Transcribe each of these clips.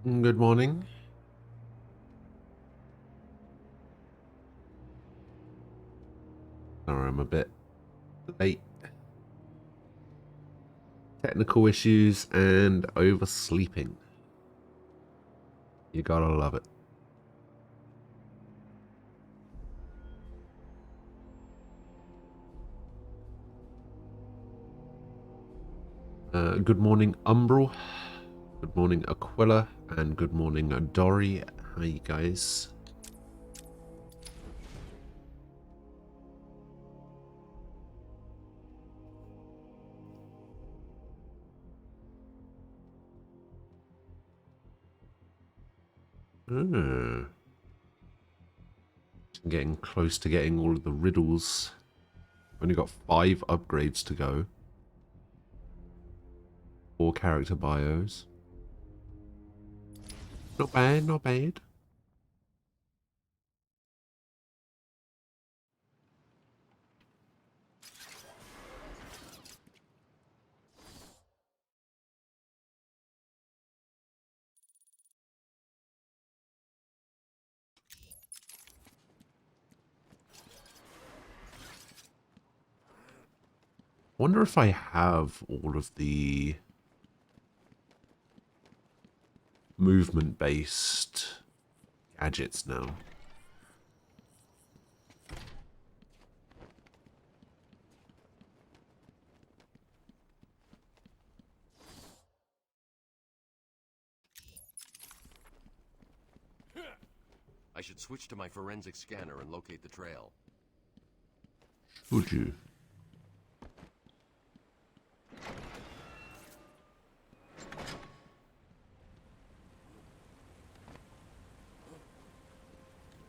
Good morning. Sorry, I'm a bit late. Technical issues and oversleeping. You gotta love it. Good morning, Umbral. Good morning, Aquila. And good morning, Dory. How you guys? Ah, getting close to getting all of the riddles. Only got 5 upgrades to go. 4 character bios. Not bad, not bad. Wonder if I have all of the movement-based gadgets now. I should switch to my forensic scanner and locate the trail. Would you?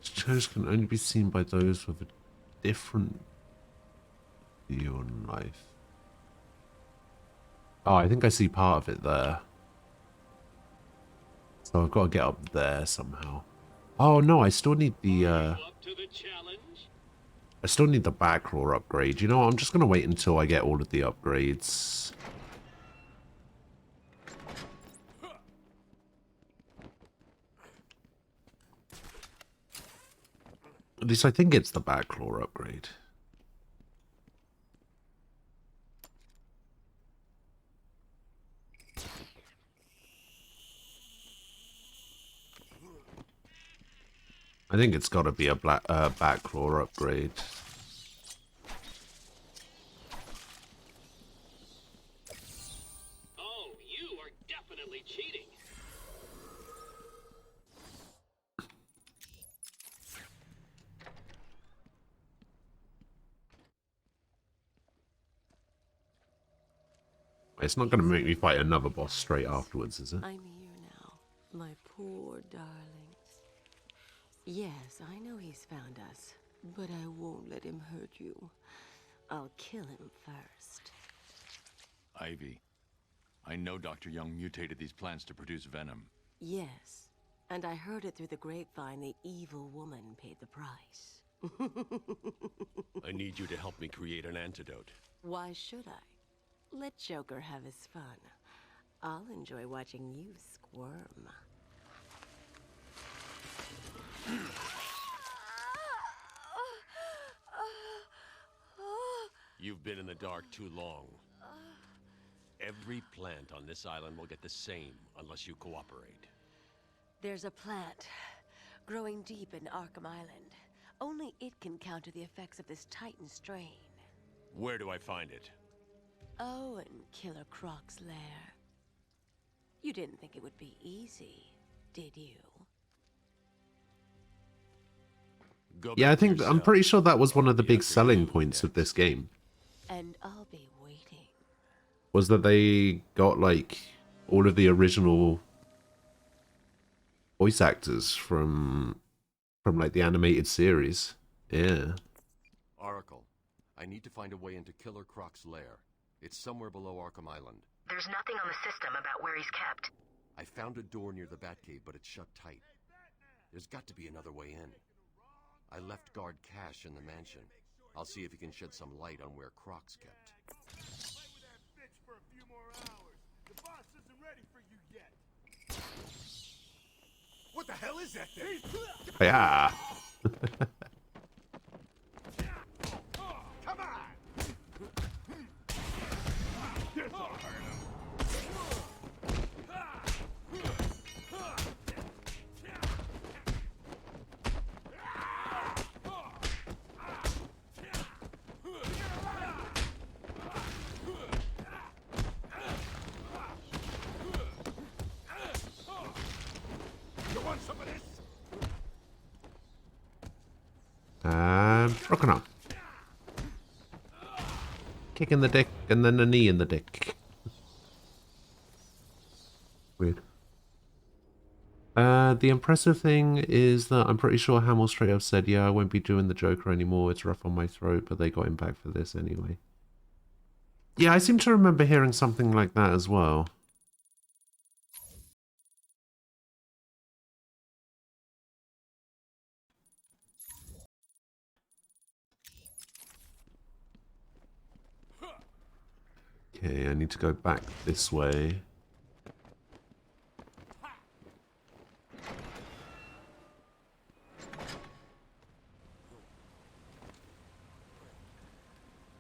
Shadows can only be seen by those with a different view on life. Oh, I think I see part of it there. So I've got to get up there somehow. Oh no, I still need the I still need the backroar upgrade. You know what? I'm just gonna wait until I get all of the upgrades. At least I think it's the backroar upgrade. I think it's got to be a backroar upgrade. Oh, you are definitely cheating. It's not going to make me fight another boss straight afterwards, is it? I'm here now, my poor darlings. Yes, I know he's found us, but I won't let him hurt you. I'll kill him first. Ivy, I know Dr. Young mutated these plants to produce venom. Yes, and I heard it through the grapevine the evil woman paid the price. I need you to help me create an antidote. Why should I? Let Joker have his fun. I'll enjoy watching you squirm. You've been in the dark too long. Every plant on this island will get the same unless you cooperate. There's a plant growing deep in Arkham Island. Only it can counter the effects of this Titan strain. Where do I find it? Oh, in Killer Croc's lair. You didn't think it would be easy, did you? Go Yeah, I back to think your I'm cell. pretty sure that was one of the You big have to selling move points of next. this game. And I'll be waiting. Was that they got like all of the original voice actors from like the animated series. Yeah. Oracle, I need to find a way into Killer Croc's lair. It's somewhere below Arkham Island. There's nothing on the system about where he's kept. I found a door near the Batcave, but it's shut tight. There's got to be another way in. I left guard Cash in the mansion. I'll see if he can shed some light on where Croc's kept. Play with that bitch for a few more hours. The boss isn't ready for you yet. What the hell is that thing? Yeah. Come on! This'll hurt him. You want some of this? And broken arm. Kick in the dick and then a knee in the dick. Weird. The impressive thing is that I'm pretty sure Hamill straight up said, yeah, I won't be doing the Joker anymore. It's rough on my throat, but they got him back for this anyway. Yeah, I seem to remember hearing something like that as well. Okay, I need to go back this way.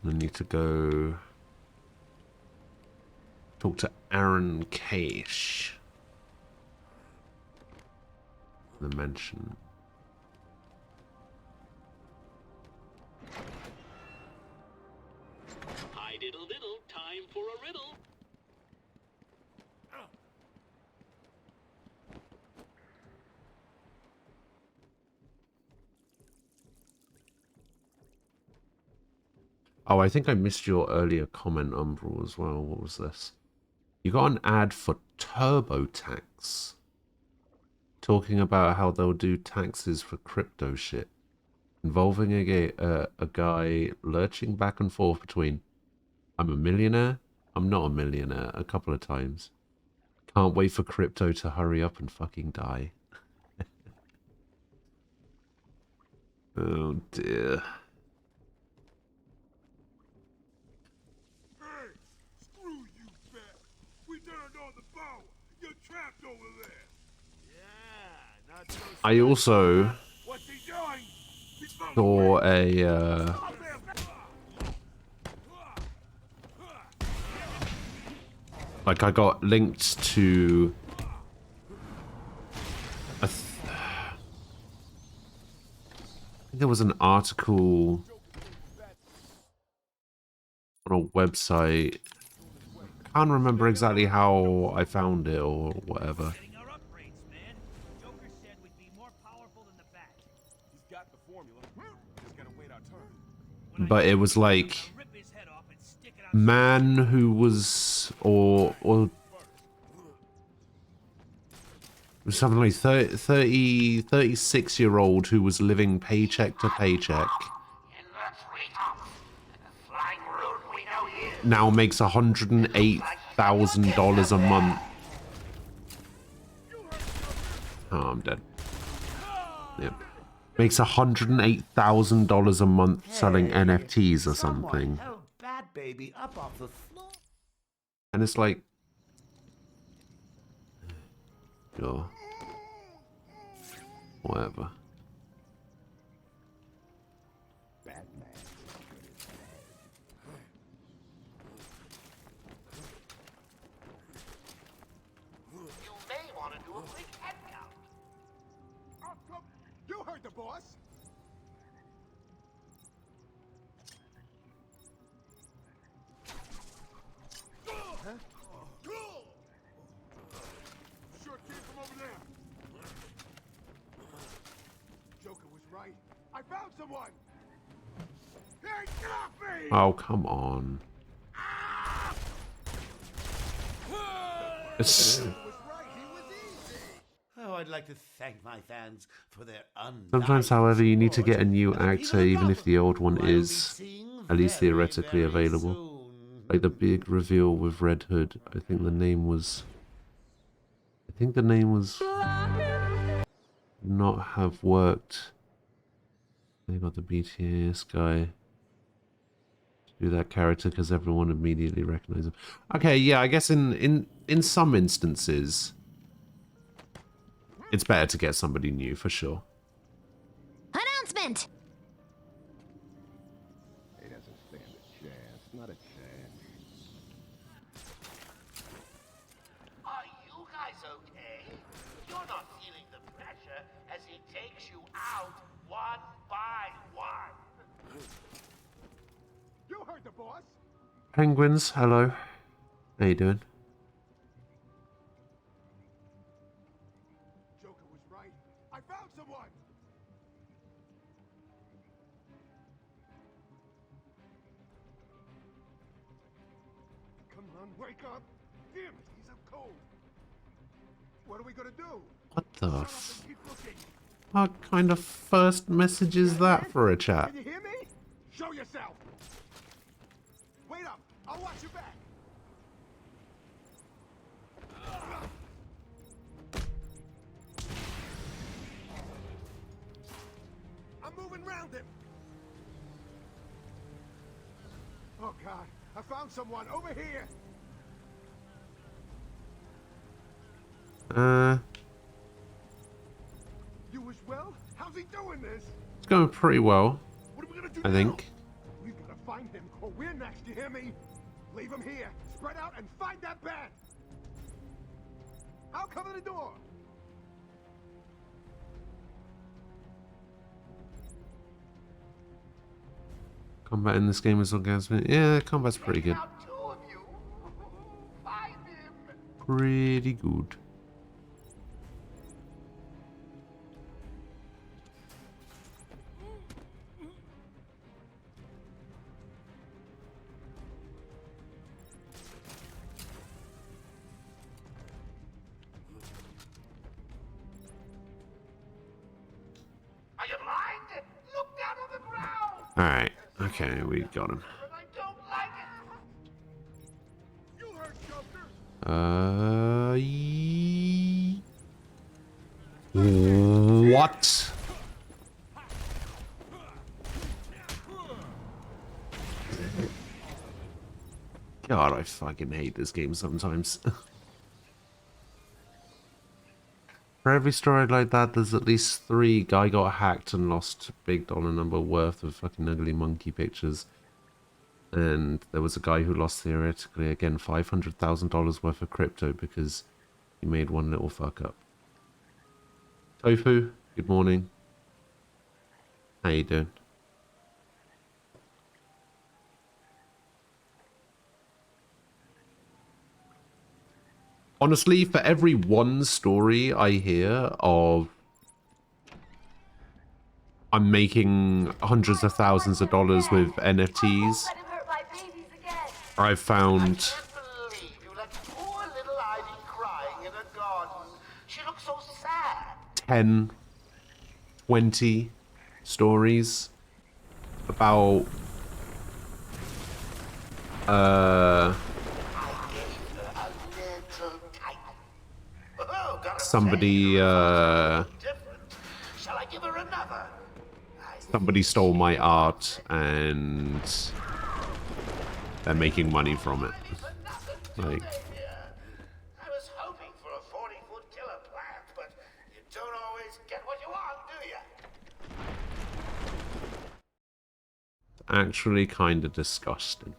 I need to go talk to Aaron Cash. The mansion. Hi diddle diddle, time for a riddle. Oh, I think I missed your earlier comment, Umbral, as well. What was this? You got an ad for TurboTax. Talking about how they'll do taxes for crypto shit. Involving a guy lurching back and forth between I'm a millionaire, I'm not a millionaire, a couple of times. Can't wait for crypto to hurry up and fucking die. Oh dear. Hey, screw you, bat. We turned on the power. You're trapped over there. Yeah, not so I also What's he doing? He's saw a like I got linked to I think there was an article on a website. I can't remember exactly how I found it or whatever. But it was like man who was or something like 36-year-old who was living paycheck to paycheck now makes $108,000 a month. Oh, I'm dead. Yep. Makes $108,000 a month selling NFTs or something. Bat baby up off the floor. And it's like, sure, whatever. You may want to do a quick head count. Arkham, you heard the boss. Huh? Sure came from over there. Joker was right. I found someone. Hey, get off me! Oh, come on. It's, Oh, I'd like to thank my fans for their sometimes, however, you need to get a new actor, even if the old one is at least theoretically available. Like the big reveal with Red Hood. I think the name was not have worked. They got the BTS guy to do that character because everyone immediately recognized him. Okay, yeah, I guess in some instances it's better to get somebody new for sure. Announcement! He doesn't stand a chance. Not a chance. Are you guys okay? You're not feeling the pressure as he takes you out one by one. You heard the boss. Penguins, hello. How you doing? Joker was right. I found someone. Come on, wake up. Damn it, he's up cold. What are we gonna do? What the Shut up f... and keep looking. What kind of first message is that for a chat? Can you hear me? Show yourself. Wait up. I'll watch your back. I'm moving round him. Oh God, I found someone over here. You as well? How's he doing this? It's going pretty well, What are we gonna do I now? think. We've gotta find him, or we're next. You hear me? Leave him here. Spread out and find that bat. I'll cover the door. Combat in this game is orgasmic. Yeah, combat's pretty good. Out two of you. Find him. Pretty good. Are you blind? Look down on the ground. Alright, okay, we got him. But I don't like it. You heard Joker. What? God, I fucking hate this game sometimes. For every story like that, there's at least 3. Guy got hacked and lost big dollar number worth of fucking ugly monkey pictures. And there was a guy who lost theoretically, again, $500,000 worth of crypto because he made one little fuck up. Tofu, good morning. How you doing? Honestly, for every one story I hear of I'm making hundreds of thousands of dollars with NFTs, I've found Can't believe you let poor little Ivy crying in her garden. She looks so sad. 10, 20 stories about I gave her a little title. Oh, gotta somebody say, different. Shall I give her another? somebody stole my art and they're making money from it. Like, I was hoping for a 40-foot killer plant, but you don't always get what you want, do you? actually kind of disgusting.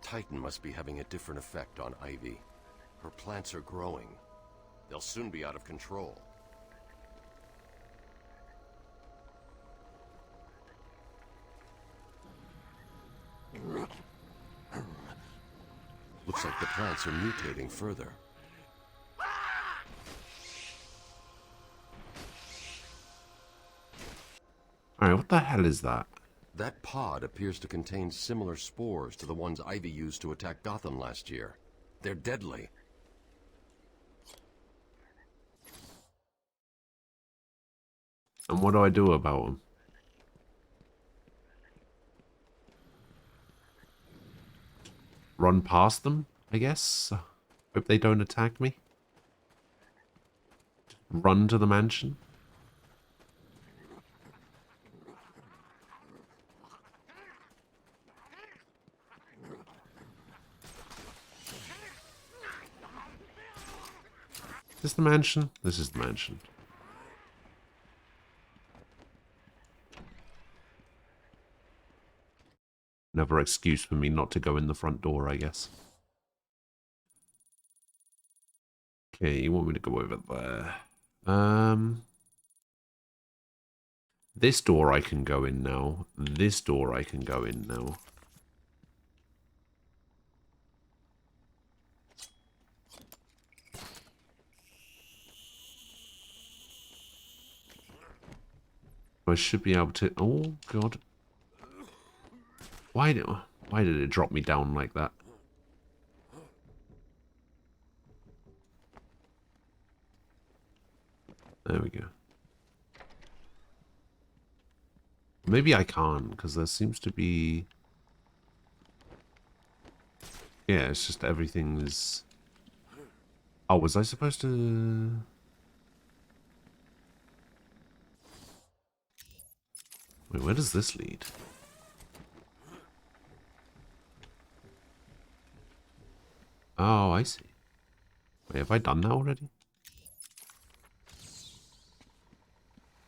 Titan must be having a different effect on Ivy. Her plants are growing. They'll soon be out of control. Looks like the plants are mutating further. Alright, what the hell is that? That pod appears to contain similar spores to the ones Ivy used to attack Gotham last year. They're deadly. And what do I do about them? Run past them, I guess? Hope they don't attack me. Run to the mansion. this the mansion? This is the mansion. Another excuse for me not to go in the front door, I guess. Okay, you want me to go over there? This door I can go in now. This door I can go in now. I should be able to... Oh, God. Why did it drop me down like that? There we go. Maybe I can't, because there seems to be... Yeah, it's just everything is... Oh, was I supposed to... Wait, where does this lead? Oh, I see. Wait, have I done that already?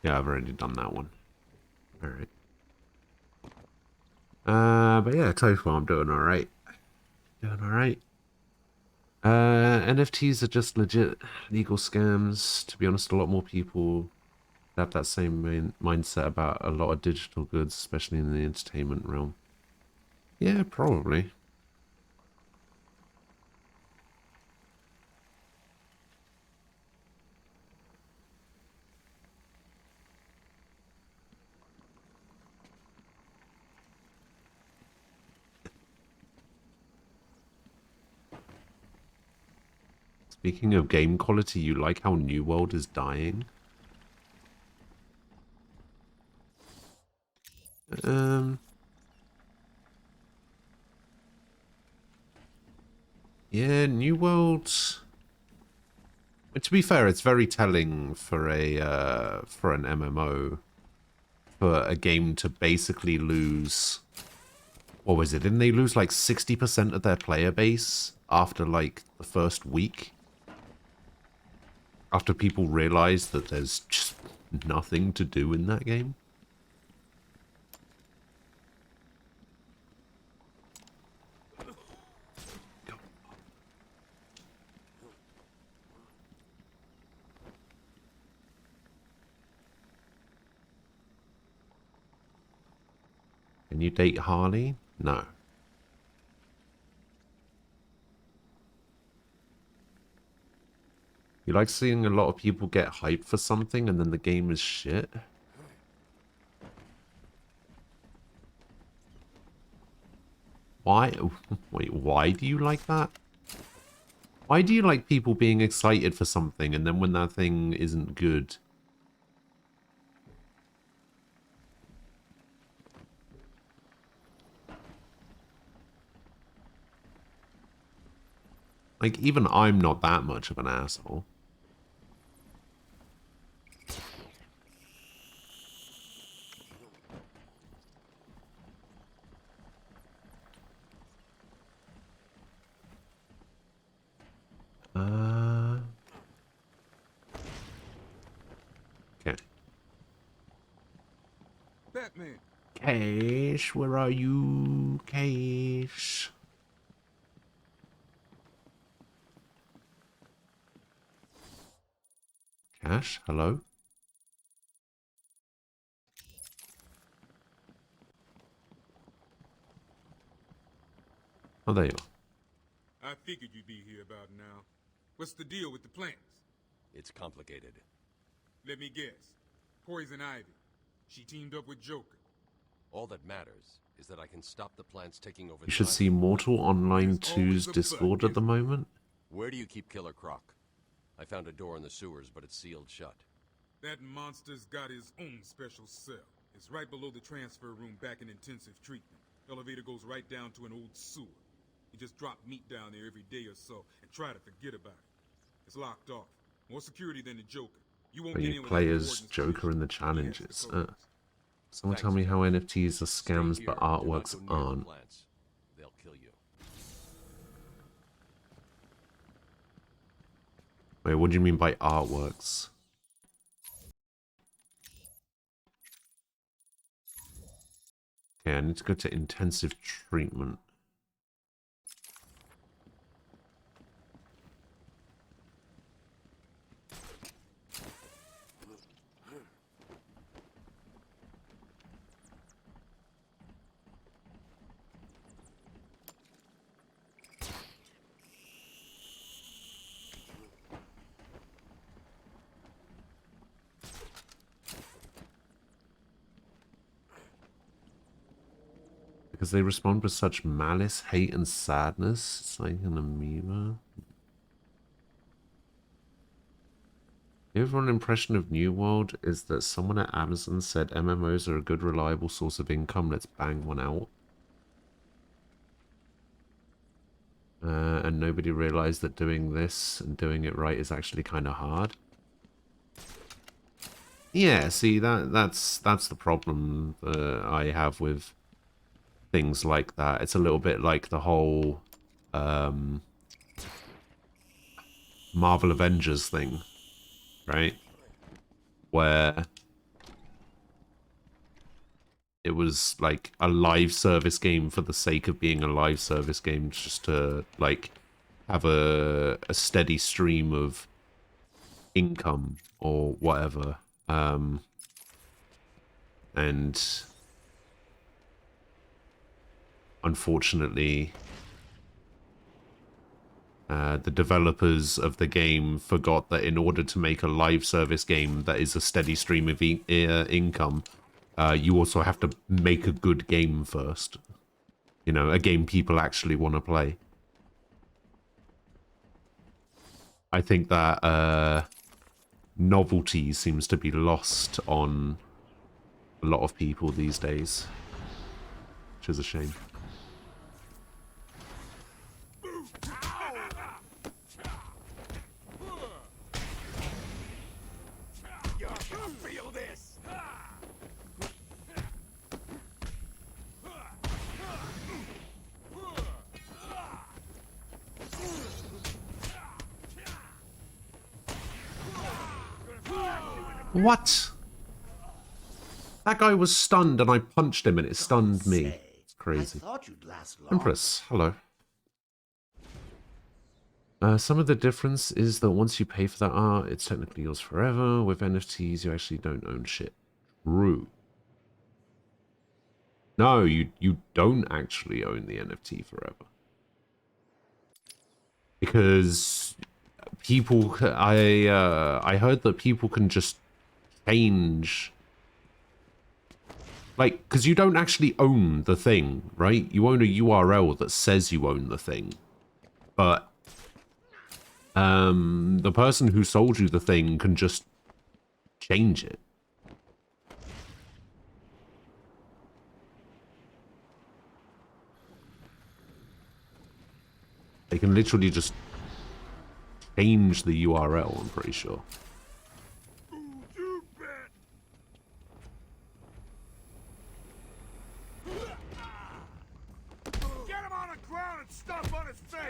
Yeah, I've already done that one. Alright. But yeah, so far I'm doing alright. Doing alright. NFTs are just legit legal scams. To be honest, a lot more people have that same mindset about a lot of digital goods, especially in the entertainment realm. Yeah, probably. Speaking of game quality, you like how New World is dying? Yeah, New World... To be fair, it's very telling for an MMO, for a game to basically lose... What was it? Didn't they lose like 60% of their player base after like the first week? After people realized that there's just nothing to do in that game? Can you date Harley? No. You like seeing a lot of people get hyped for something and then the game is shit? Why? Wait, why do you like that? Why do you like people being excited for something and then when that thing isn't good? Like, even I'm not that much of an asshole. Okay. Batman. Cash, where are you? Cash. Cash, hello? Oh, there you are. I figured you'd be here about now. What's the deal with the plants? It's complicated. Let me guess. Poison Ivy. She teamed up with Joker. All that matters is that I can stop the plants taking over You the should see island. Mortal Online There's always 2's a but, Discord at the isn't moment. Where do you keep Killer Croc? I found a door in the sewers, but it's sealed shut. That monster's got his own special cell. It's right below the transfer room back in intensive treatment. Elevator goes right down to an old sewer. You just drop meat down there every day or so and try to forget about it. It's locked off. More security than the Joker. You won't But get you in without play the as warden's Joker in the permission. He has the challenges. codes. Someone Thanks, tell me how Jack. NFTs are Stay scams here. but Do not artworks go near the aren't. plants. They'll kill you. Wait, what do you mean by artworks? Okay, I need to go to intensive treatment. Because they respond with such malice, hate, and sadness. It's like an amoeba. The overall impression of New World is that someone at Amazon said MMOs are a good, reliable source of income. Let's bang one out. And nobody realized that doing this and doing it right is actually kind of hard. Yeah, see, that's the problem I have with things like that. It's a little bit like the whole Marvel Avengers thing, right? Where it was like a live service game for the sake of being a live service game, just to like have a steady stream of income or whatever. And unfortunately, the developers of the game forgot that in order to make a live service game that is a steady stream of income, you also have to make a good game first. You know, a game people actually want to play. I think that novelty seems to be lost on a lot of people these days, which is a shame. What? That guy was stunned and I punched him and it stunned me. It's crazy. Empress, hello. Some of the difference is that once you pay for that art, it's technically yours forever. With NFTs, you actually don't own shit. True. No, you don't actually own the NFT forever. Because people, I heard that people can just change, like, because you don't actually own the thing, right? You own a URL that says you own the thing, but the person who sold you the thing can just change it. They can literally just change the URL, I'm pretty sure. Get him on the ground and stomp on his face!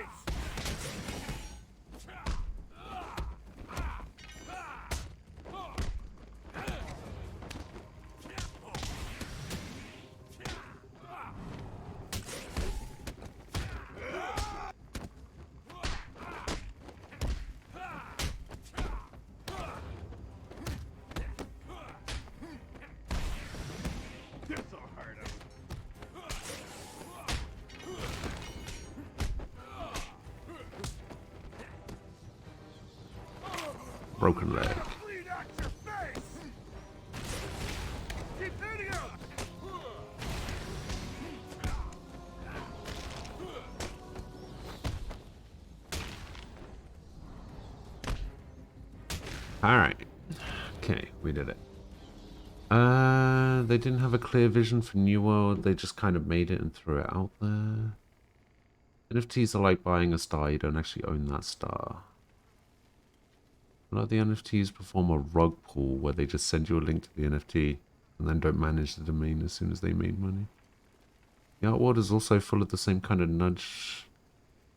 Broken leg. Alright. Okay, we did it. They didn't have a clear vision for New World. They just kind of made it and threw it out there. NFTs are like buying a star. You don't actually own that star. A lot of the NFTs perform a rug pull where they just send you a link to the NFT and then don't manage the domain as soon as they made money. The art world is also full of the same kind of nudge,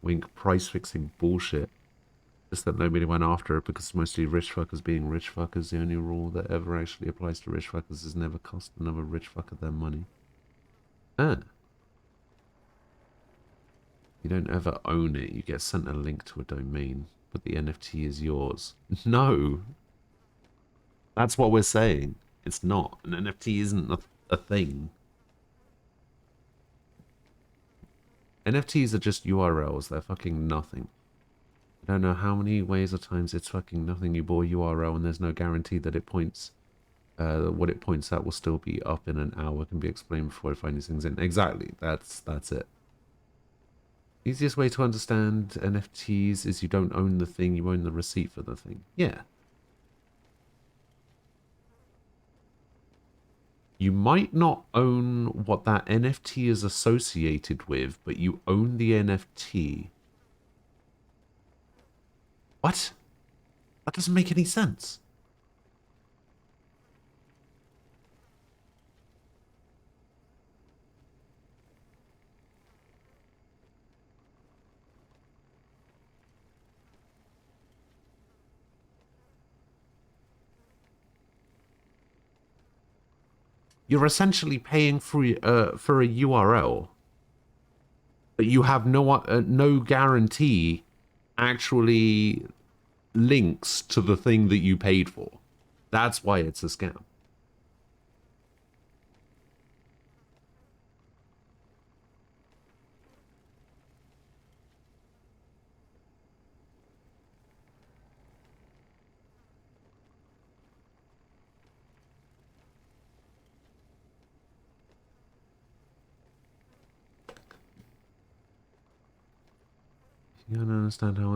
wink, price fixing bullshit. Just that nobody went after it because mostly rich fuckers being rich fuckers. The only rule that ever actually applies to rich fuckers is never cost another rich fucker their money. Ah. You don't ever own it. You get sent a link to a domain, but the NFT is yours. No. That's what we're saying. It's not. An NFT isn't a thing. NFTs are just URLs. They're fucking nothing. I don't know how many ways or times it's fucking nothing. You bought a URL and there's no guarantee that it points, what it points at will still be up in an hour. Can be explained before I find these things in. Exactly. That's it. Easiest way to understand NFTs is you don't own the thing, you own the receipt for the thing. Yeah. You might not own what that NFT is associated with, but you own the NFT. What? That doesn't make any sense. You're essentially paying for a URL, but you have no guarantee actually links to the thing that you paid for. That's why it's a scam. You don't understand how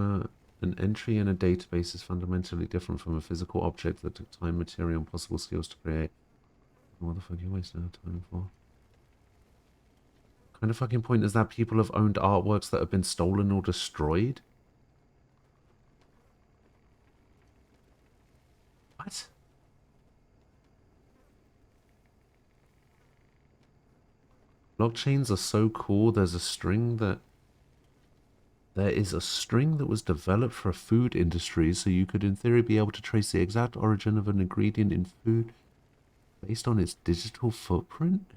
an entry in a database is fundamentally different from a physical object that took time, material, and possible skills to create. What the fuck are you wasting our time for? What kind of fucking point is that people have owned artworks that have been stolen or destroyed? What? Blockchains are so cool. There is a string that was developed for a food industry, so you could in theory be able to trace the exact origin of an ingredient in food based on its digital footprint?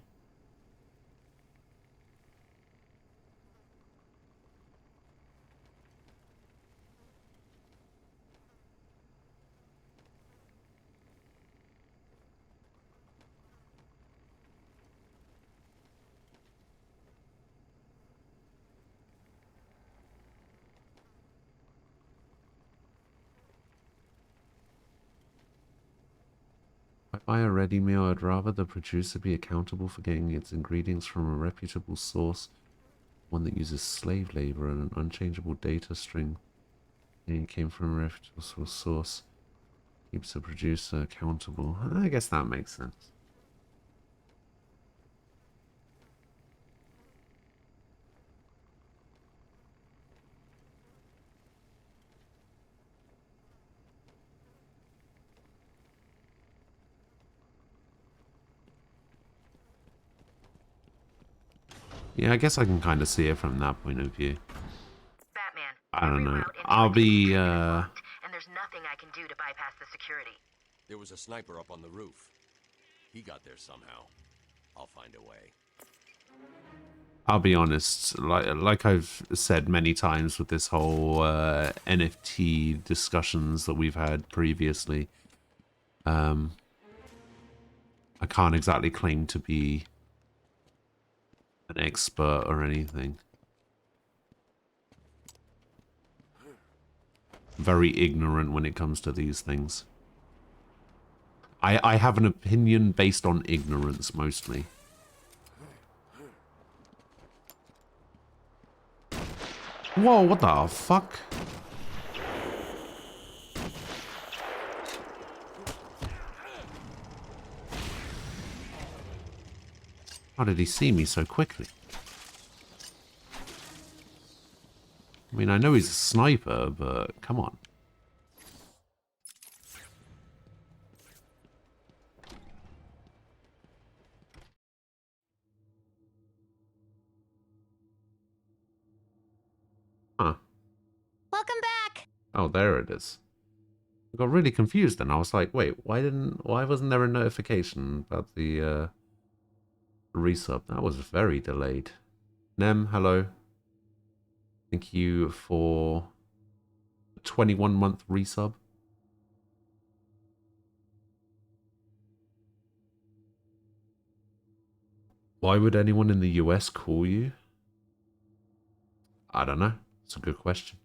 If I buy a ready meal, I'd rather the producer be accountable for getting its ingredients from a reputable source, one that uses slave labor and an unchangeable data string. It came from a reputable source. Keeps the producer accountable. I guess that makes sense. Yeah, I guess I can kind of see it from that point of view. Batman, I don't know. I'll be, and there's nothing I can do to bypass the security. There was a sniper up on the roof. He got there somehow. I'll find a way. I'll be honest, like I've said many times with this whole NFT discussions that we've had previously, I can't exactly claim to be an expert or anything. Very ignorant when it comes to these things. I have an opinion based on ignorance mostly. Whoa, what the fuck? How did he see me so quickly? I mean, I know he's a sniper, but come on. Huh. Welcome back. Oh, there it is. I got really confused and I was like, wait, why wasn't there a notification about the resub? That was very delayed. Nem, hello. Thank you for a 21-month resub. Why would anyone in the US call you? I don't know. It's a good question.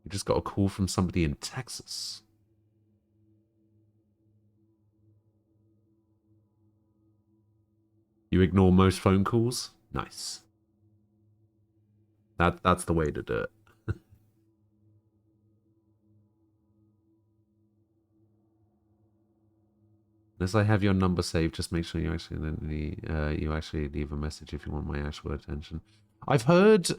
You just got a call from somebody in Texas. You ignore most phone calls? Nice. That's the way to do it. Unless I have your number saved, just make sure you actually leave a message if you want my actual attention. I heard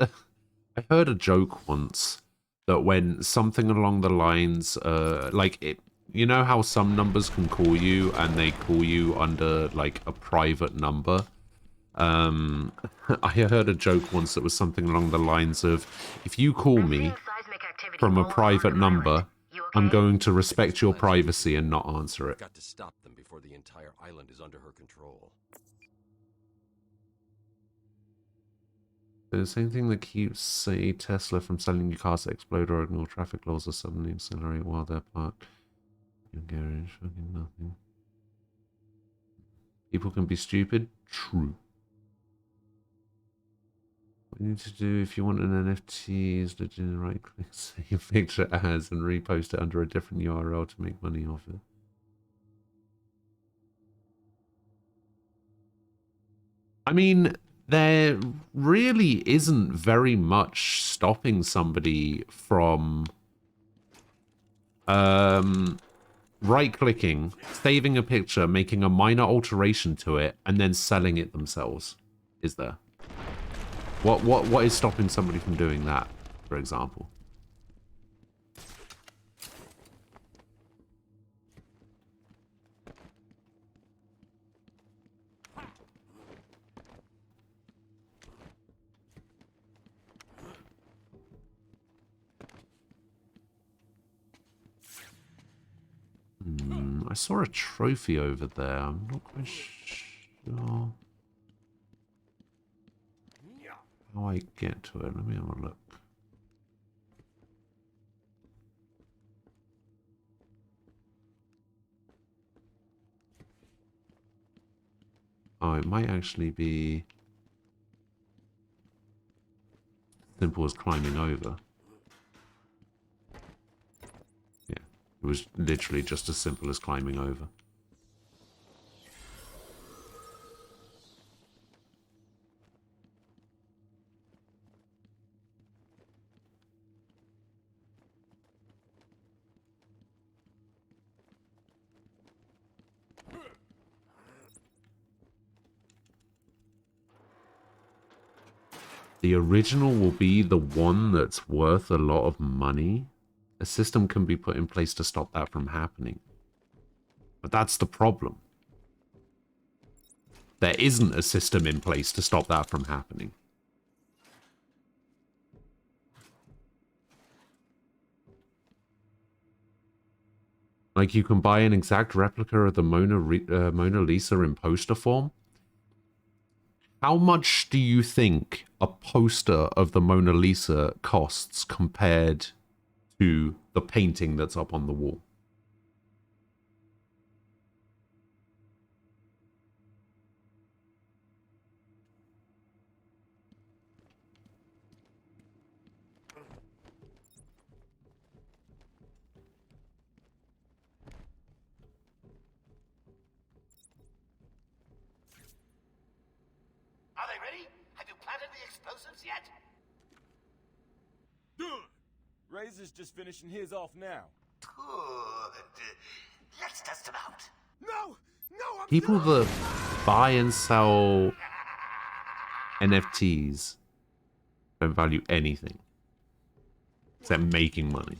a joke once that when something along the lines, like it, you know how some numbers can call you and they call you under like a private number. I heard a joke once that was something along the lines of, if you call me from a private number, I'm going to respect your privacy and not answer it. Got to stop them before the entire island is under her control. The same thing that keeps, say, Tesla from selling you cars that explode or ignore traffic laws or suddenly accelerate while they're parked. Your garage, fucking nothing. People can be stupid? True. What you need to do if you want an NFT is to right click, save your picture as, and repost it under a different URL to make money off it. I mean, there really isn't very much stopping somebody from right-clicking, saving a picture, making a minor alteration to it, and then selling it themselves, is there? What is stopping somebody from doing that, for example? I saw a trophy over there. I'm not quite sure how I get to it. Let me have a look. Oh, it might actually be simple as climbing over. Yeah, it was literally just as simple as climbing over. The original will be the one that's worth a lot of money. A system can be put in place to stop that from happening. But that's the problem. There isn't a system in place to stop that from happening. Like, you can buy an exact replica of the Mona Lisa in poster form. How much do you think a poster of the Mona Lisa costs compared to the painting that's up on the wall? Are they ready? Have you planted the explosives yet? Done! Razor's just finishing his off now. Good. Let's test them out. No! No! People that buy and sell NFTs don't value anything except making money.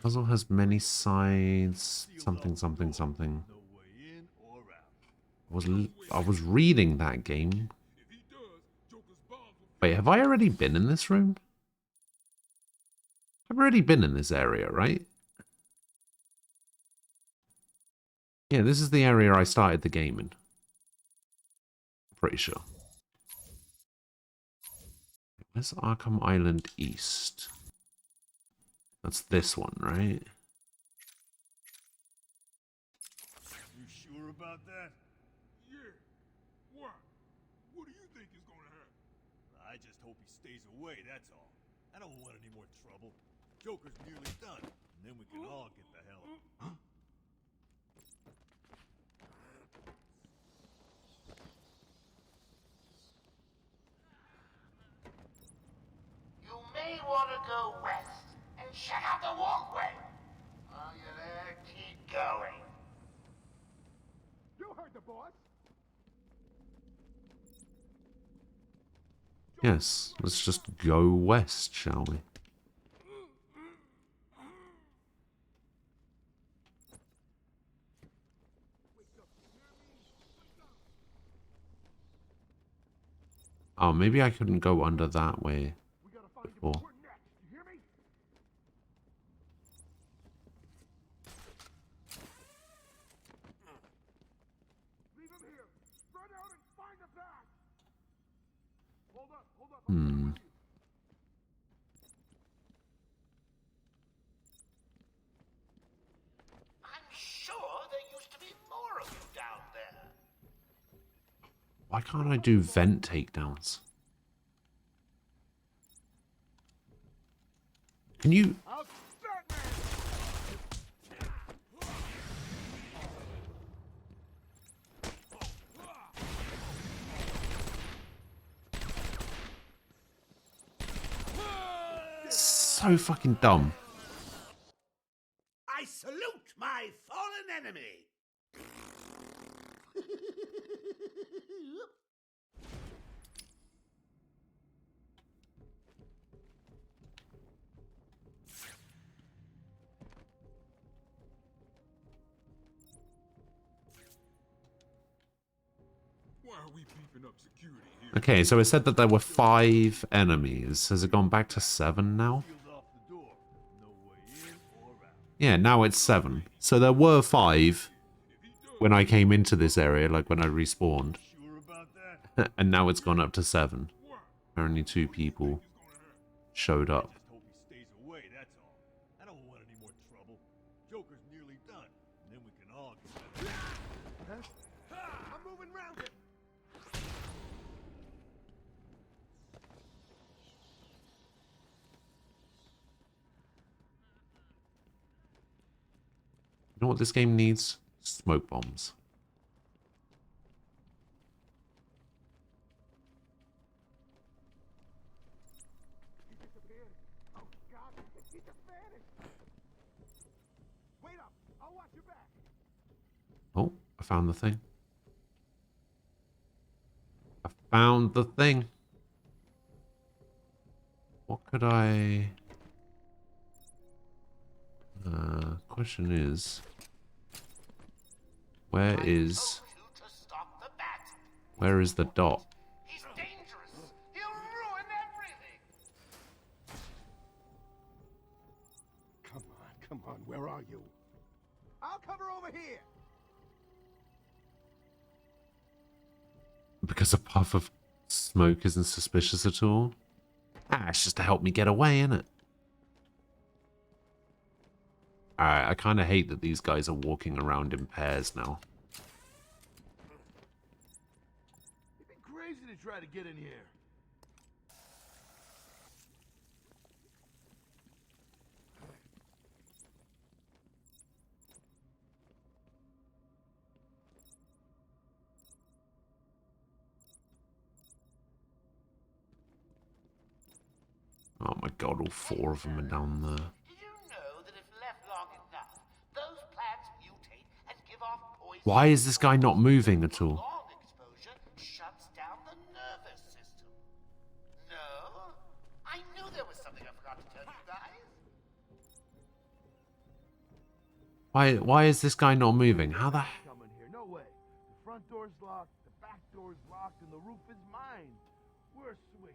Puzzle has many sides. Something, something, something. No way in or I was reading that game. Wait, have I already been in this room? I've already been in this area, right? Yeah, this is the area I started the game in. Pretty sure. Where's Arkham Island East? That's this one, right? You sure about that? Yeah. Why? What do you think is gonna happen? I just hope he stays away, that's all. I don't want any more trouble. Joker's nearly done, and then we can all get the hell out. Huh? You may want to go west and check out the walkway. While you're there, keep going. You heard the boss. Yes, let's just go west, shall we? Oh, maybe I couldn't go under that way before. Hmm. I'm sure there used to be more of you down there. Why can't I do vent takedowns? Can you... So fucking dumb. I salute my fallen enemy. Why are we beefing up security here? Okay, so it said that there were 5 enemies. Has it gone back to 7 now? Yeah, now it's 7. So there were 5 when I came into this area, like when I respawned. And now it's gone up to 7. Apparently 2 people showed up. Hope he stays away, that's all. I don't want any more trouble. Joker's nearly done, and then we can all get the hell out. I'm moving round it. You know what this game needs? Smoke bombs. Oh, I found the thing. I found the thing. What could I... question is... Where is the dot? He's dangerous. He'll ruin everything. Come on, where are you? I'll cover over here. Because a puff of smoke isn't suspicious at all? Ah, it's just to help me get away, innit? Alright, I kind of hate that these guys are walking around in pairs now. You'd be crazy to try to get in here. Oh my god, all 4 of them are down there. Did you know that if left long enough, those plants mutate and give off poison? Why is this guy not moving at all? Long exposure shuts down the nervous system. No? I knew there was something I forgot to tell you guys. Why is this guy not moving? How the... front door's locked, the back door's locked, and the roof is mine. We're sweet.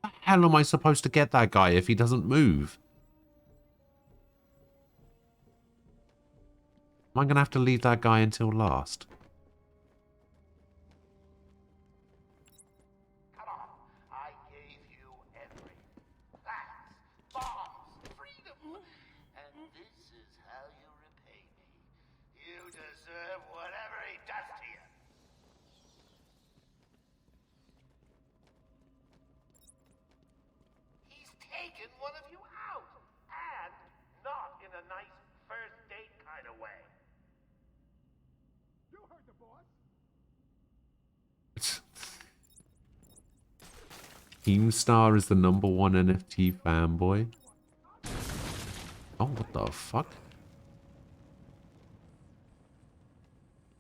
How the hell am I supposed to get that guy if he doesn't move? Am I going to have to leave that guy until last? Come on, I gave you everything. Plans, bombs, freedom. And this is how you repay me. You deserve whatever he does to you. He's taken one of you out. And not in a nice first date kind of way. You heard the boss. Keemstar is the #1 NFT fanboy. Oh, what the fuck?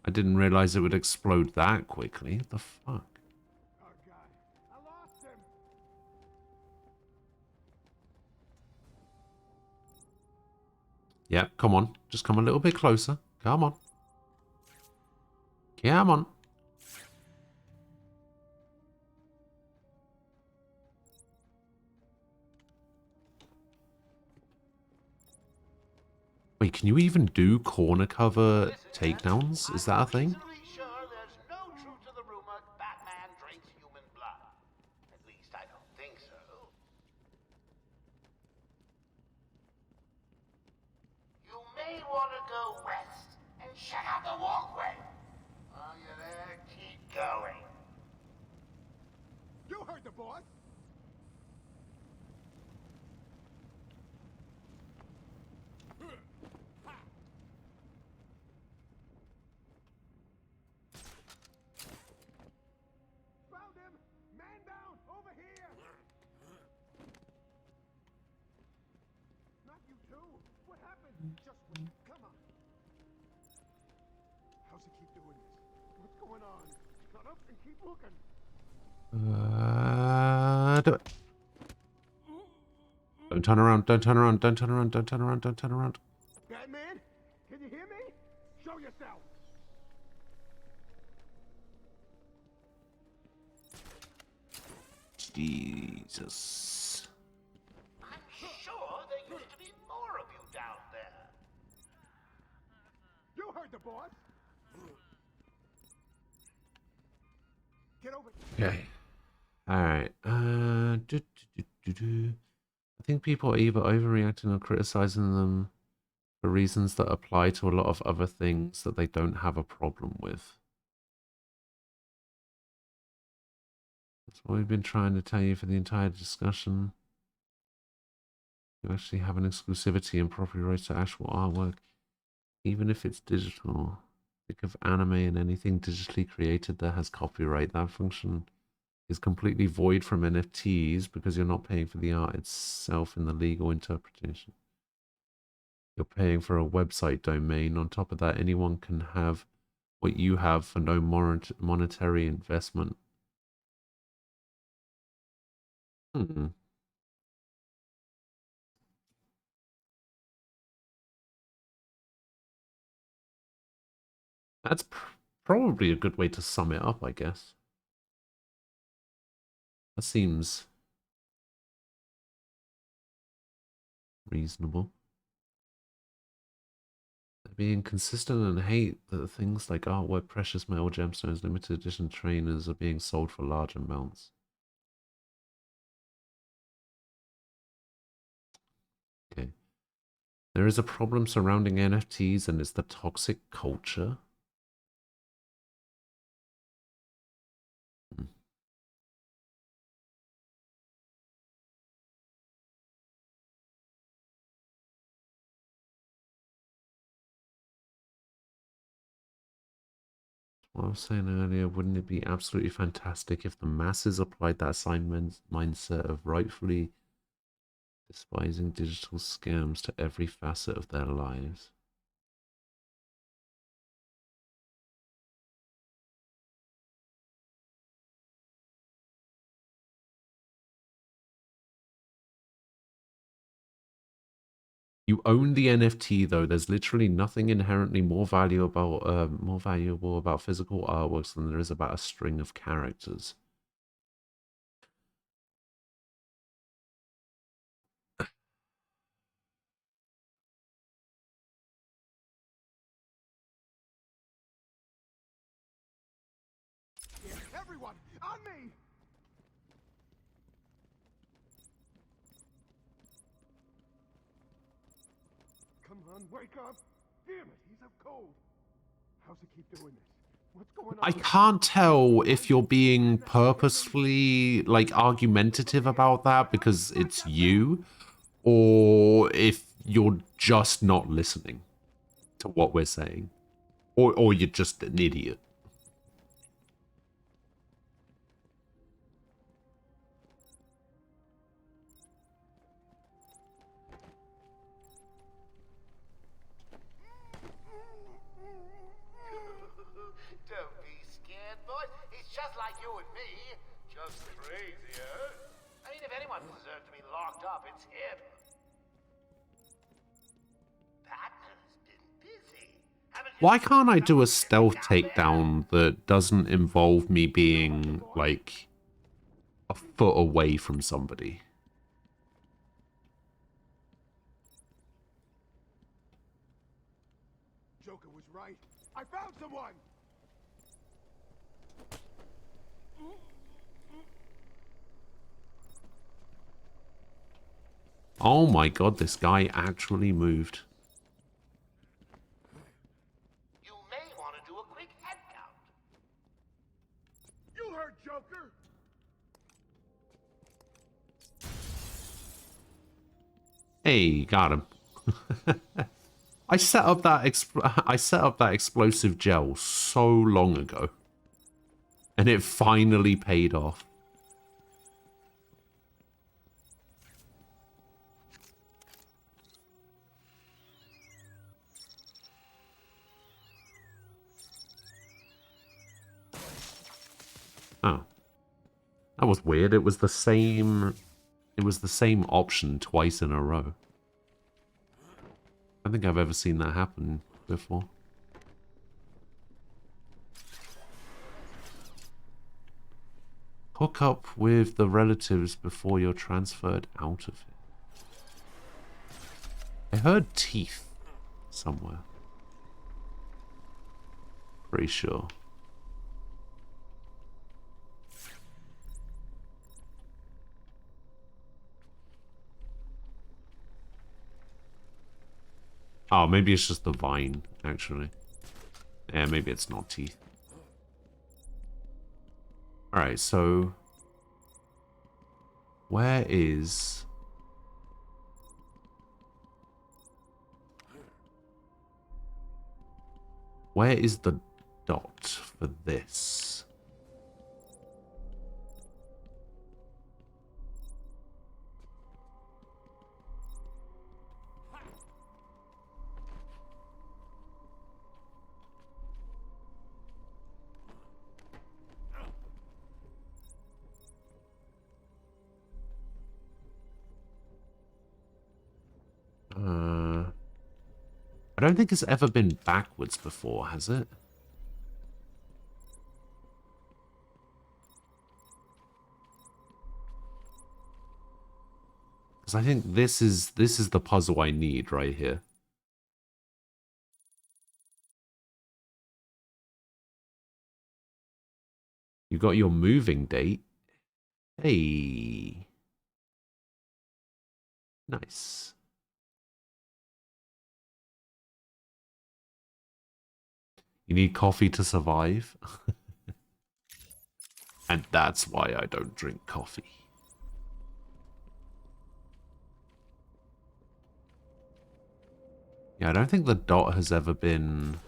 I didn't realize it would explode that quickly. What the fuck? Oh God, I lost him. Yeah, come on. Just come a little bit closer. Come on. Come on. Wait, can you even do corner cover takedowns? Is that a thing? I'm reasonably sure there's no truth to the rumor Batman drinks human blood. At least I don't think so. You may want to go west and check out the walkway. While you're there, keep going. You heard the boss. Found him! Man down! Over here! Not you too! What happened? Just wait. Come on. How's he keep doing this? What's going on? Shut up and keep looking. Do it. Don't turn around, don't turn around, don't turn around, don't turn around, don't turn around. Batman, can you hear me? Show yourself. Jesus. I'm sure there used to be more of you down there. You heard the boss. Get over. Okay. Alright. I think people are either overreacting or criticizing them for reasons that apply to a lot of other things that they don't have a problem with. That's what we've been trying to tell you for the entire discussion. You actually have an exclusivity and property rights to actual artwork, even if it's digital. Think of anime and anything digitally created that has copyright. That function is completely void from NFTs because you're not paying for the art itself in the legal interpretation. You're paying for a website domain. On top of that, anyone can have what you have for no monetary investment. That's probably a good way to sum it up, I guess. That seems reasonable. They're being consistent and hate that things like artwork, precious metal gemstones, limited edition trainers are being sold for large amounts. Okay. There is a problem surrounding NFTs and it's the toxic culture. What I was saying earlier, wouldn't it be absolutely fantastic if the masses applied that same mindset of rightfully despising digital scams to every facet of their lives? You own the NFT though. There's literally nothing inherently more valuable about physical artworks than there is about a string of characters. Everyone, on me! Come on, wake up! Damn it, he's up cold. How's he keep doing this? What's going on? I can't tell if you're being purposefully, like, argumentative about that because it's you, or if you're just not listening to what we're saying. Or you're just an idiot. Don't be scared, boys. He's just like you and me. Just crazier. I mean, if anyone deserves to be locked up, it's him. Batman's been busy. Why can't I do a stealth takedown that doesn't involve me being, like, a foot away from somebody? Joker was right. I found someone! Oh my god, this guy actually moved. You may want to do a quick head count. You heard Joker! Hey, got him. I set up that explosive gel so long ago, and it finally paid off. Oh, that was weird. It was the same option twice in a row. I don't think I've ever seen that happen before. Hook up with the relatives before you're transferred out of it. I heard teeth somewhere. Pretty sure. Oh, maybe it's just the vine, actually. Yeah, maybe it's not teeth. Alright, so... Where is... Where is the dot for this? I don't think it's ever been backwards before, has it? Because I think this is the puzzle I need right here. You got your moving date. Hey. Nice. You need coffee to survive. And that's why I don't drink coffee. Yeah, I don't think the dot has ever been...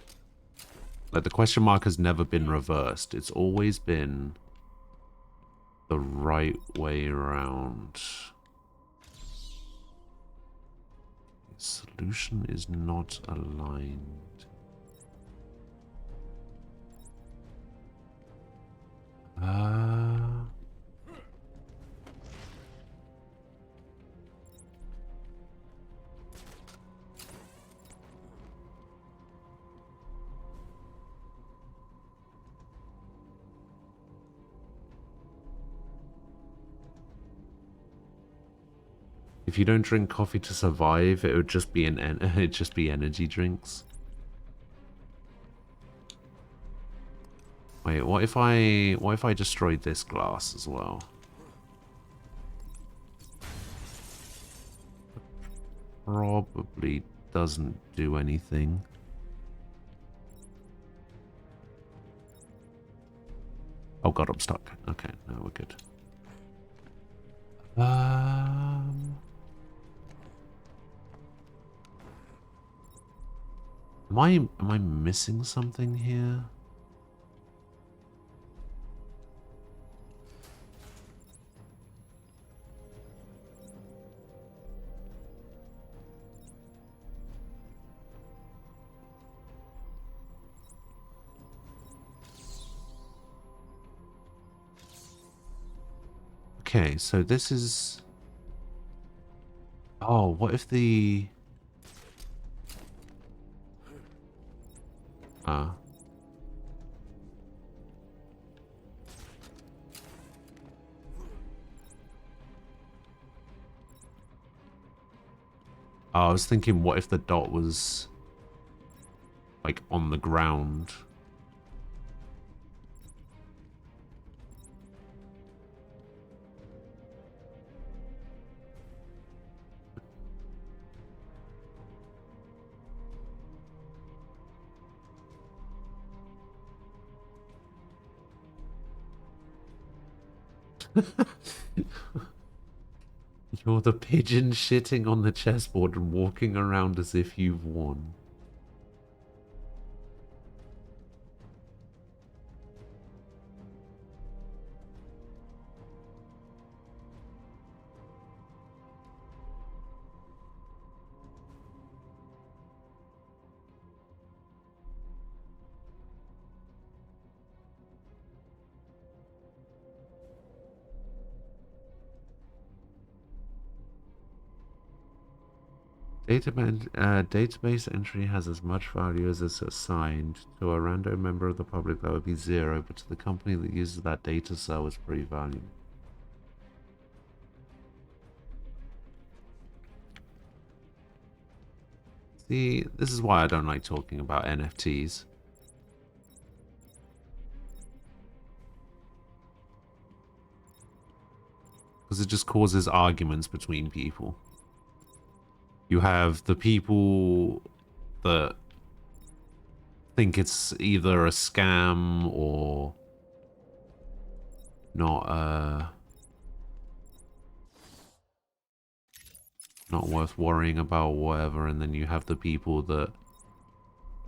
Like, the question mark has never been reversed. It's always been the right way around. Solution is not aligned. If you don't drink coffee to survive, it would just be it'd just be energy drinks. Wait, what if I destroyed this glass as well? Probably doesn't do anything. Oh god, I'm stuck. Okay, no, we're good. Am I missing something here? Okay, so this is... Oh, what if the... I was thinking, what if the dot was... like, on the ground? You're the pigeon shitting on the chessboard and walking around as if you've won. Database entry has as much value as it's assigned. To a random member of the public, that would be 0, but to the company that uses that data cell, it's pretty valuable. See, this is why I don't like talking about NFTs. Because it just causes arguments between people. You have the people that think it's either a scam or not worth worrying about, whatever, and then you have the people that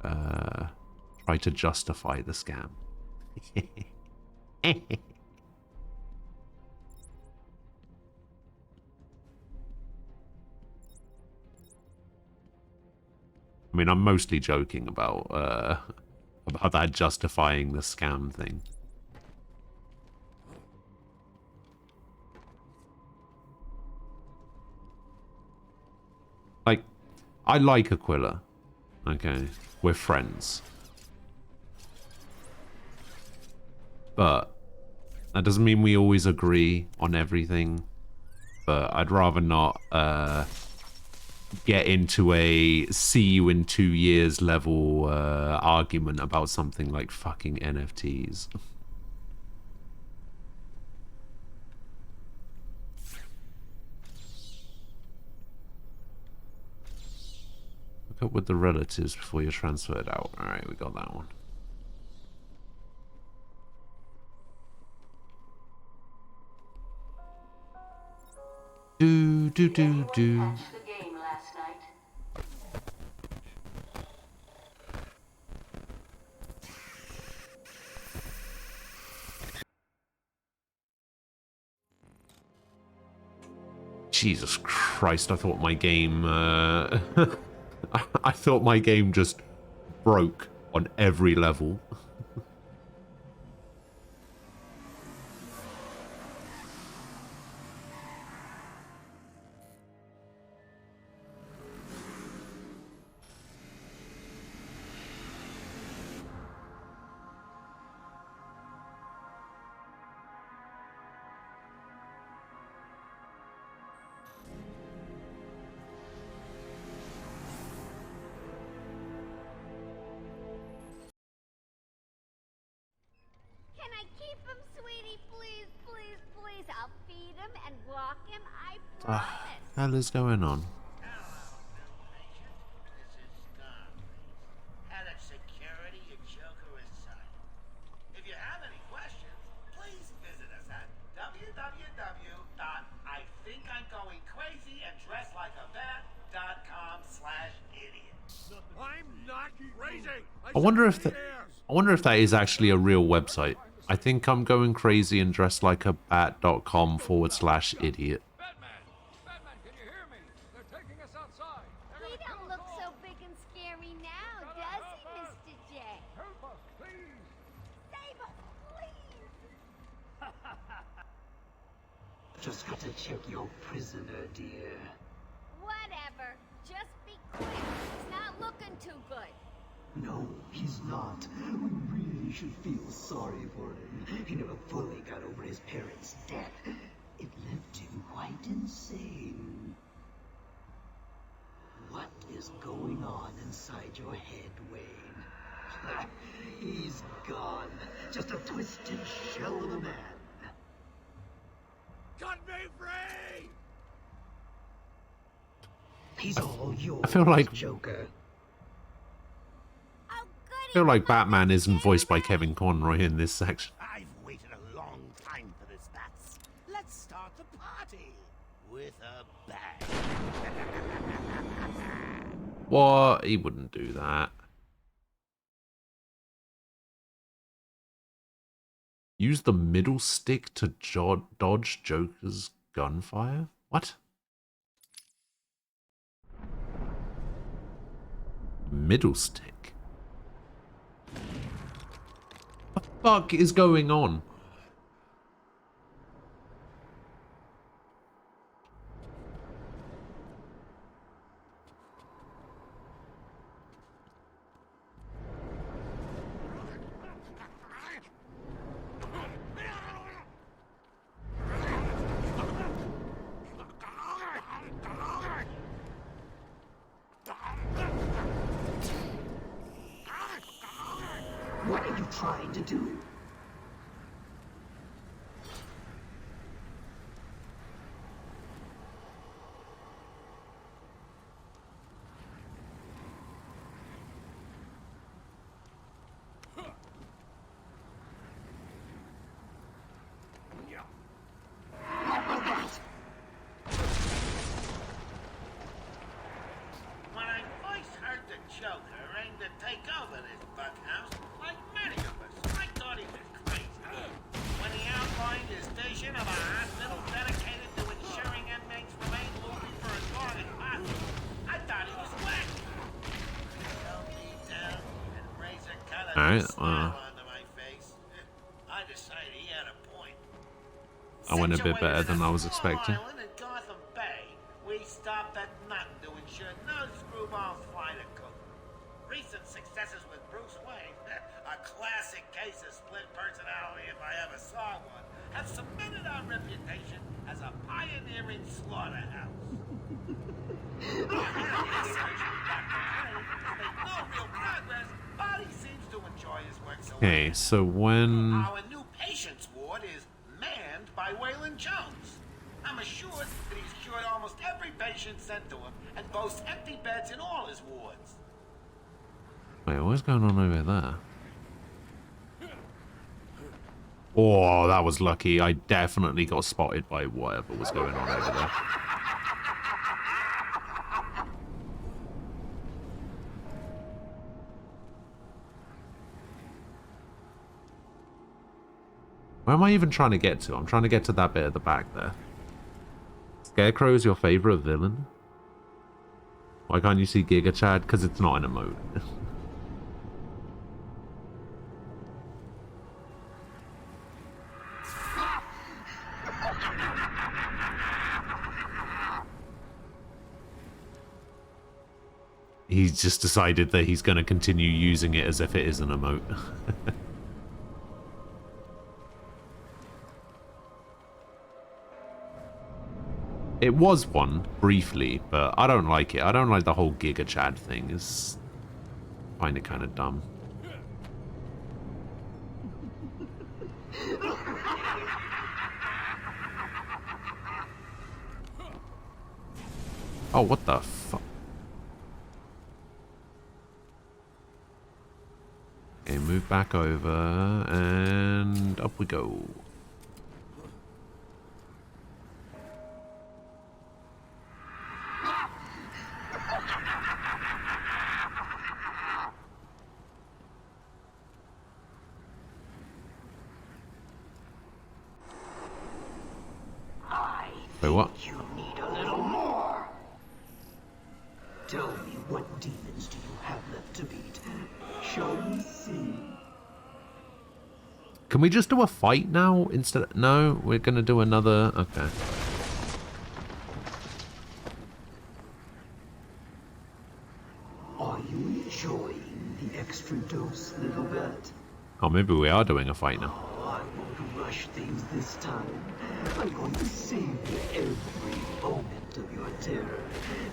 try to justify the scam. I mean, I'm mostly joking about that justifying the scam thing. Like, I like Aquila. Okay, we're friends. But that doesn't mean we always agree on everything. But I'd rather not get into a see you in 2 years level argument about something like fucking NFTs. Look up with the relatives before you're transferred out. Alright, we got that one. Do. Jesus Christ, I thought my game, I thought my game just broke on every level. I'll feed him and walk him, I What promise. the hell is going on? Head of security at Joker Asylum. If you have any questions, please visit us at www.IThinkI'mGoingCrazyAndDressedLikeABat.com/idiot. I'm not crazy! I wonder if that is actually a real website. I think I'm going crazy and dressed like a bat.com/idiot. Batman, can you hear me? They're taking us outside. He don't look so big and scary now, does he, Mr. J? Help us, please. Save us, please! Just got to check your prisoner, dear. Whatever. Just be quick. He's not looking too good. No, he's not. We really should feel sorry for him. He never fully got over his parents' death. It left him quite insane. What is going on inside your head, Wayne? He's gone. Just a twisted shell of a man. Cut me free! He's all yours, I feel like Joker. I feel like Batman isn't voiced by Kevin Conroy in this section. I've waited a long time for this, Bats. Let's start the party with a bang. What? He wouldn't do that. Use the middle stick to dodge Joker's gunfire? What? Middle stick? What the fuck is going on? What are you trying to do? When I first heard the Joker aimed to take over this bunkhouse, like many of us, I thought he was crazy. When he outlined his vision of a hospital dedicated to ensuring inmates remain loopy for as long as possible, I thought he was wacky. He held me down and razor cut a Alright, smile onto my face. I decided he had a point. I went a bit better than I was expecting. Island in Gotham Bay, we stopped at nothing to ensure no screwballs fly the coop. Recent successes with Bruce Wayne, a classic case of split personality if I ever saw one, have cemented our reputation as a pioneering slaughterhouse. No real progress, but he seems to enjoy his work so Okay, so when... Our new patients ward is manned by Waylon Jones. I'm assured that he's cured almost every patient sent to him and boasts empty beds in all his wards. Wait, what's going on over there? Oh, that was lucky. I definitely got spotted by whatever was going on over there. Where am I even trying to get to? I'm trying to get to that bit at the back there. Scarecrow is your favorite villain? Why can't you see Giga Chad? Because it's not an emote. He's just decided that he's going to continue using it as if it is an emote. It was one, briefly, but I don't like it. I don't like the whole Giga Chad thing. I find it kind of dumb. Oh, what the fuck? Okay, move back over, and up we go. Wait, what? You need a little more. Tell me, what demons do you have left to beat? Shall we see? Can we just do a fight now instead of... No, we're gonna do another... Okay. Are you enjoying the extra dose, little bat? Oh, maybe we are doing a fight now. I won't rush things this time. I'm going to savor every moment of your terror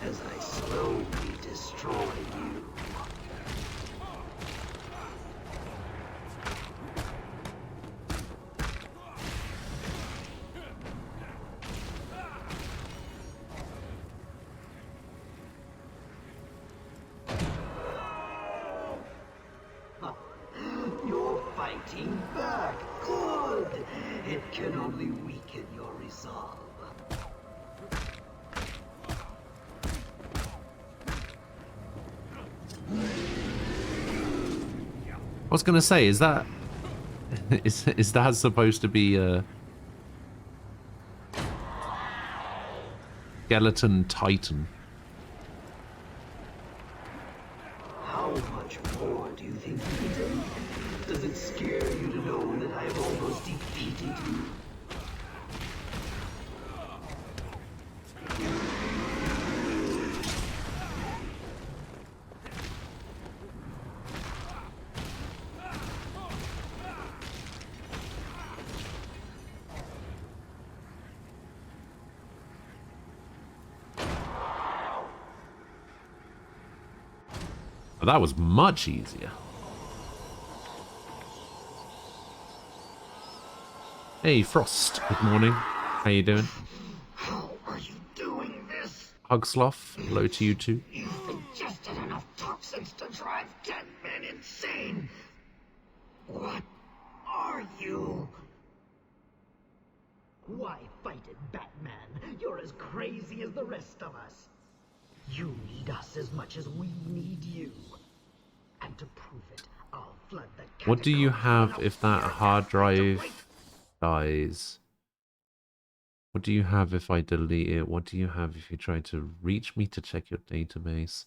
as I slowly destroy you. You're fighting back. Good. It can only weaken your resolve. I was gonna say, is that... is that supposed to be a... Skeleton Titan? How much more do you think you can take? Does it scare you to know that I have almost defeated you? But that was much easier. Hey, Frost. Good morning. How you doing? How are you doing this? Hug Sloth. Hello to you too. You've ingested enough toxins to drive dead men insane. What are you? Why fight it, Batman? You're as crazy as the rest of us. You need us as much as we need you. And to prove it, I'll flood the What do you catacombs have with if that fear hard gas to drive wake dies? What do you have if I delete it? What do you have if you try to reach me to check your database?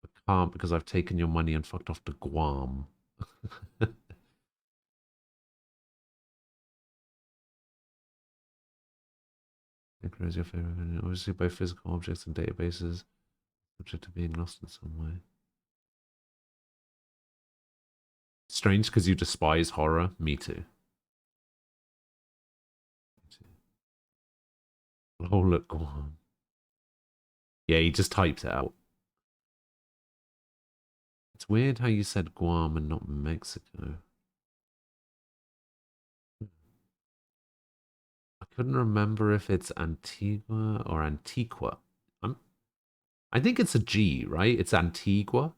I can't because I've taken your money and fucked off to Guam. Necro is your favorite. Obviously, both physical objects and databases subject to being lost in some way. Strange because you despise horror. Me too. Oh, look, Guam. Yeah, he just typed it out. It's weird how you said Guam and not Mexico. I couldn't remember if it's Antigua or Antiqua. I think it's a G, right? It's Antigua.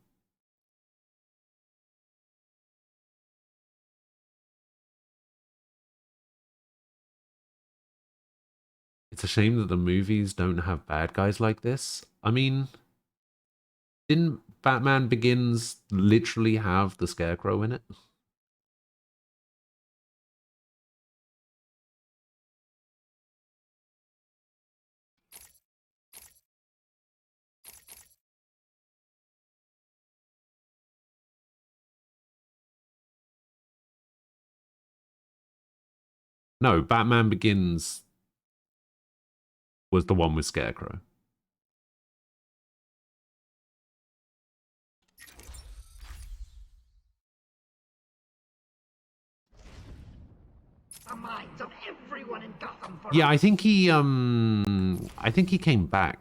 It's a shame that the movies don't have bad guys like this. I mean, didn't Batman Begins literally have the Scarecrow in it? No, Batman Begins was the one with Scarecrow. the minds of everyone in Gotham for Yeah, I think he came back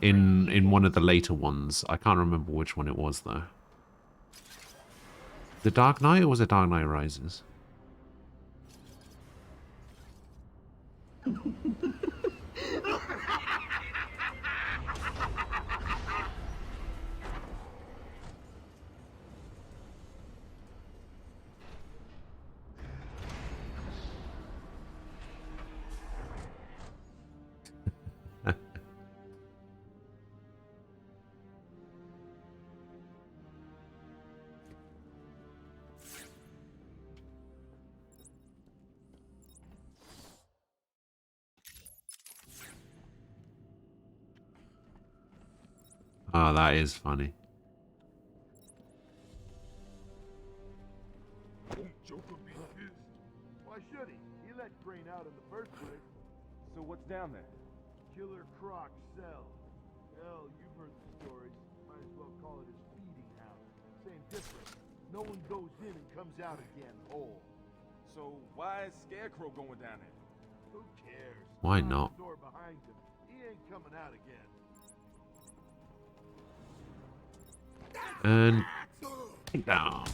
in one of the later ones. I can't remember which one it was though. The Dark Knight or was it Dark Knight Rises? Oh, that is funny. Joker be pissed. Why should he? He let Crane out in the first place. So what's down there? Killer Croc cell. Hell, you've heard the stories. Might as well call it his feeding house. Same difference. No one goes in and comes out again whole. So why is Scarecrow going down there? Who cares? Why not? The door behind him. He ain't coming out again. And down.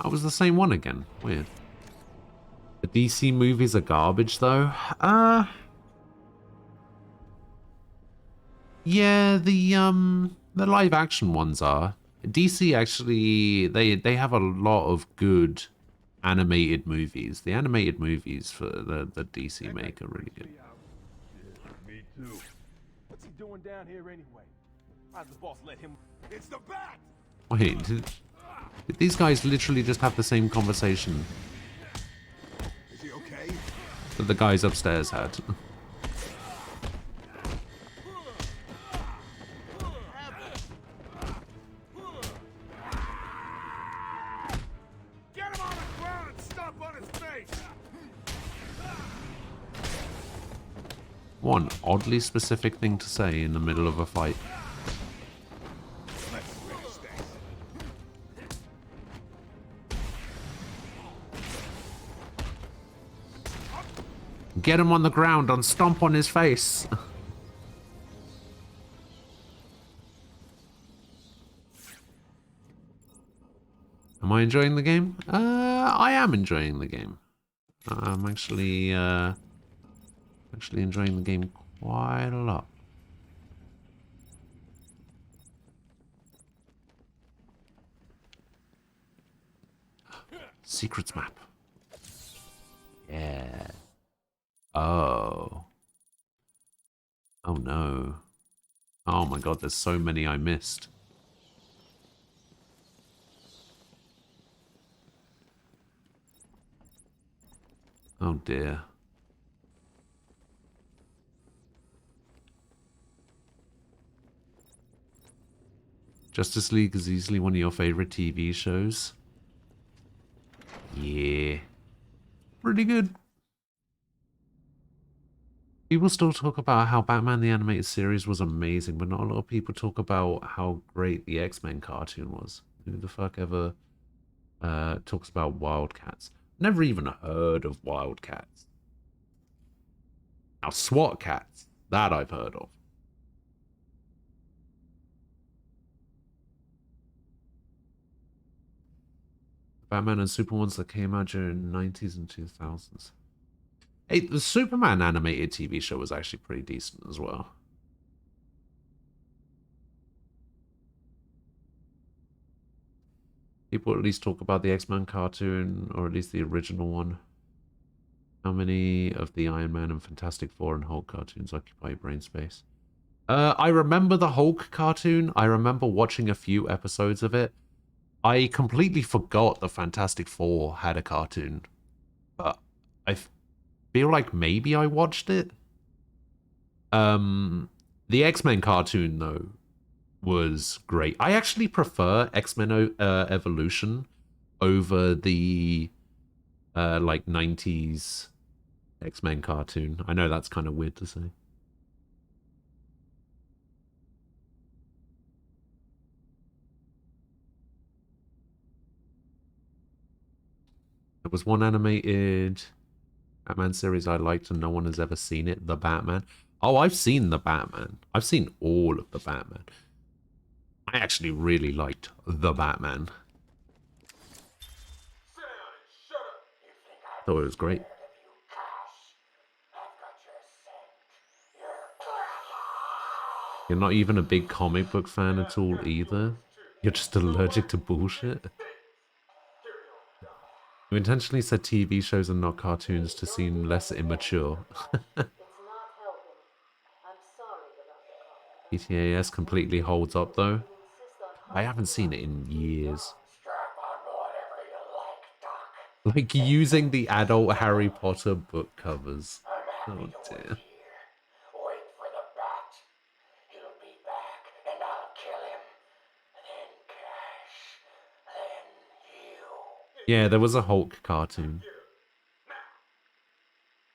That was the same one again. Weird. The DC movies are garbage, though. Yeah, the live action ones are. DC actually, they have a lot of good animated movies. The animated movies for the DC make are really good. Yeah, me too. What's he doing down here anyway? How's the boss let him? It's the bat! Wait, did these guys literally just have the same conversation Is he okay? that the guys upstairs had? Get him on the ground and stomp on his face! One oddly specific thing to say in the middle of a fight. Get him on the ground and stomp on his face. Am I enjoying the game? I am enjoying the game. I'm actually enjoying the game quite a lot. Secrets map. Yeah. Oh. Oh no. Oh my god, there's so many I missed. Oh dear. Justice League is easily one of your favorite TV shows. Yeah. Pretty good. People still talk about how Batman the Animated Series was amazing, but not a lot of people talk about how great the X-Men cartoon was. Who the fuck ever talks about Wildcats? Never even heard of Wildcats. Now, SWAT Cats, that I've heard of. Batman and Superman ones that came out during the 90s and 2000s. Hey, the Superman animated TV show was actually pretty decent as well. People at least talk about the X-Men cartoon, or at least the original one. How many of the Iron Man and Fantastic Four and Hulk cartoons occupy brain space? I remember the Hulk cartoon. I remember watching a few episodes of it. I completely forgot the Fantastic Four had a cartoon. But I feel like maybe I watched it. The X-Men cartoon, though, was great. I actually prefer X-Men Evolution over the like 90s X-Men cartoon. I know that's kind of weird to say. There was one animated Batman series I liked and no one has ever seen it, The Batman. Oh, I've seen The Batman. I've seen all of The Batman. I actually really liked The Batman. Thought it was great. You're not even a big comic book fan at all either? You're just allergic to bullshit? You intentionally said TV shows and not cartoons to seem less immature. PTAS completely holds up though. I haven't seen it in years. Like using the adult Harry Potter book covers. Oh dear. Wait for the bat. He'll be back, and I'll kill him. Then Cash. Then you. Yeah, there was a Hulk cartoon.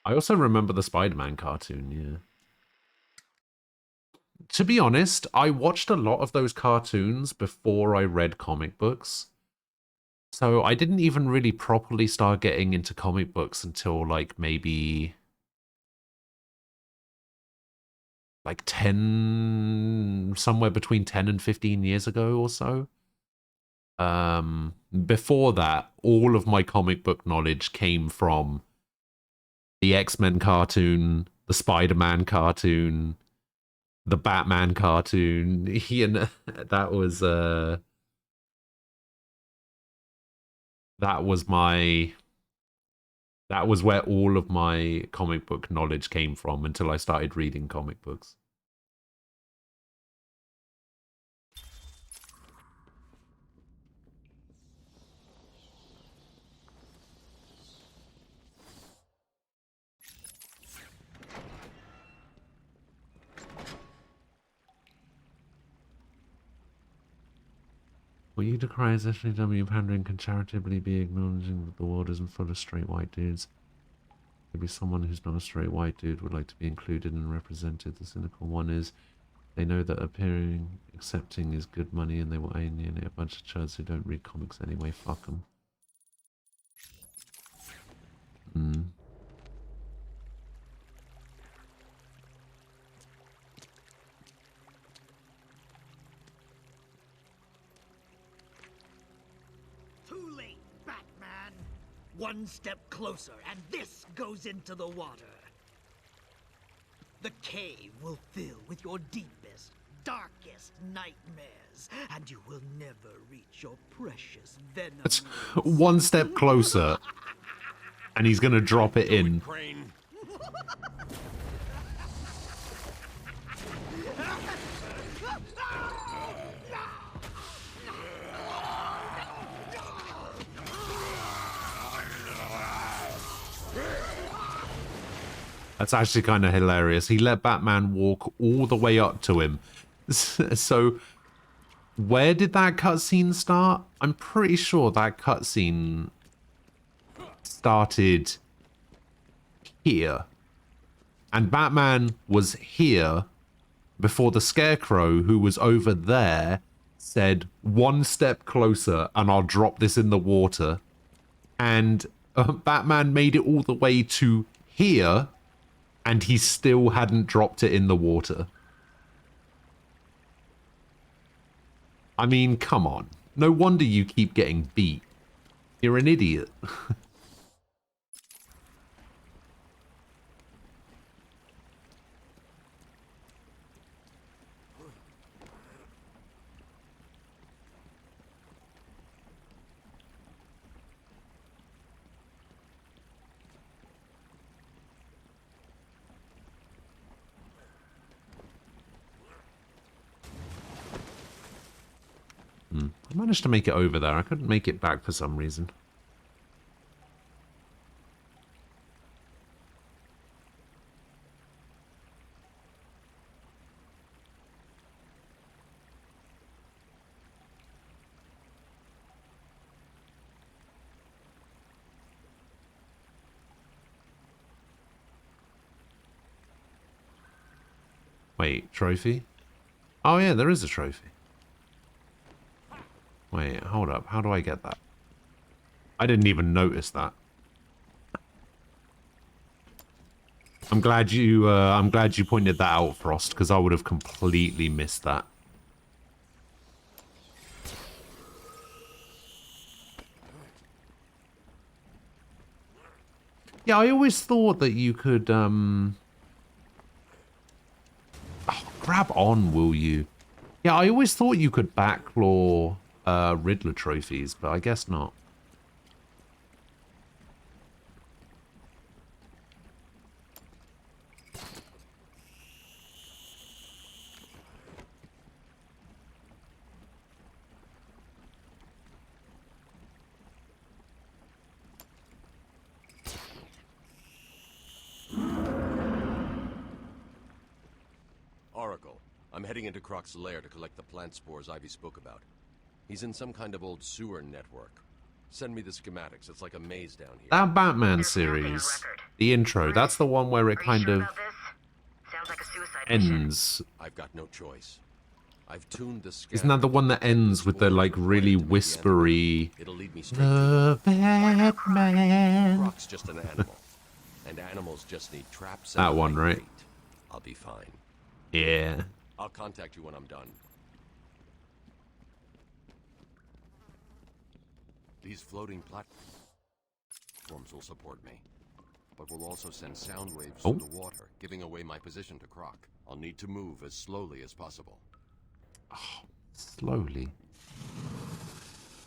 I also remember the Spider-Man cartoon, yeah. To be honest, I watched a lot of those cartoons before I read comic books. So I didn't even really properly start getting into comic books until like maybe like 10, somewhere between 10 and 15 years ago or so. Before that, all of my comic book knowledge came from the X-Men cartoon, the Spider-Man cartoon, the Batman cartoon. You know, that was where all of my comic book knowledge came from until I started reading comic books. What you decry as SJW pandering can charitably be acknowledging that the world isn't full of straight white dudes. Maybe someone who's not a straight white dude would like to be included and represented. The cynical one is they know that appearing, accepting is good money, and they will alienate a bunch of chuds who don't read comics anyway. Fuck them. Too late, Batman! One step closer, and this goes into the water. The cave will fill with your deepest, darkest nightmares, and you will never reach your precious venom. That's one step closer, and he's gonna drop it in. That's actually kind of hilarious. He let Batman walk all the way up to him. So, where did that cutscene start? I'm pretty sure that cutscene started here. And Batman was here before the Scarecrow, who was over there, said, one step closer and I'll drop this in the water. And Batman made it all the way to here, and he still hadn't dropped it in the water. I mean, come on. No wonder you keep getting beat. You're an idiot. I managed to make it over there. I couldn't make it back for some reason. Wait, trophy? Oh yeah, there is a trophy. Wait, hold up. How do I get that? I didn't even notice that. I'm glad you pointed that out, Frost, because I would have completely missed that. Yeah, I always thought that you could oh, grab on, will you? Yeah, I always thought you could backlaw Riddler trophies, but I guess not. Oracle. I'm heading into Croc's lair to collect the plant spores Ivy spoke about. He's in some kind of old sewer network. Send me the schematics. It's like a maze down here. That Batman series, the intro, that's the one where it kind of Sounds like a suicide ends. I've got no choice. I've tuned the Isn't that the one that ends with the like really whispery It'll lead me straight the Batman? Croc's just an animal. And animals just need traps and That one, right? bait. I'll be fine. Yeah. I'll contact you when I'm done. These floating platforms will support me, but will also send sound waves through the water, giving away my position to Croc. I'll need to move as slowly as possible. Oh, slowly.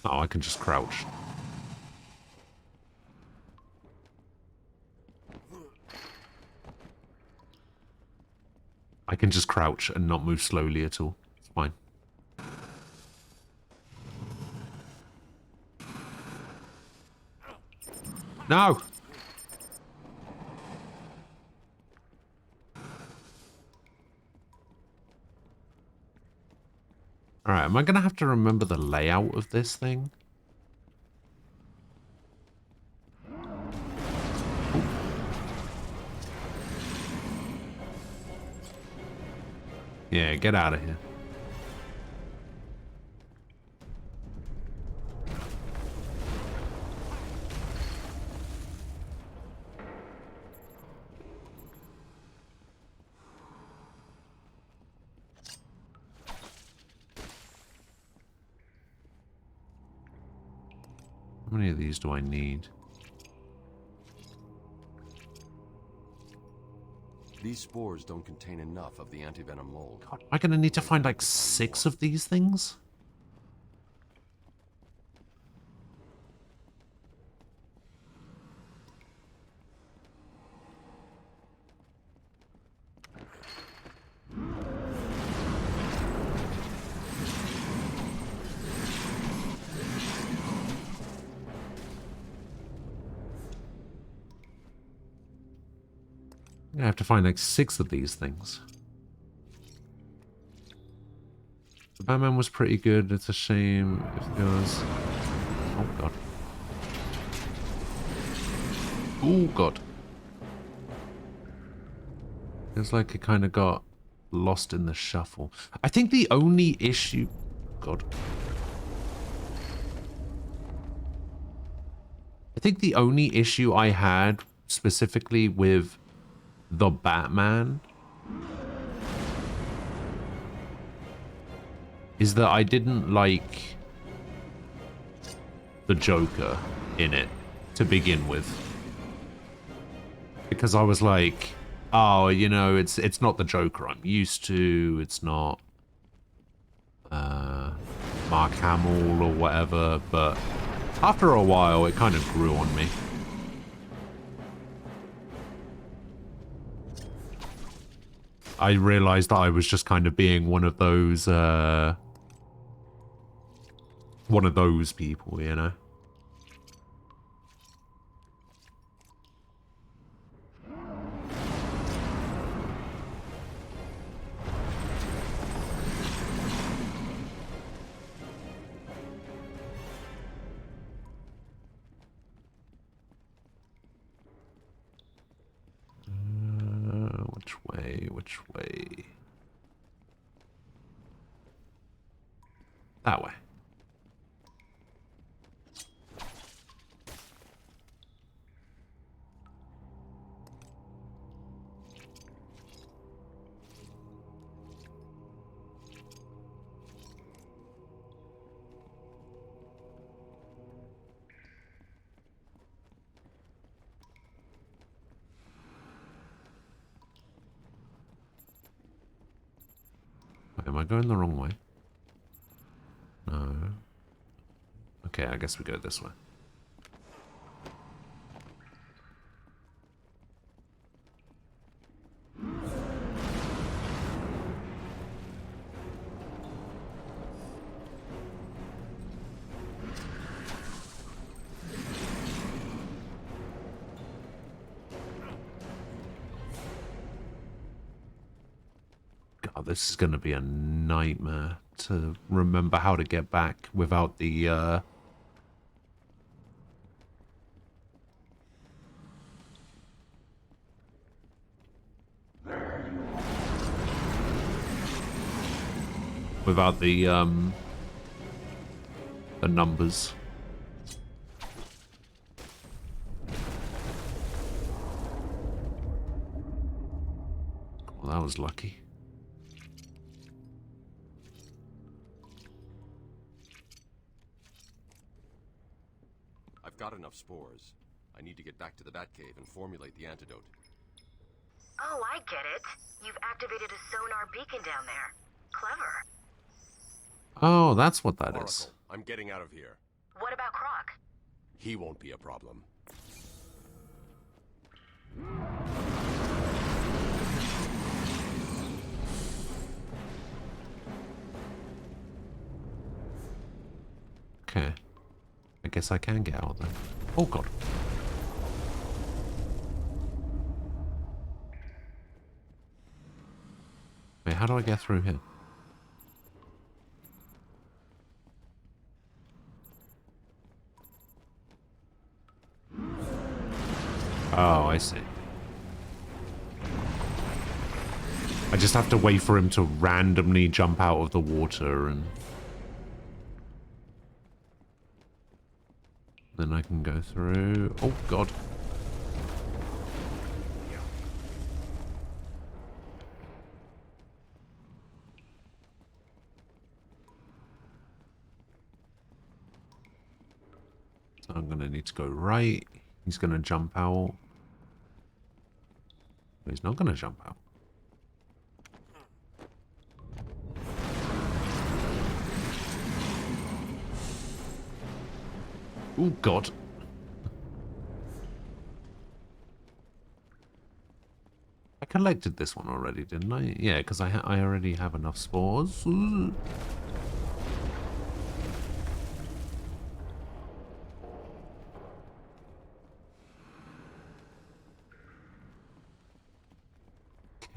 Oh, I can just crouch. I can just crouch and not move slowly at all. It's fine. No! Alright, am I going to have to remember the layout of this thing? Yeah, get out of here. How many of these do I need? These spores don't contain enough of the antivenom mold. God, am I going to need to find like 6 of these things? I have to find like 6 of these things. The Batman was pretty good. It's a shame if there was... Oh, God. Oh, God. It's like it kind of got lost in the shuffle. I think the only issue... God. I think the only issue I had specifically with the Batman is that I didn't like the Joker in it to begin with, because I was like, oh, you know, it's not the Joker I'm used to, it's not Mark Hamill or whatever, but after a while it kind of grew on me. I realized that I was just kind of being one of those people, you know? Which way? That way. Am I going the wrong way? No. Okay, I guess we go this way. Oh, this is going to be a nightmare to remember how to get back without the, without the numbers. Well, that was lucky. I've got enough spores. I need to get back to the Batcave and formulate the antidote. Oh, I get it. You've activated a sonar beacon down there. Clever. Oh, that's what that Oracle, is. I'm getting out of here. What about Croc? He won't be a problem. Okay. I guess I can get out then. Oh, God. Wait, how do I get through here? Oh, I see. I just have to wait for him to randomly jump out of the water and... then I can go through... Oh, God. So I'm going to need to go right. He's going to jump out. He's not going to jump out. Oh, God. I collected this one already, didn't I? Yeah, because I already have enough spores. Ooh.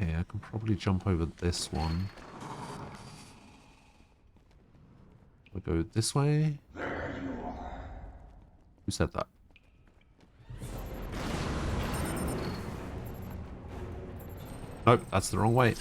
Okay, I can probably jump over this one. I'll go this way. Who said that? Nope, that's the wrong way.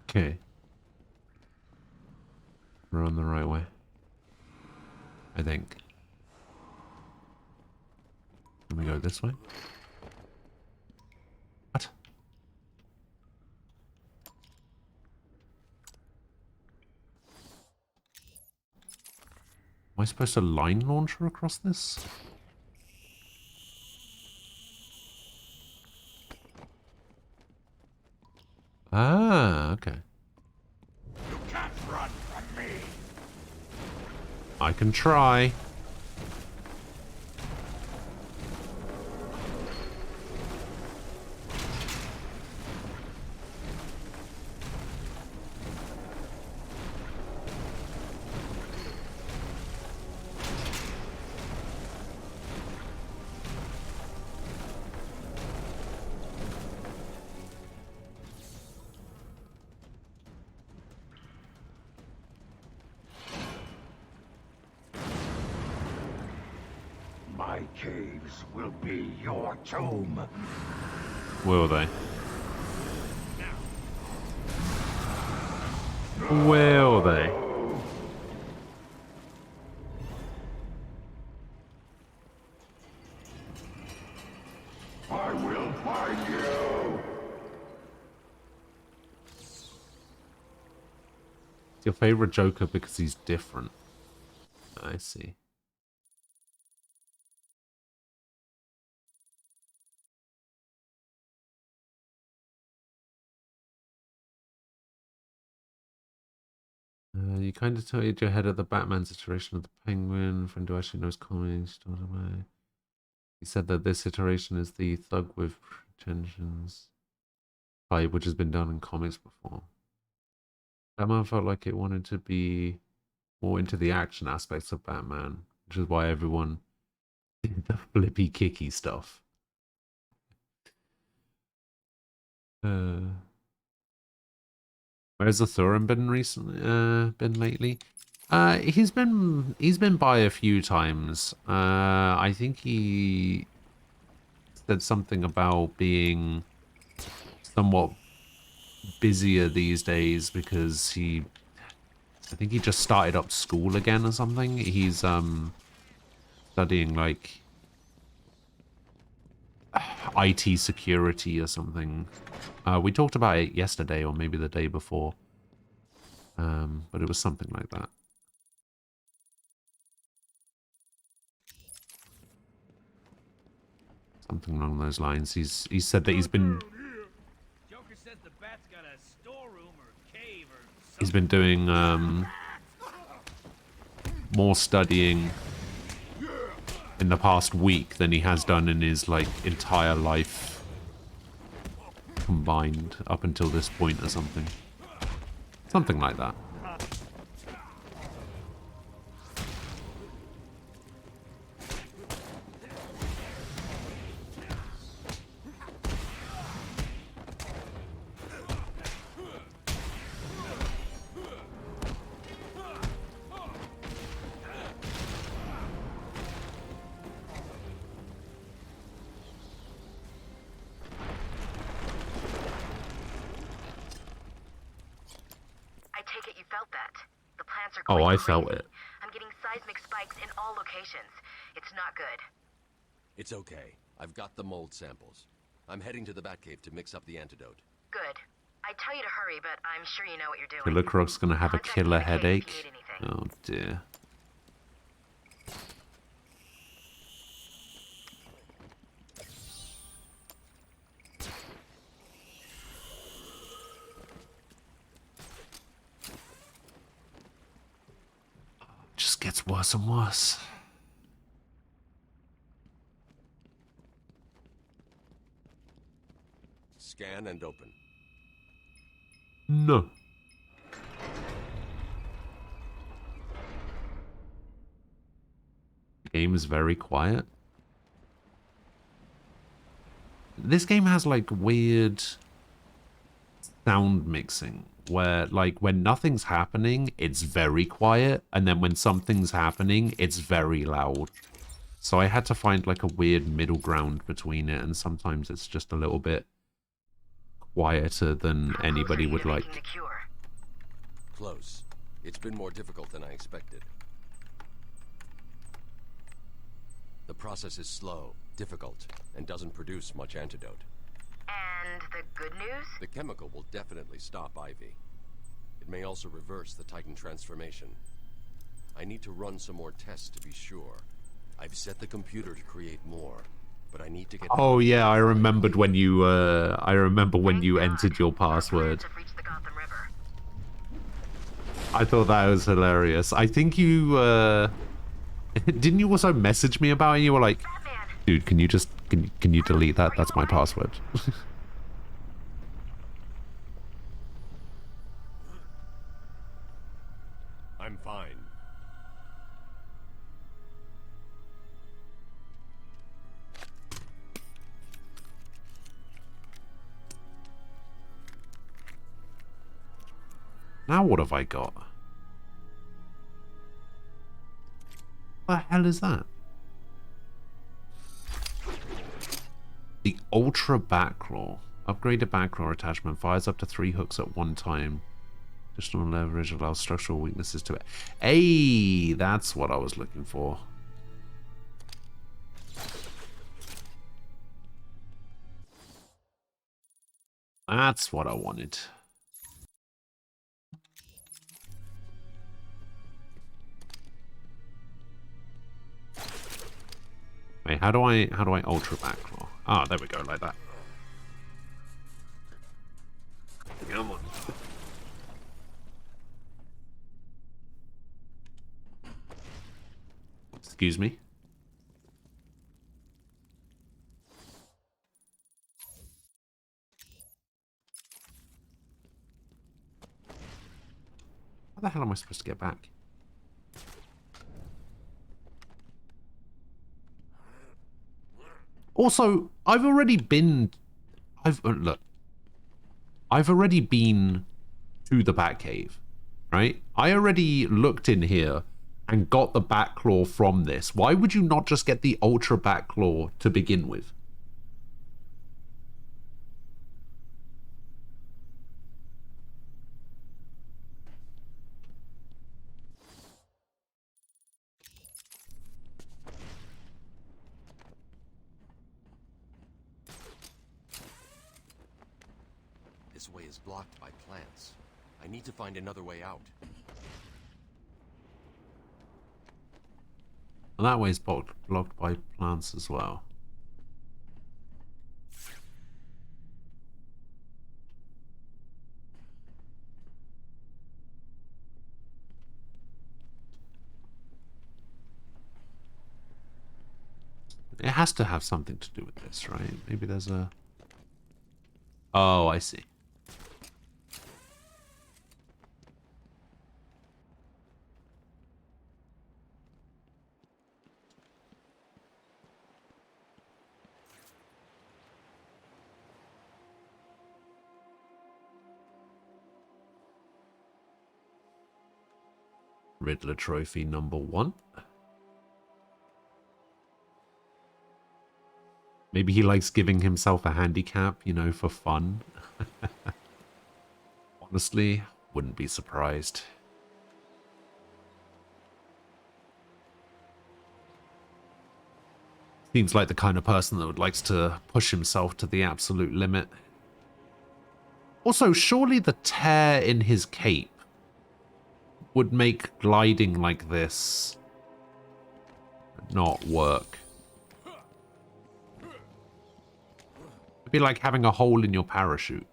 Okay. We're on the right way. I think. Let me go this way. What? Am I supposed to line launch her across this? Ah, okay. You can't run from me. I can try. My caves will be your tomb. Will they? Will they? I will find you. It's your favorite Joker because he's different. I see. You kind of told your head of the Batman's iteration of the Penguin. Friend who actually knows comics. He said that this iteration is the thug with pretensions type, which has been done in comics before. Batman felt like it wanted to be more into the action aspects of Batman, which is why everyone did the flippy kicky stuff. Where's the Thurin been recently? Been lately? He's been by a few times. I think he said something about being somewhat busier these days because I think he just started up school again or something. He's studying like IT security or something. We talked about it yesterday or maybe the day before. But it was something like that. Something along those lines. He said that he's been doing more studying in the past week than he has done in his like entire life combined up until this point or something. Something like that. Oh, I felt it. I'm getting seismic spikes in all locations. It's not good. It's okay. I've got the mold samples. I'm heading to the Batcave to mix up the antidote. Good. I tell you to hurry, but I'm sure you know what you're doing. Killer Croc's gonna have a killer headache. Oh dear. Just gets worse and worse. Scan and open. No. The game is very quiet. This game has like weird sound mixing where like when nothing's happening, it's very quiet, and then when something's happening, it's very loud. So I had to find like a weird middle ground between it, and sometimes it's just a little bit quieter than anybody would like. Close. It's been more difficult than I expected. The process is slow, difficult, and doesn't produce much antidote. And the good news? The chemical will definitely stop Ivy. It may also reverse the Titan transformation. I need to run some more tests to be sure. I've set the computer to create more, but I need to get... Oh yeah, I remembered when you I remember when you entered your password. I thought that was hilarious. I think you didn't you also message me about it? You were like, dude, can you just can you delete that? That's my password. I'm fine. Now what have I got? What the hell is that? The Ultra Backclaw. Upgraded backclaw attachment fires up to 3 hooks at one time. Additional leverage allows structural weaknesses to it. Hey, that's what I was looking for. That's what I wanted. Wait, how do I ultra backclaw? Ah, there we go, like that. Come on. Excuse me. How the hell am I supposed to get back? Also, I've already been... look. I've already been to the Batcave, right? I already looked in here and got the Batclaw from this. Why would you not just get the Ultra Batclaw to begin with? This way is blocked by plants. I need to find another way out. And that way is blocked by plants as well. It has to have something to do with this, right? Maybe there's a... Oh, I see. Riddler trophy number 1. Maybe he likes giving himself a handicap, you know, for fun. Honestly, wouldn't be surprised. Seems like the kind of person that likes to push himself to the absolute limit. Also, surely the tear in his cape would make gliding like this not work. It'd be like having a hole in your parachute.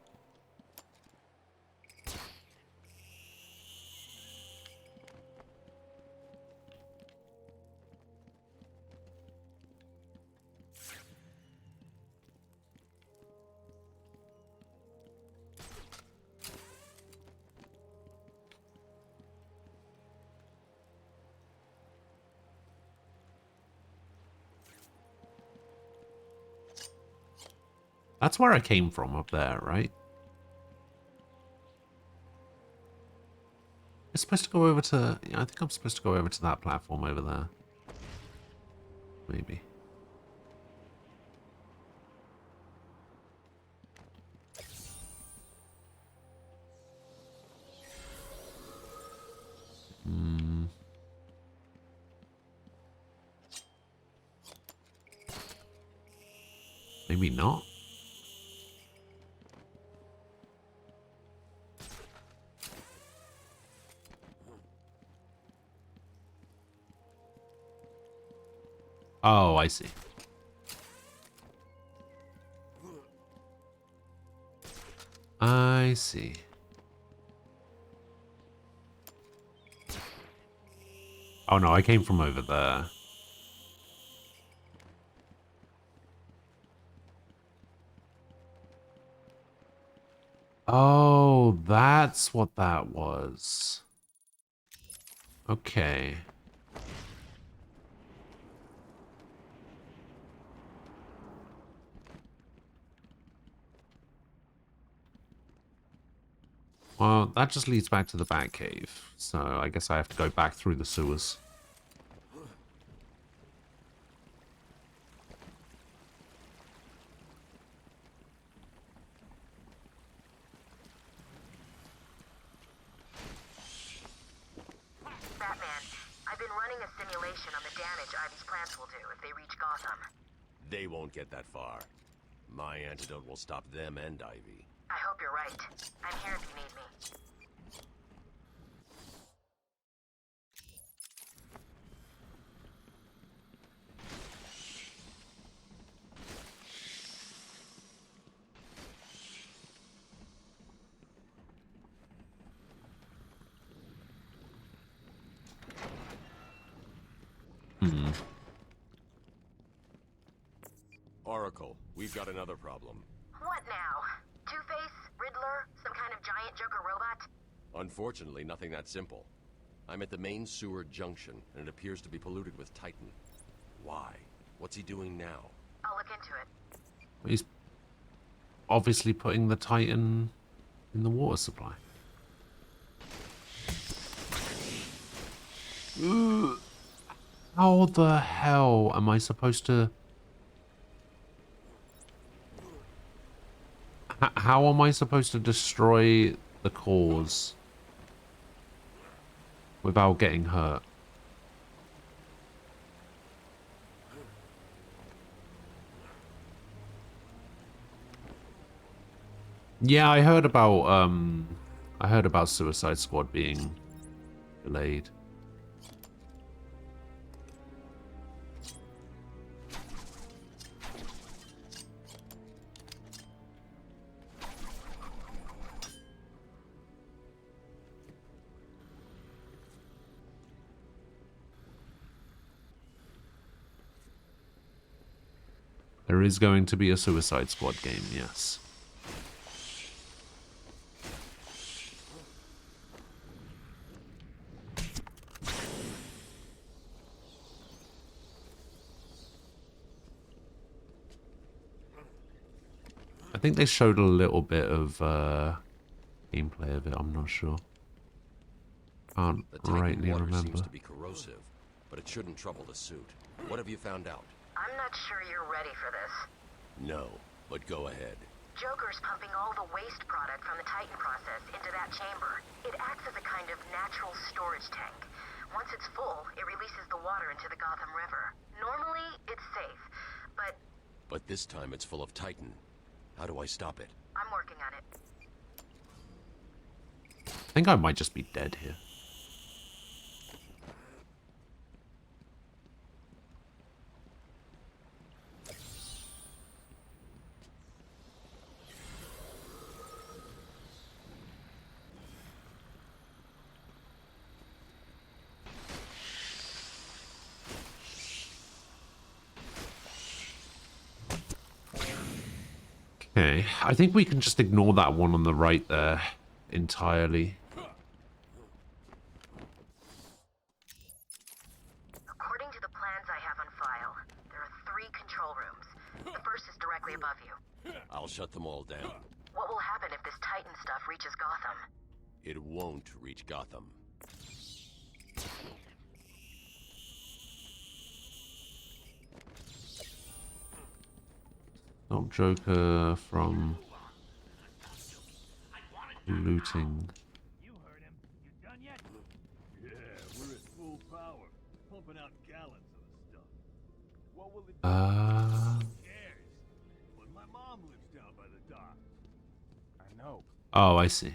That's where I came from, up there, right? I'm supposed to go over to... Yeah, I think I'm supposed to go over to that platform over there. Maybe. Maybe not. Oh, I see. I see. Oh no, I came from over there. Oh, that's what that was. Okay. Well, that just leads back to the Batcave, so I guess I have to go back through the sewers. Batman, I've been running a simulation on the damage Ivy's plants will do if they reach Gotham. They won't get that far. My antidote will stop them and Ivy. I hope you're right. I'm here if you need me. Oracle, we've got another problem. What now? Two-Face? Riddler? Some kind of giant Joker robot? Unfortunately, nothing that simple. I'm at the main sewer junction, and it appears to be polluted with Titan. Why? What's he doing now? I'll look into it. He's obviously putting the Titan in the water supply. Ugh. How the hell am I supposed to... How am I supposed to destroy the cores without getting hurt? Yeah, I heard about Suicide Squad being delayed. There is going to be a Suicide Squad game, yes. I think they showed a little bit of gameplay of it, I'm not sure. Can't rightly water remember. seems to be corrosive, but it shouldn't trouble the suit. What have you found out? I'm not sure you're ready for this. No, but go ahead. Joker's pumping all the waste product from the Titan process into that chamber. It acts as a kind of natural storage tank. Once it's full, it releases the water into the Gotham River. Normally, it's safe, but... But this time it's full of Titan. How do I stop it? I'm working on it. I think I might just be dead here. Okay, I think we can just ignore that one on the right there entirely. According to the plans I have on file, there are 3 control rooms. The first is directly above you. I'll shut them all down. What will happen if this Titan stuff reaches Gotham? It won't reach Gotham. Stop Joker from looting. You heard him. You done yet? Yeah, we're at full power, pumping out gallons of the stuff. What will it do? Who cares? But my mom lives down by the dock. I know. Oh, I see.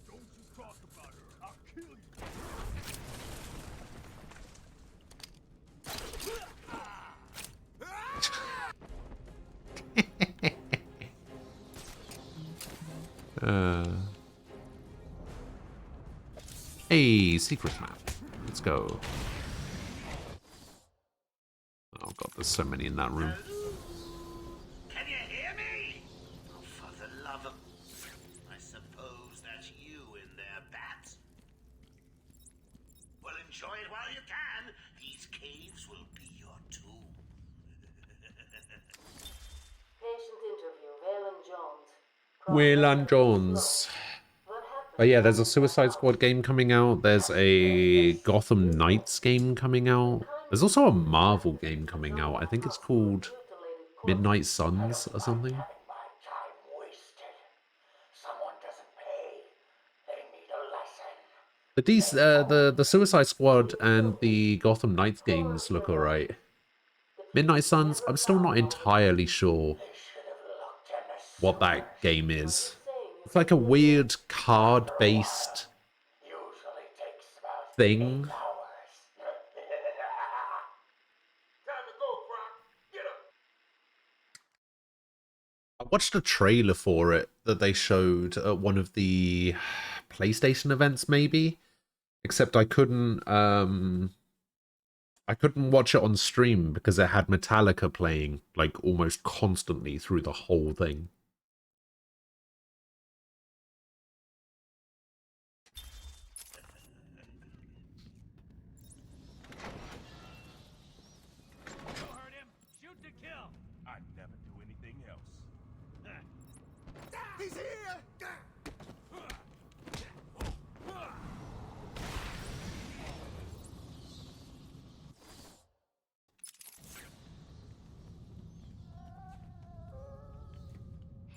Don't you talk about her. I'll kill you. Hey, secret map. Let's go. Oh god, there's so many in that room. Can you hear me? Oh, for the love of... I suppose that's you in there, Bats. Well, enjoy it while you can. These caves will be your tomb. Patient interview, Waylon Jones. Waylon Jones. But yeah, there's a Suicide Squad game coming out. There's a Gotham Knights game coming out. There's also a Marvel game coming out. I think it's called Midnight Suns or something. The Suicide Squad and the Gotham Knights games look alright. Midnight Suns, I'm still not entirely sure what that game is. It's like a weird card-based thing. I watched a trailer for it that they showed at one of the PlayStation events, maybe. Except I couldn't watch it on stream because it had Metallica playing like almost constantly through the whole thing. He's here!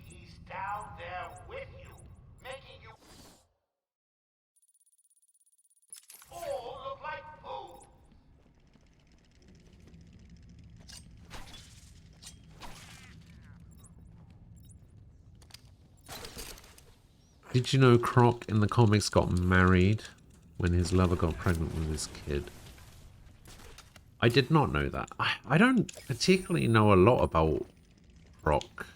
He's down there with you, making you all look like fools. Did you know Croc in the comics got married when his lover got pregnant with his kid? I did not know that. I don't particularly know a lot about Croc.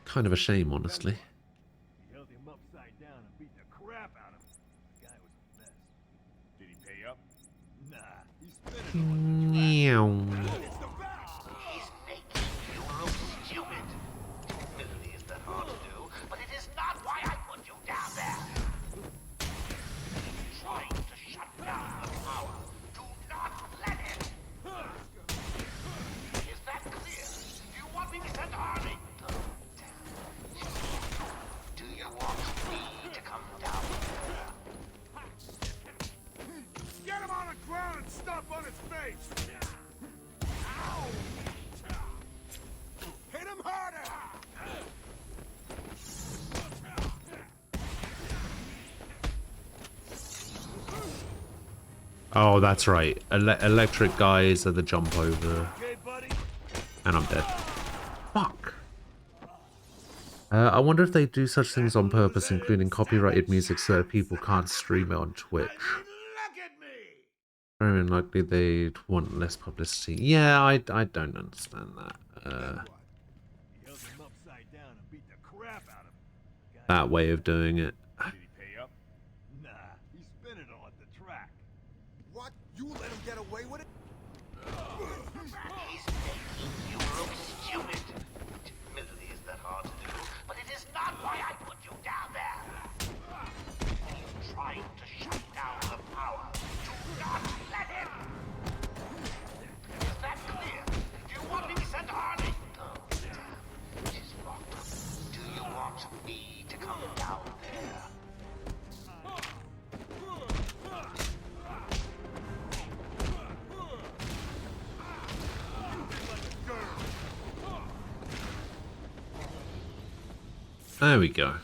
Kind of a shame, honestly. He held him upside down and beat the crap out of him. The guy was a mess. Did he pay up? Nah, he's spinning Meow. He's making you look stupid. Admittedly, is that hard to do, but it is not why I put you down there. He's trying to shut down the power. Do not let him. Is that clear? Do you want me to send Harley? Do you want me to come down there? Get him on the ground and stomp on his face! Ow! Hit him harder! Oh, that's right. Electric guys are the jump over. Okay, buddy? And I'm dead. Fuck. I wonder if they do such things on purpose, including copyrighted music so that people can't stream it on Twitch. Very unlikely they'd want less publicity. Yeah, I don't understand that. He held him upside down and beat the crap out of him. That way of doing it. Did he pay up? Nah, he's spinning on the track. What? You let him get away with it? He's making you look stupid. Admittedly, is that hard to do, but it is not why I put you down there. He's trying to shut down the power. Do not let him. Is that clear? Do you want me to send Harley? Oh, damn. Which is wrong. Do you want me to come down there? There we go.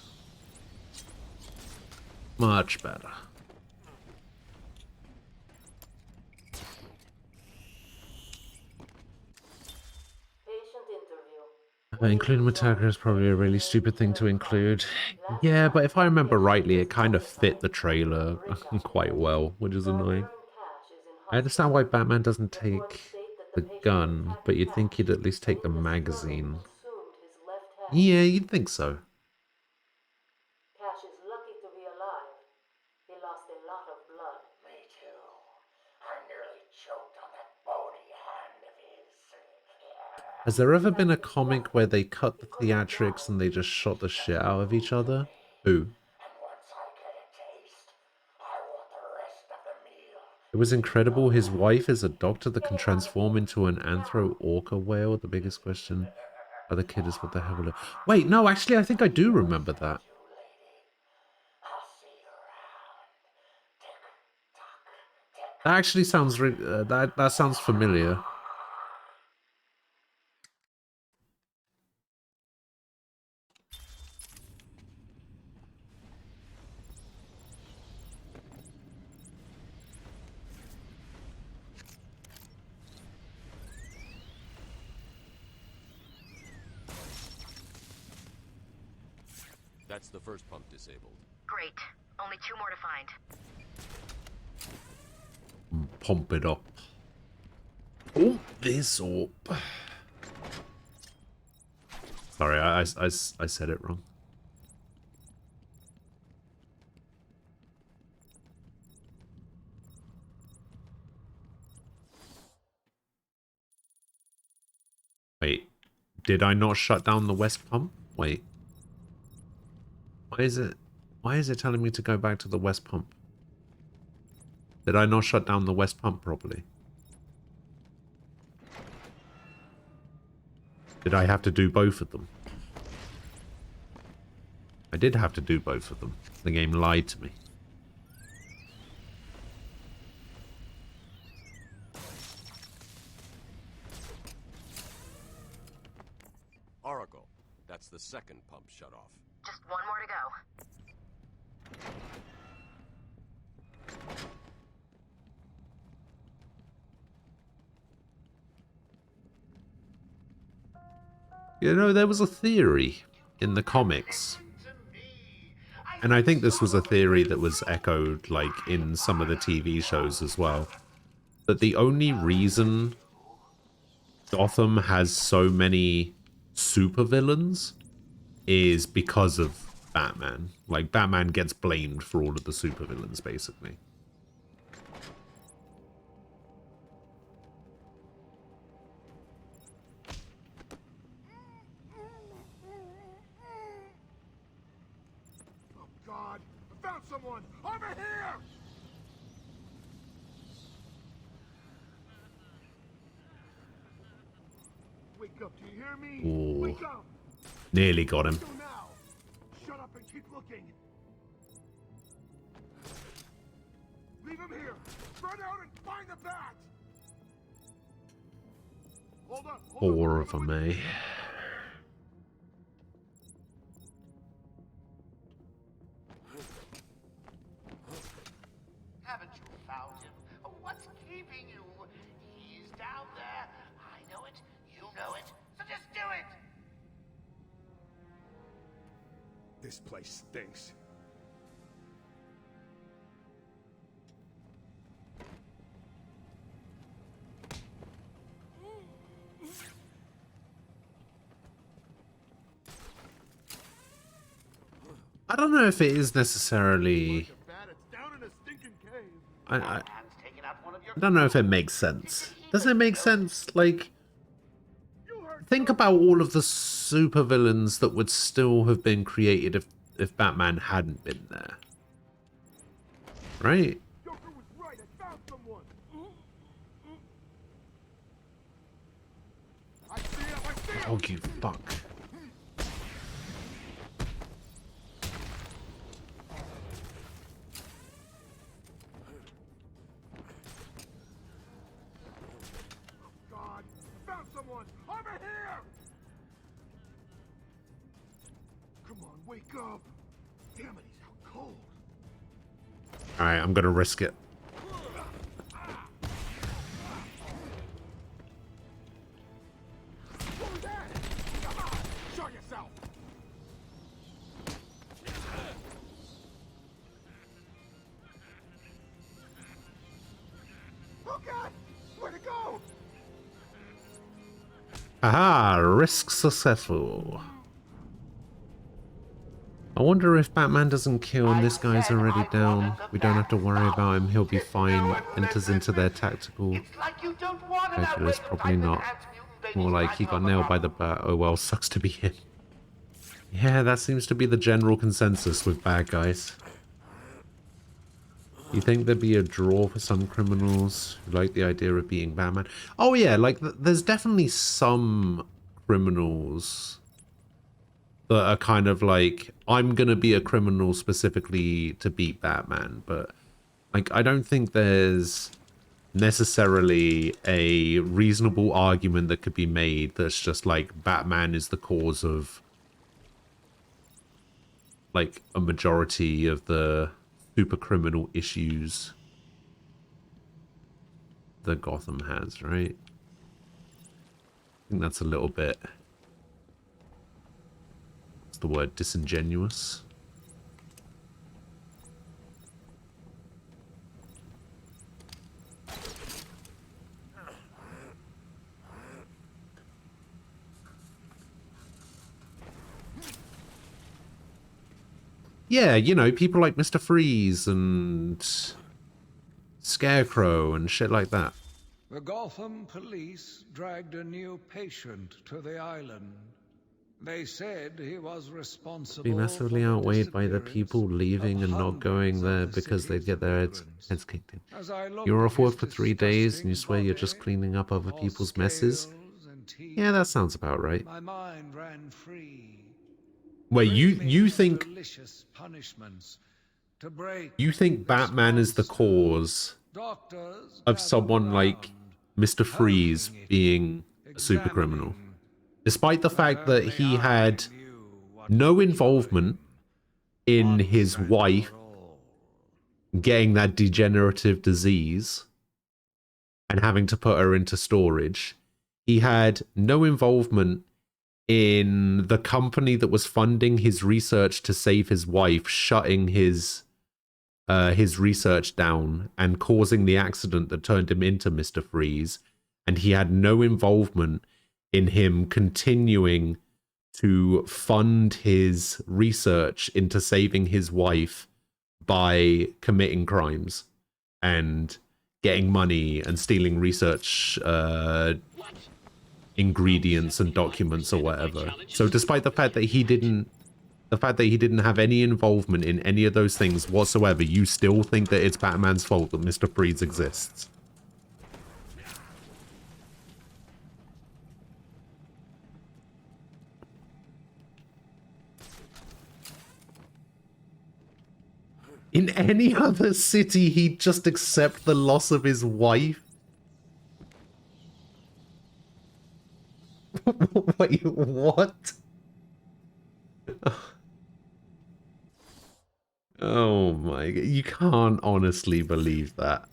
Much better. Including Metallica is probably a really stupid thing to include. Yeah, but if I remember rightly, it kind of fit the trailer quite well, which is annoying. I understand why Batman doesn't take the gun, but you'd think he'd at least take the magazine. Yeah, you'd think so. Cash is lucky to be alive. He lost a lot of blood. Me too. I nearly choked on that bony hand of his. Has there ever been a comic where they cut the theatrics and they just shot the shit out of each other? Who? It was incredible. His wife is a doctor that can transform into an orca whale. The biggest question of the kid is what the hell will it... Wait, no, actually, I think I do remember that. That actually sounds that sounds familiar. That's the first pump disabled. Great. Only 2 more to find. Pump it up. Oh, this up. Sorry, I said it wrong. Wait, did I not shut down the west pump? Wait. Why is it telling me to go back to the west pump? Did I not shut down the west pump properly? Did I have to do both of them? I did have to do both of them. The game lied to me. Oracle, that's the second pump shut off. Just one more to go. You know, there was a theory in the comics, and I think this was a theory that was echoed, like, in some of the TV shows as well, that the only reason Gotham has so many supervillains is because of Batman. Like, Batman gets blamed for all of the supervillains, basically. God, I found someone! Over here! Wake up, do you hear me? Ooh. Wake up! Nearly got him. Go now! Shut up and keep looking! Leave him here! Run out and find the bat! Hold up! Four of them, eh? Haven't you found him? What's keeping you? He's down there. I know it. You know it. So just do it! This place stinks. I don't know if it is necessarily... I don't know if it makes sense. Does it make sense? Like, think about all of the supervillains that would still have been created if Batman hadn't been there. Right? Oh, you fuck. Wake up! Damn it, he's out cold. Alright, I'm gonna risk it. What was that? Come on, show yourself! Oh God! Where'd it go? Aha! Risk successful. I wonder if Batman doesn't kill and this guy's already down. We don't have to worry about him. He'll be fine. Enters into their tactical calculus. Probably not. More like he got nailed by the bat. Oh well, sucks to be him. Yeah, that seems to be the general consensus with bad guys. You think there'd be a draw for some criminals who like the idea of being Batman? Oh yeah, like there's definitely some criminals that are kind of like, I'm gonna be a criminal specifically to beat Batman, but like I don't think there's necessarily a reasonable argument that could be made that's just like Batman is the cause of like a majority of the super criminal issues that Gotham has, right? I think that's a little bit, what's the word, disingenuous? Yeah, you know, people like Mr. Freeze and Scarecrow and shit like that. The Gotham police dragged a new patient to the island. They said he was responsible Be massively for the outweighed by the disappearance people leaving of and not going hundreds there of the because they'd city's get their heads immigrants. kicked in. As I looked You're at off work his for 3 days and you disgusting swear you're just body, cleaning up other all people's messes? scales and teeth, Yeah, that sounds about right. my mind ran free. Wait, Dreaming you of think delicious punishments to break Batman is the cause doctors of someone like Mr. Freeze being a super criminal? Despite the fact that he had no involvement in his wife getting that degenerative disease and having to put her into storage, he had no involvement in the company that was funding his research to save his wife shutting his research down and causing the accident that turned him into Mr. Freeze, and he had no involvement in him continuing to fund his research into saving his wife by committing crimes and getting money and stealing research ingredients and documents or whatever. So despite the fact that he didn't have any involvement in any of those things whatsoever, you still think that it's Batman's fault that Mr. Freeze exists. In any other city, he'd just accept the loss of his wife. Wait, what? Oh my god, you can't honestly believe that.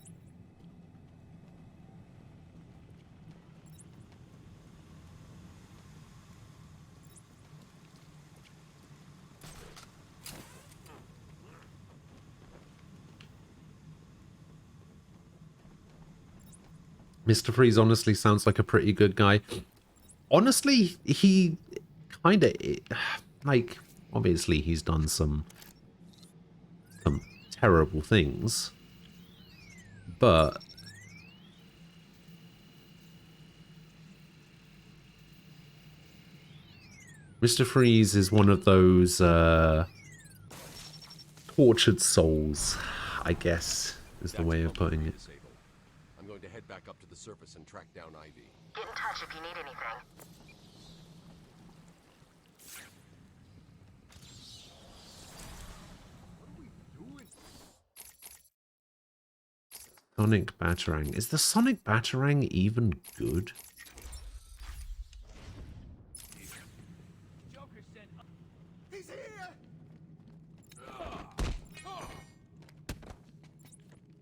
Mr. Freeze honestly sounds like a pretty good guy. Honestly, he kind of, like, obviously he's done some terrible things, but Mr. Freeze is one of those tortured souls, I guess, is the way of putting it. I'm going to head back up to the surface and track down Ivy. Get in touch if you need anything. Sonic Batarang. Is the Sonic Batarang even good? He's here!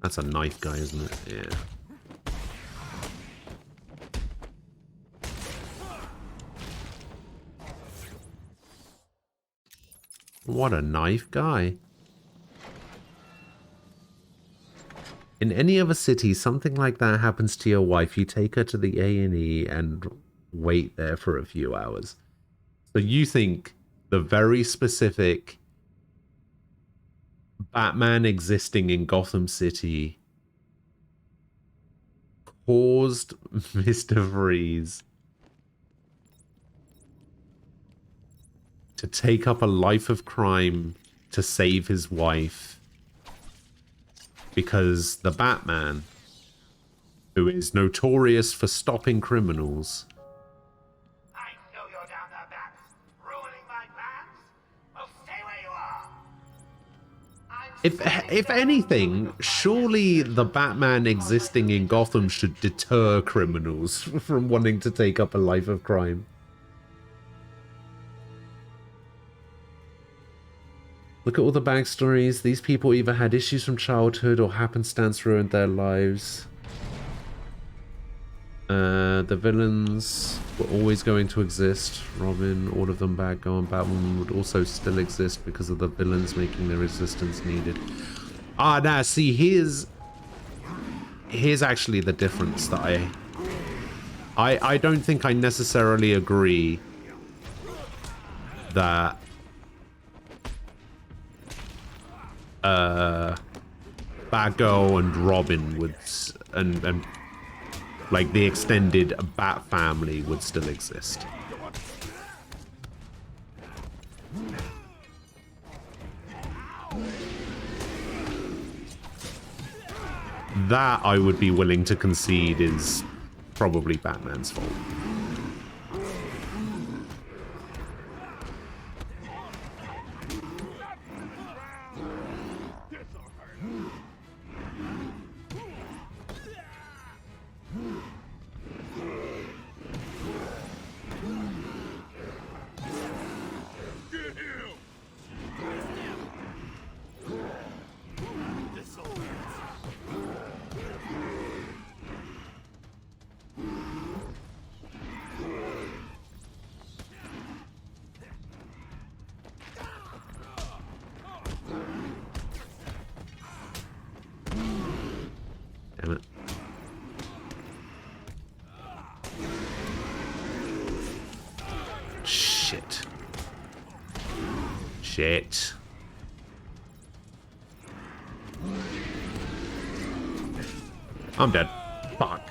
That's a knife guy, isn't it? Yeah. What a knife guy. In any other city, something like that happens to your wife, you take her to the A&E and wait there for a few hours. So you think the very specific Batman existing in Gotham City caused Mr. Freeze to take up a life of crime to save his wife because the Batman, who is notorious for stopping criminals, I know you're down there, Bats. Ruining my plans? Well, stay where you are. if anything, surely the Batman existing in Gotham should deter criminals from wanting to take up a life of crime. Look at all the backstories. These people either had issues from childhood or happenstance ruined their lives. The villains were always going to exist. Robin, all of them, Batgirl, and Batwoman would also still exist because of the villains making their existence needed. Ah, now see, here's actually the difference that I don't think I necessarily agree that Batgirl and Robin would, and like the extended Bat family would still exist. That I would be willing to concede is probably Batman's fault. Damn it. Shit. Shit. I'm dead. Fuck.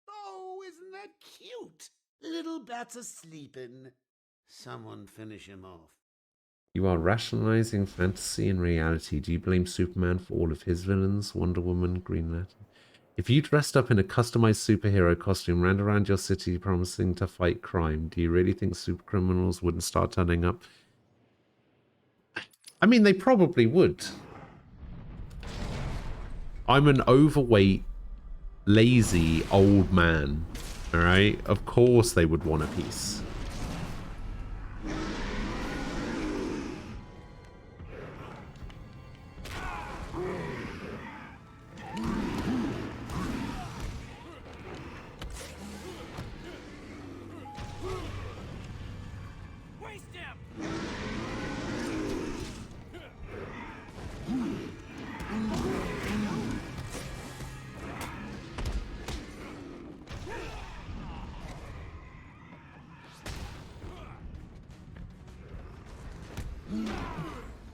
Oh, isn't that cute? Little bats are sleeping. Someone finish him off. You are rationalizing fantasy and reality. Do you blame Superman for all of his villains? Wonder Woman, Green Lantern? If you dressed up in a customized superhero costume, ran around your city promising to fight crime, do you really think super criminals wouldn't start turning up? I mean, they probably would. I'm an overweight, lazy old man. Alright? Of course they would want a piece.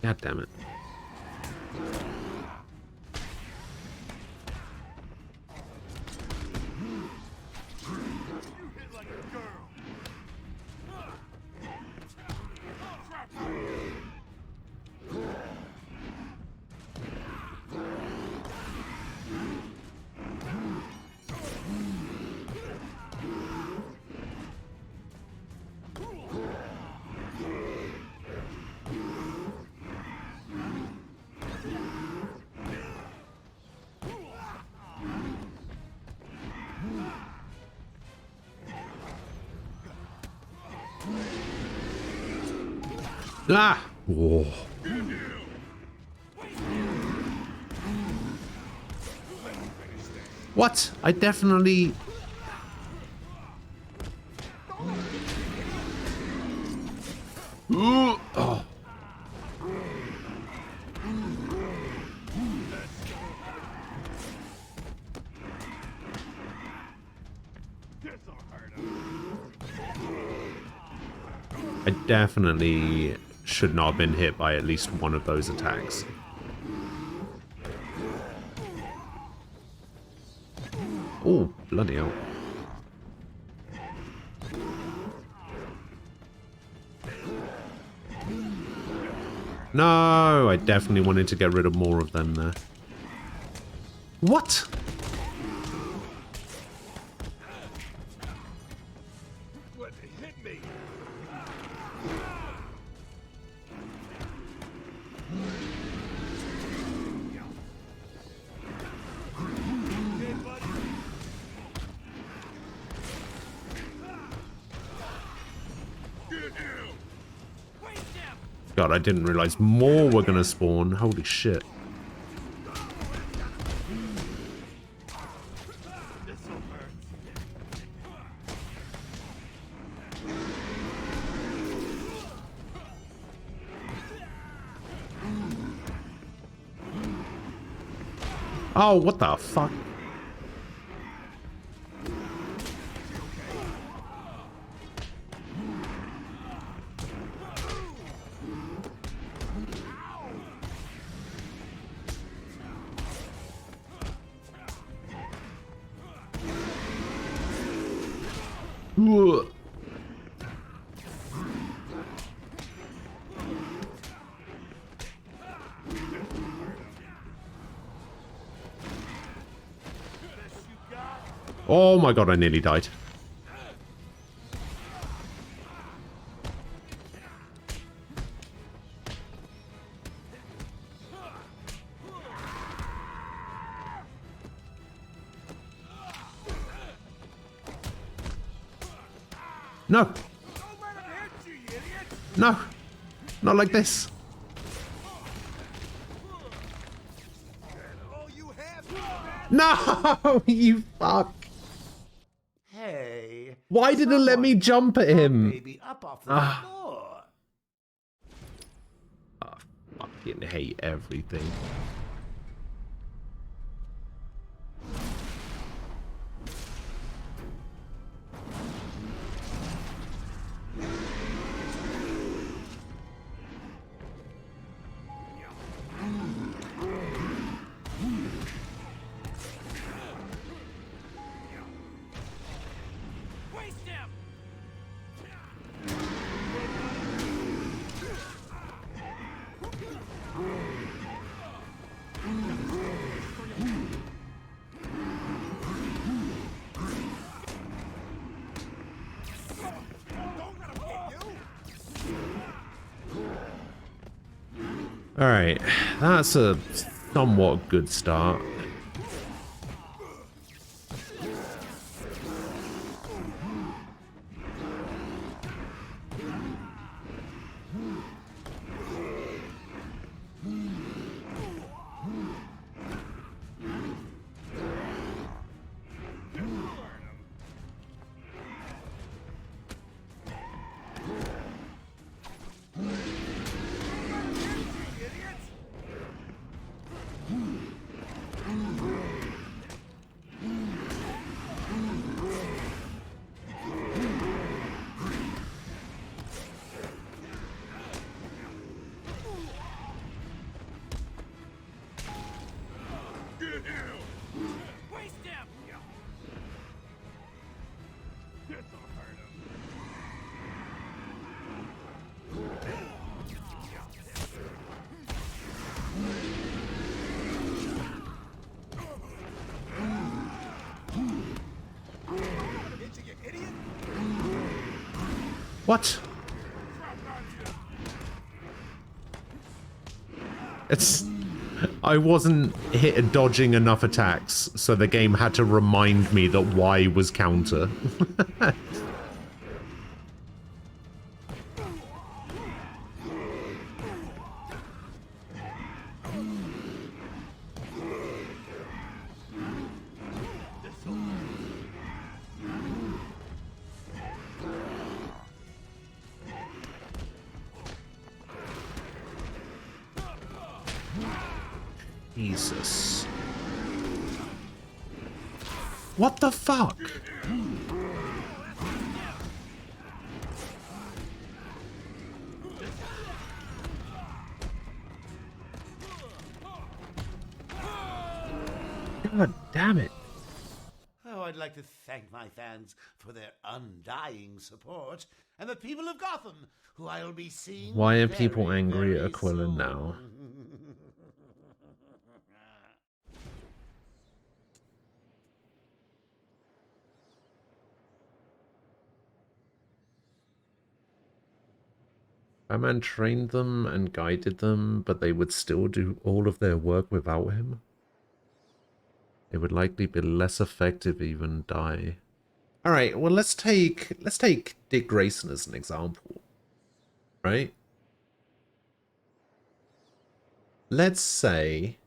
God damn it. Ah! Whoa. What? I definitely... Ooh. Oh. I definitely should not have been hit by at least one of those attacks. Oh, bloody hell. No, I definitely wanted to get rid of more of them there. What? What hit me? God, I didn't realize more were gonna spawn. Holy shit. Oh, what the fuck? Ugh. Oh my god, I nearly died. No! No! Not like this! No! You fuck! Hey. Why did it let me jump at him? Baby up off the floor. I fucking hate everything. Alright, that's a somewhat good start. What? It's... I wasn't dodging enough attacks, so the game had to remind me that Y was counter. Jesus. What the fuck? God damn it. Oh, I'd like to thank my fans for their undying support, and the people of Gotham, who I'll be seeing. Why are people very, angry very at Aquila soon. now? Batman trained them and guided them, but they would still do all of their work without him. It would likely be less effective, even die. All right, well let's take Dick Grayson as an example, right? Let's say,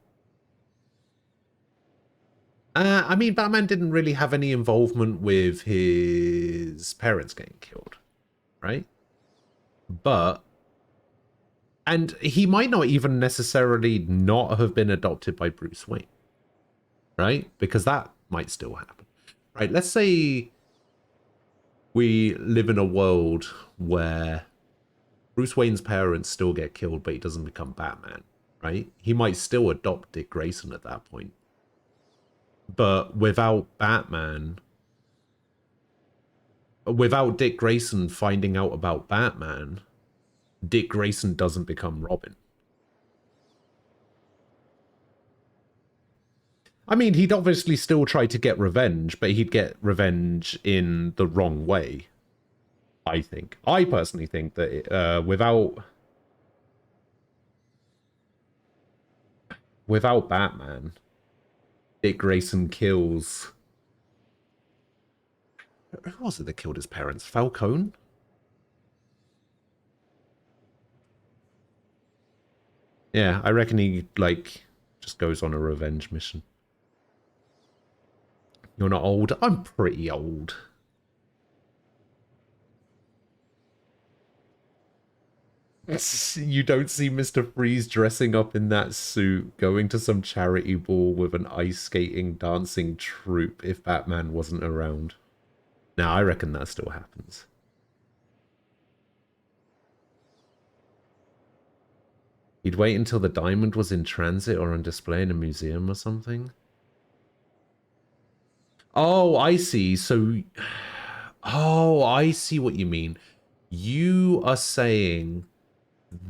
I mean, Batman didn't really have any involvement with his parents getting killed, right? And he might not even necessarily not have been adopted by Bruce Wayne, right? Because that might still happen, right? Let's say we live in a world where Bruce Wayne's parents still get killed, but he doesn't become Batman, right? He might still adopt Dick Grayson at that point. But without Batman, without Dick Grayson finding out about Batman, Dick Grayson doesn't become Robin. I mean, he'd obviously still try to get revenge, but he'd get revenge in the wrong way. I think. I personally think that without Batman, Dick Grayson kills... Who was it that killed his parents? Falcone? Yeah, I reckon he, like, just goes on a revenge mission. You're not old? I'm pretty old. You don't see Mr. Freeze dressing up in that suit, going to some charity ball with an ice skating dancing troupe if Batman wasn't around. Now, I reckon that still happens. He'd wait until the diamond was in transit or on display in a museum or something. Oh, I see. So, oh, I see what you mean. You are saying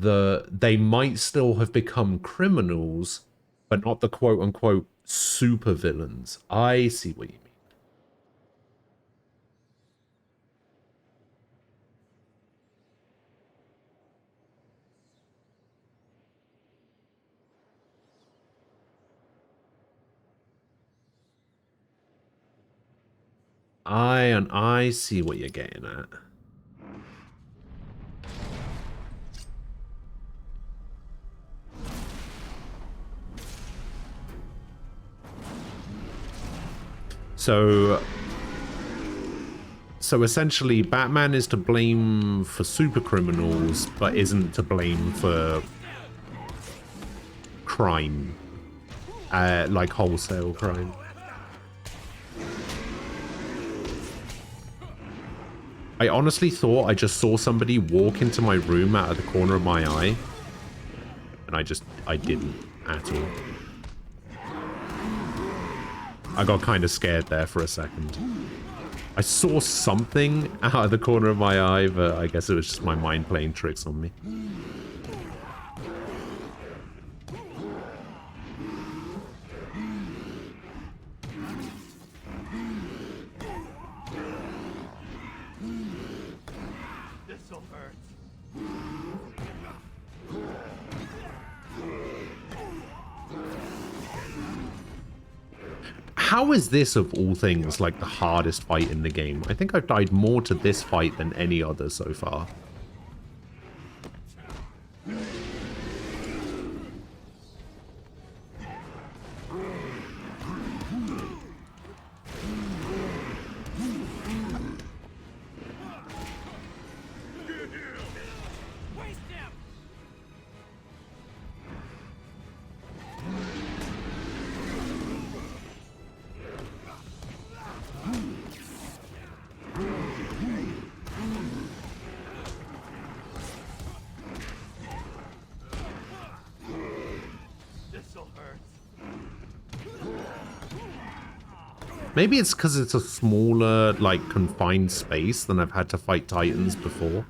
they might still have become criminals, but not the quote-unquote supervillains. I see what you mean. I see what you're getting at. So essentially, Batman is to blame for super criminals, but isn't to blame for crime, like wholesale crime. I honestly thought I just saw somebody walk into my room out of the corner of my eye, and I didn't at all. I got kind of scared there for a second. I saw something out of the corner of my eye, but I guess it was just my mind playing tricks on me. This'll hurt. How is this, of all things, like the hardest fight in the game? I think I've died more to this fight than any other so far. Maybe it's because it's a smaller, like, confined space than I've had to fight Titans before.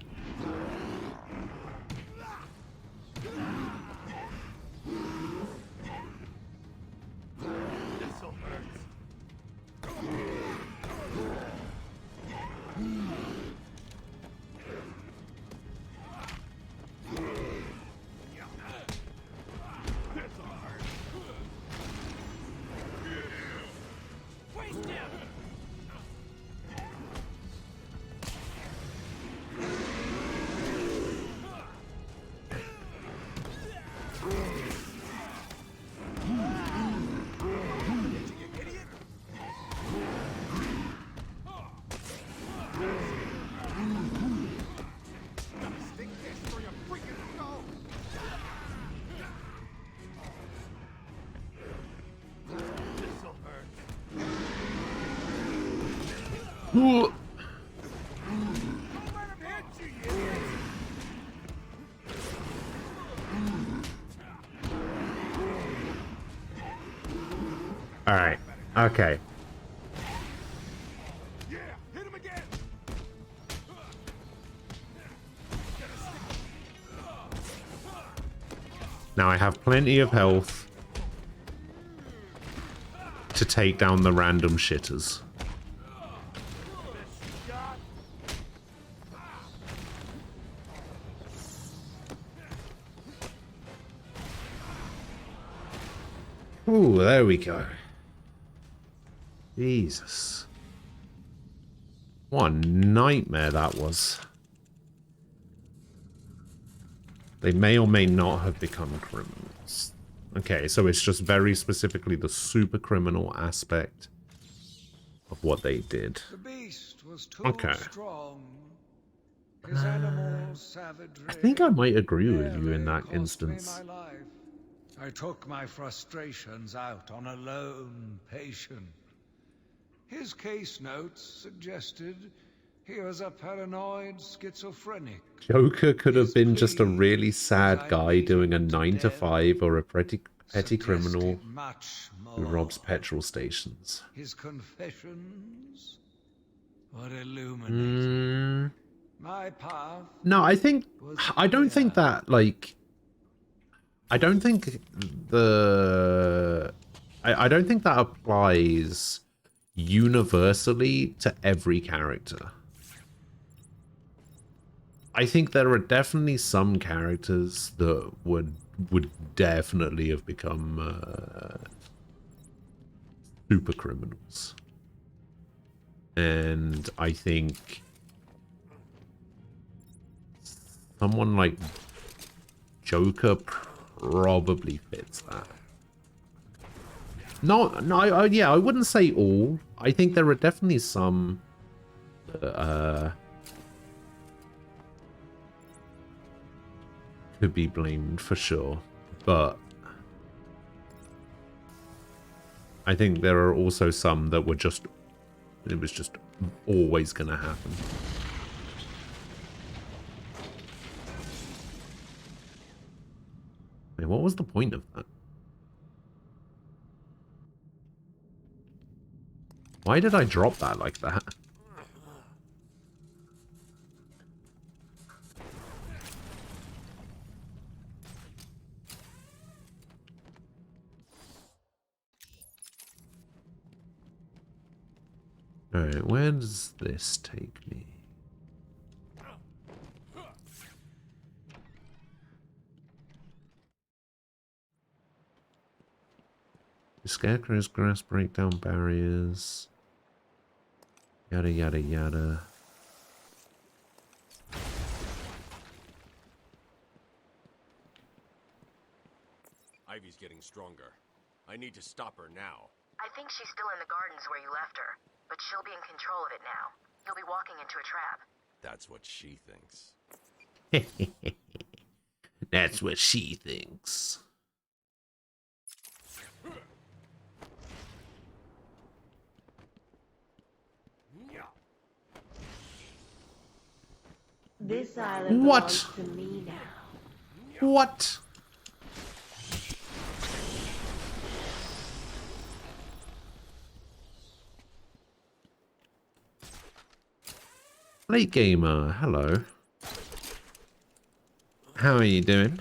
Alright, okay. Now I have plenty of health. to take down the random shitters. Ooh, there we go. Jesus. What a nightmare that was. They may or may not have become criminals. Okay, so it's just very specifically the super criminal aspect of what they did. The beast was too Okay. strong. His animal savagery. I think I might agree with you in that cost me instance. my life. I took my frustrations out on a lone patient. His case notes suggested he was a paranoid schizophrenic. Joker could have been just a really sad guy doing a 9 to 5 or a petty criminal who robs petrol stations. His confessions were illuminating. My path. No, I don't think that, like, I don't think that applies universally to every character. I think there are definitely some characters that would definitely have become super criminals. And I think someone like Joker probably fits that. No, yeah, I wouldn't say all. I think there are definitely some could be blamed for sure, but I think there are also some that were just, it was just always gonna happen. Wait, what was the point of that? Why did I drop that like that? Alright, where does this take me? The Scarecrow's grass break down barriers. Yada yada yada. Ivy's getting stronger. I need to stop her now. I think she's still in the gardens where you left her, but she'll be in control of it now. You'll be walking into a trap. That's what she thinks. That's what she thinks. This island What? belongs to me now. What? Late gamer, hello. How are you doing?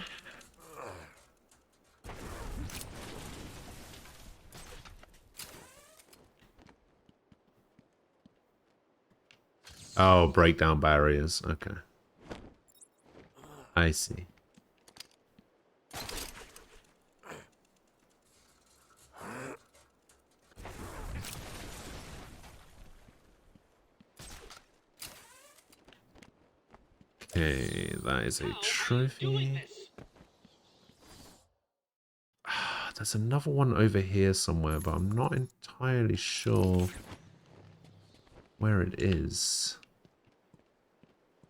Oh, break down barriers. Okay. I see. Okay, that is a trophy. There's another one over here somewhere, but I'm not entirely sure where it is.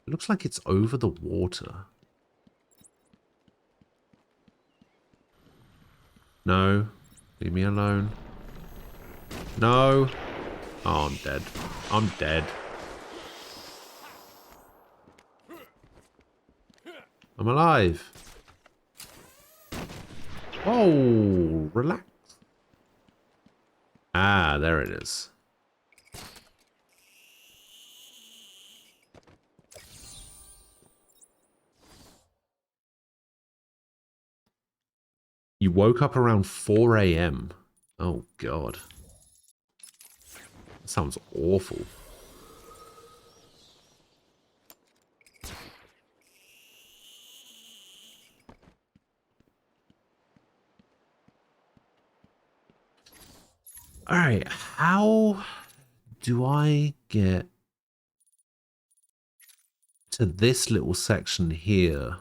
It looks like it's over the water. No, leave me alone. No. Oh, I'm dead. I'm dead. I'm alive. Oh, relax. Ah, there it is. You woke up around 4 a.m. Oh, God. Sounds awful. Alright, how do I get to this little section here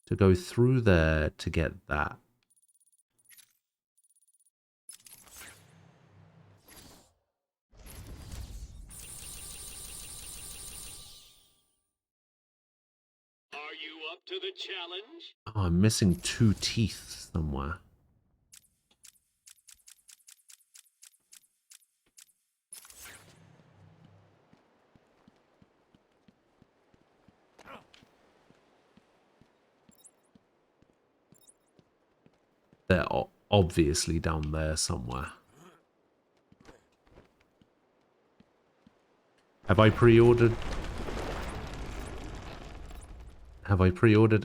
to go through there to get that? Are you up to the challenge? Oh, I'm missing 2 teeth somewhere. They're obviously down there somewhere. Have I pre-ordered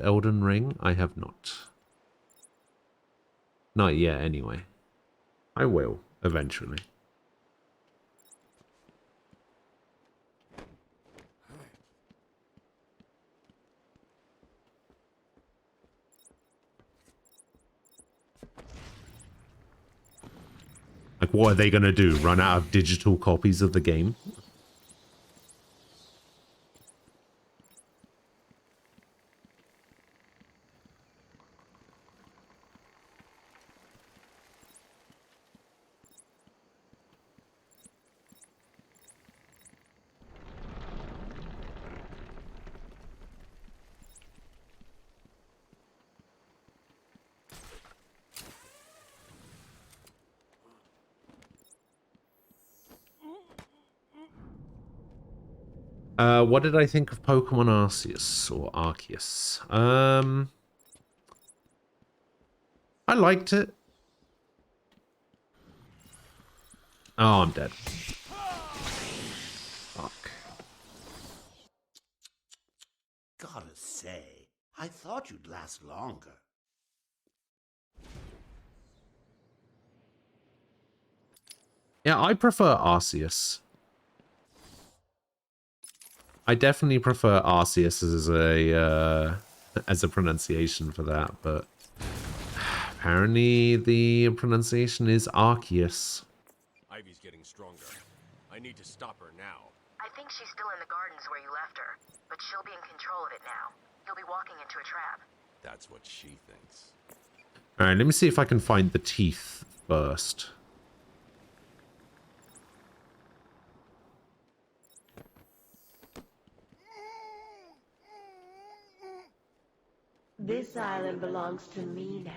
Elden Ring? I have not. Not yet, anyway. I will, eventually. Like, what are they gonna do? Run out of digital copies of the game? What did I think of Pokemon Arceus or Arceus? I liked it. Oh, I'm dead. Fuck. Gotta say, I thought you'd last longer. Yeah, I prefer Arceus. I definitely prefer Arceus as a pronunciation for that, but apparently the pronunciation is Arceus. Ivy's getting stronger. I need to stop her now. I think she's still in the gardens where you left her, but she'll be in control of it now. You'll be walking into a trap. That's what she thinks. Alright, let me see if I can find the teeth first. This island belongs to me now.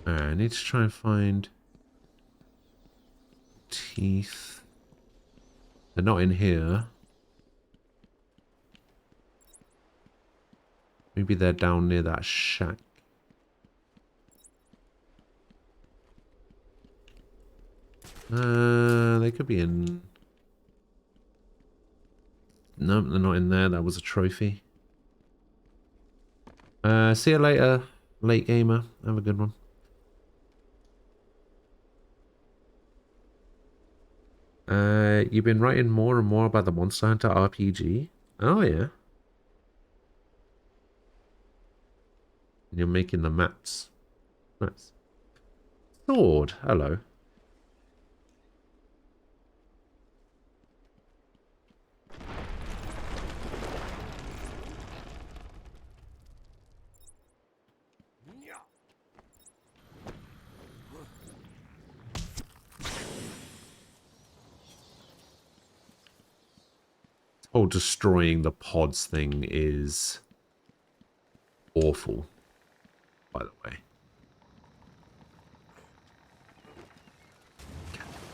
Alright, I need to try and find teeth. They're not in here. Maybe they're down near that shack. They could be in... Nope, they're not in there. That was a trophy. See you later, late gamer. Have a good one. You've been writing more and more about the Monster Hunter RPG? Oh, yeah. And you're making the maps. Nice. Sword, hello. Oh, destroying the pods thing is awful, by the way.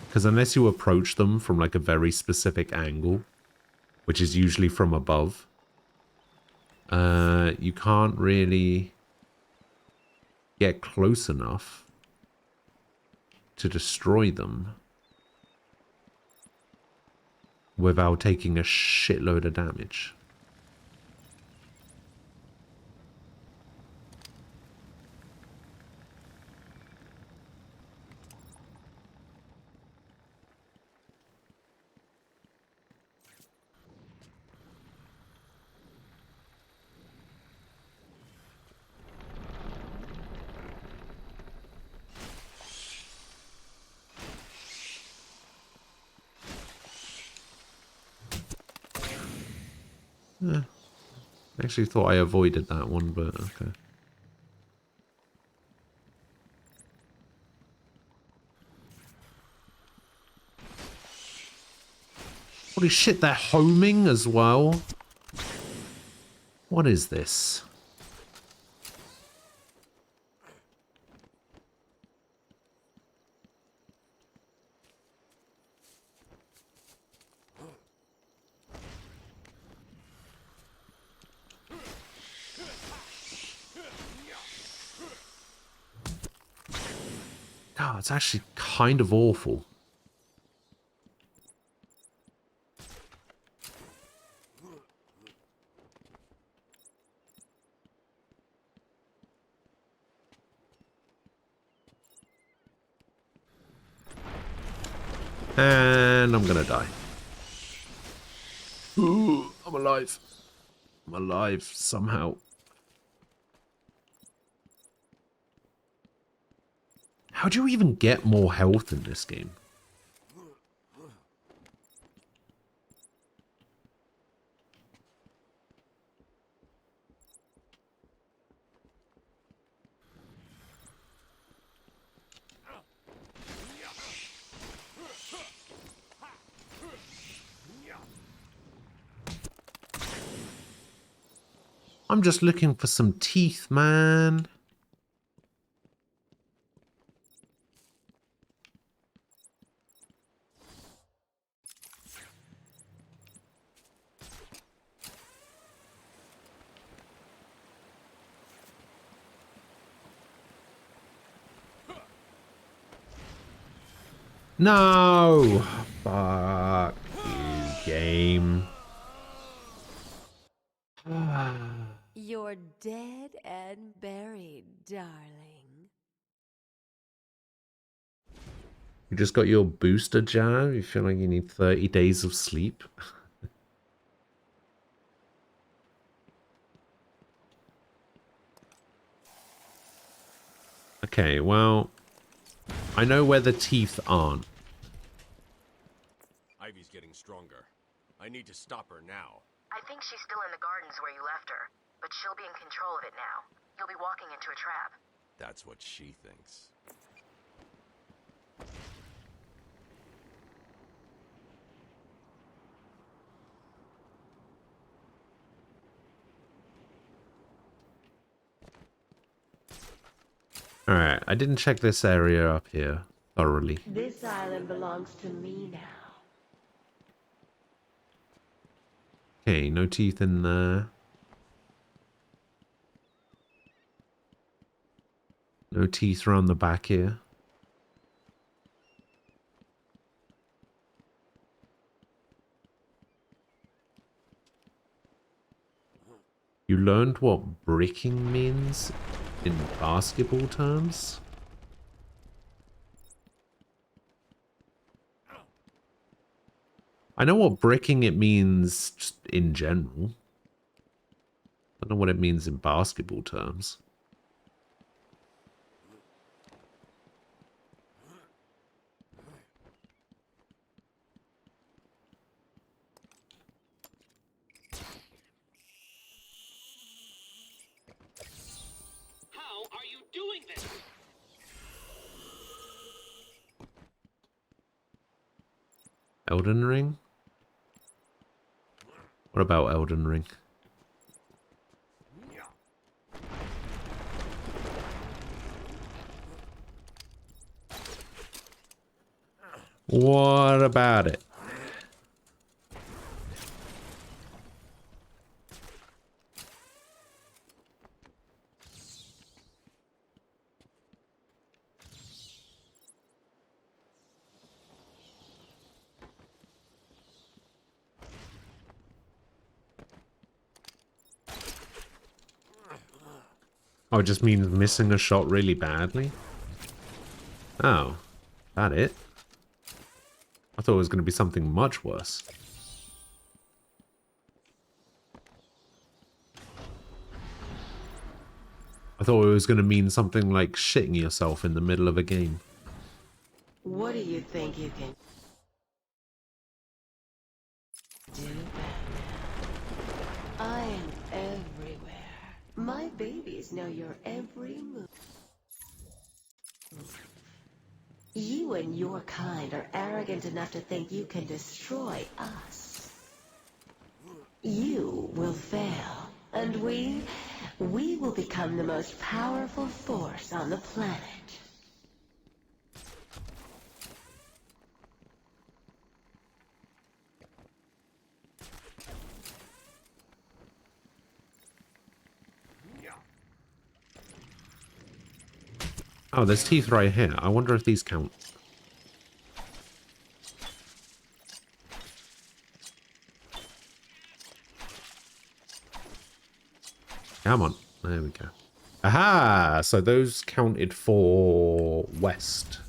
Because unless you approach them from like a very specific angle, which is usually from above, you can't really get close enough to destroy them without taking a shitload of damage. I actually thought I avoided that one, but okay. Holy shit, they're homing as well? What is this? Oh, it's actually kind of awful. And I'm gonna die. Ooh, I'm alive. I'm alive somehow. How do you even get more health in this game? I'm just looking for some teeth, man. No! Fuck you, game. You're dead and buried, darling. You just got your booster jab? You feel like you need 30 days of sleep? Okay, well, I know where the teeth aren't. Ivy's getting stronger. I need to stop her now. I think she's still in the gardens where you left her, but she'll be in control of it now. You'll be walking into a trap. That's what she thinks. Alright, I didn't check this area up here thoroughly. This island belongs to me now. Okay, no teeth in there. No teeth around the back here. You learned what bricking means in basketball terms? I know what bricking it means just in general. I don't know what it means in basketball terms. How are you doing this? Elden Ring? What about Elden Ring? What about it? Oh, it just means missing a shot really badly? Oh, that it? I thought it was going to be something much worse. I thought it was going to mean something like shitting yourself in the middle of a game. What do you think you can do, Batman? I am everywhere. My babies know your every move. You and your kind are arrogant enough to think you can destroy us. You will fail, and we will become the most powerful force on the planet. Oh, there's teeth right here. I wonder if these count. Come on. There we go. Aha! So those counted for west,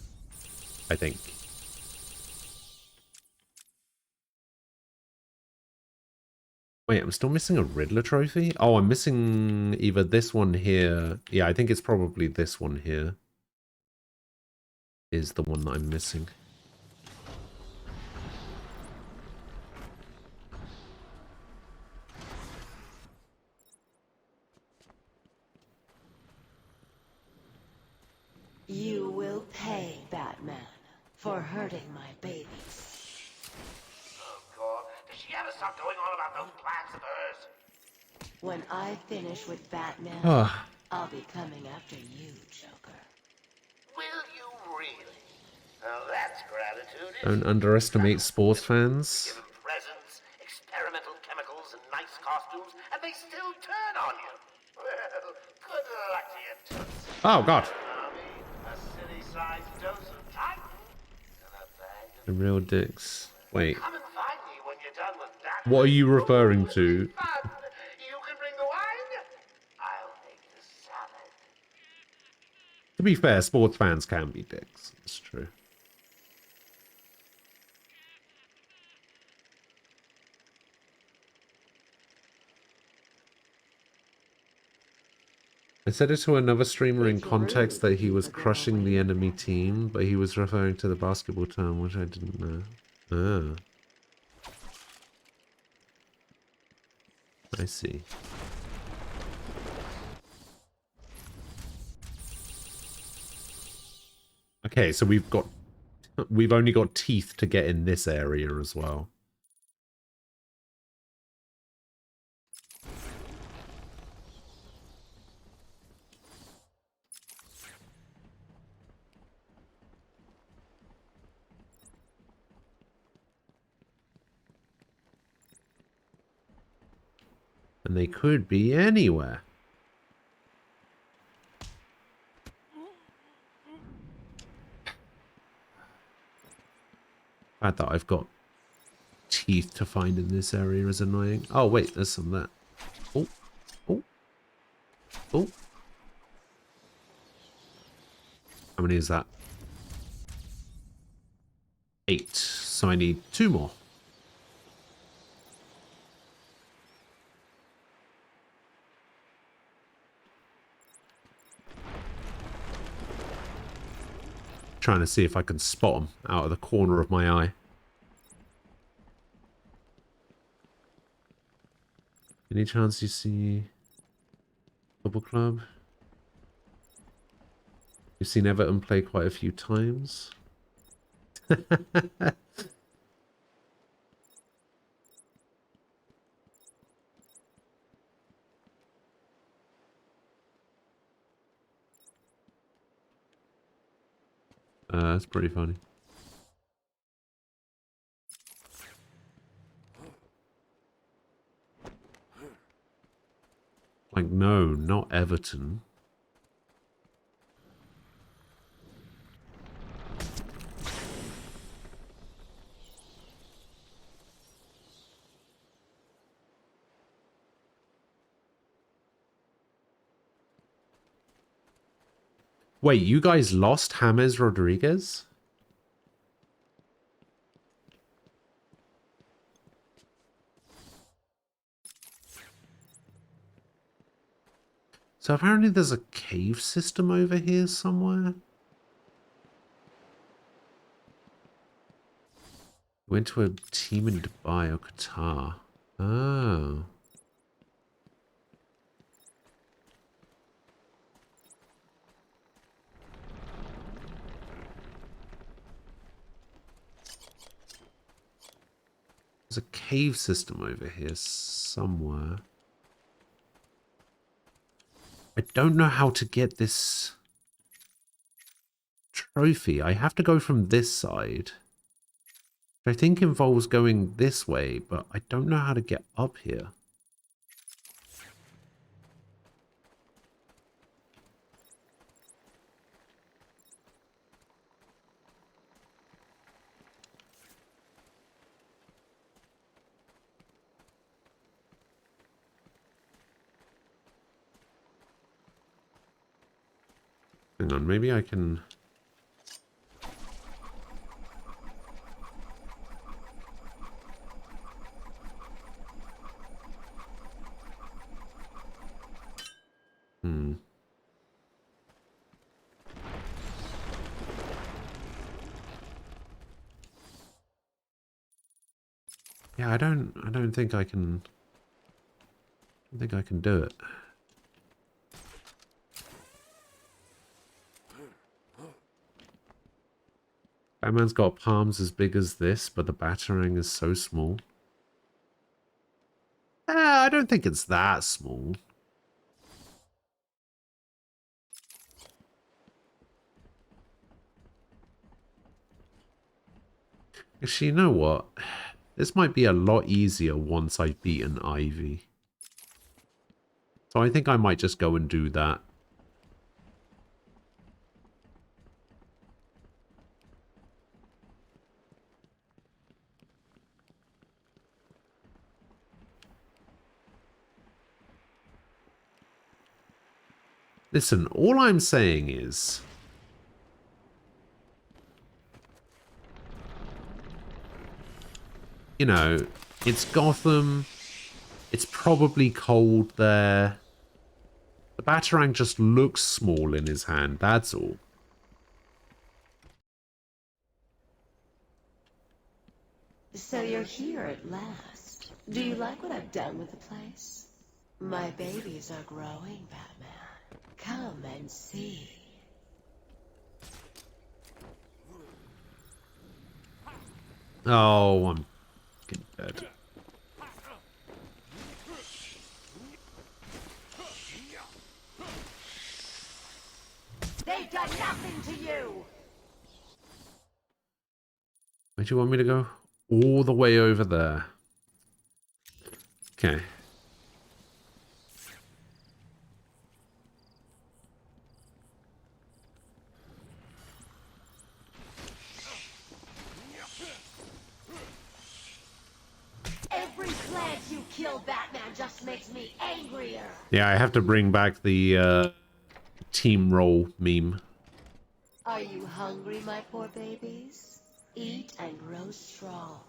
I think. Wait, I'm still missing a Riddler trophy? Oh, I'm missing either this one here. Yeah, I think it's probably this one here is the one that I'm missing. You will pay, Batman, for hurting my babies. Oh, God. Does she ever stop going on about those plans of hers? When I finish with Batman, I'll be coming after you, Joker. Will you really? Now that's gratitude. Don't underestimate sports fans. Give them presents, experimental chemicals, and nice costumes, and they still turn on you. Well, good luck to you, Toots. Oh, God. A city-sized dose of Titan and a bag of... The real dicks. Wait. Come and find me when you're done with that. What are you referring to? You can bring the wine. I'll make the salad. To be fair, sports fans can be dicks. It's true. I said it to another streamer in context that he was crushing the enemy team, but he was referring to the basketball term, which I didn't know. Ah. I see. Okay, so we've only got teeth to get in this area as well. And they could be anywhere. The fact that I've got teeth to find in this area is annoying. Oh, wait, there's some there. Oh, oh, oh. How many is that? 8. So I need 2 more. Trying to see if I can spot them out of the corner of my eye. Any chance you see Football Club? You've seen Everton play quite a few times. That's pretty funny. Like, no, not Everton. Wait, you guys lost James Rodriguez? So apparently there's a cave system over here somewhere. Went to a team in Dubai or Qatar. Oh. There's a cave system over here somewhere. I don't know how to get this trophy. I have to go from this side. Which I think involves going this way, but I don't know how to get up here. Hang on, maybe I can... Yeah, I don't think I can... I don't think I can do it. Batman's got palms as big as this, but the Batarang is so small. I don't think it's that small. Actually, you know what? This might be a lot easier once I've beaten Ivy. So I think I might just go and do that. Listen, all I'm saying is... You know, it's Gotham. It's probably cold there. The Batarang just looks small in his hand, that's all. So you're here at last. Do you like what I've done with the place? My babies are growing, Batman. Come and see. Oh, I'm getting dead. They've done nothing to you! Where do you want me to go? All the way over there. Okay. Every plant you kill, Batman, just makes me angrier. Yeah, I have to bring back the team roll meme. Are you hungry, my poor babies? Eat and grow strong.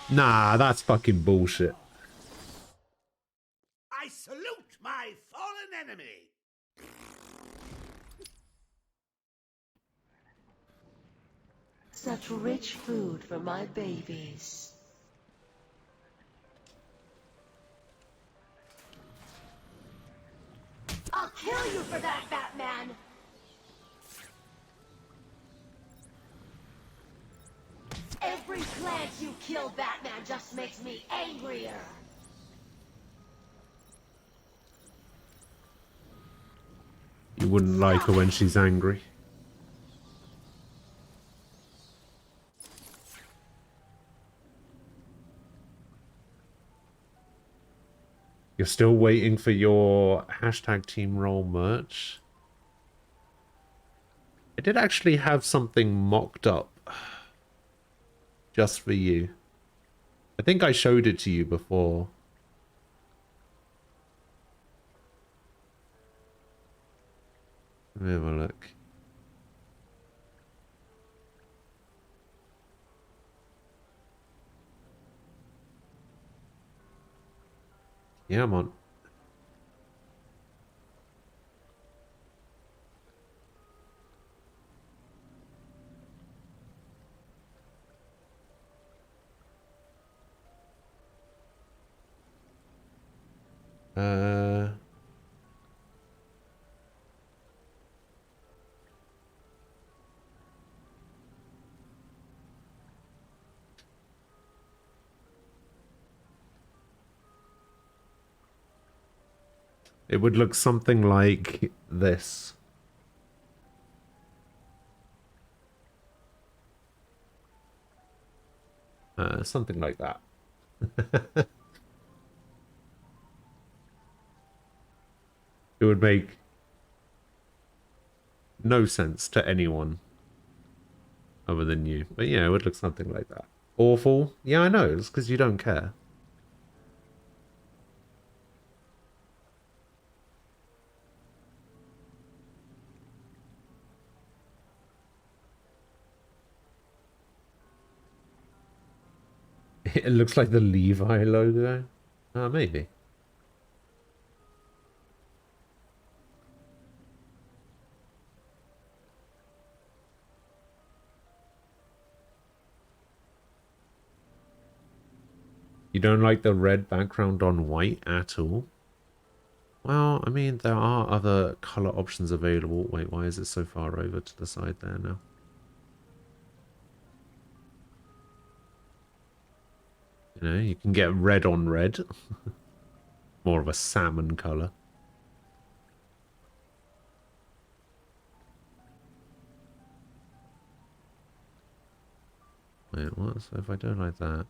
Nah, that's fucking bullshit. I salute my fallen enemy! Such rich food for my babies. I'll kill you for that, Batman! Every plant you kill, Batman, just makes me angrier. You wouldn't like her when she's angry. You're still waiting for your hashtag team roll merch? I did actually have something mocked up just for you. I think I showed it to you before. Let me have a look. Yeah, I'm on. It would look something like this. Something like that. It would make no sense to anyone other than you. But yeah, it would look something like that. Awful? Yeah, I know. It's because you don't care. It looks like the Levi logo. Maybe. You don't like the red background on white at all? Well, I mean, there are other color options available. Wait, why is it so far over to the side there now? You know, you can get red on red. More of a salmon color. Wait, what? So if I do it like that...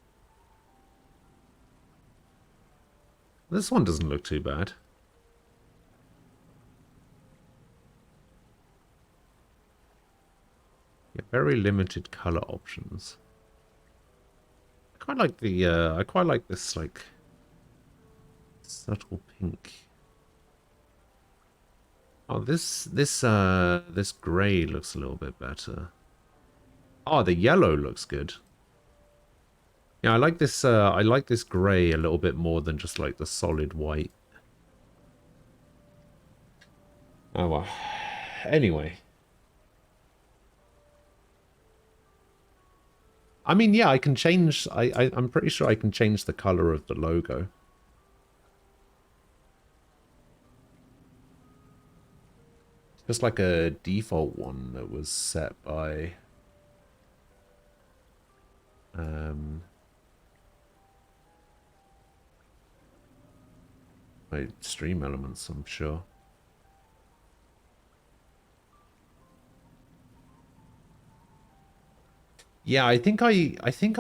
This one doesn't look too bad. Yeah, very limited color options. I quite like the, I quite like this, like, subtle pink. Oh, this grey looks a little bit better. Oh, the yellow looks good. Yeah, I like this grey a little bit more than just like the solid white. Oh well. Anyway. I mean, yeah, I can change, I'm pretty sure I can change the color of the logo. Just like a default one that was set by by Stream Elements, I'm sure. Yeah, I think I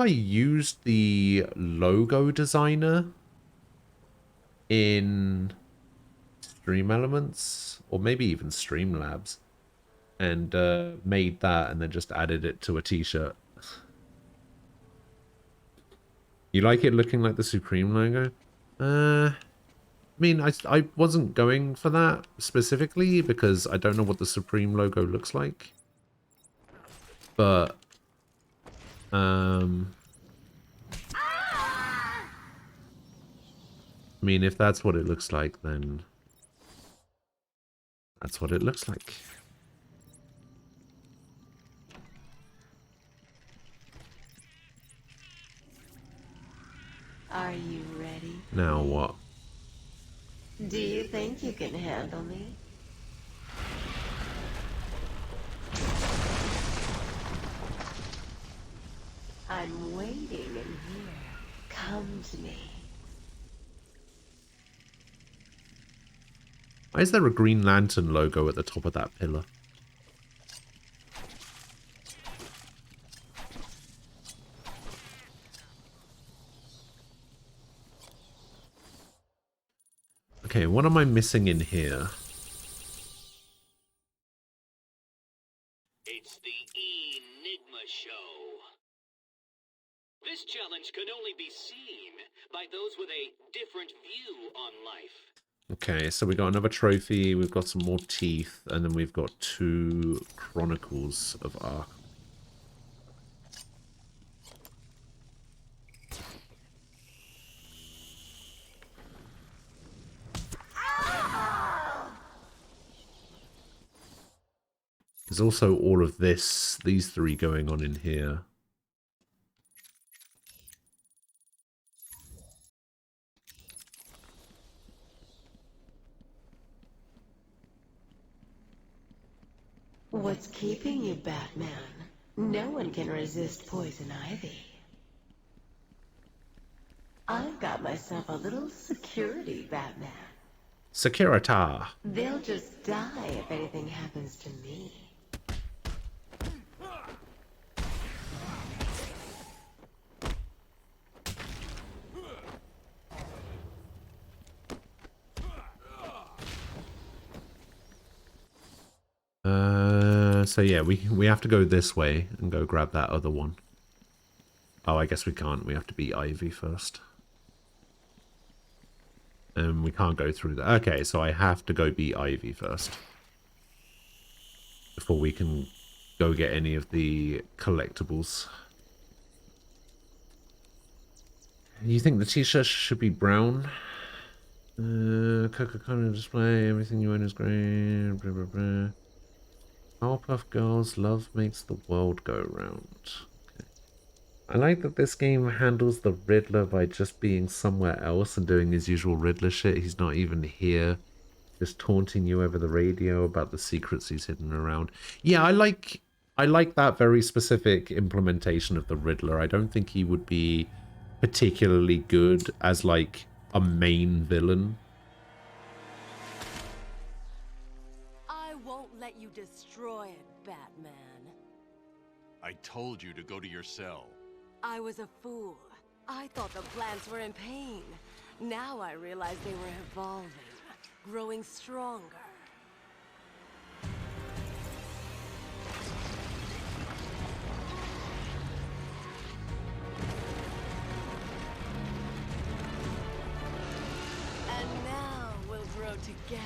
used the logo designer in Stream Elements, or maybe even Streamlabs, and made that and then just added it to a t-shirt. You like it looking like the Supreme logo? I mean, I wasn't going for that specifically because I don't know what the Supreme logo looks like. But, I mean, if that's what it looks like, then that's what it looks like. Are you ready? Now what? Do you think you can handle me? I'm waiting in here. Come to me. Why is there a Green Lantern logo at the top of that pillar? Okay, what am I missing in here? This challenge can only be seen by those with a different view on life. Okay, so we got another trophy, we've got some more teeth, and then we've got 2 Chronicles of Arkham. There's also all of these 3 going on in here. What's keeping you, Batman? No one can resist poison ivy. I've got myself a little security, Batman. Securita! They'll just die if anything happens to me. So yeah, we have to go this way and go grab that other one. Oh, I guess we can't. We have to beat Ivy first. And we can't go through that. Okay, so I have to go beat Ivy first. Before we can go get any of the collectibles. You think the t-shirt should be brown? Coca-Cola display, everything you own is great. Blah, blah, blah. Powerpuff Girls, love makes the world go round. Okay. I like that this game handles the Riddler by just being somewhere else and doing his usual Riddler shit. He's not even here. Just taunting you over the radio about the secrets he's hidden around. Yeah, I like that very specific implementation of the Riddler. I don't think he would be particularly good as like a main villain. I won't let you destroy it, Batman. I told you to go to your cell. I was a fool. I thought the plants were in pain. Now I realize they were evolving, growing stronger. And now we'll grow together.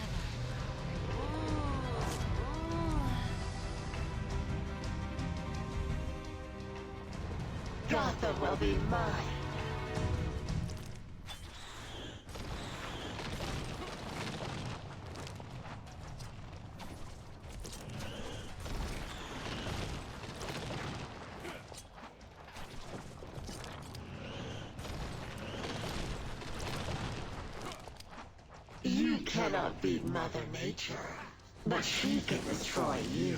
Gotham will be mine. You cannot beat Mother Nature, but she can destroy you.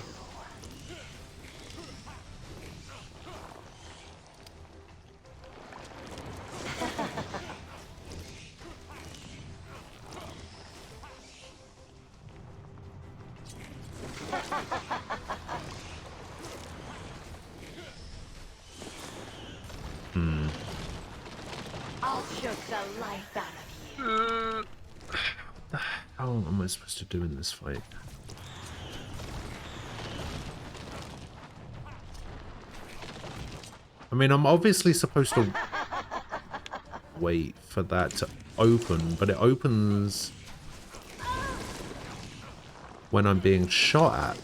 I'll choke the life out of you. How am I supposed to do in this fight? I mean, I'm obviously supposed to wait for that to open, but it opens when I'm being shot at.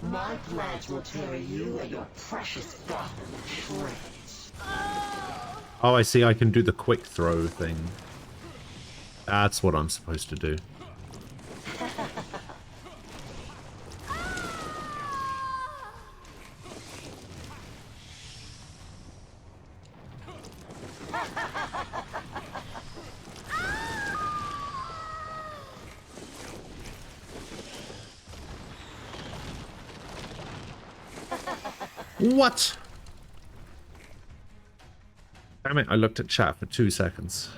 My plans will tear you and your precious Gotham to shreds. Oh, I see. I can do the quick throw thing. That's what I'm supposed to do. What? Damn it, I looked at chat for 2 seconds.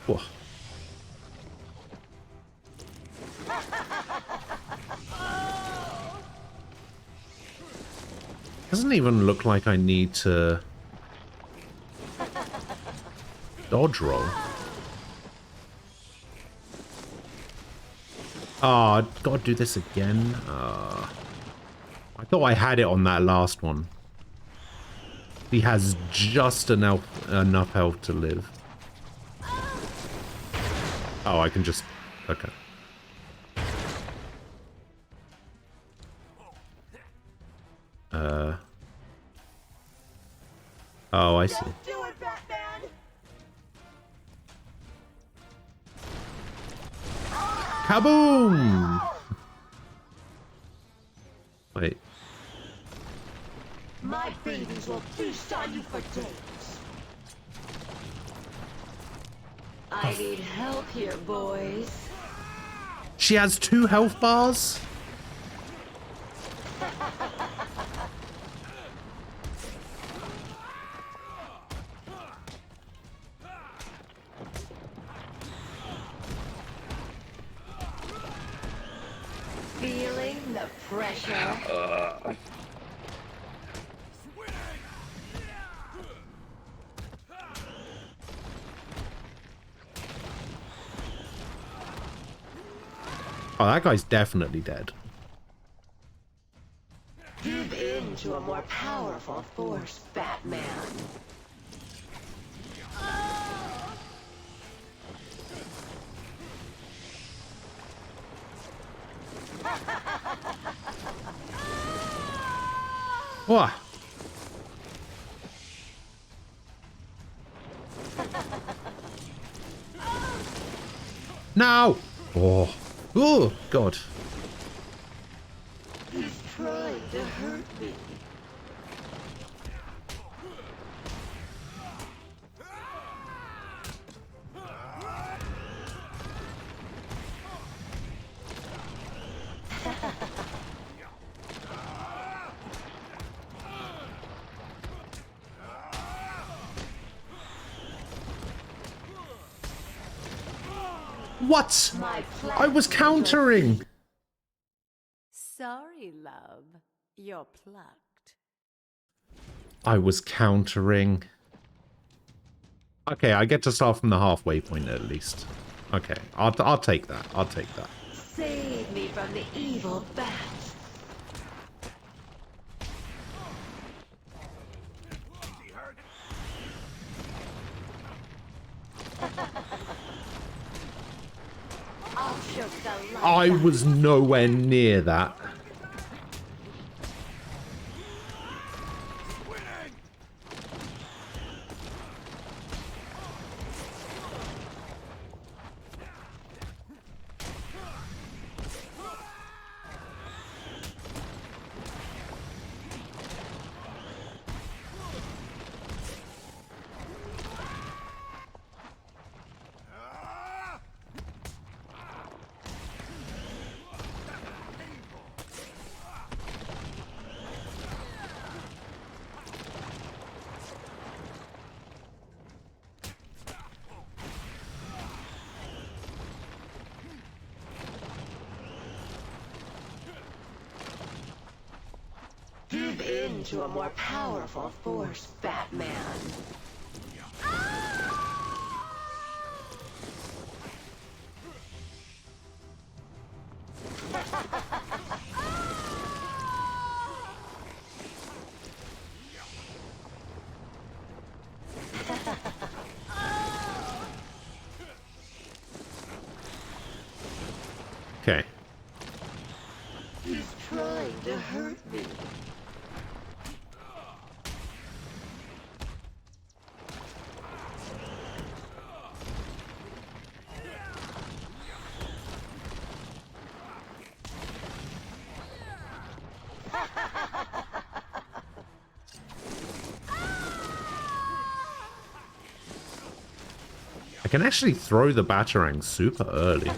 Whoa. Doesn't even look like I need to dodge roll. Oh, I've got to do this again. I thought I had it on that last one. He has just enough health to live. Oh, I can just... Okay. Oh, I see. Do it, Batman! Kaboom! Wait. My babies will feast on you for days. I need help here, boys. She has 2 health bars? Feeling the pressure? Oh, that guy's definitely dead. Give in to a more powerful force, Batman. What? No! Oh. Oh, God. He's trying to hurt me. What? I was countering. Sorry, love. You're plucked. I was countering. Okay, I get to start from the halfway point at least. Okay, I'll take that. I'll take that. Save me from the evil bat. I'll choke the life I out. was nowhere near that. Give in to a more powerful force, Batman. Okay. He's trying to hurt me. I can actually throw the Batarang super early.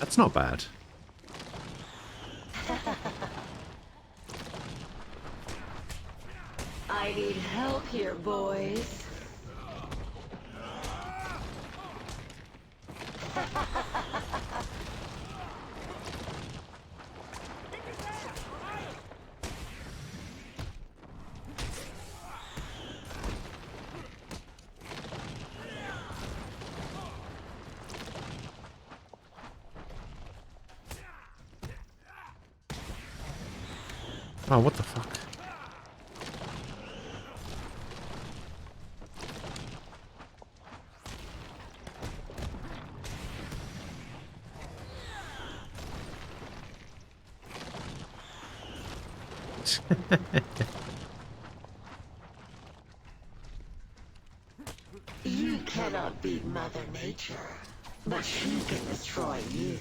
That's not bad. I need help here, boys. Oh, what the fuck? You cannot beat Mother Nature, but she can destroy you.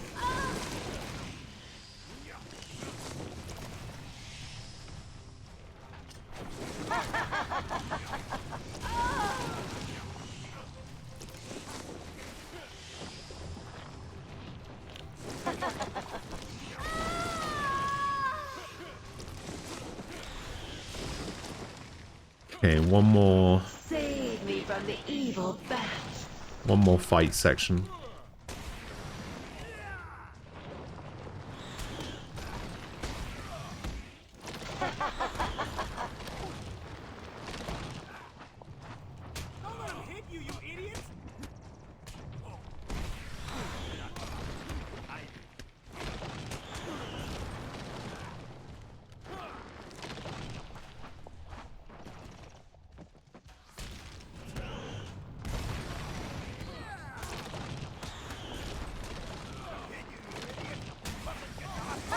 Okay, one more. Save me from the evil bats. One more fight section.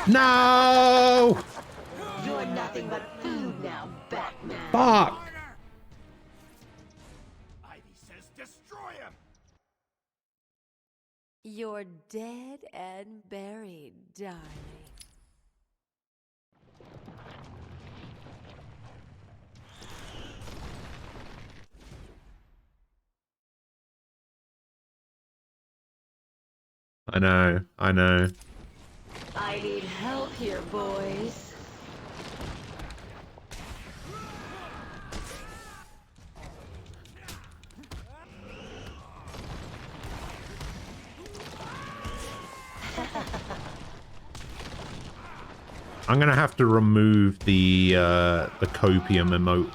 No! You're nothing but food now, Batman. Fuck! Ivy says destroy him! You're dead and buried, darling. I know, I know. I need help here, boys. I'm gonna have to remove the copium emote.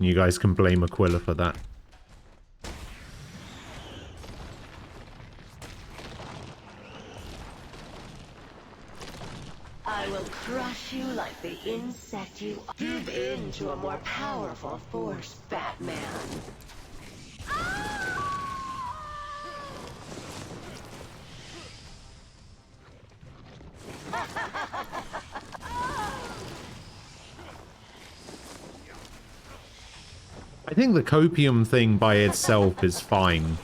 You guys can blame Aquila for that. I will crush you like the insect you are. Give in to a more powerful force, Batman. I think the copium thing by itself is fine.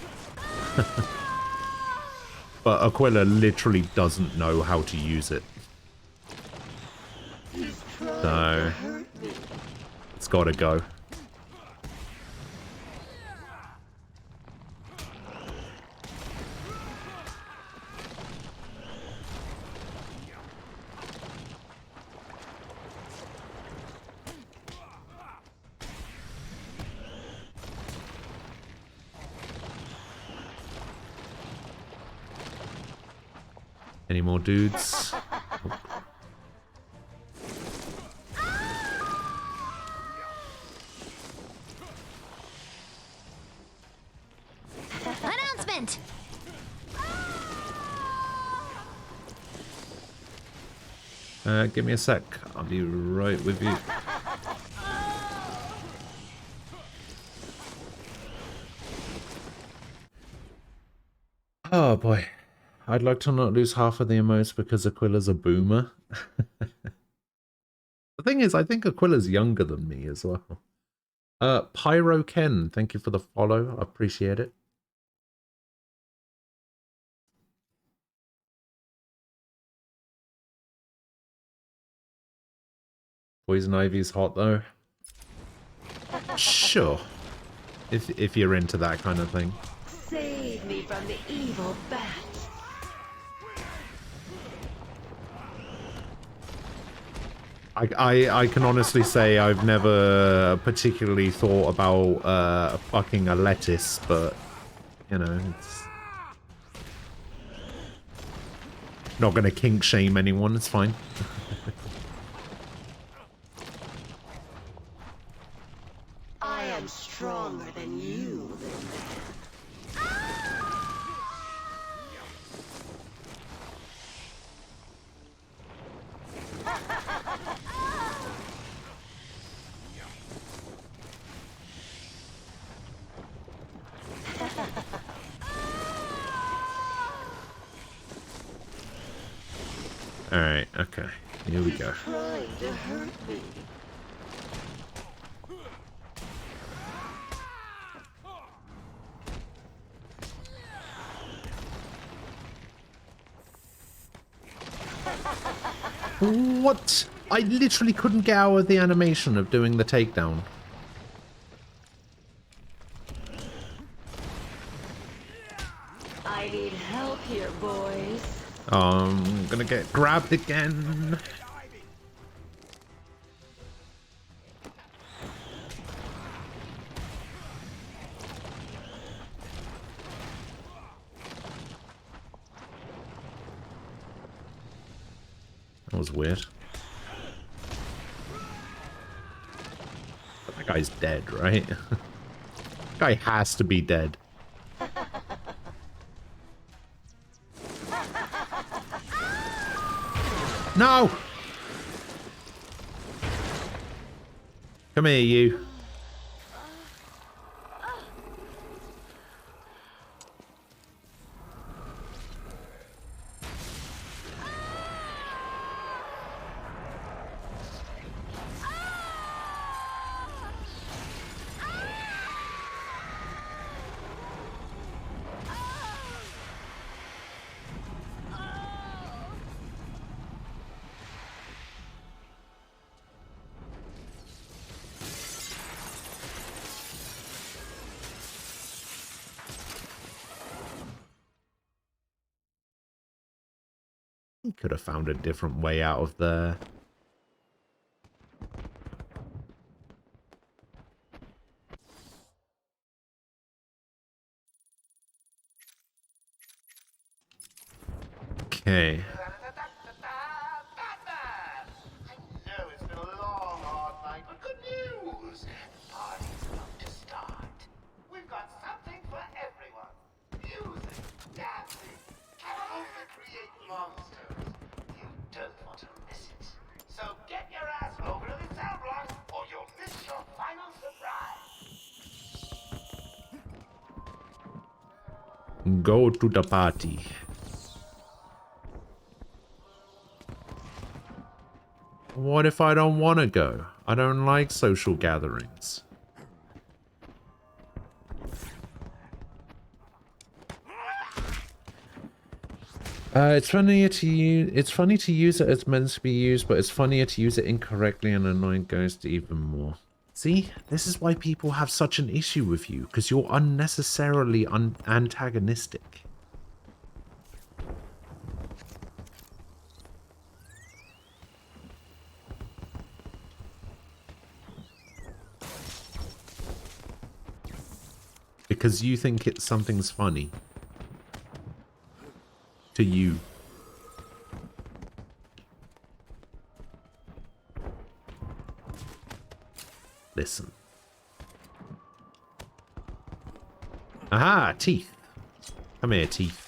But Aquila literally doesn't know how to use it. So it's gotta go. Any more dudes? Announcement! Give me a sec. I'll be right with you. Oh boy. I'd like to not lose half of the emotes because Aquila's a boomer. The thing is, I think Aquila's younger than me as well. Pyro Ken, thank you for the follow. I appreciate it. Poison Ivy's hot though. Sure. If you're into that kind of thing. Save me from the evil bat. I can honestly say I've never particularly thought about fucking a lettuce, but you know, it's not gonna kink shame anyone, it's fine. I am stronger than you, little man. Alright, okay. Here we go. Trying to hurt me. What? I literally couldn't get out of the animation of doing the takedown. I need help here, boys. I'm gonna get grabbed again. That was weird. But that guy's dead, right? That guy has to be dead. No! Come here, you. He could have found a different way out of there. Okay. know it's been a long, hard night, but good news! The party's about to start. We've got something for everyone. Music, dancing, chemicals that create monsters. You don't want to miss it. So get your ass over to the cell block, or you'll miss your final surprise. Go to the party. What if I don't want to go? I don't like social gatherings. It's funnier to use. It's funny to use it as meant to be used, but it's funnier to use it incorrectly and annoying Ghost even more. See, this is why people have such an issue with you, because you're unnecessarily antagonistic. Because you think it's something's funny. To you. Listen. Aha, teeth. Come here, teeth.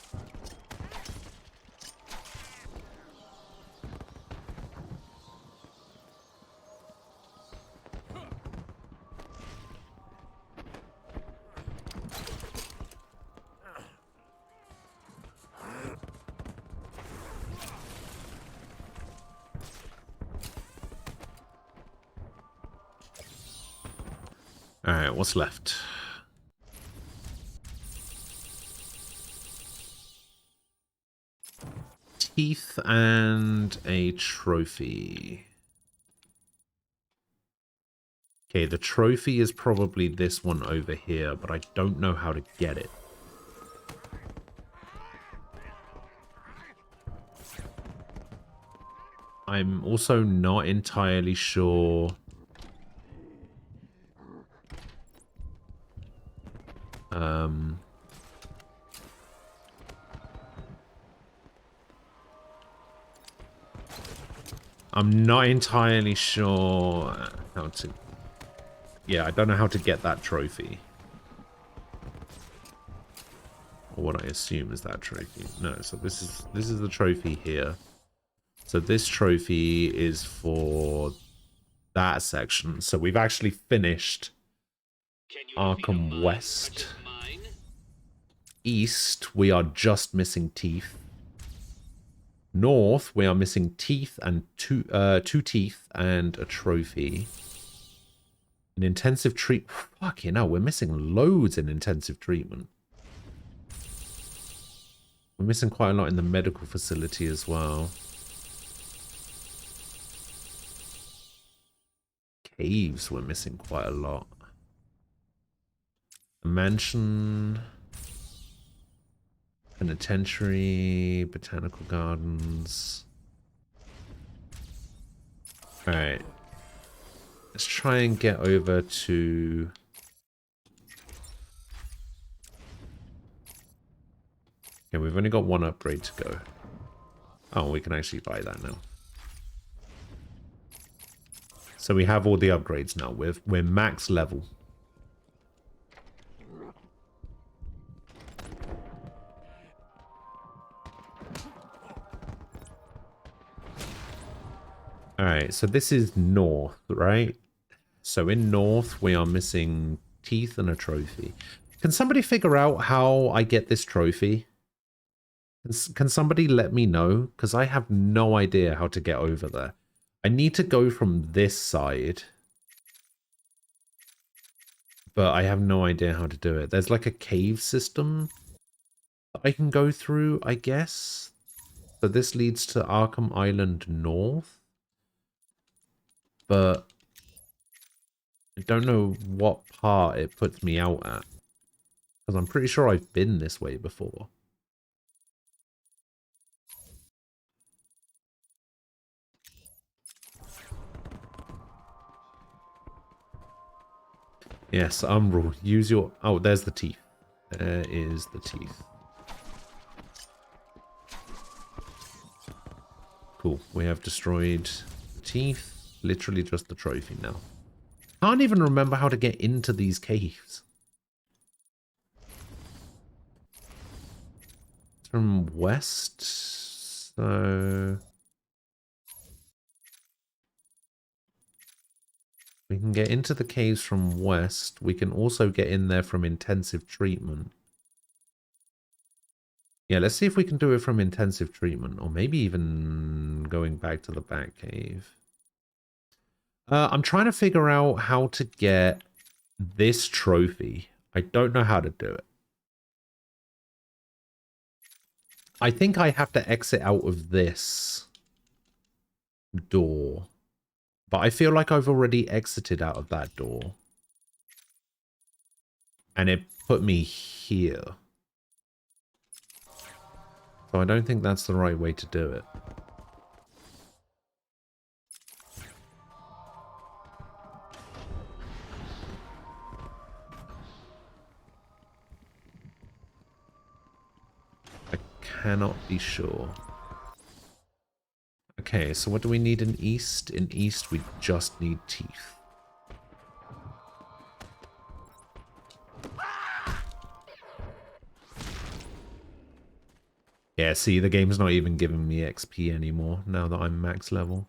Alright, what's left? Teeth and a trophy. Okay, the trophy is probably this one over here, but I don't know how to get it. I'm also not entirely sure. I'm not entirely sure how to... Yeah, I don't know how to get that trophy. Or what I assume is that trophy. No, so this is the trophy here. So this trophy is for that section. So we've actually finished Arkham West. East, we are just missing teeth. North, we are missing teeth and two teeth and a trophy. An intensive treat. Fucking hell, we're missing loads in intensive treatment. We're missing quite a lot in the medical facility as well. Caves, we're missing quite a lot. The mansion. Penitentiary, botanical gardens. Alright. Let's try and get over to... Okay, we've only got one upgrade to go. Oh, we can actually buy that now. So we have all the upgrades now. We're max level. Alright, so this is north, right? So in north, we are missing teeth and a trophy. Can somebody figure out how I get this trophy? Can somebody let me know? Because I have no idea how to get over there. I need to go from this side. But I have no idea how to do it. There's like a cave system that I can go through, I guess. So this leads to Arkham Island North. But I don't know what part it puts me out at. Because I'm pretty sure I've been this way before. Yes, Umbral. Use your... Oh, there's the teeth. There is the teeth. Cool. We have destroyed the teeth. Literally just the trophy now. Can't even remember how to get into these caves. It's from west, so... We can get into the caves from west. We can also get in there from intensive treatment. Yeah, let's see if we can do it from intensive treatment. Or maybe even going back to the back cave. I'm trying to figure out how to get this trophy. I don't know how to do it. I think I have to exit out of this door. But I feel like I've already exited out of that door. And it put me here. So I don't think that's the right way to do it. I cannot be sure. Okay, so what do we need in east? In east, we just need teeth. Yeah, see, the game's not even giving me XP anymore now that I'm max level.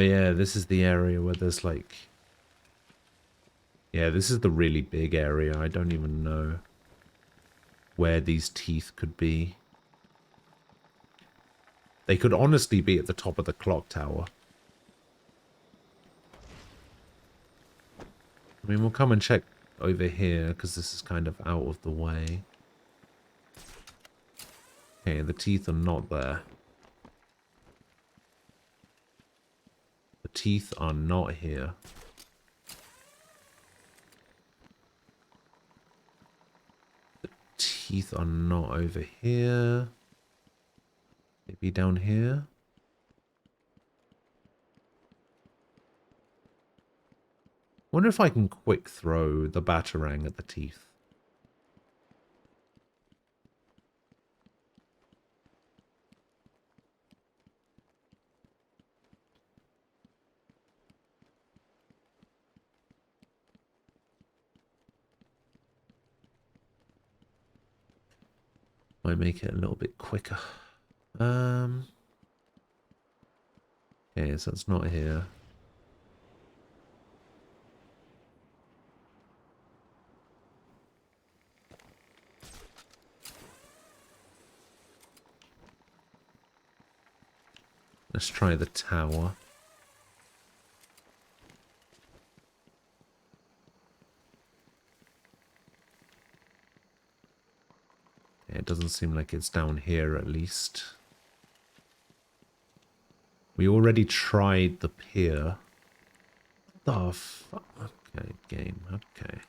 yeah, this is the area where there's like... Yeah, this is the really big area. I don't even know where these teeth could be. They could honestly be at the top of the clock tower. I mean, we'll come and check over here, because this is kind of out of the way. Okay, the teeth are not there. The teeth are not here. The teeth are not over here. Maybe down here? Wonder if I can quick throw the batarang at the teeth. Might make it a little bit quicker. Okay, so it's not here. Let's try the tower. Yeah, it doesn't seem like it's down here at least. We already tried the pier. What the fuck? Okay, game. Okay.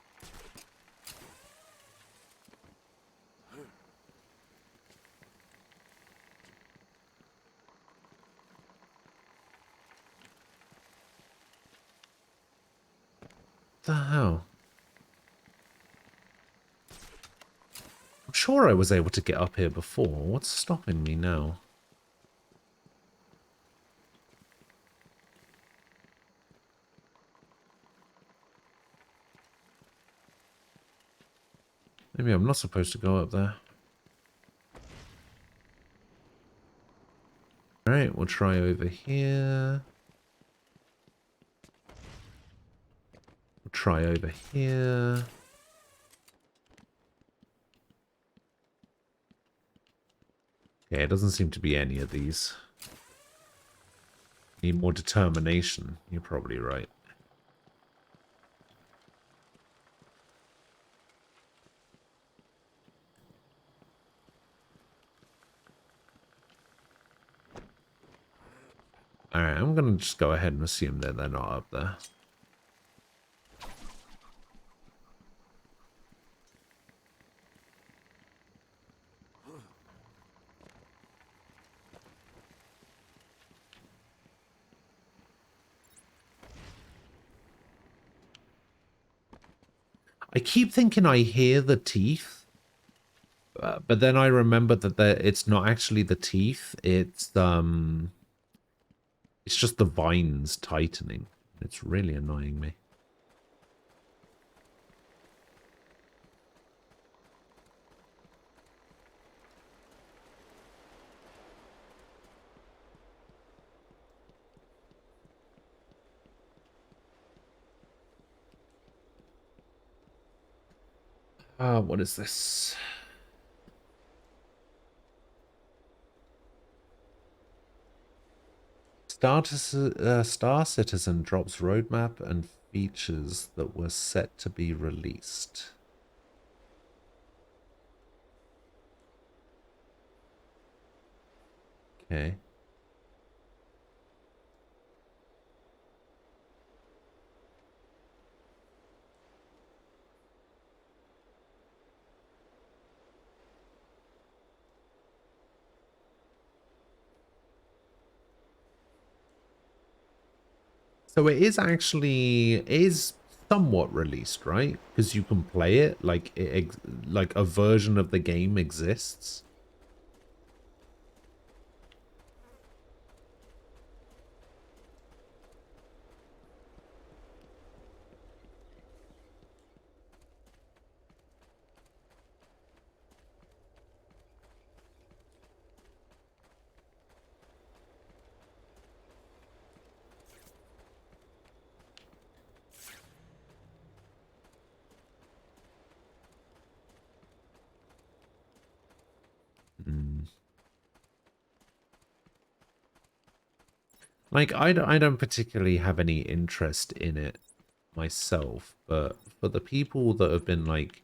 What the hell? I'm sure I was able to get up here before. What's stopping me now? Maybe I'm not supposed to go up there. Alright, we'll try over here. We'll try over here. Okay, it doesn't seem to be any of these. Need more determination. You're probably right. Alright, I'm gonna just go ahead and assume that they're not up there. I keep thinking I hear the teeth, but then I remember that it's not actually the teeth. It's just the vines tightening. It's really annoying me. What is this? Star Citizen drops roadmap and features that were set to be released. Okay. So it is somewhat released, right? Because you can play it like like a version of the game exists. Like, I don't particularly have any interest in it myself, but for the people that have been, like,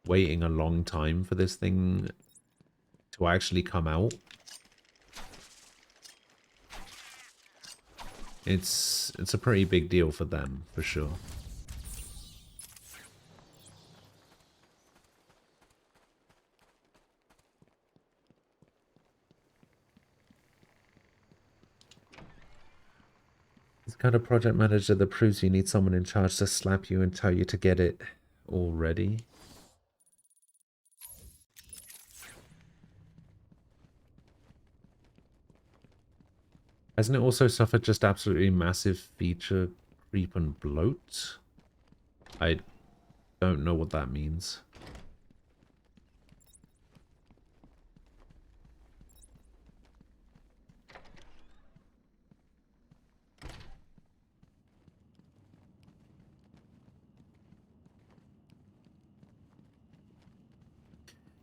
waiting a long time for this thing to actually come out, it's a pretty big deal for them, for sure. It's the kind of project manager that proves you need someone in charge to slap you and tell you to get it already. Hasn't it also suffered just absolutely massive feature creep and bloat? I don't know what that means.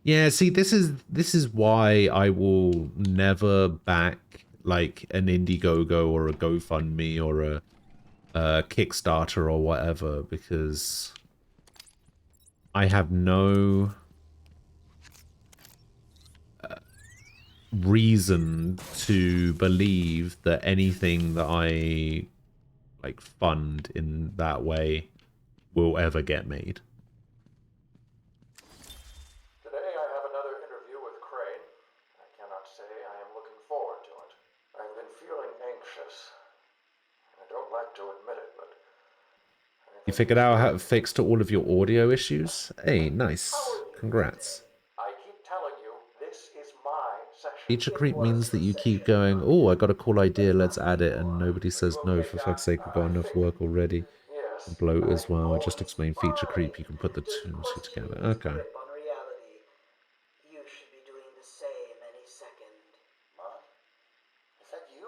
Yeah, see, this is why I will never back like an Indiegogo or a GoFundMe or a Kickstarter or whatever, because I have no reason to believe that anything that I like fund in that way will ever get made. Today I have another interview with Crane. I cannot say I am looking forward to it. I've been feeling anxious. I don't like to admit it, but... You figured out how to fix to all of your audio issues? Hey, nice. Congrats. I keep telling you, this is my session. Feature creep means that you keep going, oh, I got a cool idea, let's add it, and nobody says no. For fuck's sake, we've got enough work already. And bloat as well. I just explained feature creep, you can put the two and two together. Okay. You should be doing the same any second. Mom? Is that you?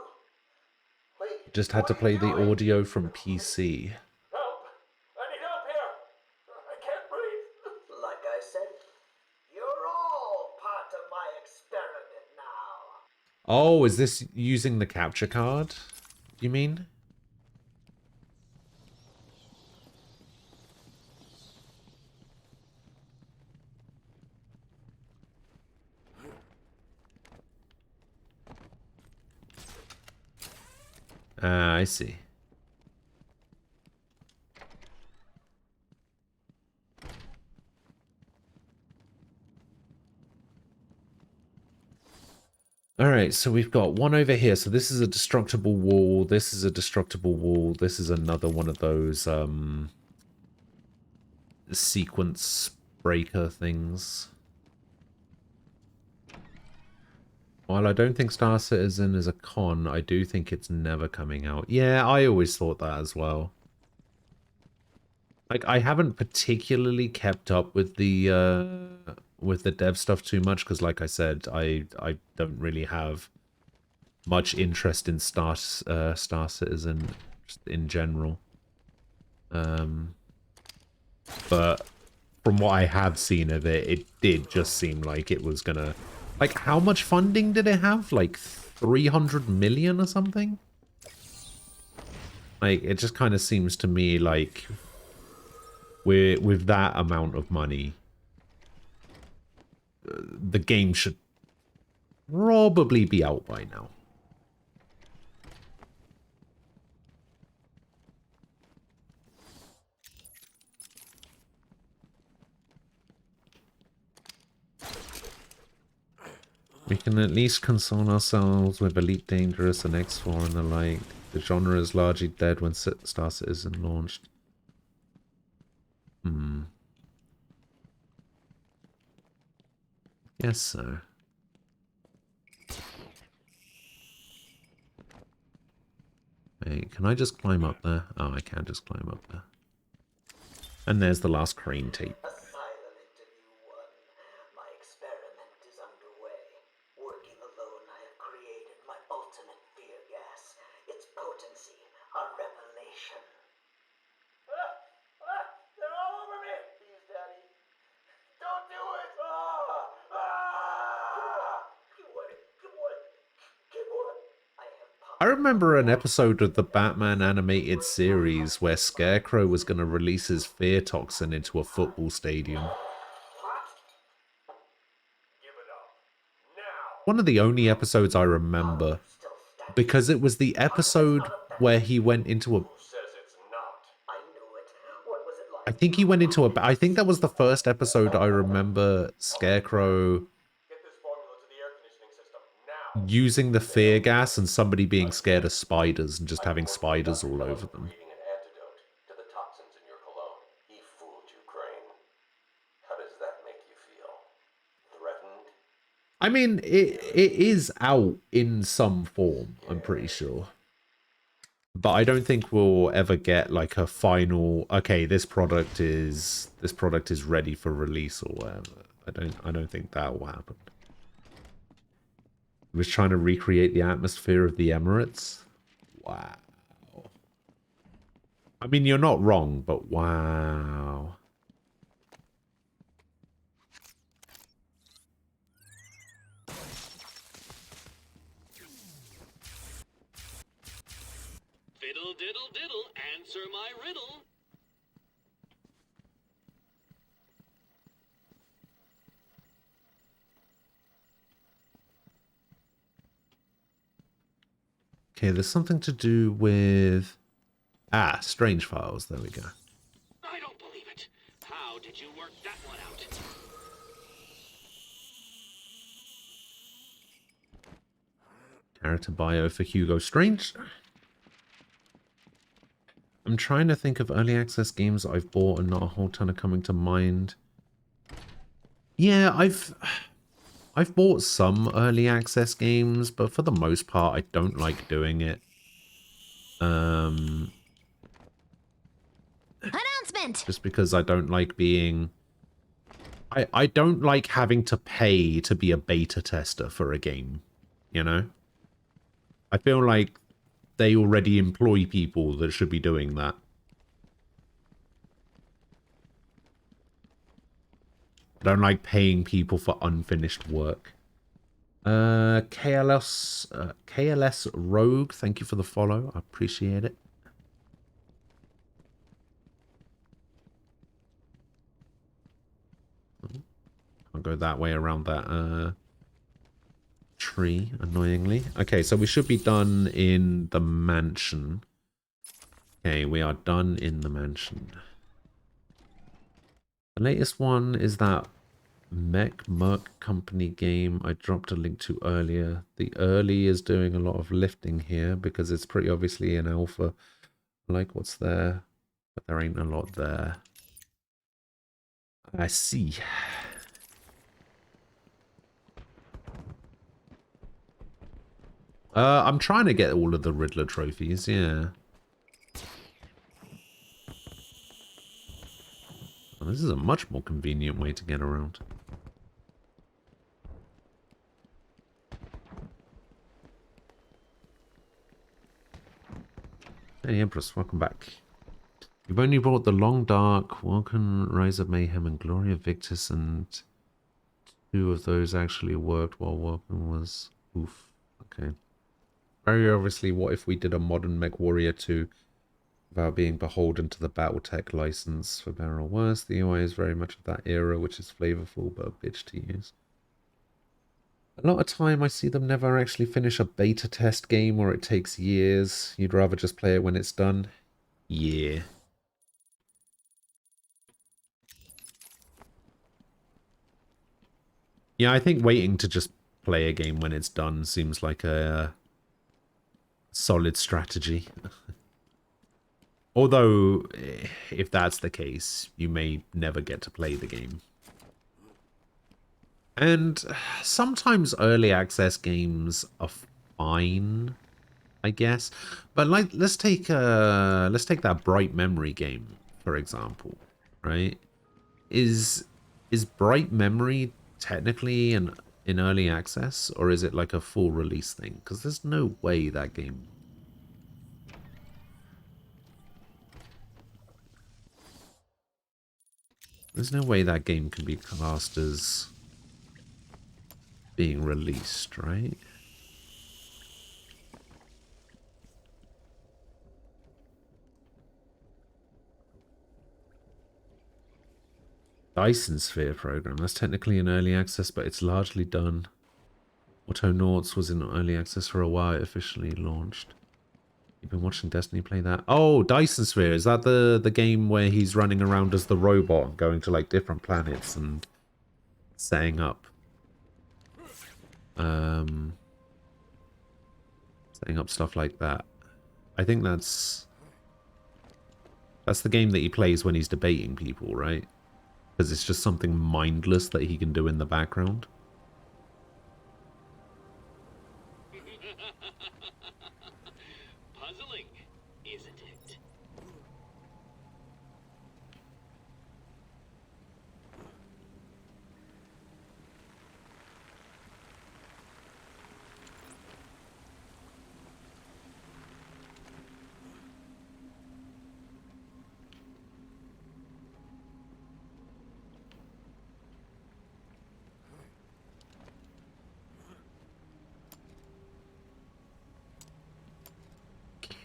Wait. Just had to play the audio from PC. Help! I need help here! I can't breathe! Like I said, you're all part of my experiment now. Oh, is this using the capture card? You mean? I see. Alright, so we've got one over here. So this is a destructible wall. This is a destructible wall. This is another one of those sequence breaker things. While I don't think Star Citizen is a con, I do think it's never coming out. Yeah, I always thought that as well. Like, I haven't particularly kept up with the dev stuff too much, because like I said, I don't really have much interest in Star Citizen just in general. But from what I have seen of it, it did just seem like it was gonna... Like, how much funding did it have? Like 300 million or something? Like, it just kind of seems to me like with that amount of money, the game should probably be out by now. We can at least console ourselves with Elite Dangerous and X4 and the like. The genre is largely dead when Star Citizen launched. Yes, so. Wait, can I just climb up there? Oh, I can just climb up there. And there's the last crane tape. Asylum Interview 1. My experiment is underway. Working alone, I have created my ultimate fear gas. Its potency, a revelation. They're all over me! Please, Daddy. Don't do it! I remember an episode of the Batman animated series where Scarecrow was going to release his fear toxin into a football stadium. One of the only episodes I remember, because it was the episode where he went into a... I think he went into a... I think that was the first episode I remember Scarecrow using the fear gas and somebody being scared of spiders and just having spiders all over them. Creating an antidote to the toxins in your cologne. He fooled you, Crane. How does that make you feel? Threatened? I mean, it is out in some form, I'm pretty sure. But I don't think we'll ever get like a final, okay, this product is ready for release or whatever. I don't think that will happen. He was trying to recreate the atmosphere of the Emirates. Wow. I mean, you're not wrong, but wow. Fiddle diddle diddle, answer my riddle. Okay, there's something to do with... Ah, Strange Files. There we go. I don't believe it. How did you work that one out? Character bio for Hugo Strange. I'm trying to think of early access games I've bought and not a whole ton are coming to mind. Yeah, I've bought some early access games, but for the most part, I don't like doing it. Announcement! Just because I don't like being... I don't like having to pay to be a beta tester for a game, you know? I feel like they already employ people that should be doing that. I don't like paying people for unfinished work. KLS Rogue, thank you for the follow. I appreciate it. I'll go that way around that tree, annoyingly. Okay, so we should be done in the mansion. Okay, we are done in the mansion. The latest one is that Merc Company game I dropped a link to earlier. The early is doing a lot of lifting here because it's pretty obviously an alpha. I like what's there, but there ain't a lot there. I see. I'm trying to get all of the Riddler trophies, yeah. Well, this is a much more convenient way to get around. Hey Empress, welcome back. You've only brought the Long Dark, Vulcan, Rise of Mayhem, and Glory of Victus, and 2 of those actually worked while Vulcan was... Oof. Okay. Very obviously, what if we did a modern MechWarrior 2 without being beholden to the Battletech license? For better or worse, the UI is very much of that era, which is flavorful but a bitch to use. A lot of time I see them never actually finish a beta test game, or it takes years. You'd rather just play it when it's done? Yeah. Yeah, I think waiting to just play a game when it's done seems like a solid strategy. Although, if that's the case, you may never get to play the game. And sometimes early access games are fine, I guess. But like, let's take that Bright Memory game, for example, right? Is Bright Memory technically in early access, or is it like a full release thing? Because there's no way that game... There's no way that game can be classed as being released, right? Dyson Sphere program. That's technically in early access, but it's largely done. Autonauts was in early access for a while. It officially launched. You've been watching Destiny play that? Oh, Dyson Sphere. Is that the game where he's running around as the robot and going to like different planets and setting up stuff like that? I think that's the game that he plays when he's debating people, right? Because it's just something mindless that he can do in the background. Puzzling, isn't it?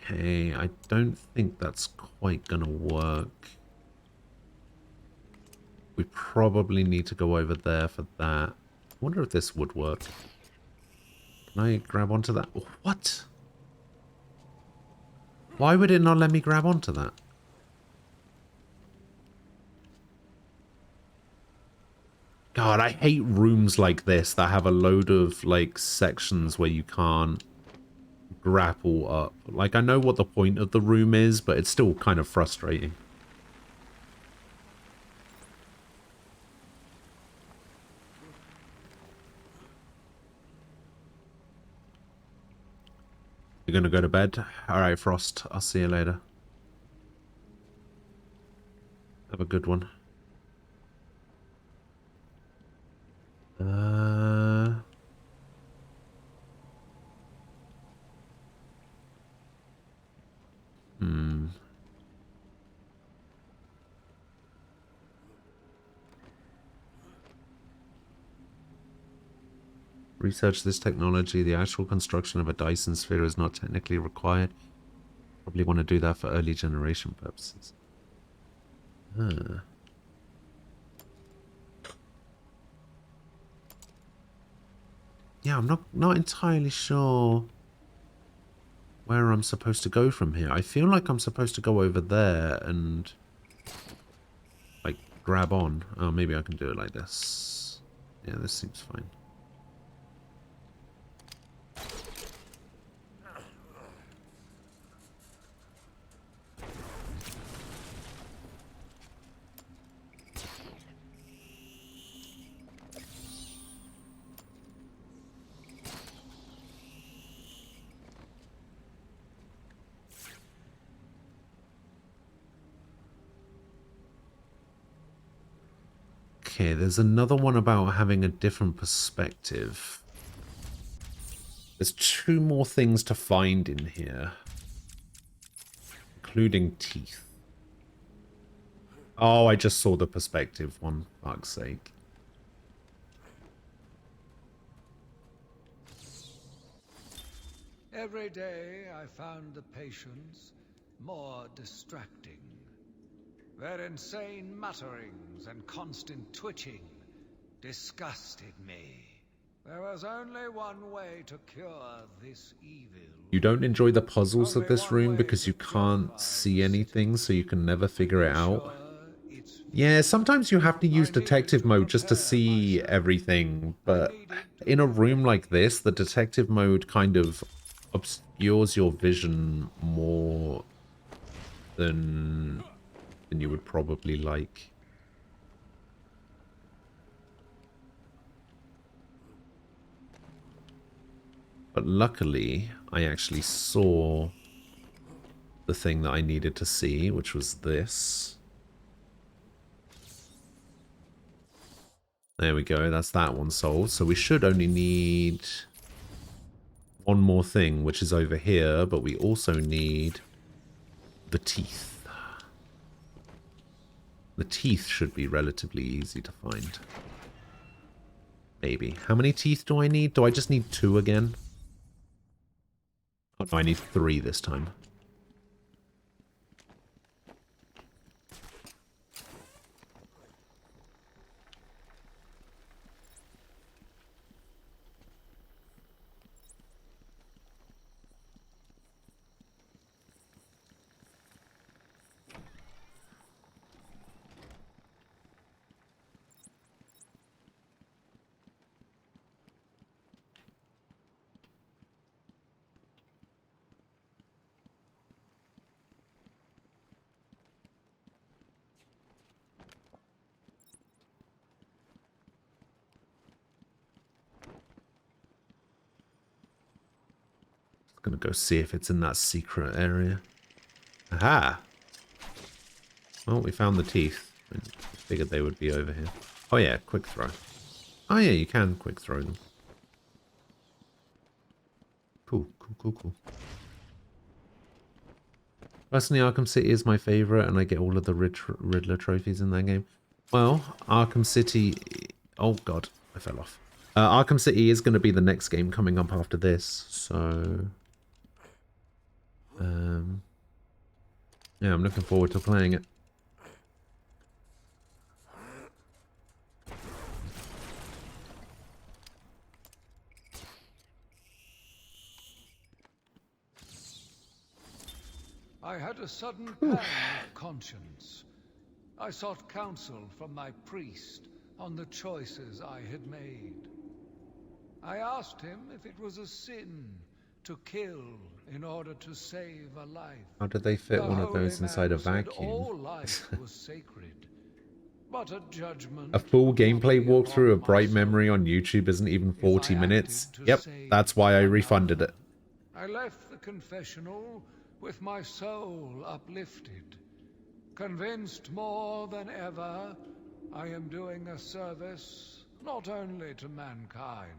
Okay, I don't think that's quite gonna work. We probably need to go over there for that. I wonder if this would work. Can I grab onto that? What? Why would it not let me grab onto that? God, I hate rooms like this that have a load of like sections where you can't grapple up. Like, I know what the point of the room is, but it's still kind of frustrating. You're gonna go to bed? Alright, Frost. I'll see you later. Have a good one. Research this technology. The actual construction of a Dyson sphere is not technically required. Probably want to do that for early generation purposes. Yeah, I'm not entirely sure where I'm supposed to go from here. I feel like I'm supposed to go over there and like grab on. Oh, maybe I can do it like this. Yeah, this seems fine. Okay, there's another one about having a different perspective. There's 2 more things to find in here, including teeth. Oh, I just saw the perspective one, for fuck's sake. Every day I found the patients more distracting. Their insane mutterings and constant twitching disgusted me. There was only one way to cure this evil. You don't enjoy the puzzles of this room because you can't see anything, so you can never figure it out. Yeah, sometimes you have to use detective mode just to see everything, but in a room like this, the detective mode kind of obscures your vision more than you would probably like. But luckily, I actually saw the thing that I needed to see, which was this. There we go, that's that one solved. So we should only need one more thing, which is over here, but we also need the teeth. The teeth should be relatively easy to find. Maybe. How many teeth do I need? Do I just need 2 again? Oh no, I need 3 this time. Gonna go see if it's in that secret area. Aha! Well, we found the teeth. I figured they would be over here. Oh yeah, quick throw. Oh yeah, you can quick throw them. Cool, cool, cool, cool. Personally, Arkham City is my favorite, and I get all of the Riddler trophies in that game. Well, Arkham City... Oh god, I fell off. Arkham City is going to be the next game coming up after this, so... yeah, I'm looking forward to playing it. I had a sudden pang of conscience. I sought counsel from my priest on the choices I had made. I asked him if it was a sin to kill in order to save a life. How did they fit The one of those holy inside a man said vacuum? all life was sacred, but a judgment. A full gameplay walkthrough of Bright Memory on YouTube isn't even 40 minutes. Yep, that's why I refunded it. I left the confessional with my soul uplifted, convinced more than ever I am doing a service not only to mankind,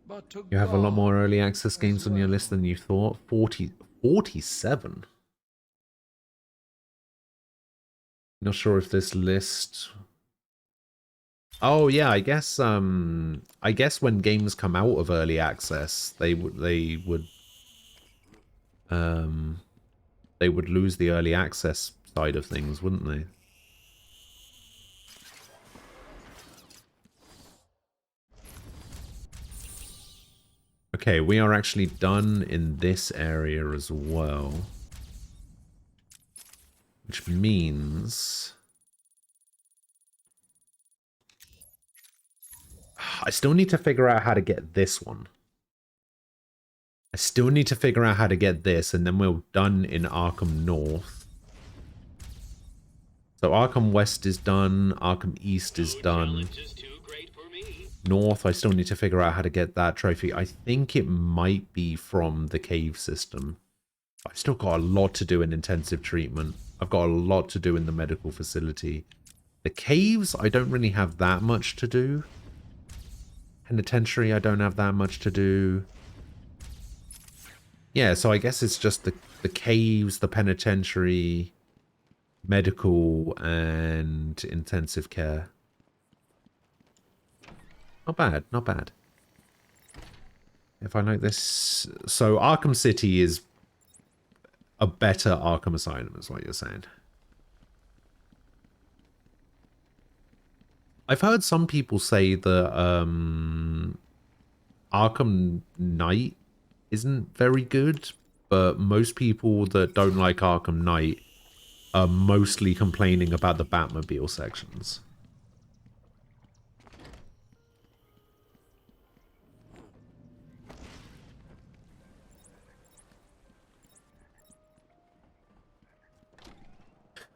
but to You have a lot more early access God games as on your well. list than you thought. 47? Not sure if this list... Oh yeah, I guess when games come out of early access, they would lose the early access side of things, wouldn't they? Okay, we are actually done in this area as well. Which means... I still need to figure out how to get this one. I still need to figure out how to get this, and then we're done in Arkham North. So Arkham West is done, Arkham East is done. North, I still need to figure out how to get that trophy. I think it might be from the cave system. I've still got a lot to do in intensive treatment. I've got a lot to do in the medical facility. The caves, I don't really have that much to do. Penitentiary, I don't have that much to do. Yeah, so I guess it's just the caves, the penitentiary, medical, and intensive care. Not bad, not bad. If I like this... So Arkham City is a better Arkham Asylum, is what you're saying. I've heard some people say that Arkham Knight isn't very good, but most people that don't like Arkham Knight are mostly complaining about the Batmobile sections.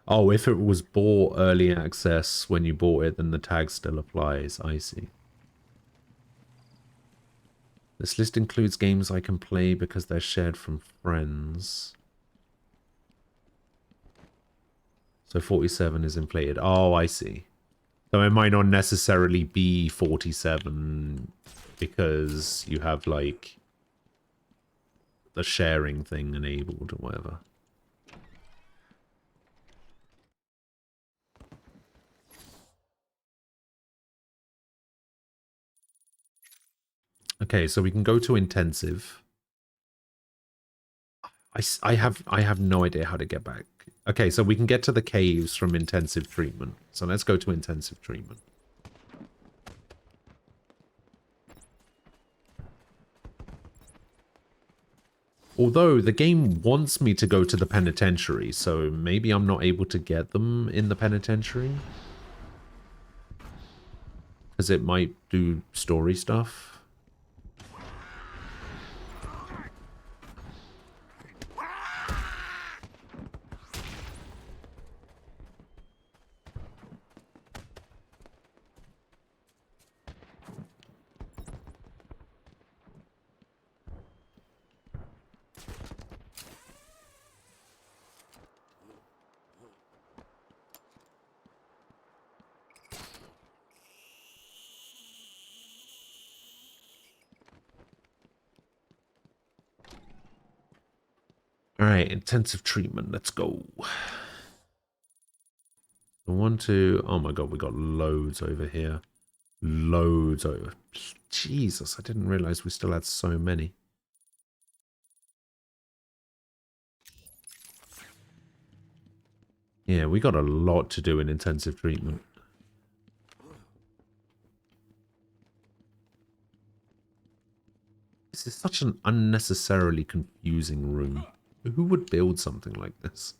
Oh, if it was bought early access when you bought it, then the tag still applies. I see. This list includes games I can play because they're shared from friends. So 47 is inflated. Oh, I see. So it might not necessarily be 47 because you have, like, the sharing thing enabled or whatever. Okay, so we can go to intensive. I have no idea how to get back. Okay, so we can get to the caves from intensive treatment. So let's go to intensive treatment. Although the game wants me to go to the penitentiary, so maybe I'm not able to get them in the penitentiary. Because it might do story stuff. Alright, intensive treatment. Let's go. One, two. Oh my god, we got loads over here. Loads over. Jesus, I didn't realize we still had so many. Yeah, we got a lot to do in intensive treatment. This is such an unnecessarily confusing room. Who would build something like this?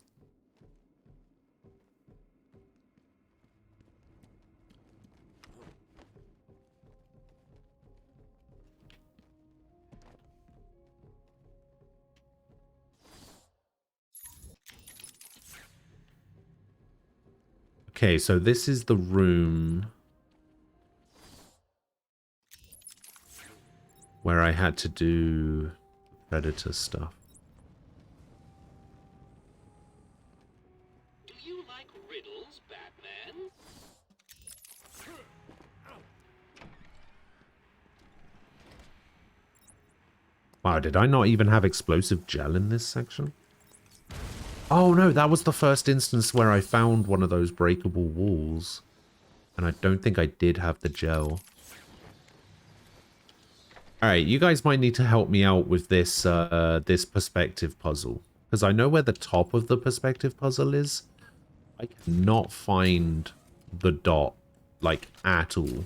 Okay, so this is the room where I had to do Predator stuff. Do you like riddles, Batman? Wow, did I not even have explosive gel in this section? Oh no, that was the first instance where I found one of those breakable walls. And I don't think I did have the gel. Alright, you guys might need to help me out with this this perspective puzzle. Because I know where the top of the perspective puzzle is. I cannot find the dot, like, at all.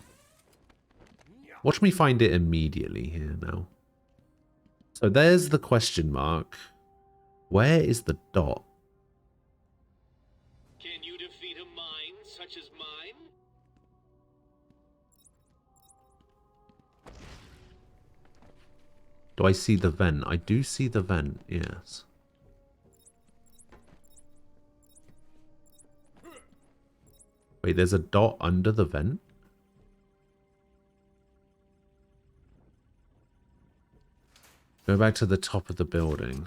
Watch me find it immediately here now. So there's the question mark. Where is the dot? Can you defeat a mind such as mine? Do I see the vent? I do see the vent, yes. Wait, there's a dot under the vent? Go back to the top of the building.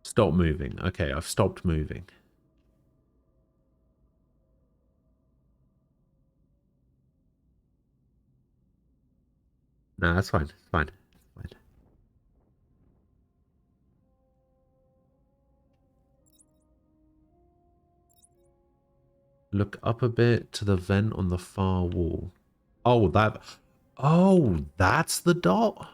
Stop moving. Okay, I've stopped moving. No, that's fine. It's fine. It's fine. Look up a bit to the vent on the far wall. Oh, that... Oh, that's the dot?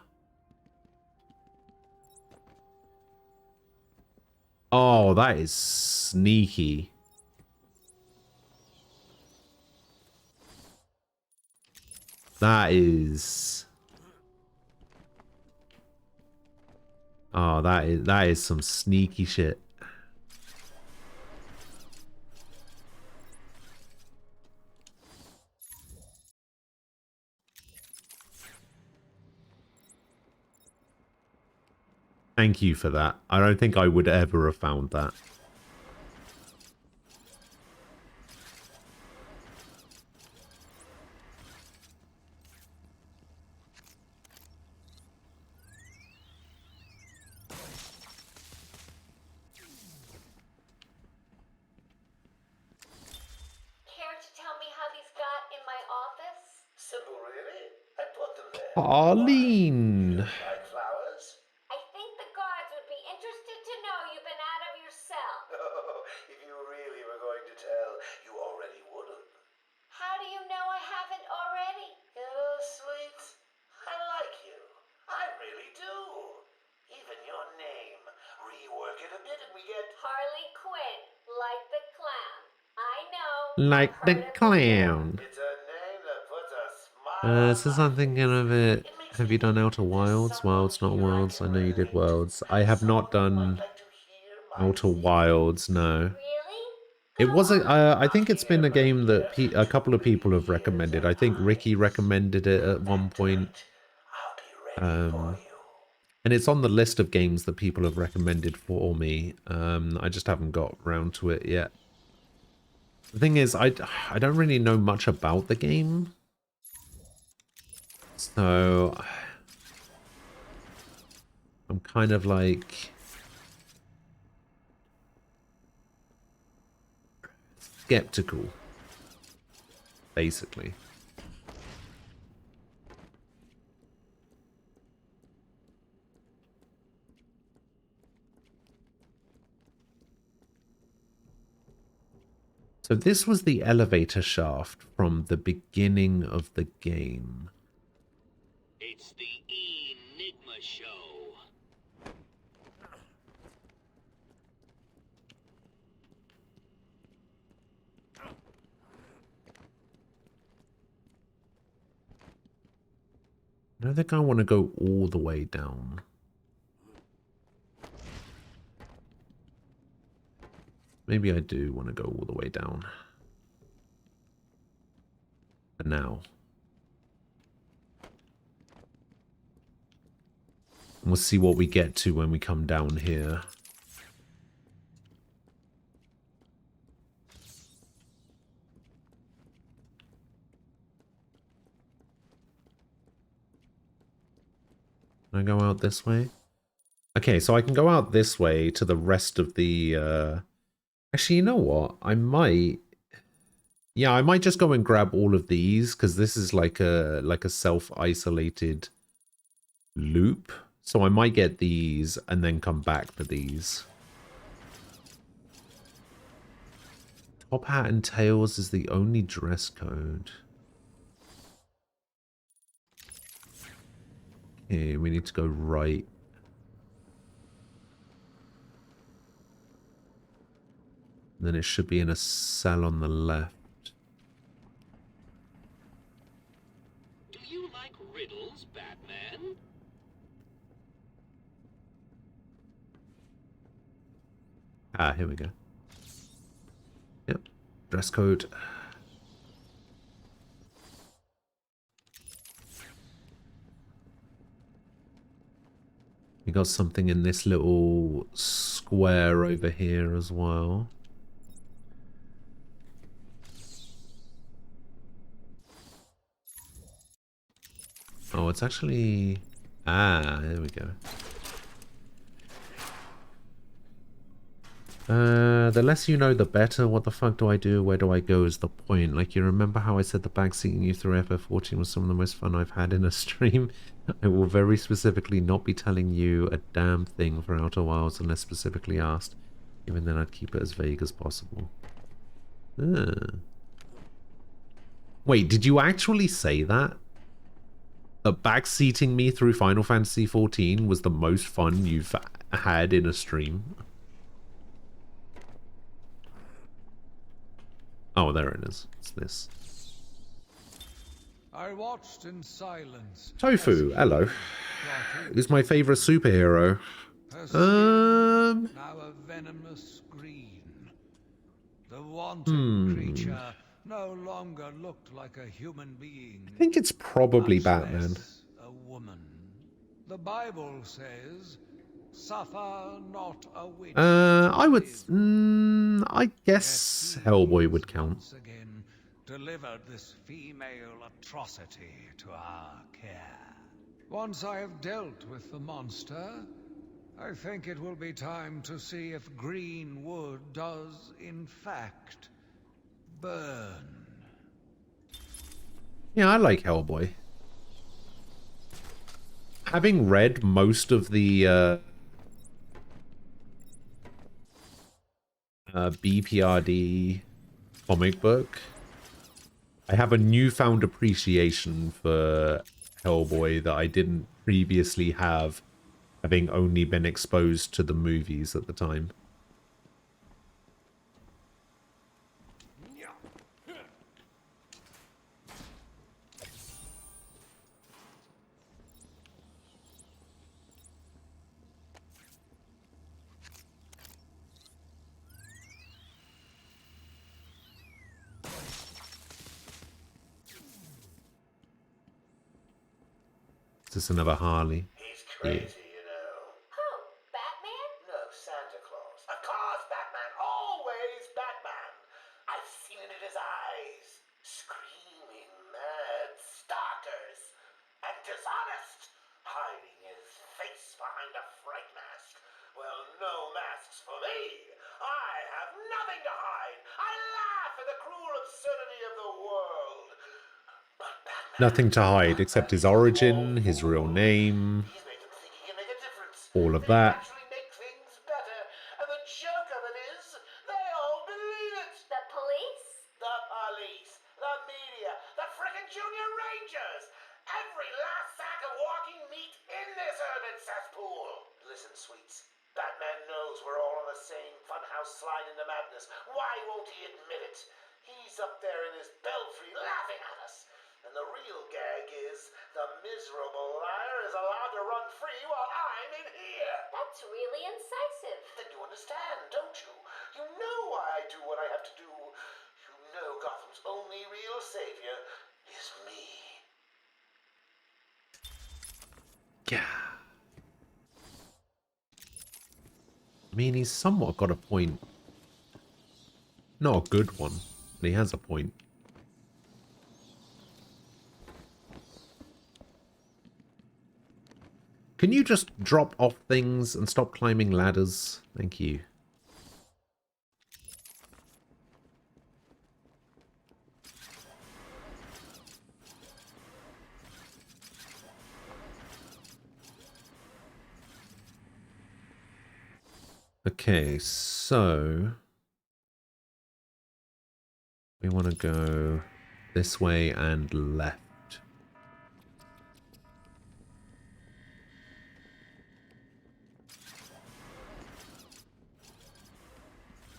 Oh, that is sneaky. That is... Oh, that is some sneaky shit. Thank you for that. I don't think I would ever have found that. Care to tell me how these got in my office? Simple, really. I put them there. Arlene! Like flowers? I think the guards would be interested to know you've been out of your cell. If you really were going to tell, you already would have. How do you know I haven't already? You know, sweet, I like you. I really do. Even your name. Rework it a bit and we get... Harley Quinn, like the clown. I know. Like the clown. It's a name that puts a smile So something of it. Have you done Outer Wilds? Wilds, not Worlds. I know you did Worlds. I have not done Outer Wilds, no. It wasn't. I think it's been a game that a couple of people have recommended. I think Ricky recommended it at one point. And it's on the list of games that people have recommended for me. I just haven't got around to it yet. The thing is, I don't really know much about the game. So I'm kind of like... skeptical, basically. So this was the elevator shaft from the beginning of the game. It's the Enigma Show. I don't think I want to go all the way down. Maybe I do want to go all the way down. For now. And we'll see what we get to when we come down here. Can I go out this way? Okay, so I can go out this way to the rest of the... Actually, you know what? I might... Yeah, I might just go and grab all of these, because this is like a self-isolated loop. So I might get these and then come back for these. Top hat and tails is the only dress code. Okay, we need to go right. Then it should be in a cell on the left. Do you like riddles, Batman? Ah, here we go. Yep, dress code. We got something in this little square over here as well. Oh, it's actually... Ah, there we go. The less you know, the better. What the fuck do I do? Where do I go is the point. Like, you remember how I said the backseating you through FF14 was some of the most fun I've had in a stream? I will very specifically not be telling you a damn thing for Outer Wilds unless specifically asked. Even then, I'd keep it as vague as possible. Wait, did you actually say that? That backseating me through Final Fantasy XIV was the most fun you've had in a stream? Oh, there it is. It's this. I watched in silence. Tofu, hello. Who's my favorite superhero? Now a venomous green. The wanted creature no longer looked like a human being. I think it's probably Batman. A woman. The Bible says, "Suffer not a witch." I would... I guess Hellboy would count. Once again, delivered this female atrocity to our care. Once I have dealt with the monster, I think it will be time to see if green wood does, in fact, burn. Yeah, I like Hellboy. Having read most of the BPRD comic book, I have a newfound appreciation for Hellboy that I didn't previously have, having only been exposed to the movies at the time. Is this another Harley? He's crazy, you know. Who? Batman? No, Santa Claus. Of course, Batman. Always Batman. I've seen it in his eyes. Screaming mad stalkers. And dishonest. Hiding his face behind a fright mask. Well, no masks for me. I have nothing to hide. I laugh Nothing to hide except his origin, his real name, all of that. And the joke of it is, they all believe it. The police? The police, the media, the frickin' junior rangers. Every last sack of walking meat in this urban cesspool. Listen, sweets. Batman knows we're all on the same funhouse slide into madness. Why won't he admit it? He's up there in his belfry laughing at us. And the real gag is, the miserable liar is allowed to run free while I'm in here. That's really incisive. Then you understand, don't you? You know why I do what I have to do. You know Gotham's only real savior is me. Yeah. I mean, he's somewhat got a point. Not a good one, but he has a point. Can you just drop off things and stop climbing ladders? Thank you. Okay, so we want to go this way and left.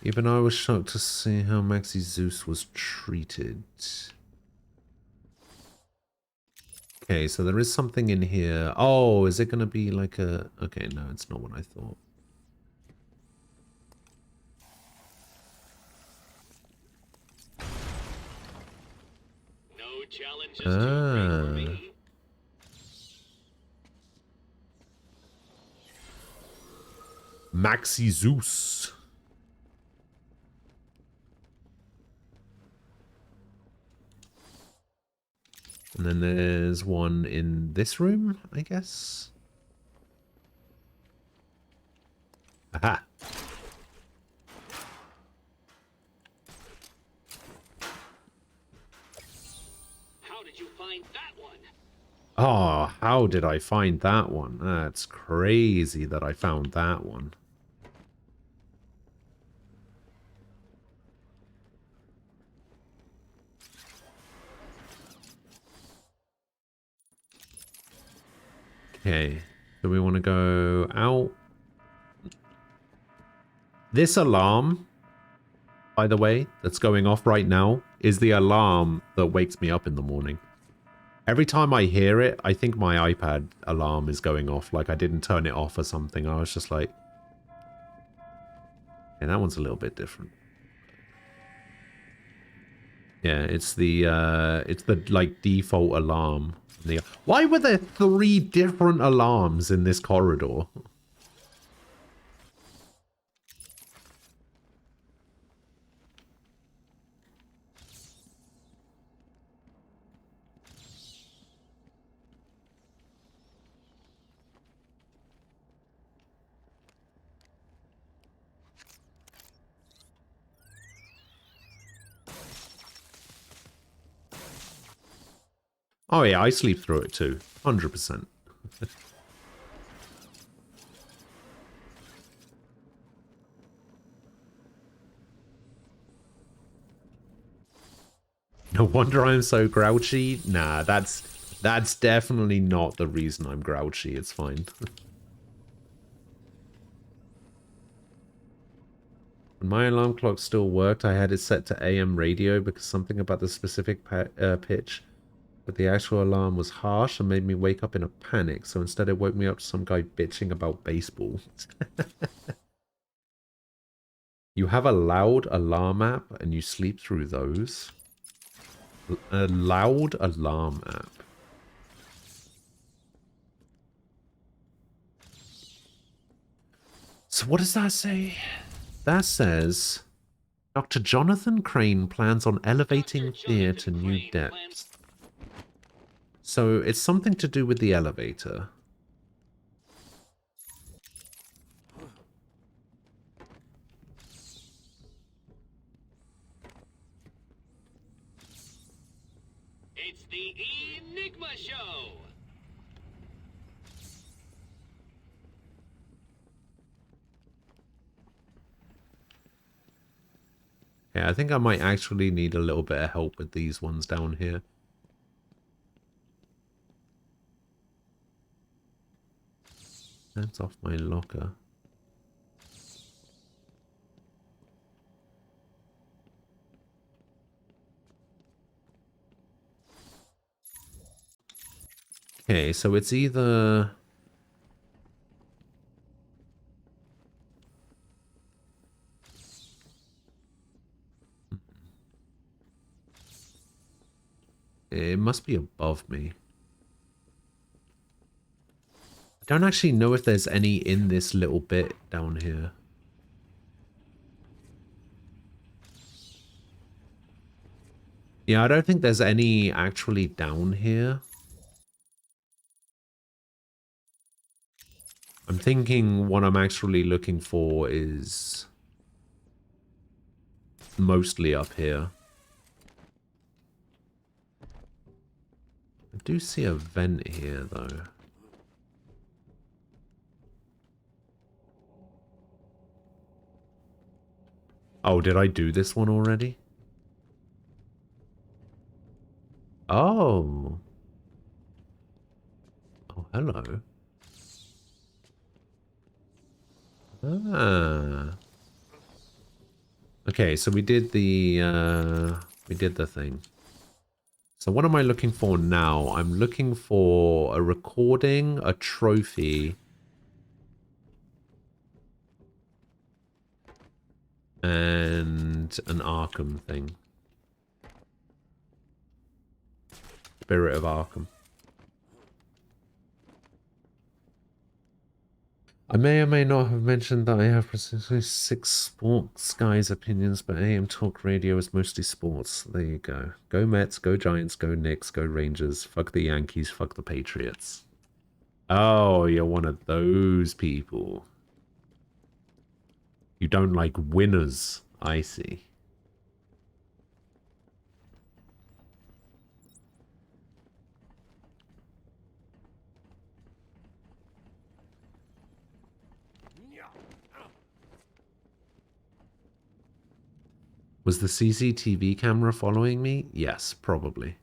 Even I was shocked to see how Maxi Zeus was treated. Okay, so there is something in here. Oh, is it going to be like a... Okay, no, it's not what I thought. No challenges too great for me. Maxi Zeus. And then there's one in this room, I guess. Aha. How did you find that one? Oh, how did I find that one? That's crazy that I found that one. Okay, so we want to go out. This alarm, by the way, that's going off right now, is the alarm that wakes me up in the morning. Every time I hear it, I think my iPad alarm is going off, like I didn't turn it off or something. I was just like... Yeah, that one's a little bit different. Yeah, it's the like default alarm. Why were there 3 different alarms in this corridor? Oh yeah, I sleep through it too. 100%. No wonder I'm so grouchy. Nah, that's definitely not the reason I'm grouchy. It's fine. When my alarm clock still worked, I had it set to AM radio because something about the specific pitch. But the actual alarm was harsh and made me wake up in a panic. So instead it woke me up to some guy bitching about baseball. You have a loud alarm app and you sleep through those? A loud alarm app. So what does that say? That says... Dr. Jonathan Crane plans on elevating Fear to new depths. So it's something to do with the elevator. It's the Enigma Show! Yeah, I think I might actually need a little bit of help with these ones down here. That's off my locker. Okay, so it's either... It must be above me. I don't actually know if there's any in this little bit down here. Yeah, I don't think there's any actually down here. I'm thinking what I'm actually looking for is mostly up here. I do see a vent here, though. Oh, did I do this one already? Oh. Oh, hello. Ah. Okay, so we did the thing. So what am I looking for now? I'm looking for a recording, a trophy, and an Arkham thing. Spirit of Arkham. I may or may not have mentioned that I have precisely 6 sports guys' opinions, but AM Talk Radio is mostly sports. There you go. Go Mets, go Giants, go Knicks, go Rangers. Fuck the Yankees, fuck the Patriots. Oh, you're one of those people. You don't like winners, I see. Was the CCTV camera following me? Yes, probably.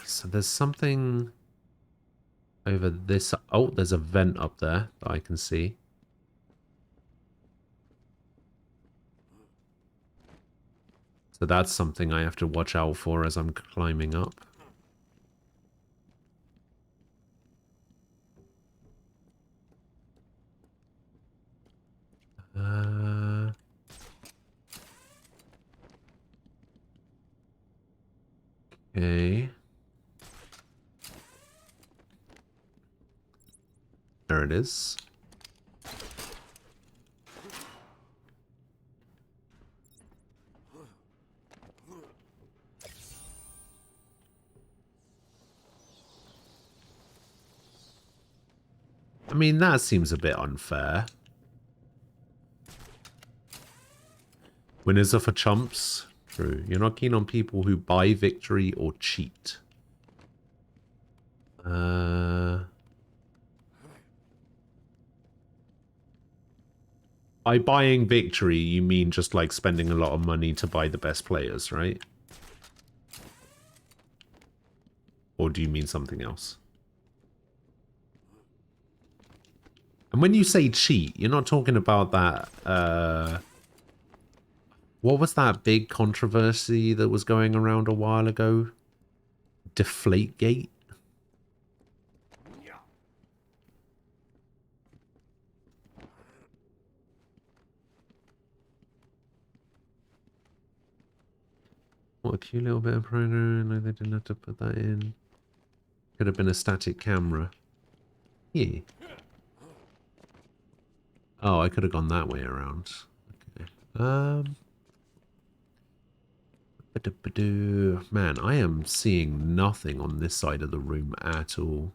So there's something over this. Oh, there's a vent up there that I can see. So that's something I have to watch out for as I'm climbing up. Okay. There it is. I mean, that seems a bit unfair. Winners are for chumps. True. You're not keen on people who buy victory or cheat. By buying victory, you mean just like spending a lot of money to buy the best players, right? Or do you mean something else? And when you say cheat, you're not talking about that, what was that big controversy that was going around a while ago? Deflategate? What a cute little bit of program. Like they didn't have to put that in. Could have been a static camera. Yeah. Oh, I could have gone that way around. Okay. Man, I am seeing nothing on this side of the room at all.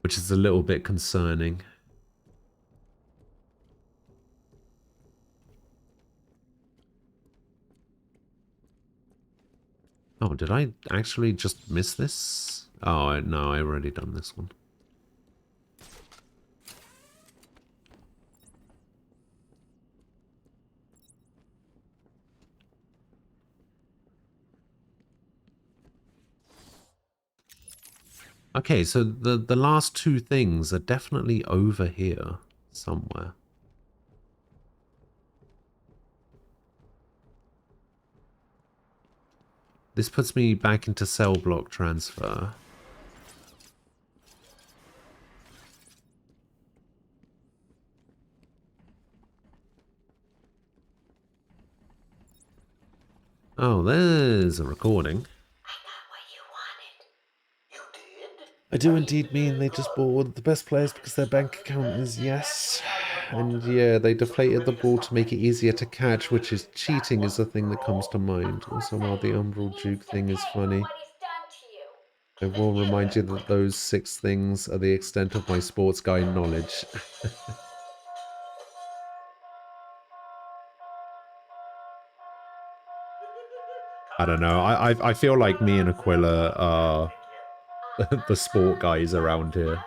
Which is a little bit concerning. Oh, did I actually just miss this? Oh, no, I already done this one. Okay, so the last two things are definitely over here somewhere. This puts me back into cell block transfer. Oh, there's a recording. I do indeed mean they just bought the best players because their bank account is yes. And yeah, they deflated the ball to make it easier to catch, which is cheating is the thing that comes to mind. Also, while the Umbral Duke thing is funny, I will remind you that those 6 things are the extent of my sports guy knowledge. I don't know. I feel like me and Aquila are the sport guys around here.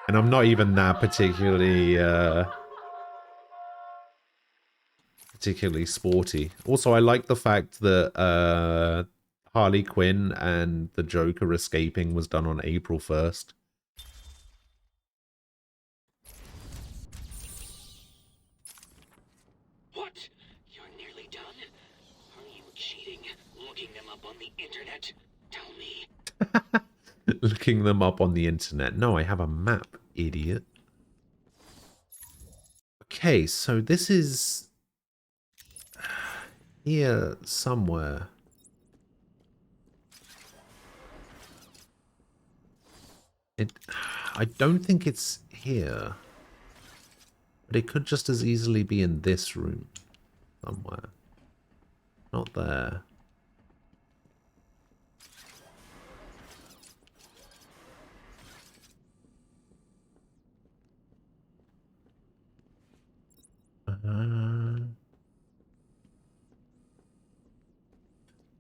And I'm not even that particularly sporty. Also, I like the fact that Harley Quinn and the Joker escaping was done on April 1st. What? You're nearly done? Are you cheating? Looking them up on the internet? Tell me. Looking them up on the internet. No, I have a map, idiot. Okay, so this is here somewhere. I don't think it's here. But it could just as easily be in this room somewhere. Not there.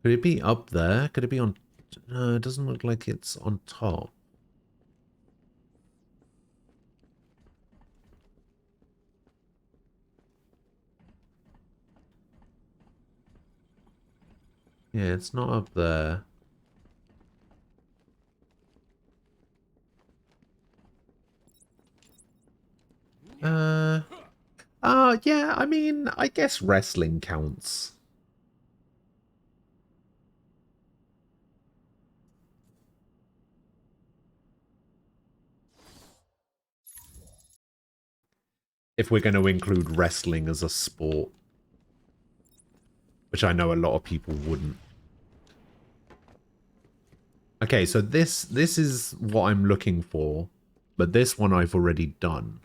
Could it be up there? Could it be on... No, it doesn't look like it's on top. Yeah, it's not up there. Yeah, I mean, I guess wrestling counts. If we're going to include wrestling as a sport. Which I know a lot of people wouldn't. Okay, so this is what I'm looking for. But this one I've already done.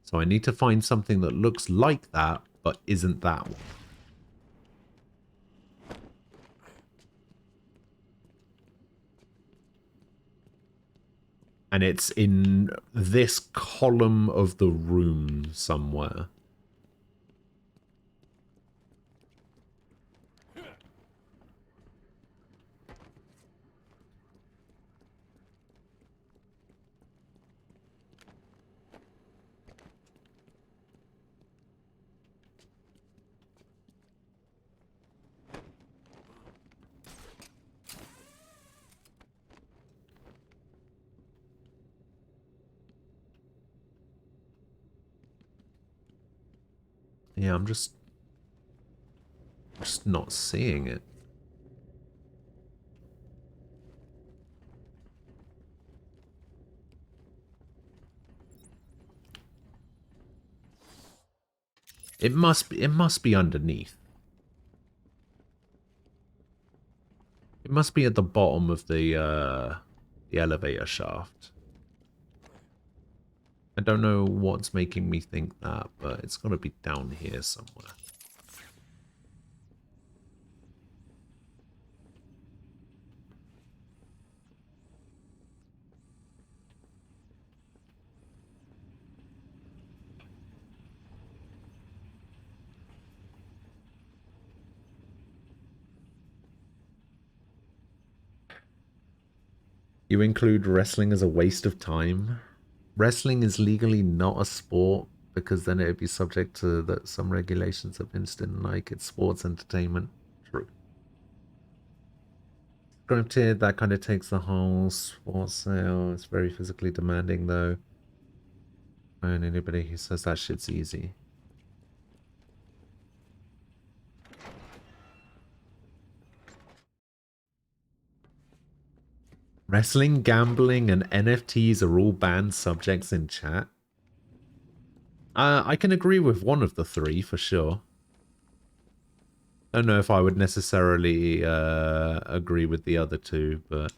So I need to find something that looks like that, but isn't that one. And it's in this column of the room somewhere. Yeah, I'm just not seeing it. It must be underneath. It must be at the bottom of the elevator shaft. I don't know what's making me think that, but it's got to be down here somewhere. You include wrestling as a waste of time? Wrestling is legally not a sport because then it would be subject to some regulations of instant like it's sports entertainment. True. Scripted, that kind of takes the whole sports sale. It's very physically demanding though. And anybody who says that shit's easy. Wrestling, gambling, and NFTs are all banned subjects in chat. I can agree with one of the three for sure. I don't know if I would necessarily agree with the other two, but...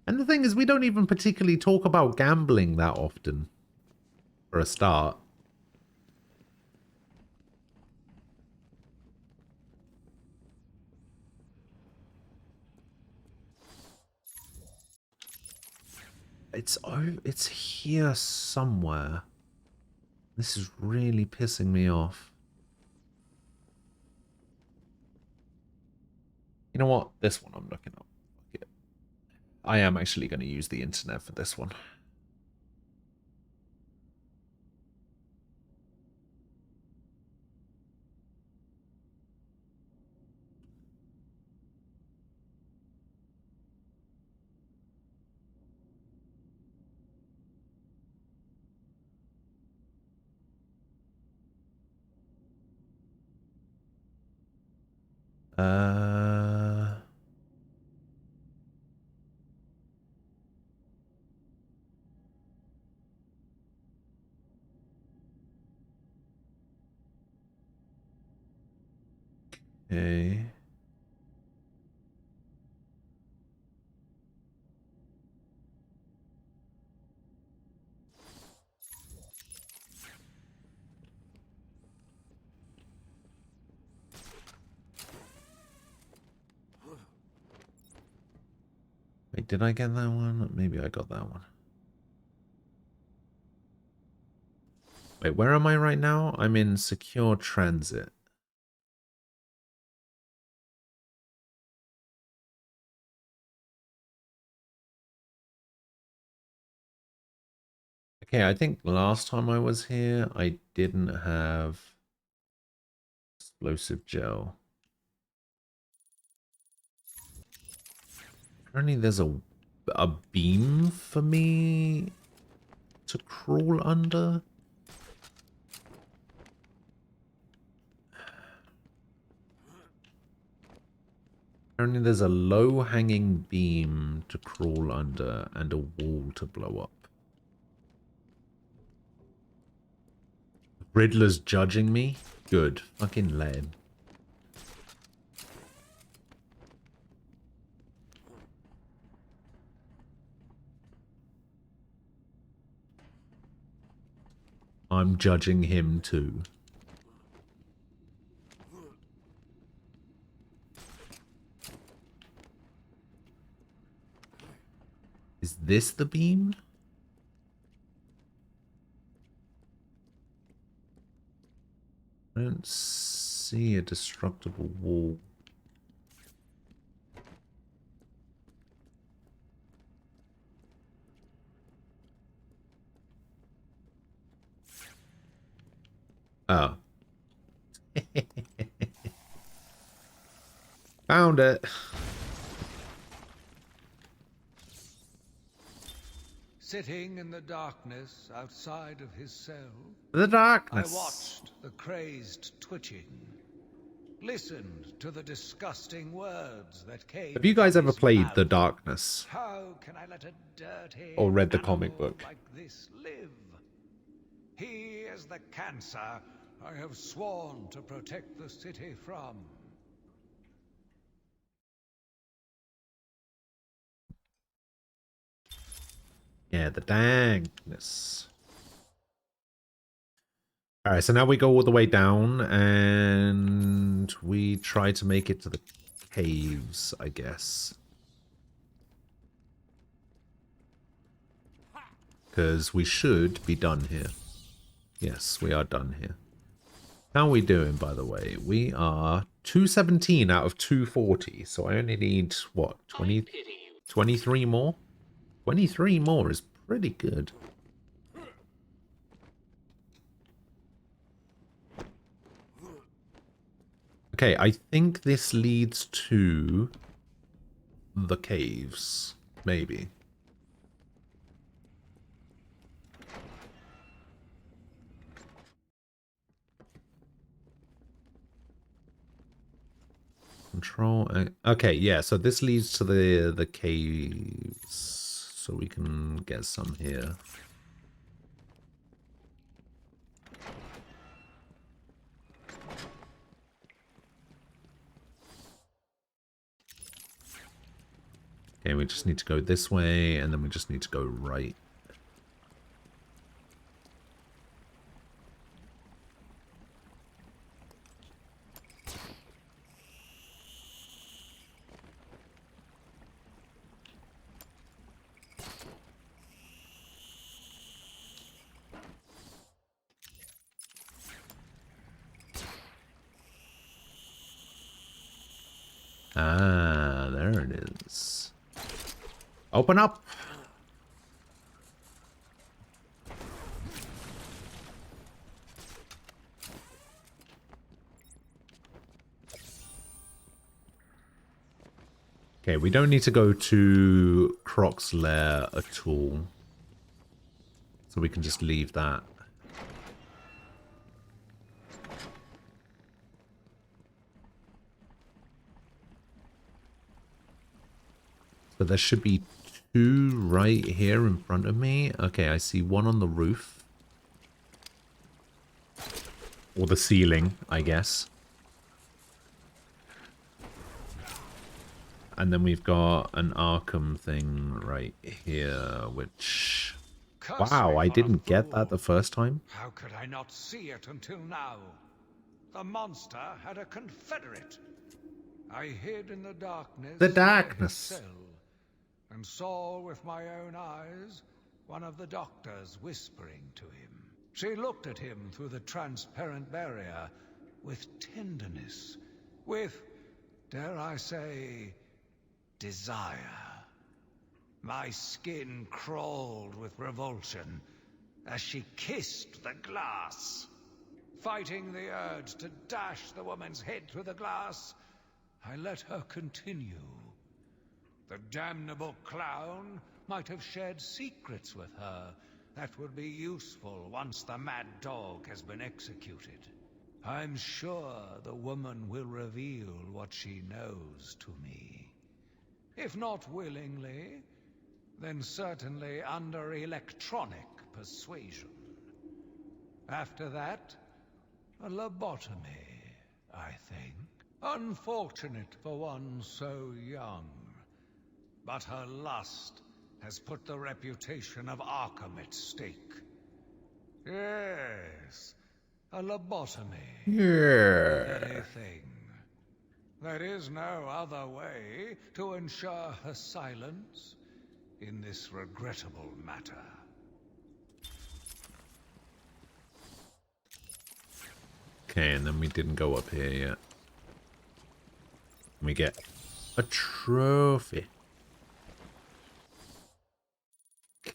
And the thing is, we don't even particularly talk about gambling that often, for a start. It's here somewhere. This is really pissing me off. You know what? This one I'm looking up. I am actually going to use the internet for this one. Okay. Wait, did I get that one? Maybe I got that one. Wait, where am I right now? I'm in secure transit. Okay, I think last time I was here, I didn't have explosive gel. Apparently there's a beam for me to crawl under. Apparently there's a low-hanging beam to crawl under and a wall to blow up. Riddler's judging me? Good. Fucking let him. I'm judging him too. Is this the beam? I don't see a destructible wall. Oh. Found it. Sitting in the darkness outside of his cell, The darkness. I watched the crazed twitching, listened to the disgusting words that came. Have you guys from ever his played mouth. The Darkness? How can I let a dirty Or read the comic animal book? like this live? He is the cancer I have sworn to protect the city from. Yeah, the dankness. Alright, so now we go all the way down and we try to make it to the caves, I guess. Because we should be done here. Yes, we are done here. How are we doing, by the way? We are 217 out of 240, so I only need, what, 23 more? 23 more is pretty good. Okay, I think this leads to the caves, maybe. Control. Okay, yeah. So this leads to the caves, so we can get some here. Okay, we just need to go this way, and then we just need to go right. Ah, there it is. Open up! Okay, we don't need to go to Croc's lair at all. So we can just leave that. So there should be two right here in front of me. Okay, I see one on the roof. Or the ceiling, I guess. And then we've got an Arkham thing right here, which... Wow, I didn't get that the first time. How could I not see it until now? The monster had a confederate. I hid in the darkness. The darkness. Near his cell, and saw with my own eyes one of the doctors whispering to him. She looked at him through the transparent barrier with tenderness, with, dare I say, desire. My skin crawled with revulsion as she kissed the glass. Fighting the urge to dash the woman's head through the glass, I let her continue. The damnable clown might have shared secrets with her that would be useful once the mad dog has been executed. I'm sure the woman will reveal what she knows to me. If not willingly, then certainly under electronic persuasion. After that, a lobotomy, I think. Unfortunate for one so young. But her lust has put the reputation of Arkham at stake. Yes, a lobotomy. Yeah. Anything. There is no other way to ensure her silence in this regrettable matter. Okay, and then we didn't go up here yet. We get a trophy.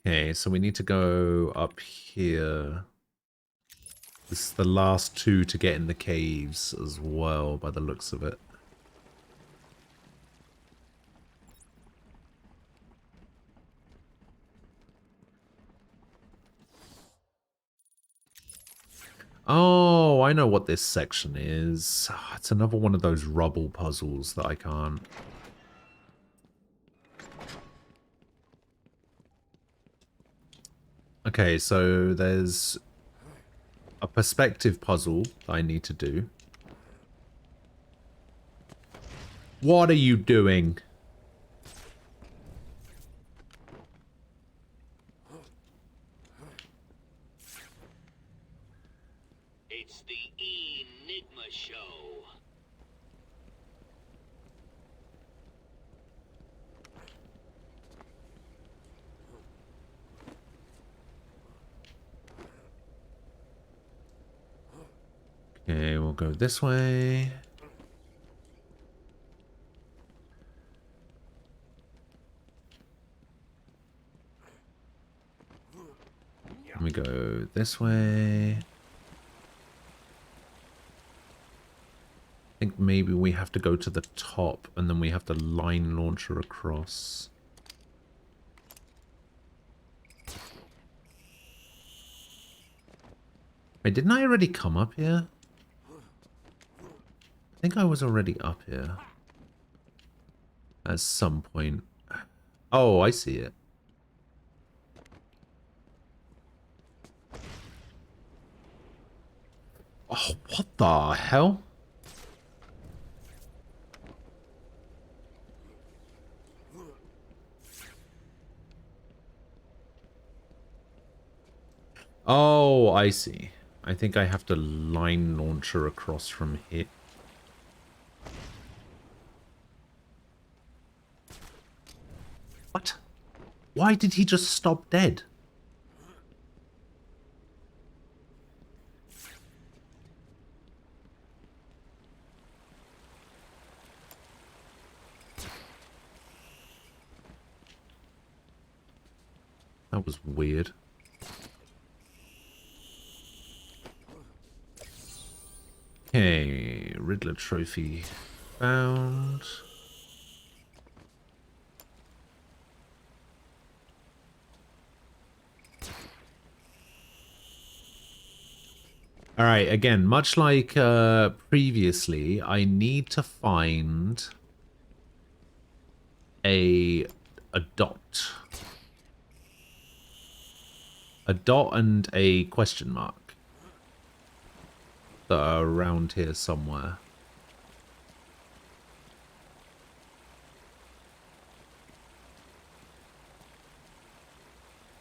Okay, so we need to go up here. This is the last two to get in the caves as well, by the looks of it. Oh, I know what this section is. It's another one of those rubble puzzles that I can't. Okay, so there's a perspective puzzle that I need to do. What are you doing? It's the Enigma Show. Okay, we'll go this way. Let me go this way. I think maybe we have to go to the top and then we have to line launcher across. Wait, didn't I already come up here? I think I was already up here. At some point. Oh, I see it. Oh, what the hell? Oh, I see. I think I have to line launcher across from here. What? Why did he just stop dead? That was weird. Okay, Riddler trophy found. Alright, again, much like previously, I need to find a dot. A dot and a question mark that are around here somewhere.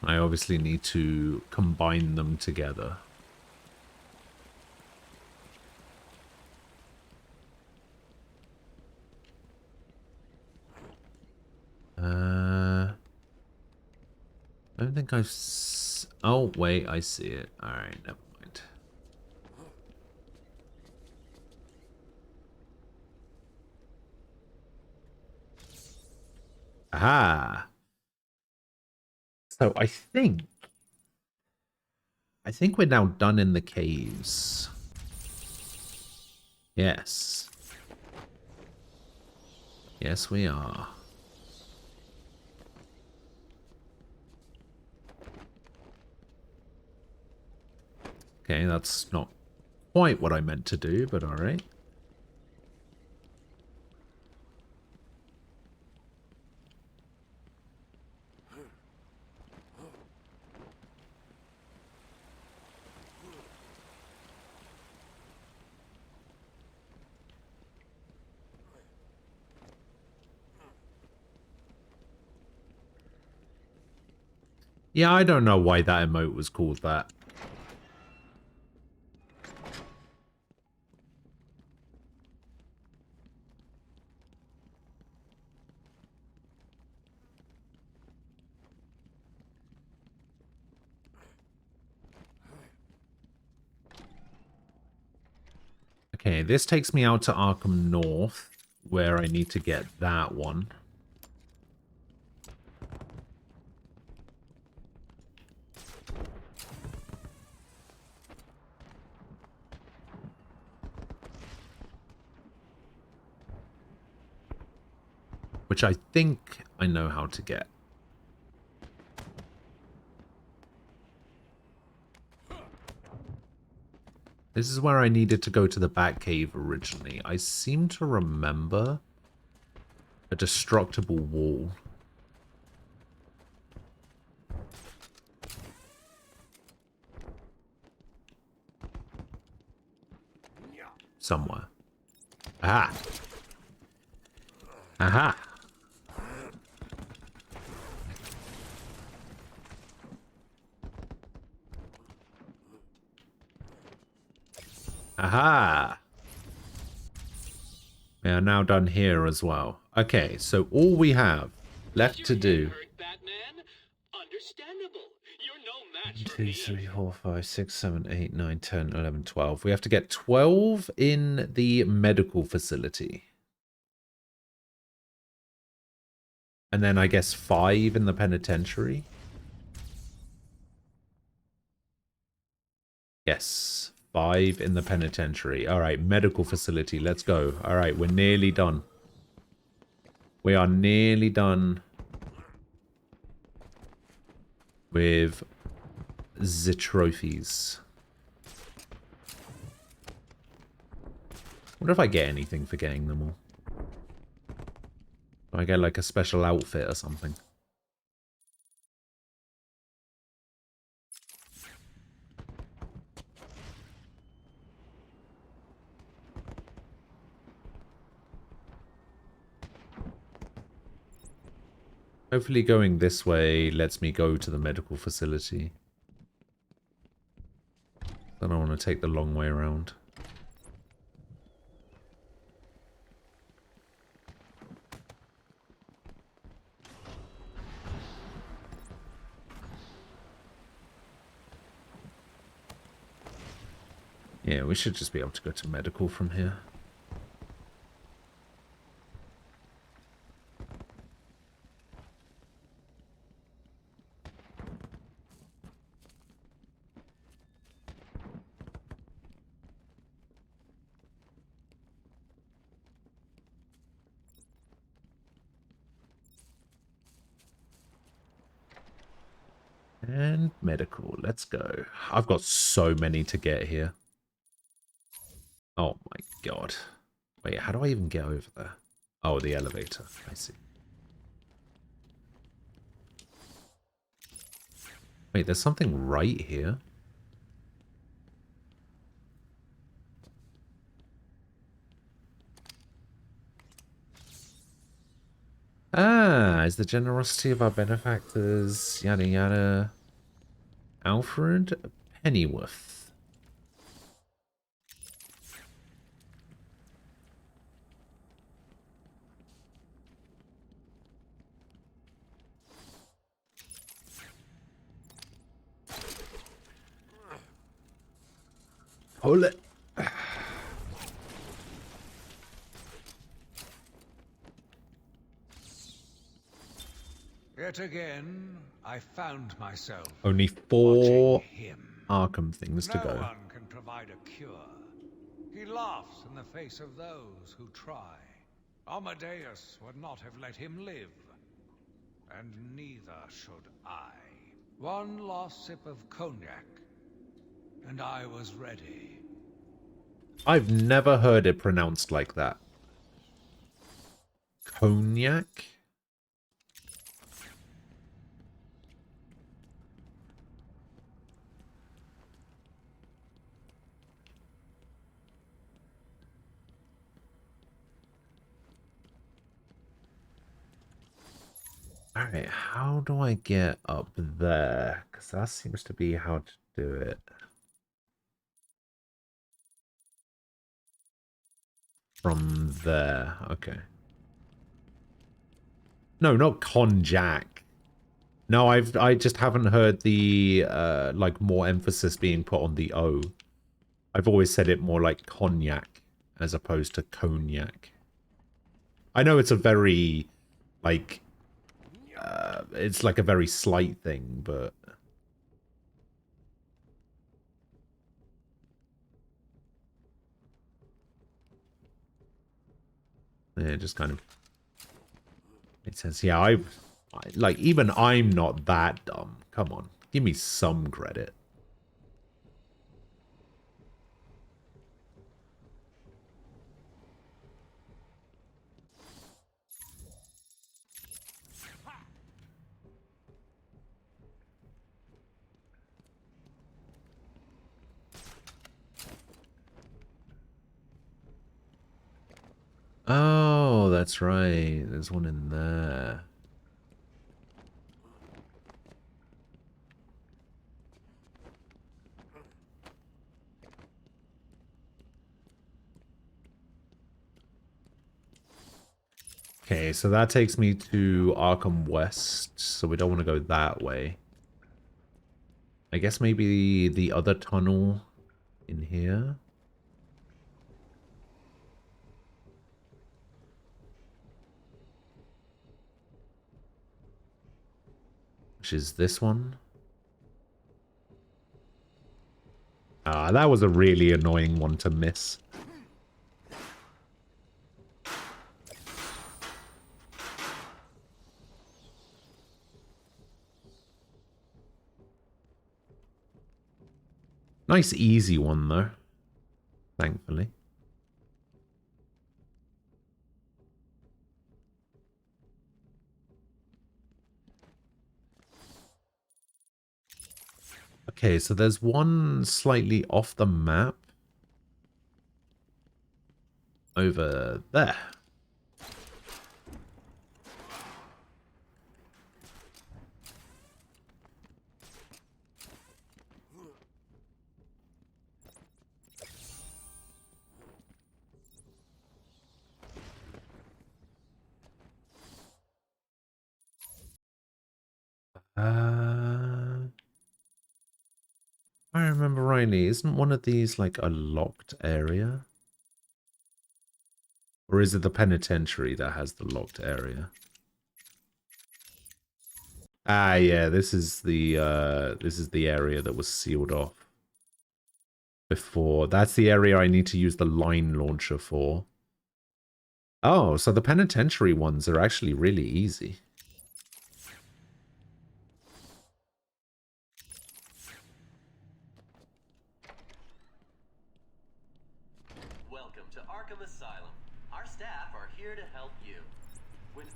I obviously need to combine them together. I don't think I've... Oh, wait, I see it. Alright, never mind. Aha! So I think we're now done in the caves. Yes. Yes, we are. Okay, that's not quite what I meant to do, but alright. Yeah, I don't know why that emote was called that. Okay, this takes me out to Arkham North, where I need to get that one. Which I think I know how to get. This is where I needed to go to the Batcave originally. I seem to remember a destructible wall. somewhere. Aha! Aha! Aha! We are now done here as well. Okay, so all we have left to do... 1, 2, 3, 4, 5, 6, 7, 8, 9, 10, 11, 12. We have to get 12 in the medical facility. And then I guess 5 in the penitentiary. Yes, 5 in the penitentiary. All right, medical facility. Let's go. All right, we're nearly done. We are nearly done with the trophies. Wonder if I get anything for getting them all. Do I get like a special outfit or something? Hopefully going this way lets me go to the medical facility. I don't want to take the long way around. Yeah, we should just be able to go to medical from here. And medical, let's go. I've got so many to get here. Oh my god. Wait, how do I even get over there? Oh, the elevator. I see. Wait, there's something right here. Ah, is the generosity of our benefactors, yada yada. Alfred Pennyworth. Hold it. Yet again, I found myself Only 4 him. Arkham things to No go. one can provide a cure. He laughs in the face of those who try. Amadeus would not have let him live. And neither should I. One last sip of cognac, and I was ready. I've never heard it pronounced like that. Cognac? Alright, how do I get up there? Because that seems to be how to do it. From there, okay. No, not konjac. No, I just haven't heard the like more emphasis being put on the O. I've always said it more like cognac as opposed to cognac. I know it's a very like it's like a very slight thing, but yeah, it just kind of makes sense. Yeah, I like even I'm not that dumb. Come on, give me some credit. Oh, that's right. There's one in there. Okay, so that takes me to Arkham West, so we don't want to go that way. I guess maybe the other tunnel in here? Which is this one. Ah, that was a really annoying one to miss. Nice easy one though, thankfully. Okay, so there's one slightly off the map over there. I remember rightly, isn't one of these like a locked area? Or is it the penitentiary that has the locked area? Ah, yeah, this is the area that was sealed off before. That's the area I need to use the line launcher for. Oh, so the penitentiary ones are actually really easy. Welcome to Arkham Asylum. Our staff are here to help you. When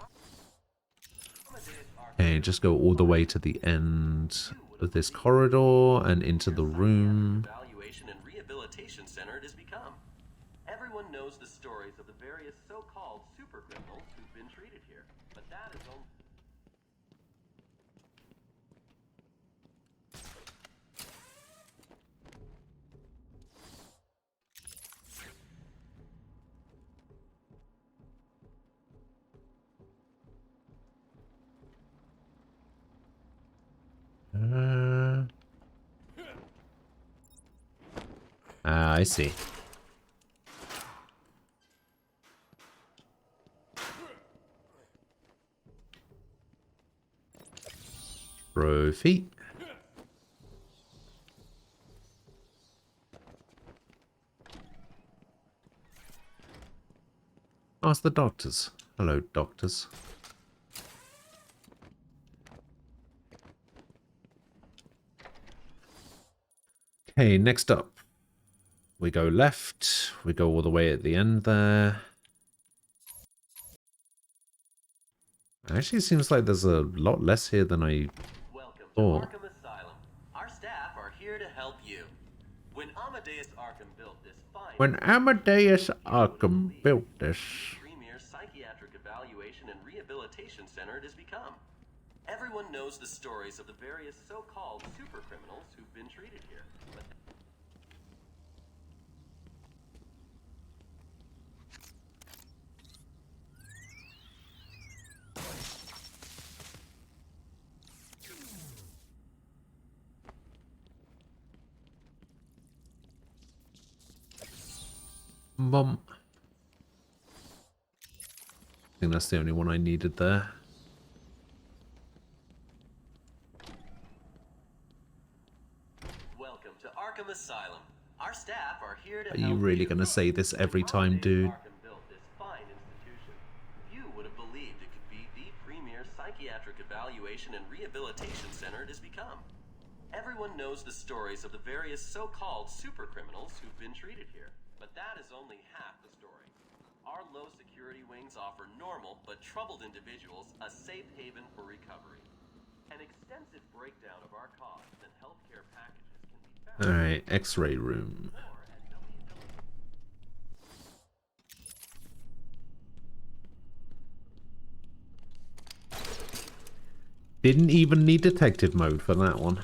Okay, just go all the way to the end of this corridor and into the room. Evaluation and Rehabilitation Center it has become. Everyone knows the stories of the various so-called super criminals who've been treated here, but that is only... I see. Trophy. Ask the doctors. Hello, doctors. Okay, next up. We go left. We go all the way at the end there. Actually, it seems like there's a lot less here than I thought. Arkham Asylum. Our staff are here to help you. When Amadeus Arkham built this fine... premier psychiatric evaluation and rehabilitation center it has become. Everyone knows the stories of the various so-called super criminals who've been treated here. But Bum. I think that's the only one I needed there. welcome to Arkham Asylum. Our staff are here to Are you really going to say this every time, dude? Arkham built this fine institution. You would have believed it could be the premier psychiatric evaluation and rehabilitation center it has become. Everyone knows the stories of the various so-called super criminals who've been treated here, but that is only half the story. Our low security wings offer normal but troubled individuals a safe haven for recovery. An extensive breakdown of our costs and healthcare packages can be found. Alright, X-ray room. Didn't even need detective mode for that one.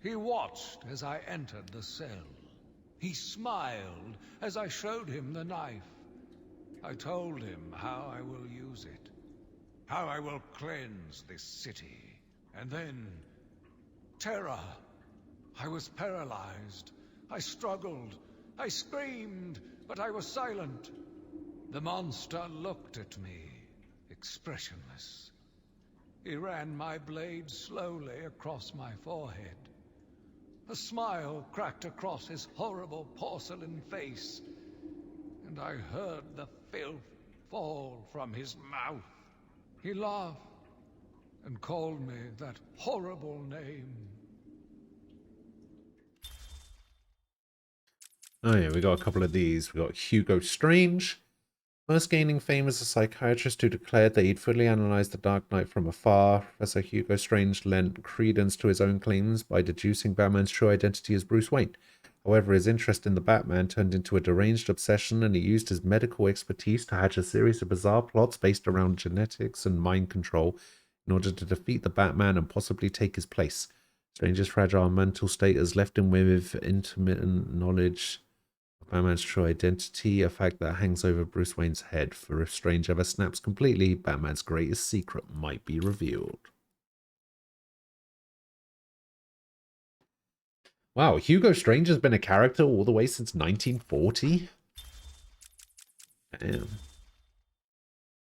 He watched as I entered the cell. He smiled as I showed him the knife. I told him how I will use it, how I will cleanse this city. And then, terror. I was paralyzed. I struggled. I screamed, but I was silent. The monster looked at me, expressionless. He ran my blade slowly across my forehead. A smile cracked across his horrible porcelain face, and I heard the filth fall from his mouth. He laughed and called me that horrible name. Oh yeah, we got a couple of these. We got Hugo Strange. First gaining fame as a psychiatrist who declared that he'd fully analysed the Dark Knight from afar, Professor Hugo Strange lent credence to his own claims by deducing Batman's true identity as Bruce Wayne. However, his interest in the Batman turned into a deranged obsession, and he used his medical expertise to hatch a series of bizarre plots based around genetics and mind control in order to defeat the Batman and possibly take his place. Strange's fragile mental state has left him with intermittent knowledge Batman's true identity, a fact that hangs over Bruce Wayne's head, for if Strange ever snaps completely, Batman's greatest secret might be revealed. Wow, Hugo Strange has been a character all the way since 1940? Damn.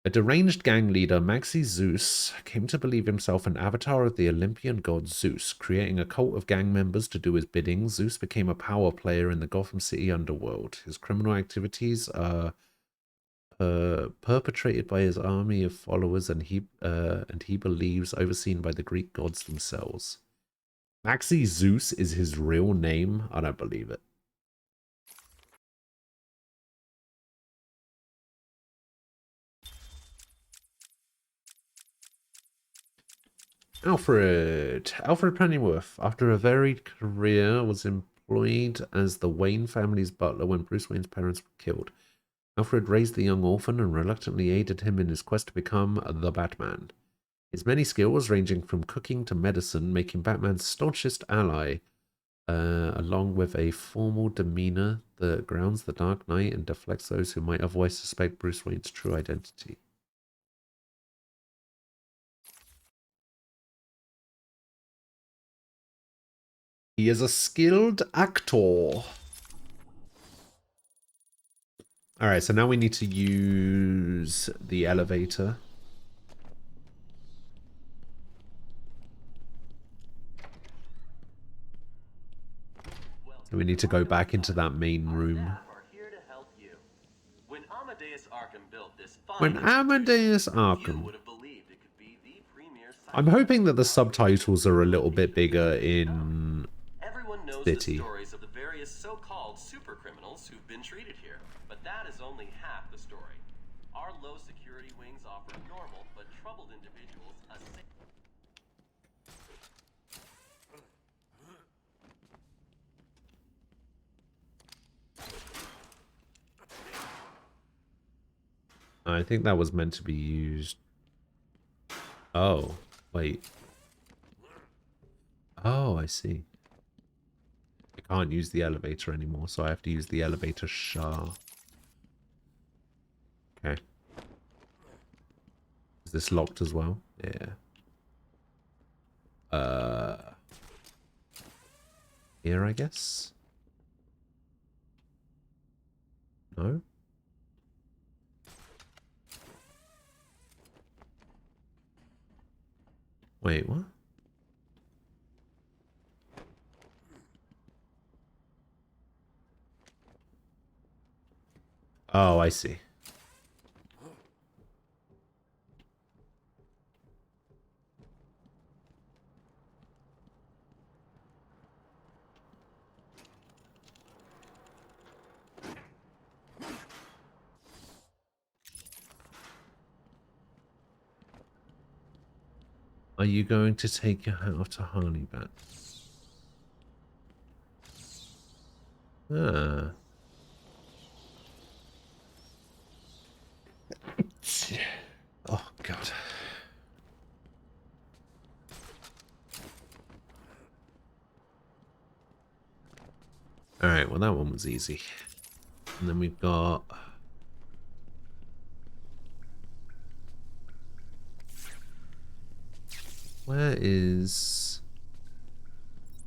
A deranged gang leader, Maxi Zeus, came to believe himself an avatar of the Olympian god Zeus. Creating a cult of gang members to do his bidding, Zeus became a power player in the Gotham City underworld. His criminal activities are perpetrated by his army of followers, and he believes overseen by the Greek gods themselves. Maxi Zeus is his real name? I don't believe it. Alfred Pennyworth, after a varied career, was employed as the Wayne family's butler when Bruce Wayne's parents were killed. Alfred raised the young orphan and reluctantly aided him in his quest to become the Batman. His many skills, ranging from cooking to medicine, make him Batman's staunchest ally, along with a formal demeanor that grounds the Dark Knight and deflects those who might otherwise suspect Bruce Wayne's true identity. He is a skilled actor. Alright, so now we need to use the elevator. So we need to go back into that main room. When Amadeus Arkham built this When Amadeus Arkham. I'm hoping that the subtitles are a little bit bigger in Everyone knows City. the stories of the various so-called super criminals who've been treated here, but that is only half the story. Our low security wings offer normal but troubled individuals a safe. I think that was meant to be used. Oh, wait. Oh, I see. I can't use the elevator anymore, so I have to use the elevator shaft. Okay. Is this locked as well? Yeah. Here, I guess? No? Wait, what? Oh, I see. Are you going to take your hat off to Harley back? Ah. Oh, God. Alright, well that one was easy. And then we've got... Where is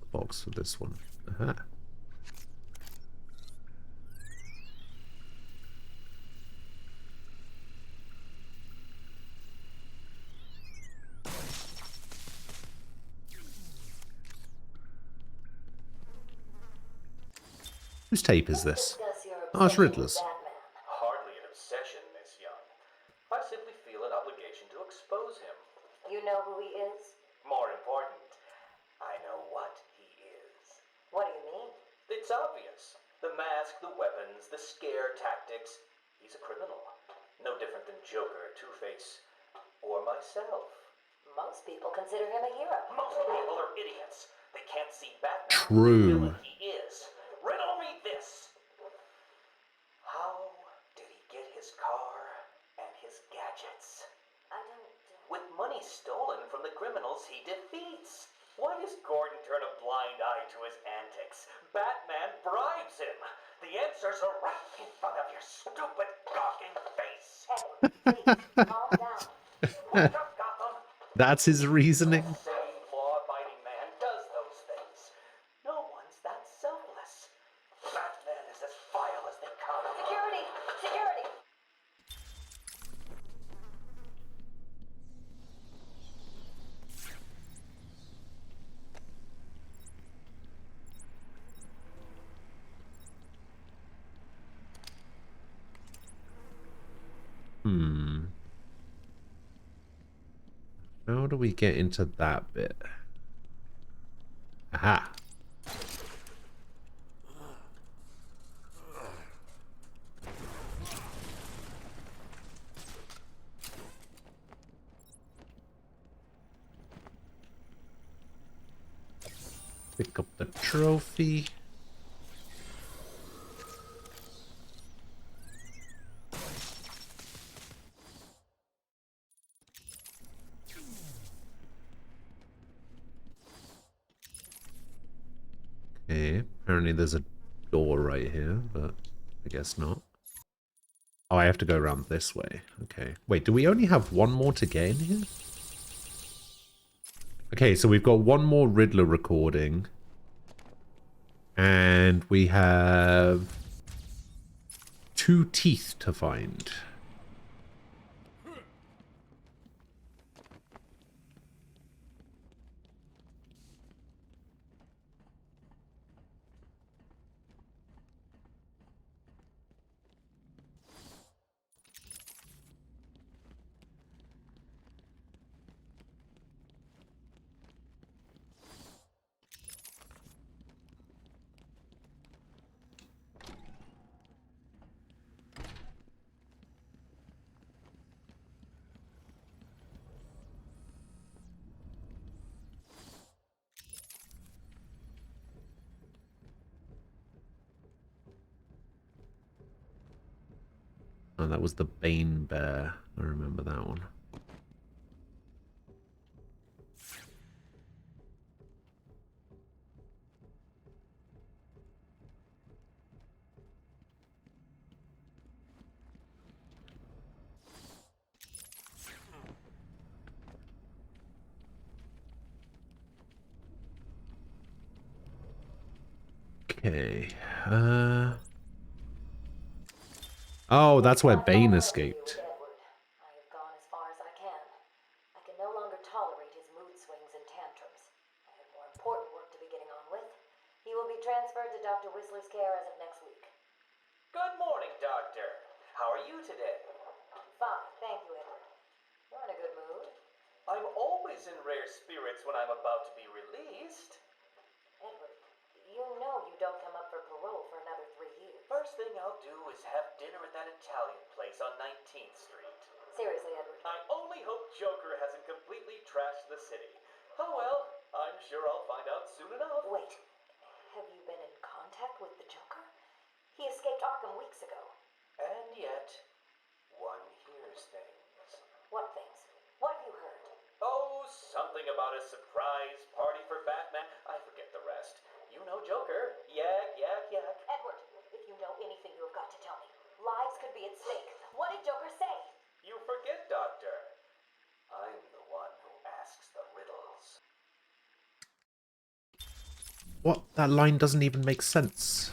the box for this one? Aha. Whose tape is this? Oh, it's Riddler's. Hardly an obsession, Miss Young. I simply feel an obligation to expose him. You know who he is? More important, I know what he is. What do you mean? It's obvious. The mask, the weapons, the scare tactics. He's a criminal. No different than Joker, Two-Face, or myself. Most people consider him a hero. Most people are idiots. They can't see Batman. True. He is. Riddle me this. How did he get his car and his gadgets? I don't... With money stolen from the criminals he defeats. Why does Gordon turn a blind eye to his antics? Batman bribes him. The answers are right in front of your stupid, gawking face. Please, calm down. Wake up, Gotham. That's his reasoning. A sane, law-abiding man does those things. No one's that selfless. Batman is as vile as they come. Security! Security! How do we get into that bit? Aha. Pick up the trophy. Okay, apparently there's a door right here, but I guess not. Oh, I have to go around this way. Okay. Wait, do we only have one more to get in here? Okay, so we've got one more Riddler recording. And we have 2 teeth to find. Oh, that was the Bane Bear. I remember that one. Okay. Oh, that's where Bane escaped. I have gone as far as I can. I can no longer tolerate his mood swings and tantrums. I have more important work to be getting on with. He will be transferred to Dr. Whistler's care as of next week. Good morning, Doctor. How are you today? Fine, thank you, Edward. You're in a good mood. I'm always in rare spirits when I'm about to be released. Edward, you know you don't come up for parole for another 3 years. First thing I'll do is have dinner at that Italian place on 19th Street. Seriously, Edward. I only hope Joker hasn't completely trashed the city. Oh well, I'm sure I'll find out soon enough. Wait, have you been in contact with the Joker? He escaped Arkham weeks ago. And yet, one hears things. What things? What have you heard? Oh, something about a surprise party for Batman. I forget the rest. You know Joker. Yak, yak, yak. Edward, if you know anything, you have got to tell me. Lives could be at stake. What did Joker say? You forget, Doctor. I'm the one who asks the riddles. What? That line doesn't even make sense.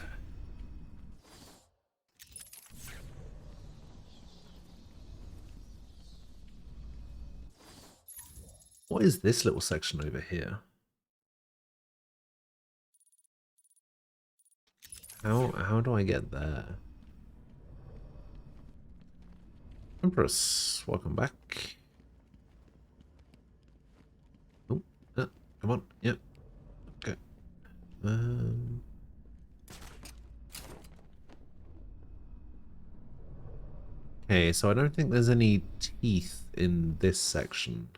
What is this little section over here? How do I get there? Empress, welcome back. Oh, come on, yep. Okay. Okay, so I don't think there's any teeth in this section.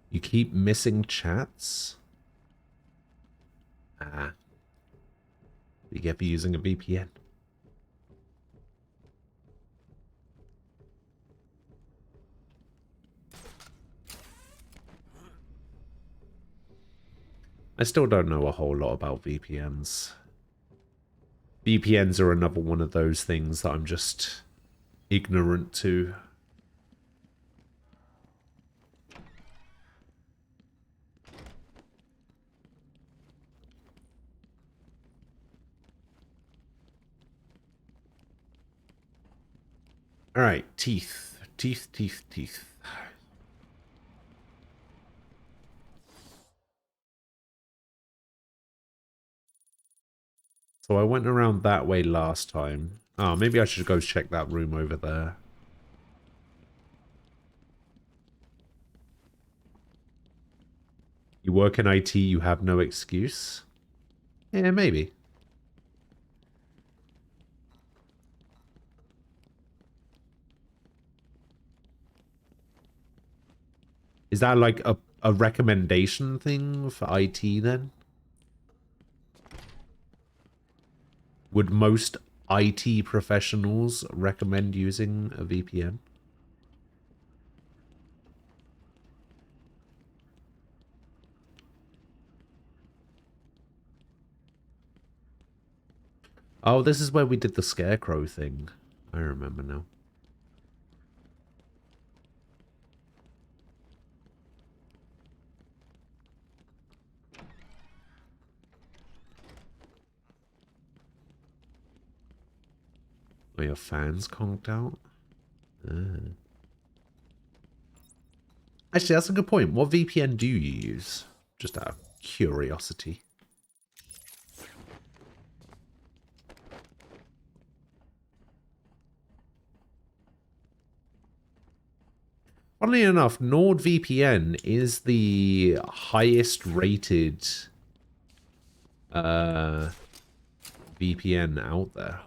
You keep missing chats? Ah. You get for using a VPN. I still don't know a whole lot about VPNs. VPNs are another one of those things that I'm just ignorant to. Alright, teeth. Teeth, teeth, teeth. So I went around that way last time. Oh, maybe I should go check that room over there. You work in IT, you have no excuse? Yeah, maybe. Is that like a recommendation thing for IT then? Would most IT professionals recommend using a VPN? Oh, this is where we did the scarecrow thing. I remember now. Oh, your fans conked out? Ah. Actually, that's a good point. What VPN do you use? Just out of curiosity. Funnily enough, NordVPN is the highest rated VPN out there.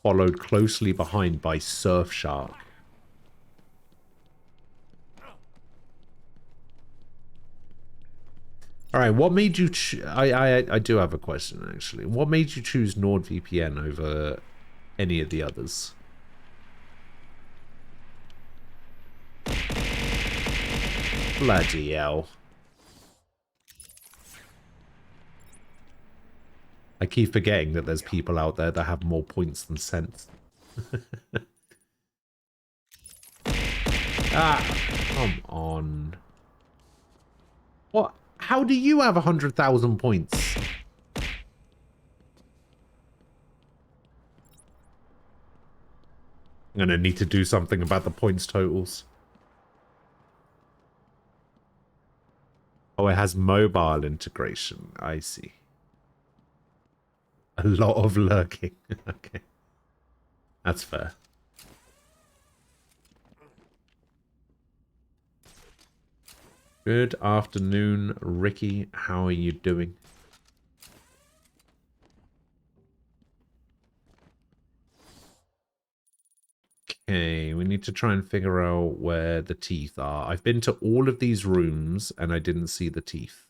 Followed closely behind by Surfshark. Alright, what made you I do have a question actually. What made you choose NordVPN over any of the others? Bloody hell. I keep forgetting that there's people out there that have more points than sense. Ah, come on. What? How do you have 100,000 points? I'm gonna need to do something about the points totals. Oh, it has mobile integration. I see. A lot of lurking. Okay. That's fair. Good afternoon, Ricky. How are you doing? Okay, we need to try and figure out where the teeth are. I've been to all of these rooms and I didn't see the teeth.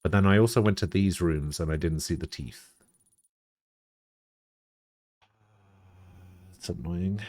But then I also went to these rooms and I didn't see the teeth. It's annoying.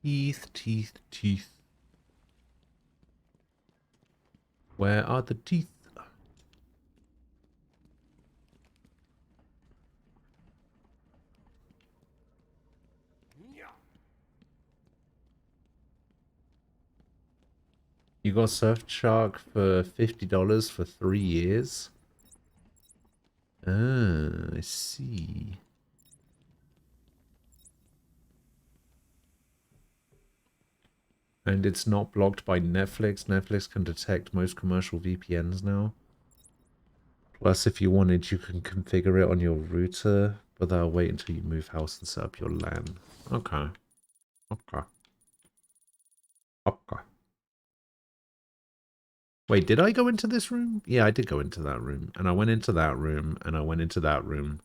Teeth, teeth, teeth. Where are the teeth? You got Surfshark for $50 for 3 years? Ah, I see. And it's not blocked by Netflix. Netflix can detect most commercial VPNs now. Plus, if you wanted, you can configure it on your router, but that'll wait until you move house and set up your LAN. Okay. Okay. Okay. Wait, did I go into this room? Yeah, I did go into that room. And I went into that room, and I went into that room.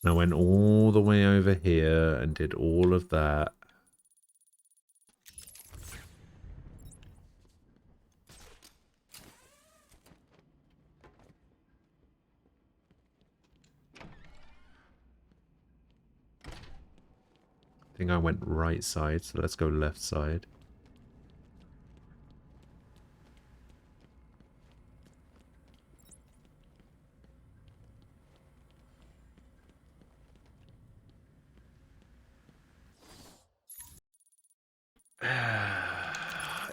And I went all the way over here and did all of that. I think I went right side, so let's go left side.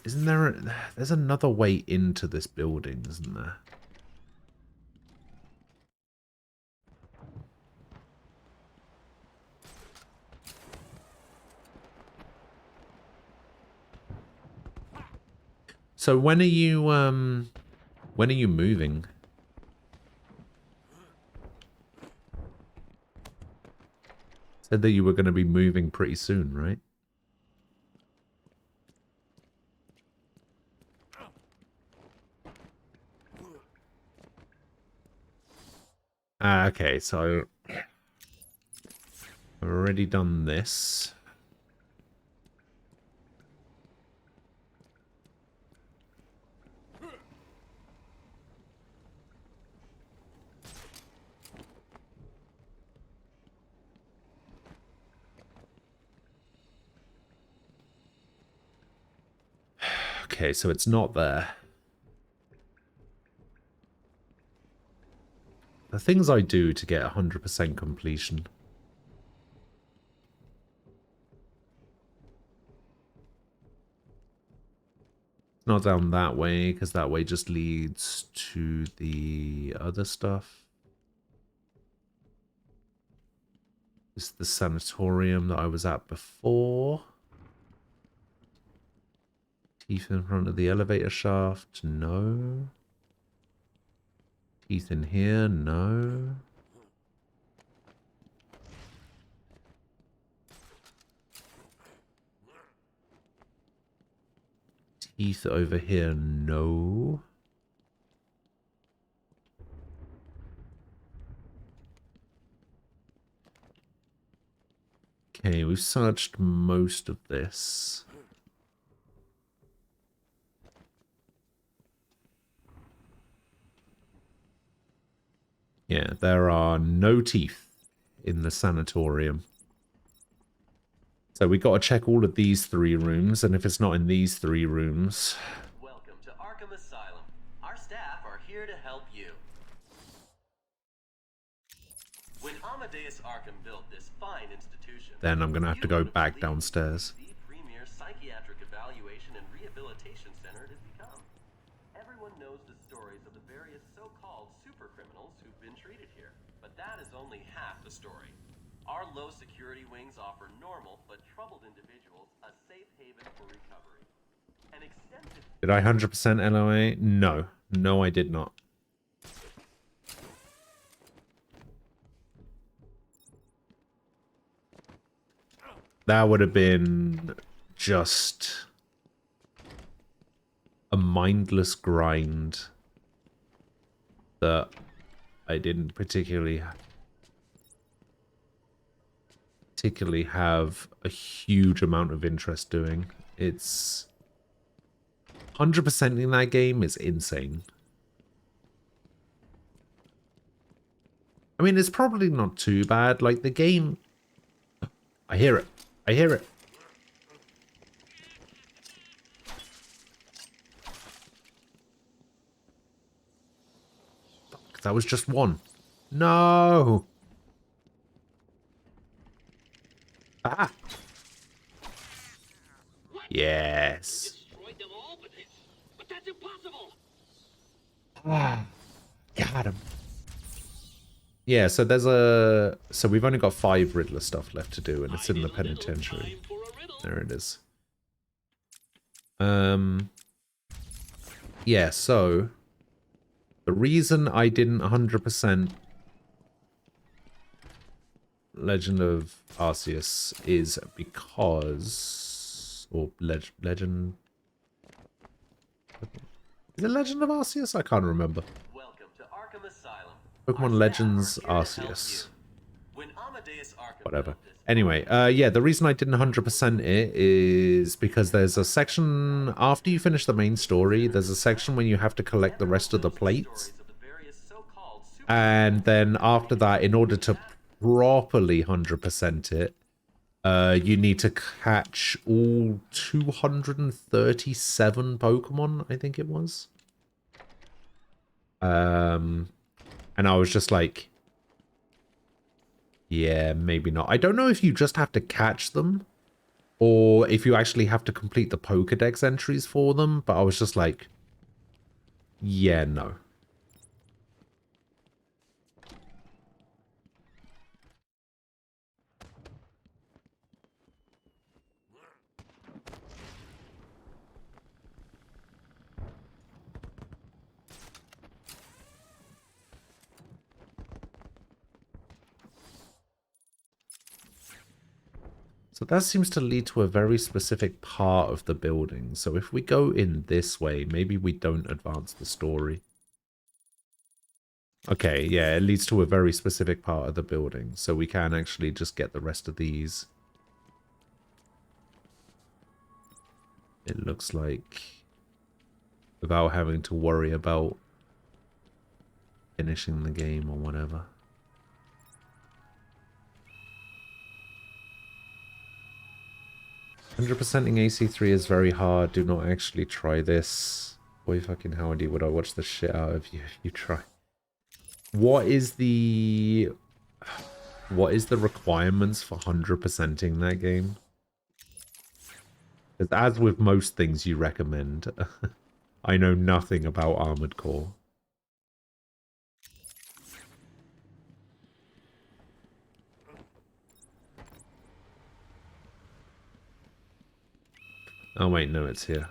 Isn't there there's another way into this building, isn't there? So when are you moving? Said that you were going to be moving pretty soon, right? Okay, so I've already done this. Okay, so it's not there. The things I do to get 100% completion. Not down that way, because that way just leads to the other stuff. This is the sanatorium that I was at before. Teeth in front of the elevator shaft, no. Teeth in here, no. Teeth over here, no. Okay, we've searched most of this. Yeah, there are no teeth in the sanatorium. So we got to check all of these 3 rooms, and if it's not in these 3 rooms... Welcome to Arkham Asylum. Our staff are here to help you. When Amadeus Arkham built this fine institution, then I'm going to have to go back downstairs. the premier psychiatric evaluation and rehabilitation center it has become. Everyone knows the stories of the various so-called super criminals who've been treated here, but that is only half the story. Our low security wings offer normal but troubled individuals a safe haven for recovery. An extensive... Did I 100% LOA? No. No, I did not. That would have been just a mindless grind that I didn't particularly have a huge amount of interest doing. It's 100% in that game is insane. I mean, it's probably not too bad. Like, the game... I hear it. I hear it. Fuck, that was just one. No! Ah! Yes. But that's impossible. Ah, got him. Yeah, so there's a... So we've only got 5 Riddler stuff left to do, and it's in the penitentiary. There it is. Yeah, so... The reason I didn't 100% Legend of Arceus is because... Or Legend... Is it Legend of Arceus? I can't remember. Welcome to Arkham Asylum. Pokemon Legends Arceus. Whatever. Anyway, yeah, the reason I didn't 100% it is because there's a section, after you finish the main story, there's a section when you have to collect the rest of the plates. And then after that, in order to properly 100% it, you need to catch all 237 Pokemon, I think it was. And I was just like, yeah, maybe not. I don't know if you just have to catch them or if you actually have to complete the Pokedex entries for them, but I was just like, yeah, no. So that seems to lead to a very specific part of the building. So if we go in this way, maybe we don't advance the story. Okay, yeah, it leads to a very specific part of the building. So we can actually just get the rest of these. It looks like, without having to worry about finishing the game or whatever. 100%ing AC3 is very hard. Do not actually try this. Boy fucking howdy, would I watch the shit out of you if you try. What is the requirements for 100%ing that game? Because as with most things you recommend, I know nothing about Armored Core. Oh wait, no, it's here.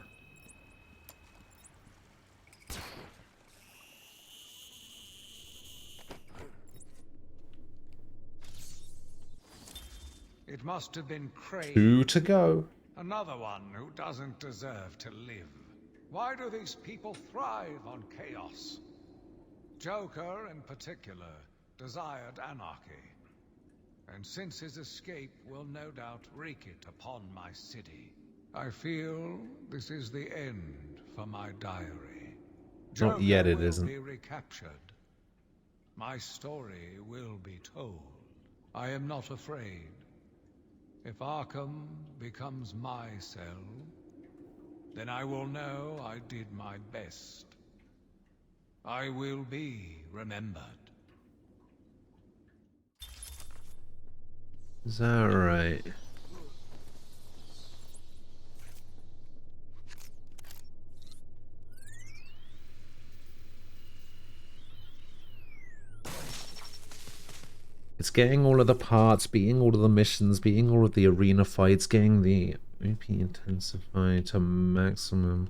It must have been crazy. 2 to go. Another one who doesn't deserve to live. Why do these people thrive on chaos? Joker, in particular, desired anarchy. And since his escape will no doubt wreak it upon my city. I feel this is the end for my diary. Not yet, it will isn't. be recaptured. My story will be told. I am not afraid. If Arkham becomes my cell, then I will know I did my best. I will be remembered. Is that right? It's getting all of the parts, beating all of the missions, beating all of the arena fights, getting the OP intensified to maximum.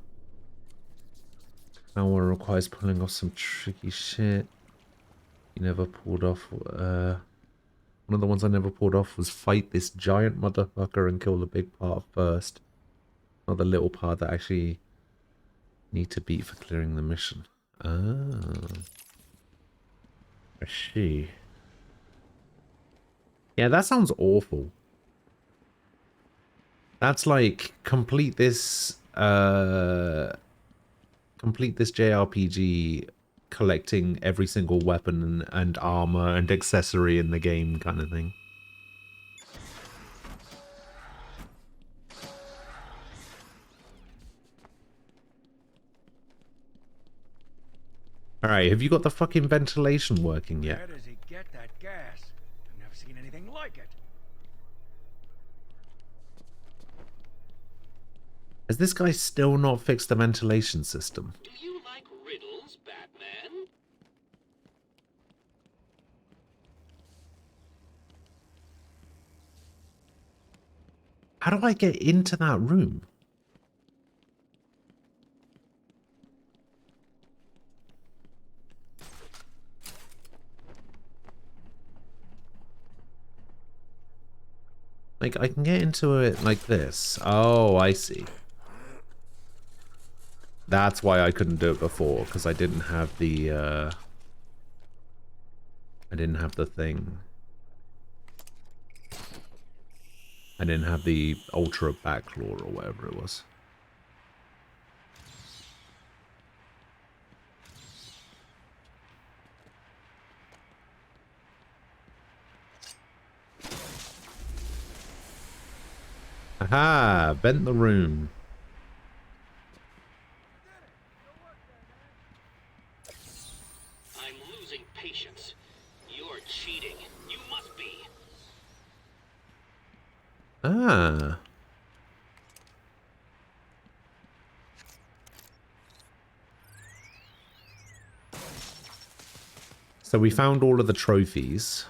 Power requires pulling off some tricky shit. You never pulled off. One of the ones I never pulled off was fight this giant motherfucker and kill the big part first. Not the little part that actually need to beat for clearing the mission. Ah. I see. Yeah, that sounds awful. That's like complete this JRPG collecting every single weapon and armor and accessory in the game kind of thing. Alright, have you got the fucking ventilation working yet? Where does he get that gas? I've never seen anything like it. Has this guy still not fixed the ventilation system? Do you like riddles, Batman? How do I get into that room? Like, I can get into it like this. Oh, I see. That's why I couldn't do it before, because I didn't have the, I didn't have the thing. I didn't have the ultra backlaw or whatever it was. Aha! Vent the room. I'm losing patience. You're cheating. You must be. Ah. So we found all of the trophies.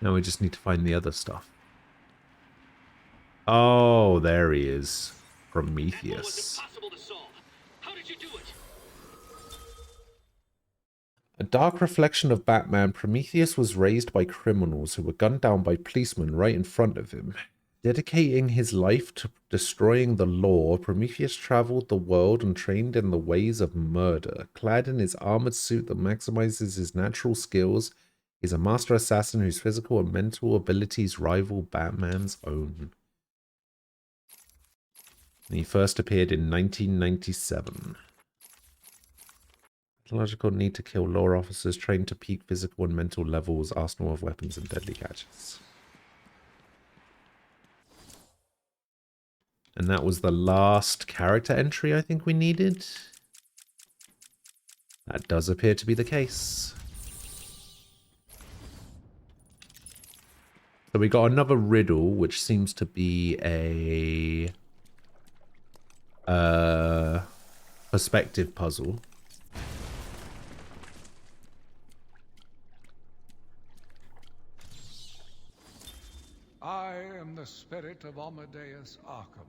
Now we just need to find the other stuff. Oh, there he is. Prometheus. A dark reflection of Batman, Prometheus was raised by criminals who were gunned down by policemen right in front of him. Dedicating his life to destroying the law, Prometheus traveled the world and trained in the ways of murder. Clad in his armored suit that maximizes his natural skills, he's a master assassin whose physical and mental abilities rival Batman's own. He first appeared in 1997. Logical need to kill law officers trained to peak physical and mental levels, arsenal of weapons and deadly gadgets. And that was the last character entry I think we needed. That does appear to be the case. So we got another riddle, which seems to be a perspective puzzle. I am the spirit of Amadeus Arkham.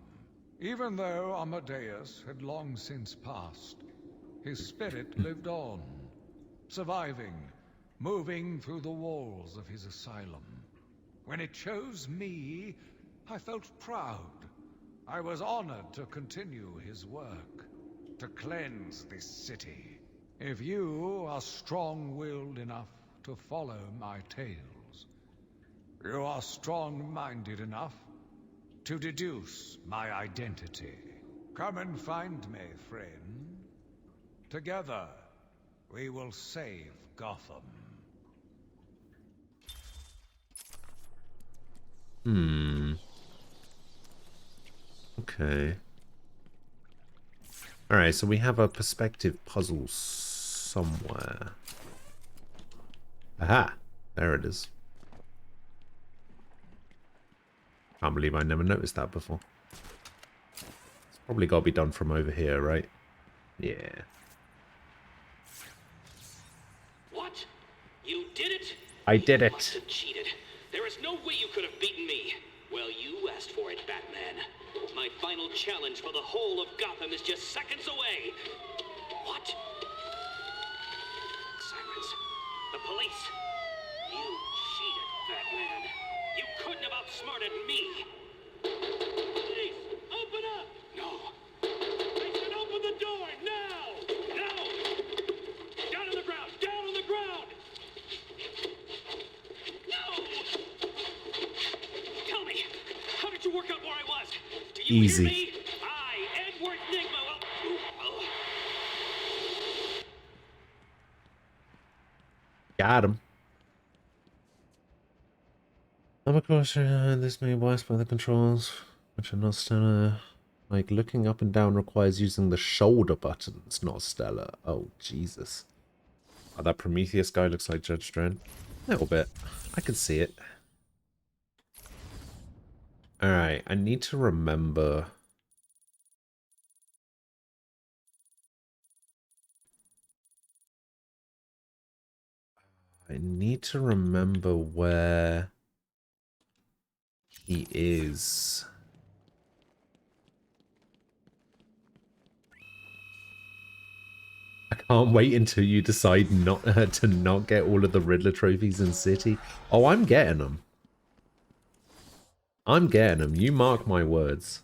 Even though Amadeus had long since passed, his spirit lived on, surviving, moving through the walls of his asylum. When it chose me, I felt proud. I was honored to continue his work, to cleanse this city. If you are strong-willed enough to follow my tales, you are strong-minded enough to deduce my identity. Come and find me, friend. Together, we will save Gotham. Okay. Alright, so we have a perspective puzzle somewhere. Aha! There it is. Can't believe I never noticed that before. It's probably got to be done from over here, right? Yeah. What? You did it? I did You it. must have cheated. There is no way you could have beaten me. Well, you asked for it, Batman. My final challenge for the whole of Gotham is just seconds away. What? Sirens. The police. You cheated, Batman. You couldn't have outsmarted me. Police, open up! No. I said open the door, now! Now! Down on the ground! Down on the ground! No! Tell me, how did you work out where I was? Do you Easy. hear me? I, Edward Nigma, Got him. I'm of course this may be worse by the controls, which are not stellar. Like looking up and down requires using the shoulder buttons, not stellar. Oh Jesus. Oh, that Prometheus guy looks like Judge Dredd. A little bit. I can see it. Alright, I need to remember. I need to remember where he is. I can't wait until you decide not to not get all of the Riddler trophies in City. Oh, I'm getting them. I'm getting them. You mark my words.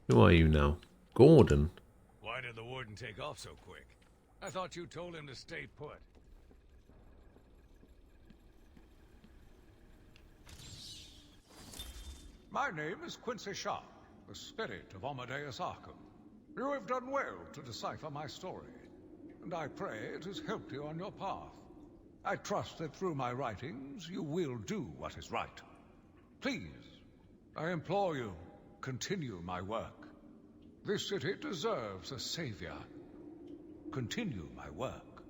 Who are you now? Gordon. Why did the warden take off so quick? I thought you told him to stay put. My name is Quincy Sharp, the spirit of Amadeus Arkham. You have done well to decipher my story, and I pray it has helped you on your path. I trust that through my writings you will do what is right. Please, I implore you, continue my work. This city deserves a savior. Continue my work.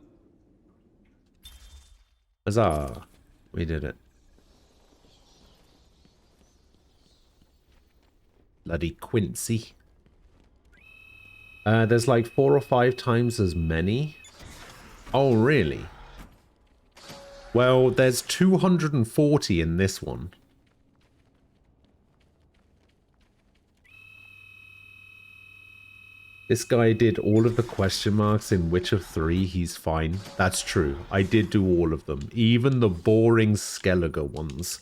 Huzzah. We did it. Bloody Quincy. There's like 4 or 5 times as many. Oh, really? Well, there's 240 in this one. This guy did all of the question marks in Witcher 3. He's fine. That's true. I did do all of them. Even the boring Skellige ones.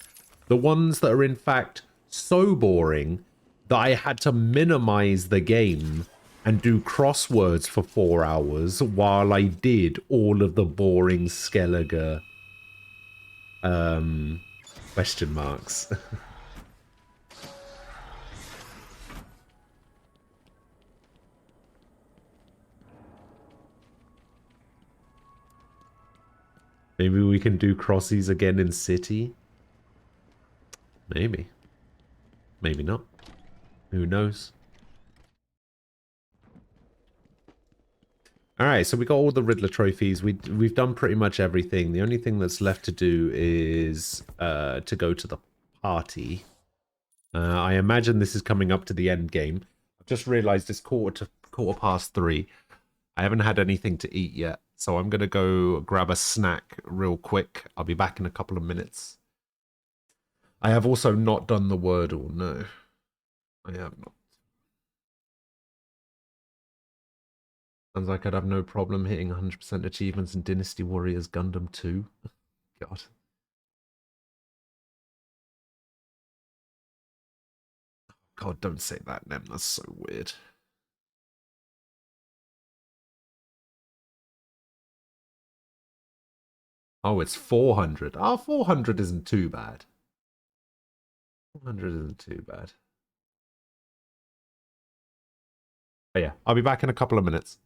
The ones that are in fact so boring that I had to minimize the game and do crosswords for 4 hours while I did all of the boring Skellige question marks. Maybe we can do crossies again in City? Maybe. Maybe not. Who knows? Alright, so we got all the Riddler trophies. We've done pretty much everything. The only thing that's left to do is to go to the party. I imagine this is coming up to the end game. I've just realised it's quarter past 3. I haven't had anything to eat yet, So I'm going to go grab a snack real quick. I'll be back in a couple of minutes. I have also not done the Wordle. No, I have not. Sounds like I'd have no problem hitting 100% achievements in Dynasty Warriors Gundam 2. God. God, don't say that, Nem. That's so weird. Oh, it's 400. Oh, 400 isn't too bad. 400 isn't too bad. But yeah, I'll be back in a couple of minutes.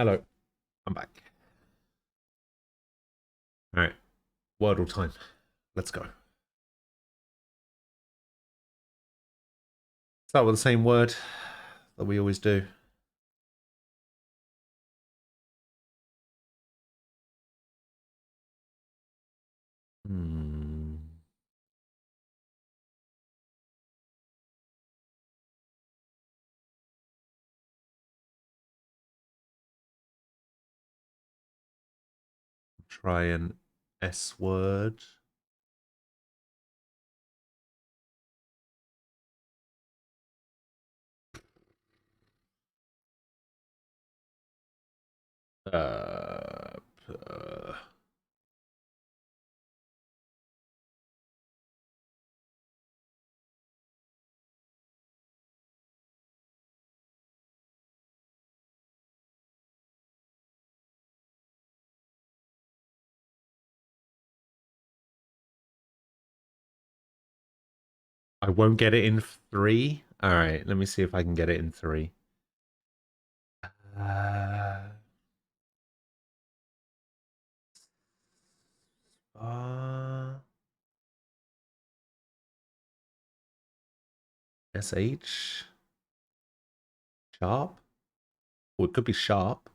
Hello, I'm back. All right, Wordle time. Let's go. Start with the same word that we always do. Try an S word. Uh, I won't get it in 3. All right, let me see if I can get it in 3. Uh, SH? Sharp? Well, it could be sharp.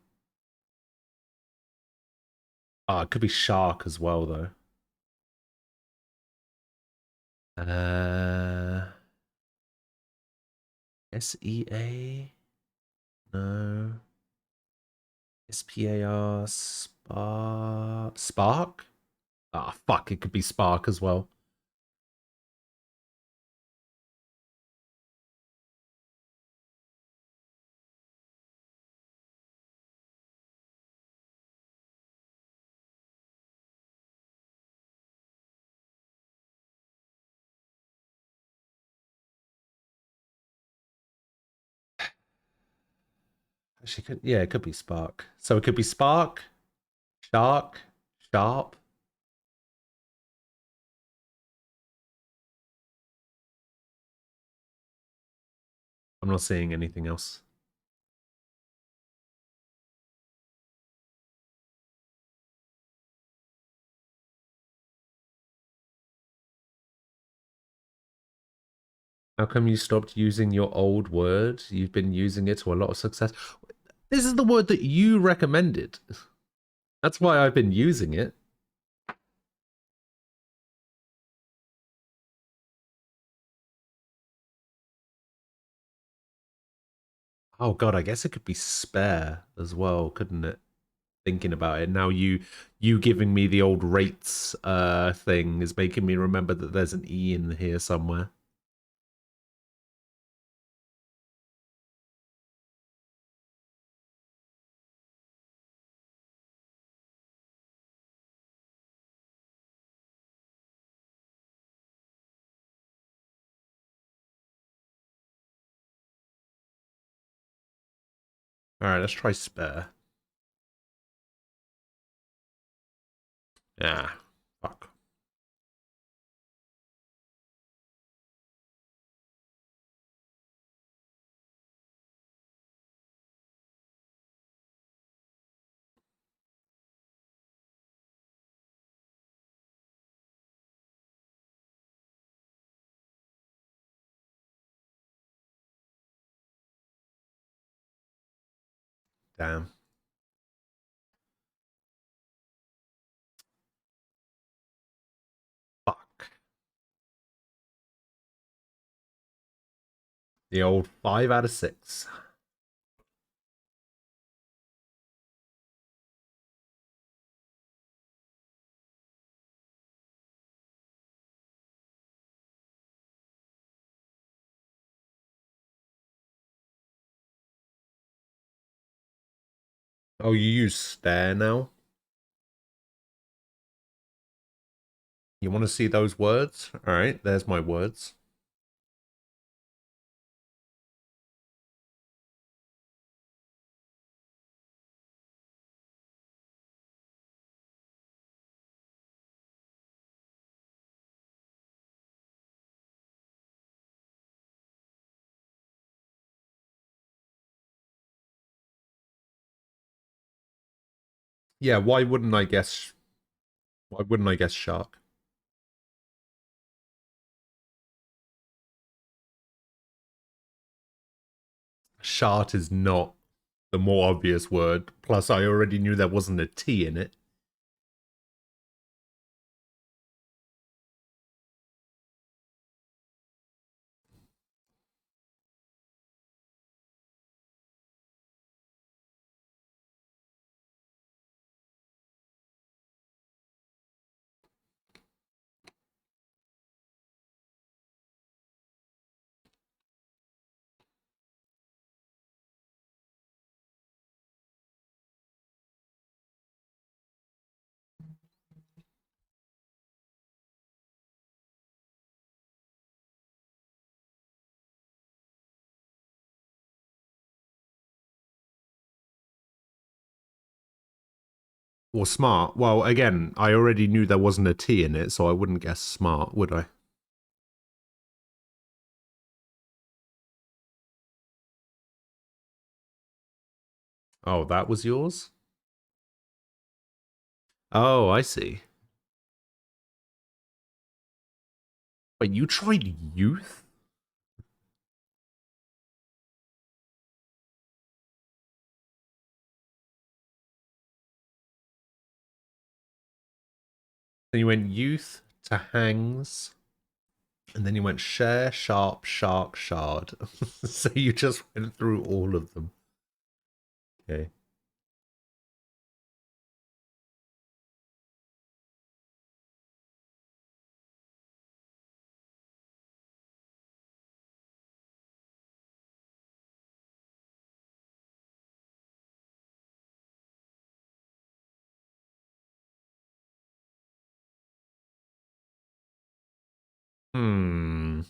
It could be shark as well, though. SEA? No. SPAR? Spark? Spark? Fuck, it could be spark as well. She could, yeah, it could be spark. So it could be spark, shark, sharp. I'm not seeing anything else. How come you stopped using your old word? You've been using it to a lot of success. This is the word that you recommended. That's why I've been using it. Oh god, I guess it could be spare as well, couldn't it? Thinking about it now, you giving me the old rates thing is making me remember that there's an E in here somewhere. All right, let's try spare. Yeah, fuck. Damn. Fuck. The old 5 out of 6. Oh, you use stare now? You want to see those words? All right, there's my words. Yeah, why wouldn't I guess? Why wouldn't I guess shark? Shart is not the more obvious word. Plus, I already knew there wasn't a T in it. Or smart. Well, again, I already knew there wasn't a T in it, so I wouldn't guess smart, would I? Oh, that was yours? Oh, I see. Wait, you tried youth? Then you went youth to hangs, and then you went share, sharp, shark, shard. So you just went through all of them. Okay. Hmm.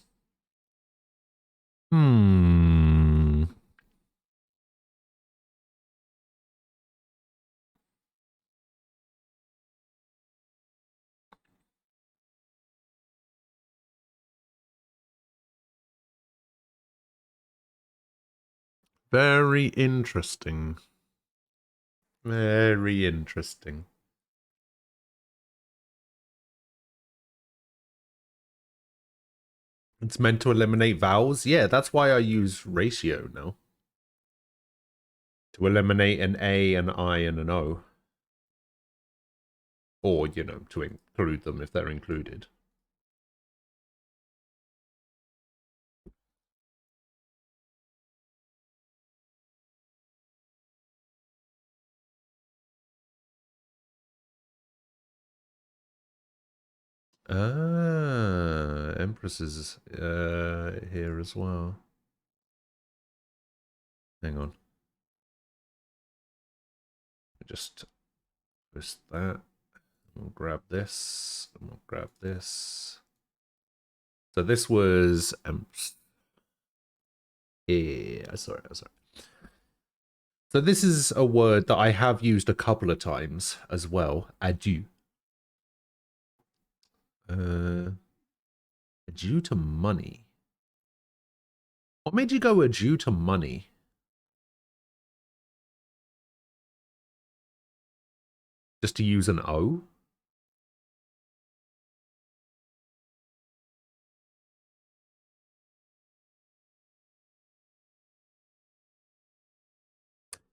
Hmm. Very interesting. Very interesting. It's meant to eliminate vowels? Yeah, that's why I use ratio now. To eliminate an A, an I, and an O. Or, you know, to include them if they're included. Ah, Empress is here as well. Hang on. Just twist that. We'll grab this. And we'll grab this. So this was yeah, sorry. So this is a word that I have used a couple of times as well. Adieu. Adieu to money. What made you go adieu to money? Just to use an O?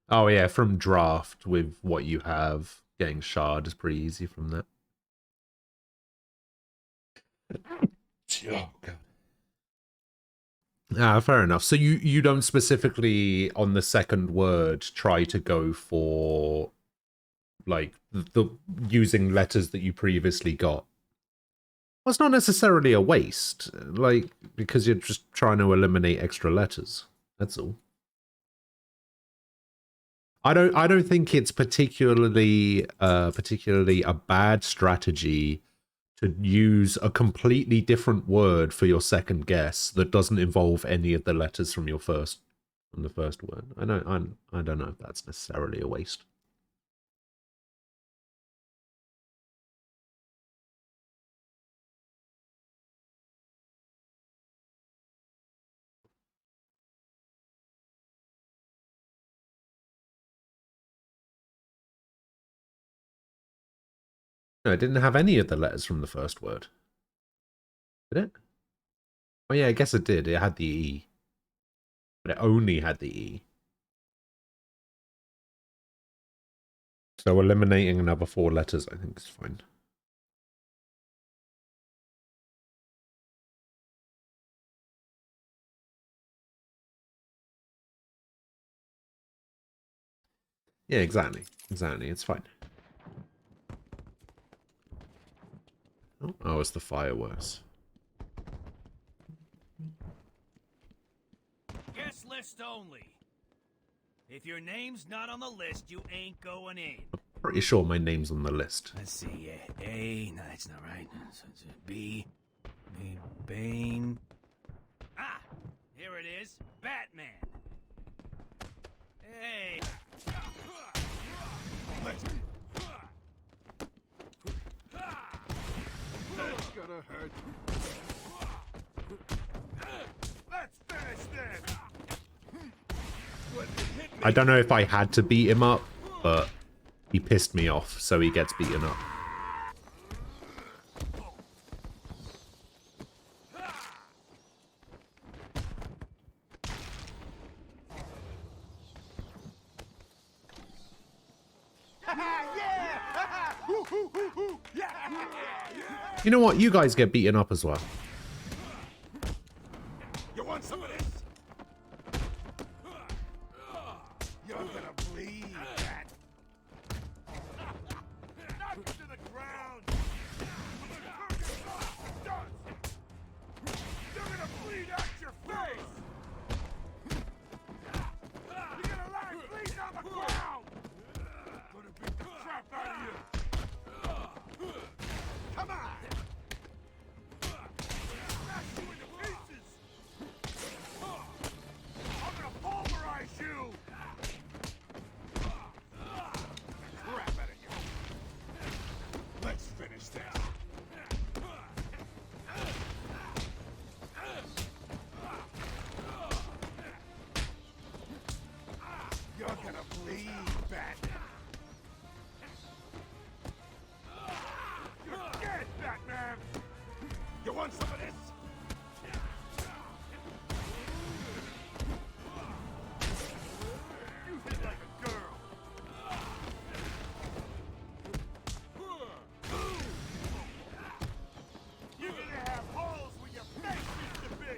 Oh yeah, from draft with what you have. Getting shard is pretty easy from that. Oh, God. Ah, fair enough. So you don't specifically on the second word try to go for like the using letters that you previously got. Well, it's not necessarily a waste, like because you're just trying to eliminate extra letters. That's all. I don't think it's particularly a bad strategy to use a completely different word for your second guess that doesn't involve any of the letters from the first word. I don't know if that's necessarily a waste. No, it didn't have any of the letters from the first word. Did it? Oh yeah, I guess it did. It had the E. But it only had the E. So eliminating another 4 letters, I think, is fine. Yeah, exactly. Exactly. It's fine. Oh, it's the fireworks. Guest list only. If your name's not on the list, you ain't going in. Pretty sure my name's on the list. Let's see, A, no, that's not right. So it's B, Bane. Ah, here it is, Batman. Hey. gotta hurt. Let's finish this. I don't know if I had to beat him up, but he pissed me off, so he gets beaten up. You know what? You guys get beaten up as well. You want some of this? You're gonna bleed, Bat. Knock to the ground. You're gonna bleed out your face. You're gonna lie bleeding on the ground. Gonna beat the crap out of you. Come on. Smash you into pieces. I'm gonna pulverize you. Crap out of you. Let's finish this. You're gonna bleed, Bat. You're dead, Batman. You want some of this? You hit like a girl. You're gonna have holes where your face used to be.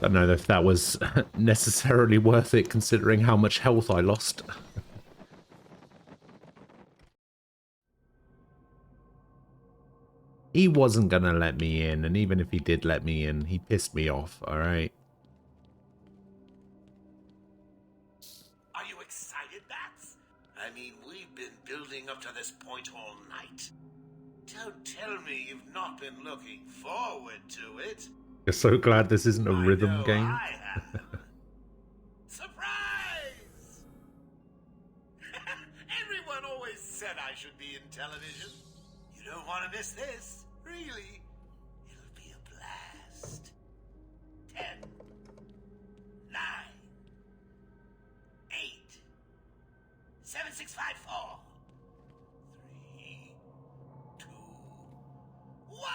I don't know if that was necessarily worth it considering how much health I lost. He wasn't gonna let me in, and even if he did let me in, he pissed me off, alright? Are you excited, Bats? I mean, we've been building up to this point all night. Don't tell me you've not been looking forward to it. You're so glad this isn't a rhythm game. I have. Surprise! Everyone always said I should be in television. You don't want to miss this, really. It'll be a blast. 10, 9, 8, 7, 6, 5, 4, 3, 2, 1.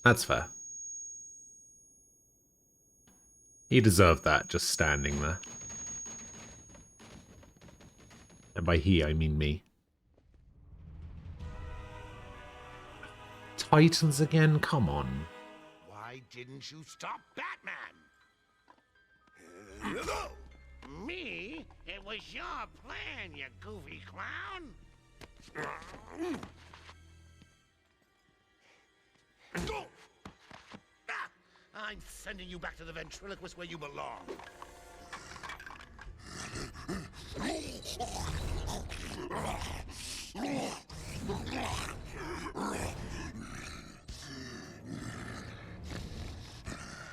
That's fair. He deserved that, just standing there. And by he, I mean me. Titans again? Come on. Why didn't you stop Batman? Me? It was your plan, you goofy clown. I'm sending you back to the ventriloquist where you belong.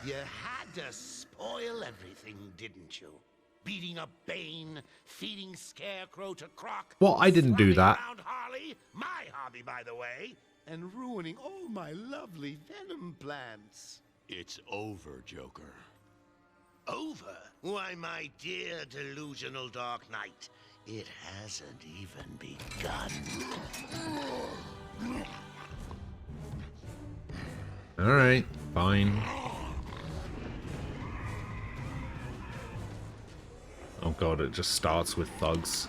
You had to spoil everything, didn't you? Beating up Bane, feeding Scarecrow to Croc. Well, I didn't do that. Around Harley, my hobby, by the way, and ruining all my lovely venom plants. It's over, Joker. Over? Why, my dear delusional Dark Knight, it hasn't even begun. Alright, fine. Oh god, it just starts with thugs.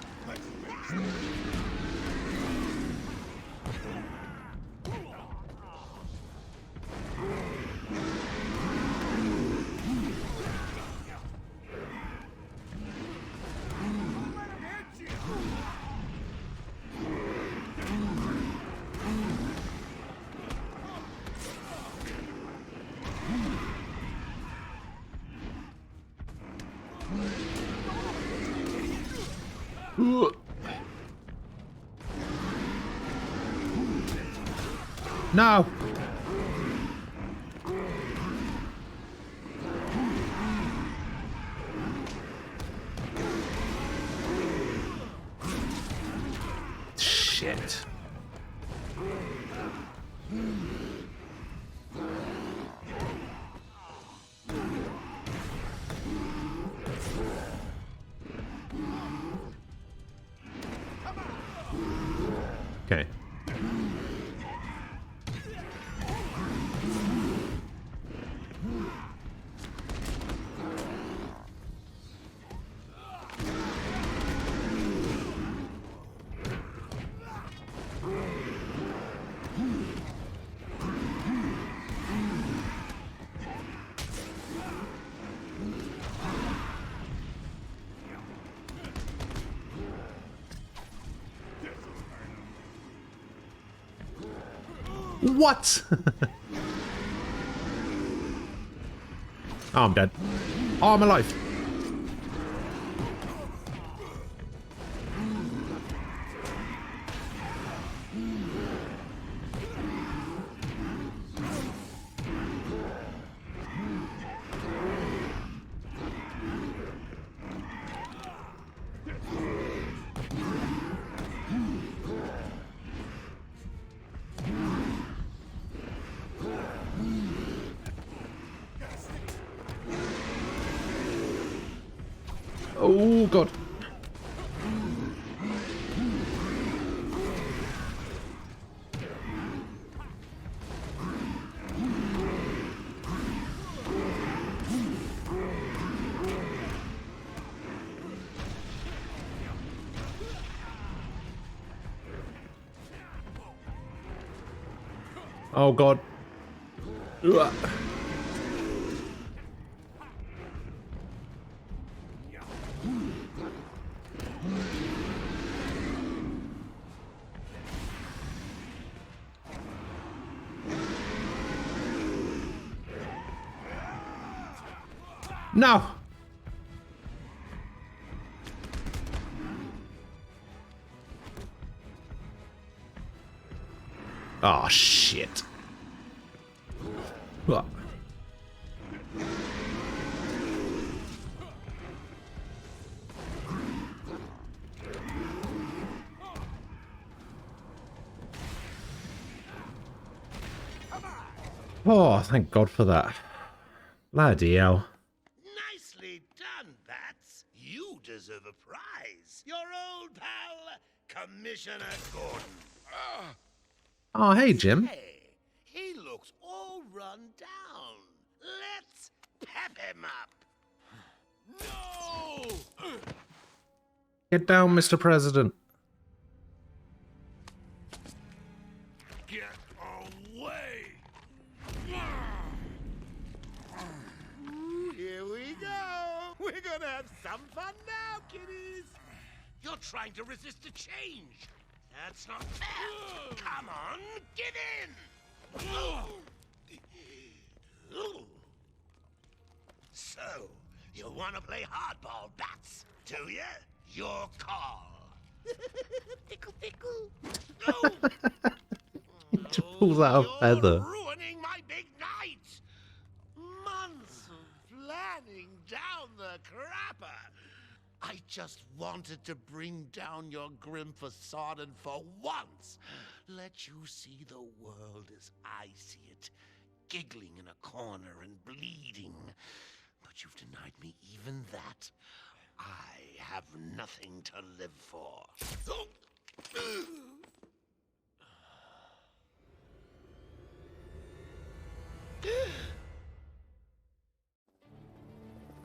No! Shit. Okay. What? Oh, I'm dead. Oh, I'm alive. Oh, God. Oh, God. Ugh. No! Oh, shit. Ugh. Oh, thank God for that. Bloody hell. Nicely done, Bats. You deserve a prize. Your old pal, Commissioner Gordon. Oh, hey, Jim. Hey, he looks all run down. Let's pep him up. No! Get down, Mr. President. Get away! Here we go. We're gonna have some fun now, kiddies. You're trying to resist the change. That's not fair. Come on, get in. So, you want to play hardball, Bats, do you? Your call. Tickle, tickle. Just pulls out a feather. Ruining my big night. Months of planning down the crapper. I just wanted to bring down your grim facade and for once let you see the world as I see it, giggling in a corner and bleeding. But you've denied me even that. I have nothing to live for.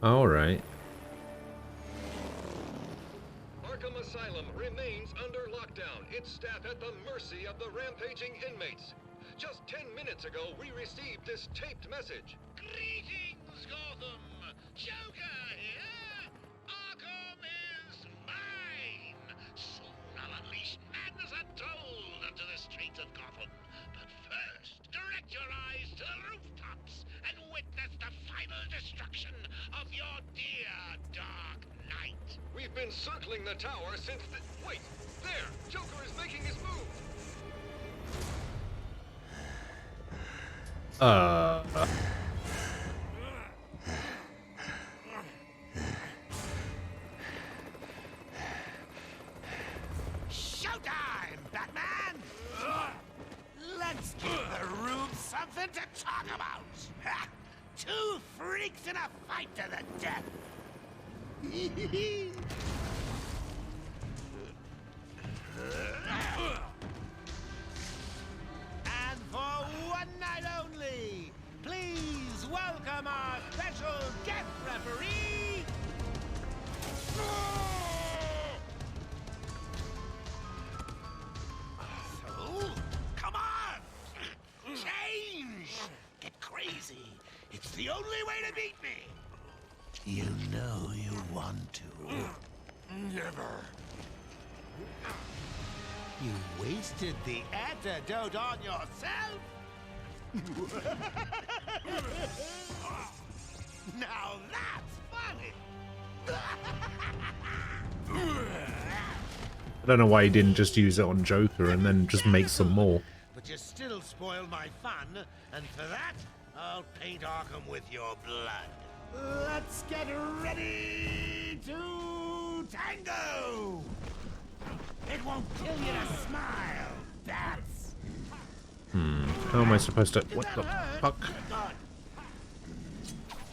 All right. Arkham Asylum remains under lockdown, its staff at the mercy of the rampaging inmates. Just 10 minutes ago, we received this taped message. Greetings, Gotham! Joker here! Arkham is mine! Soon I'll unleash madness untold onto the streets of Gotham. But first, direct your eyes to the rooftops and witness the final destruction of your dear Dark Knight. We We've been circling the tower since the... Wait, there! Joker is making his move! Showtime, Batman! Let's give the room something to talk about! Ha! 2 freaks in a fight to the death! And for one night only, please welcome our special guest referee, So, come on! Change! Get crazy! It's the only way to beat me! You know you want to. Never. You wasted the antidote on yourself? Now that's funny! I don't know why he didn't just use it on Joker and then just make some more. But you still spoil my fun, and for that, I'll paint Arkham with your blood. Let's get ready to tango! It won't kill you to smile, bats! How am I supposed to... What the fuck?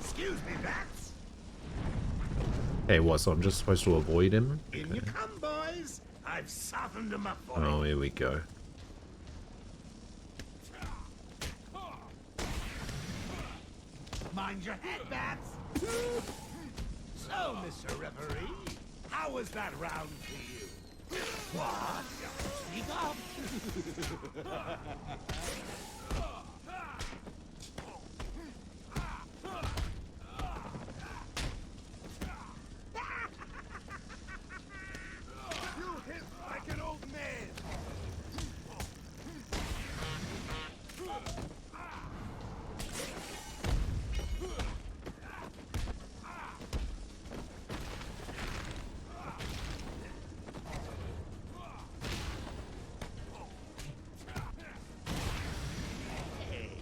Excuse me, bats. Hey, what, so I'm just supposed to avoid him? In you come, boys. I've softened them up for Oh, here we go. Mind your head, bats! So, Mr. Referee, how was that round for you? What? Speak up! You hit like an old man!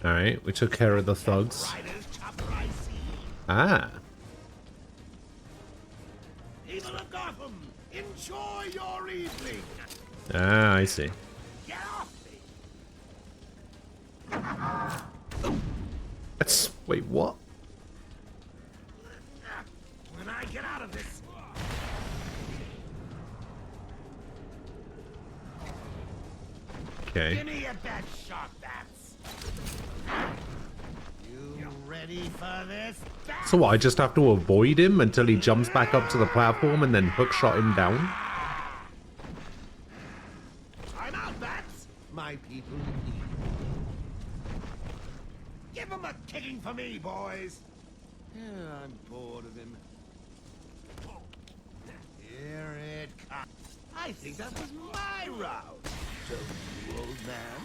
Alright, we took care of the thugs. Ah. People of Gotham, enjoy your evening! Ah, I see. Get off me! That's... Wait, what? When I get out of this... Okay. Give me your best shot, bats! You ready for this? So what, I just have to avoid him until he jumps back up to the platform and then hookshot him down? I'm out, bats! My people need. Give him a kicking for me, boys! Yeah, I'm bored of him. Here it comes. I think that was my round. Don't you, old man?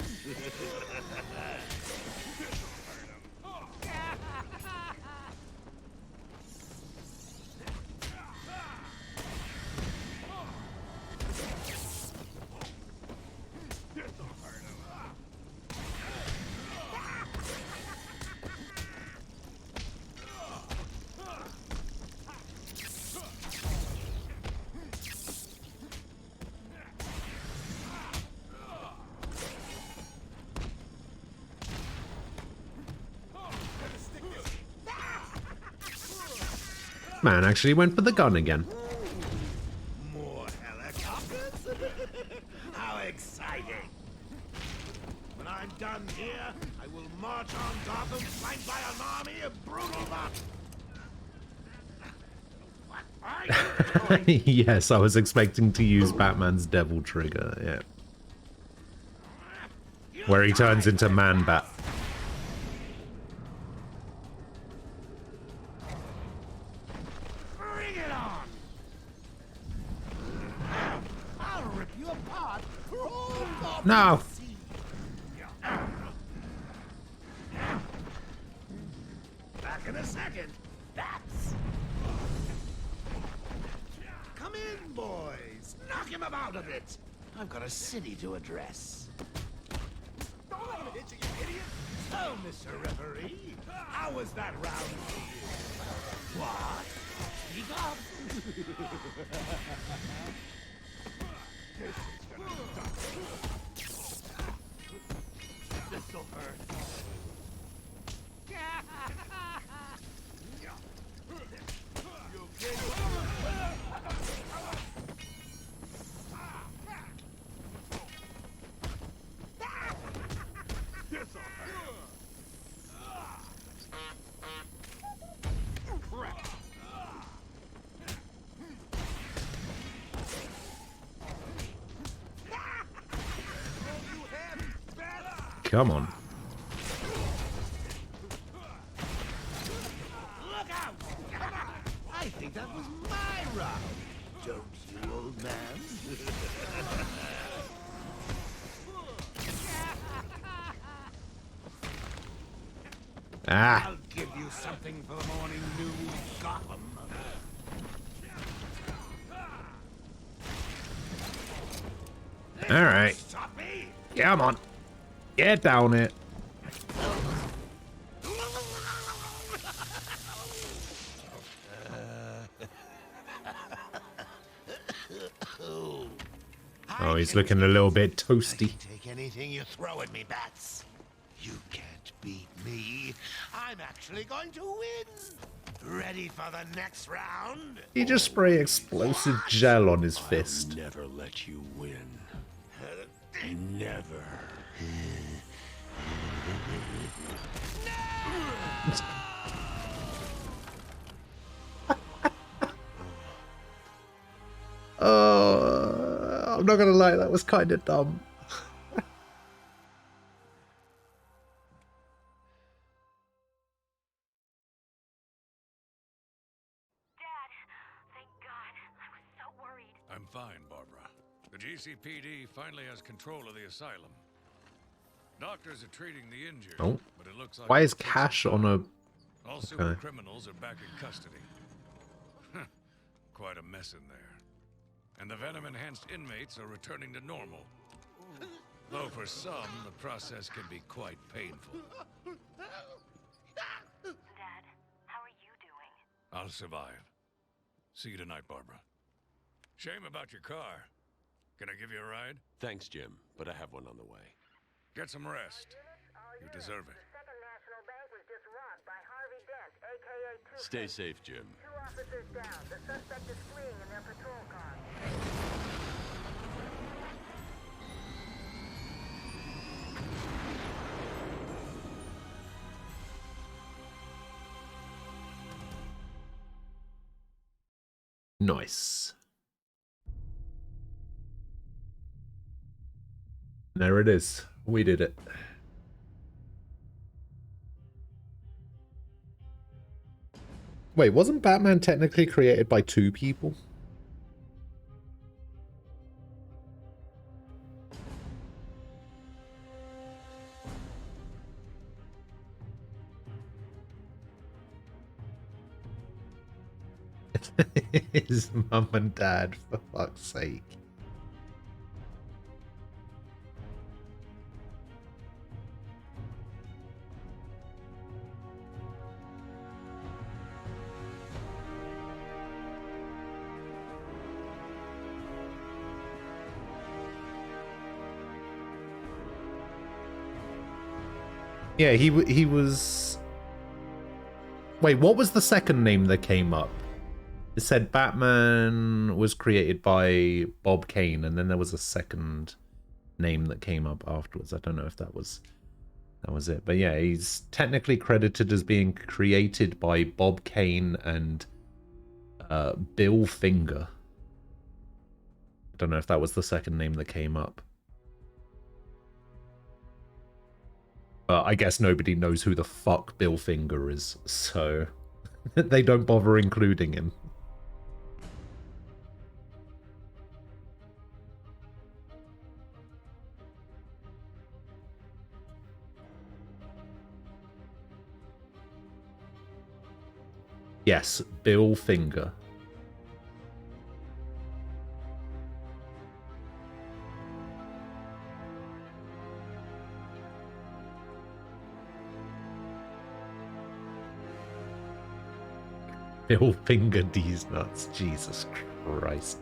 Man actually went for the gun again. More helicopters? How exciting! When I'm done here, I will march on Gotham flanked by an army of brutal bots. What are you doing? Yes, I was expecting to use Batman's devil trigger, yeah. Where he turns into Man-Bat. Bring it on! I'll rip you apart for all Gotham No! to see. Back in a second. Bats! Come him out of it! I've got a city to address. Don't let him hit you, you idiot! So, Mr. Referee, how was that round for you? What? Speak up! This is gonna be tough. This'll hurt. You okay? This'll hurt. Come on. Look out! I think that was my round. Don't you, old man? Ah. I'll give you something for the morning news, Gotham. All right. Stop me! Come on. Get down it. Oh, he's looking a little bit toasty. Take anything you throw at me, Bats. You can't beat me. I'm actually going to win. Ready for the next round? He just spray explosive gel on his fist. I'll never let you win. Never. Oh, I'm not gonna lie, that was kind of dumb. I'm fine, Barbara. The GCPD finally has control of the asylum. Doctors are treating the injured, Oh, but it looks like why is Cash on a? all super Okay. criminals are back in custody. Quite a mess in there. And the venom-enhanced inmates are returning to normal. Though for some, the process can be quite painful. Dad, how are you doing? I'll survive. See you tonight, Barbara. Shame about your car. Can I give you a ride? Thanks, Jim, but I have one on the way. Get some rest. You deserve it. Stay safe, Jim. 2 officers down. The suspect is fleeing in their patrol car. Nice. There it is. We did it. Wait, wasn't Batman technically created by 2 people? His mum and dad, for fuck's sake. Yeah, he was... Wait, what was the second name that came up? It said Batman was created by Bob Kane, and then there was a second name that came up afterwards. I don't know if that was it. But yeah, he's technically credited as being created by Bob Kane and Bill Finger. I don't know if that was the second name that came up. But I guess nobody knows who the fuck Bill Finger is, so they don't bother including him. Yes, Bill Finger. Bill Finger D's nuts. Jesus Christ.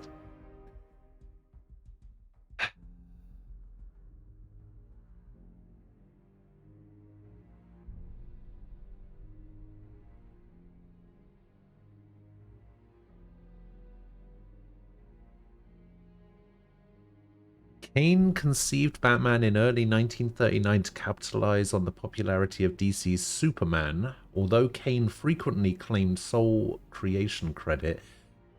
Kane conceived Batman in early 1939 to capitalize on the popularity of DC's Superman. Although Kane frequently claimed sole creation credit,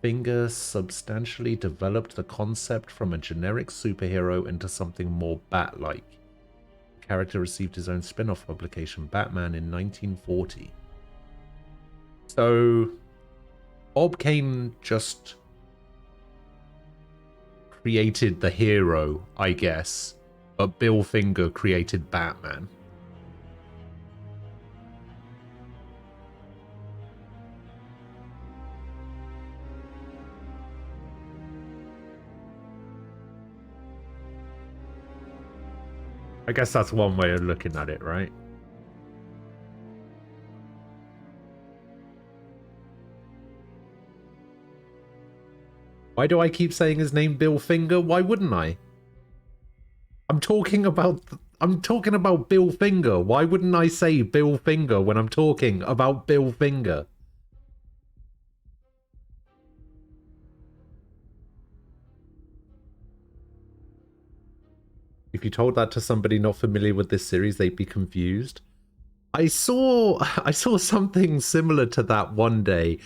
Finger substantially developed the concept from a generic superhero into something more bat-like. The character received his own spin-off publication, Batman, in 1940. So, Bob Kane just created the hero, I guess, but Bill Finger created Batman. I guess that's one way of looking at it, right? Why do I keep saying his name Bill Finger? Why wouldn't I? I'm talking about Bill Finger. Why wouldn't I say Bill Finger when I'm talking about Bill Finger? If you told that to somebody not familiar with this series, they'd be confused. I saw something similar to that one day,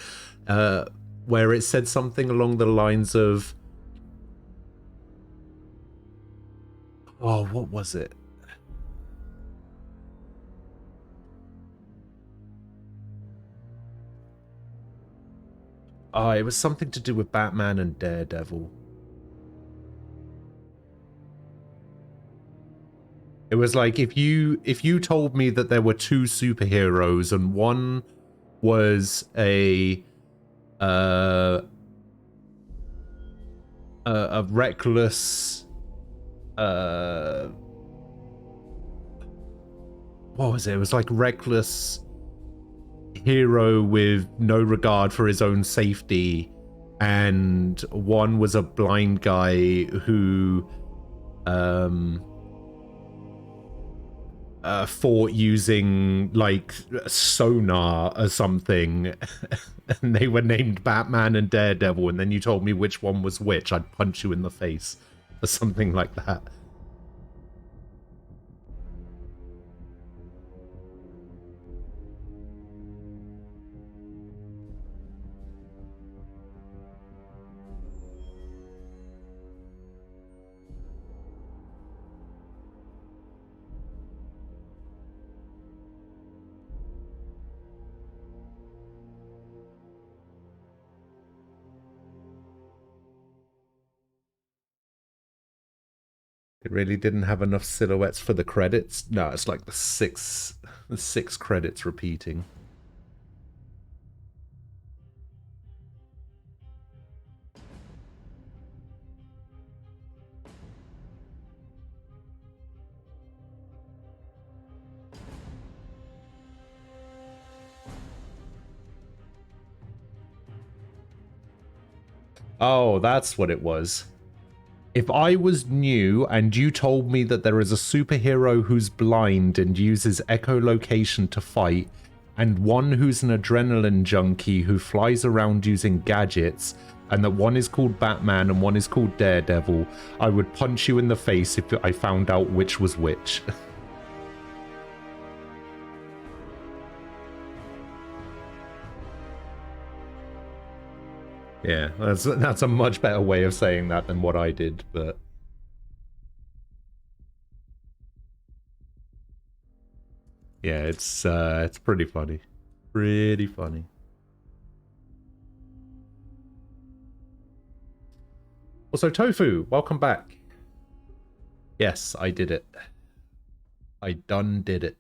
where it said something along the lines of, oh, what was it? Oh, it was something to do with Batman and Daredevil. It was like, if you told me that there were two superheroes and one was a reckless what was it? It was like reckless hero with no regard for his own safety, and one was a blind guy who fought using like sonar or something, and they were named Batman and Daredevil, and then you told me which one was which, I'd punch you in the face or something like that. It really didn't have enough silhouettes for the credits. No, it's like the six credits repeating. Oh, that's what it was. If I was new and you told me that there is a superhero who's blind and uses echolocation to fight, and one who's an adrenaline junkie who flies around using gadgets, and that one is called Batman and one is called Daredevil, I would punch you in the face if I found out which was which. Yeah, that's a much better way of saying that than what I did, but yeah, it's pretty funny. Pretty funny. Also, Tofu, welcome back. Yes, I did it. I done did it.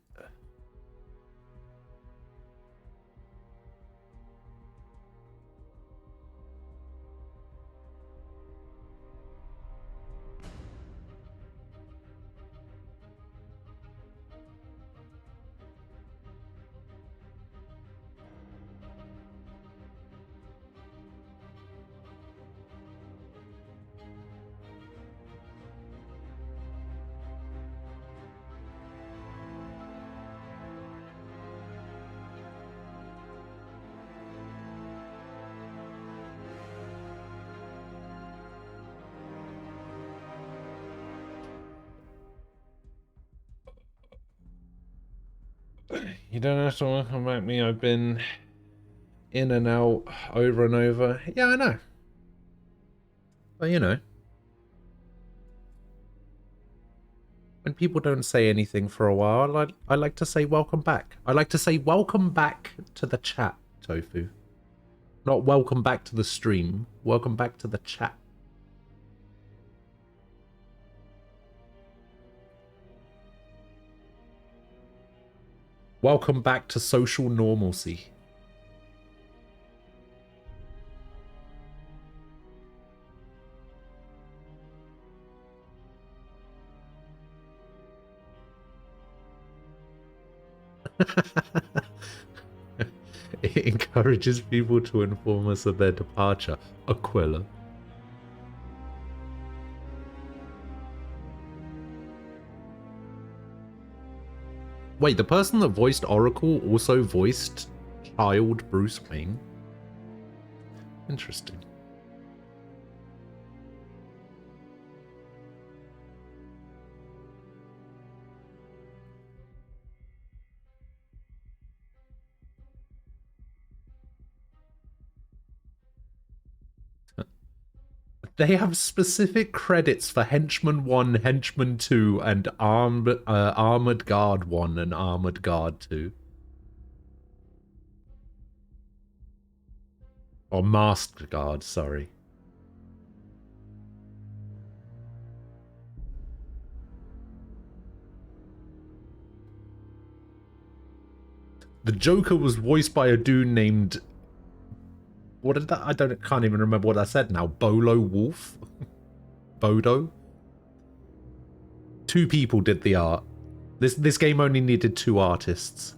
You don't have to welcome back me. I've been in and out over and over. Yeah, I know. But you know. When people don't say anything for a while, I like to say welcome back. I like to say welcome back to the chat, Tofu. Not welcome back to the stream. Welcome back to the chat. Welcome back to social normalcy. It encourages people to inform us of their departure. Aquila. Wait, the person that voiced Oracle also voiced child Bruce Wayne? Interesting. They have specific credits for Henchman 1, Henchman 2, and Armored Guard 1 and Armored Guard 2. Or Masked Guard, sorry. The Joker was voiced by a dude named... What did that? Can't even remember what I said now. Bolo Wolf? Bodo? 2 people did the art. This game only needed 2 artists.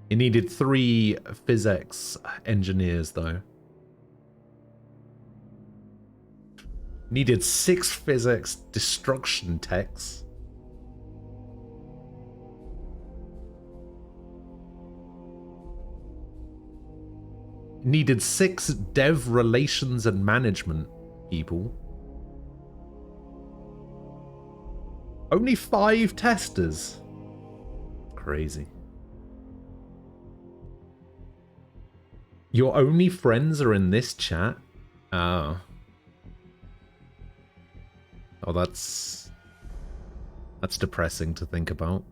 It needed 3 physics engineers, though. Needed 6 physics destruction techs. Needed 6 dev relations and management people. Only 5 testers. Crazy. Your only friends are in this chat? Oh. Oh, that's depressing to think about.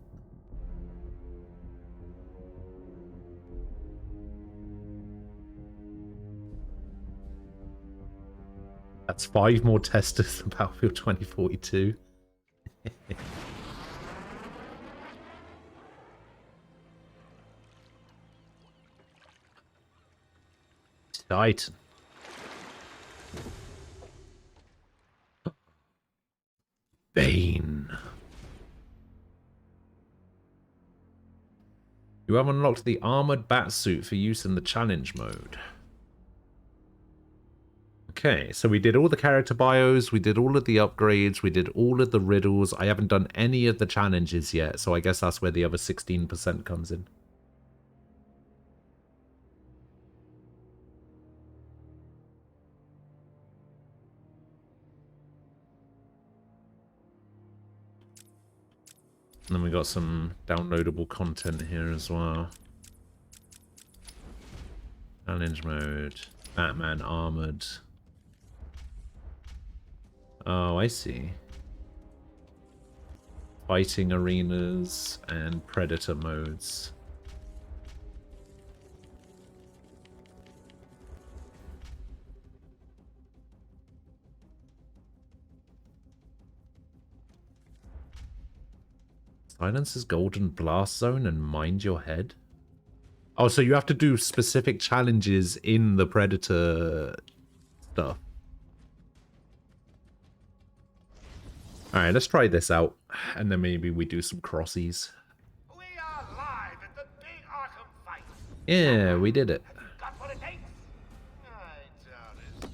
That's 5 more testers than Battlefield 2042. Titan. Bane. You have unlocked the armored batsuit for use in the challenge mode. Okay, so we did all the character bios, we did all of the upgrades, we did all of the riddles. I haven't done any of the challenges yet, so I guess that's where the other 16% comes in. And then we got some downloadable content here as well. Challenge mode, Batman Armored. Oh, I see. Fighting arenas and Predator modes. Silence's Golden Blast Zone and Mind Your Head? Oh, so you have to do specific challenges in the Predator stuff. Alright, let's try this out. And then maybe we do some crossies. We are live at the big Arkham fight. Yeah, we did it. Got what it takes? I doubt it.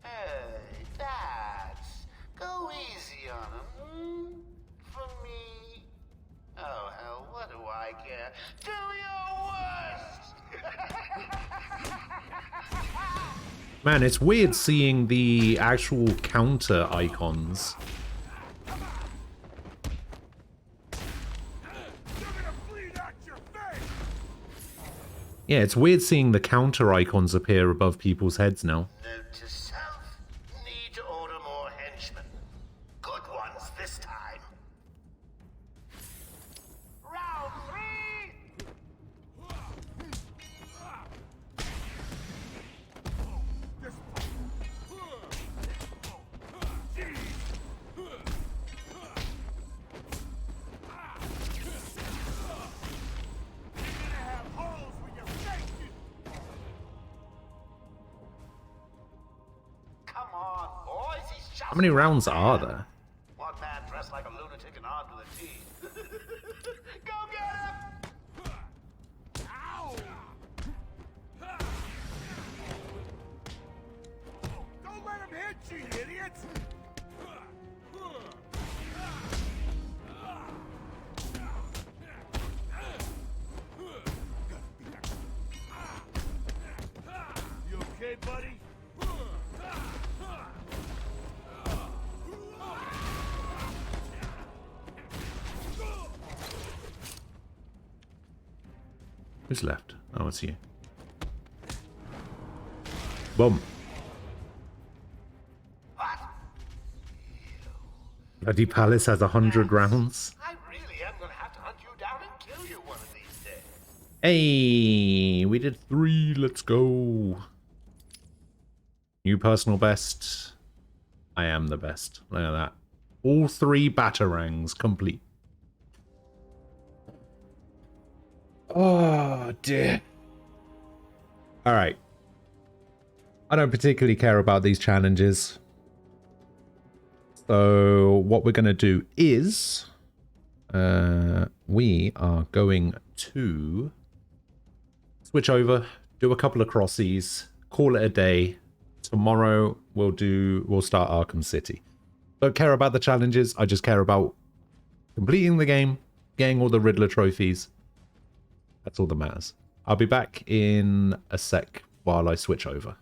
Hey, Dax, go easy on him. For me. Oh, Man, it's weird seeing the actual counter icons. Yeah, it's weird seeing the counter icons appear above people's heads now. Note to self. Need to order more henchmen. Good ones this time. Round 3! Come on, boys, he's just How many rounds are there? one man dressed like a lunatic and armed with a T. Go get him! Ow! Don't let him hit you, you idiots! You okay, buddy? Who's left? Oh, it's you. Boom. Bloody Palace has 100 rounds. I really am gonna have to hunt you down and kill you one of these days. Hey, we did 3. Let's go. New personal best. I am the best. Look at that. All 3 batarangs complete. Oh, dear. Alright. I don't particularly care about these challenges. So, what we're going to do is... we are going to... switch over, do a couple of crossies, call it a day. Tomorrow, we'll start Arkham City. Don't care about the challenges, I just care about completing the game, getting all the Riddler trophies. That's all that matters. I'll be back in a sec while I switch over.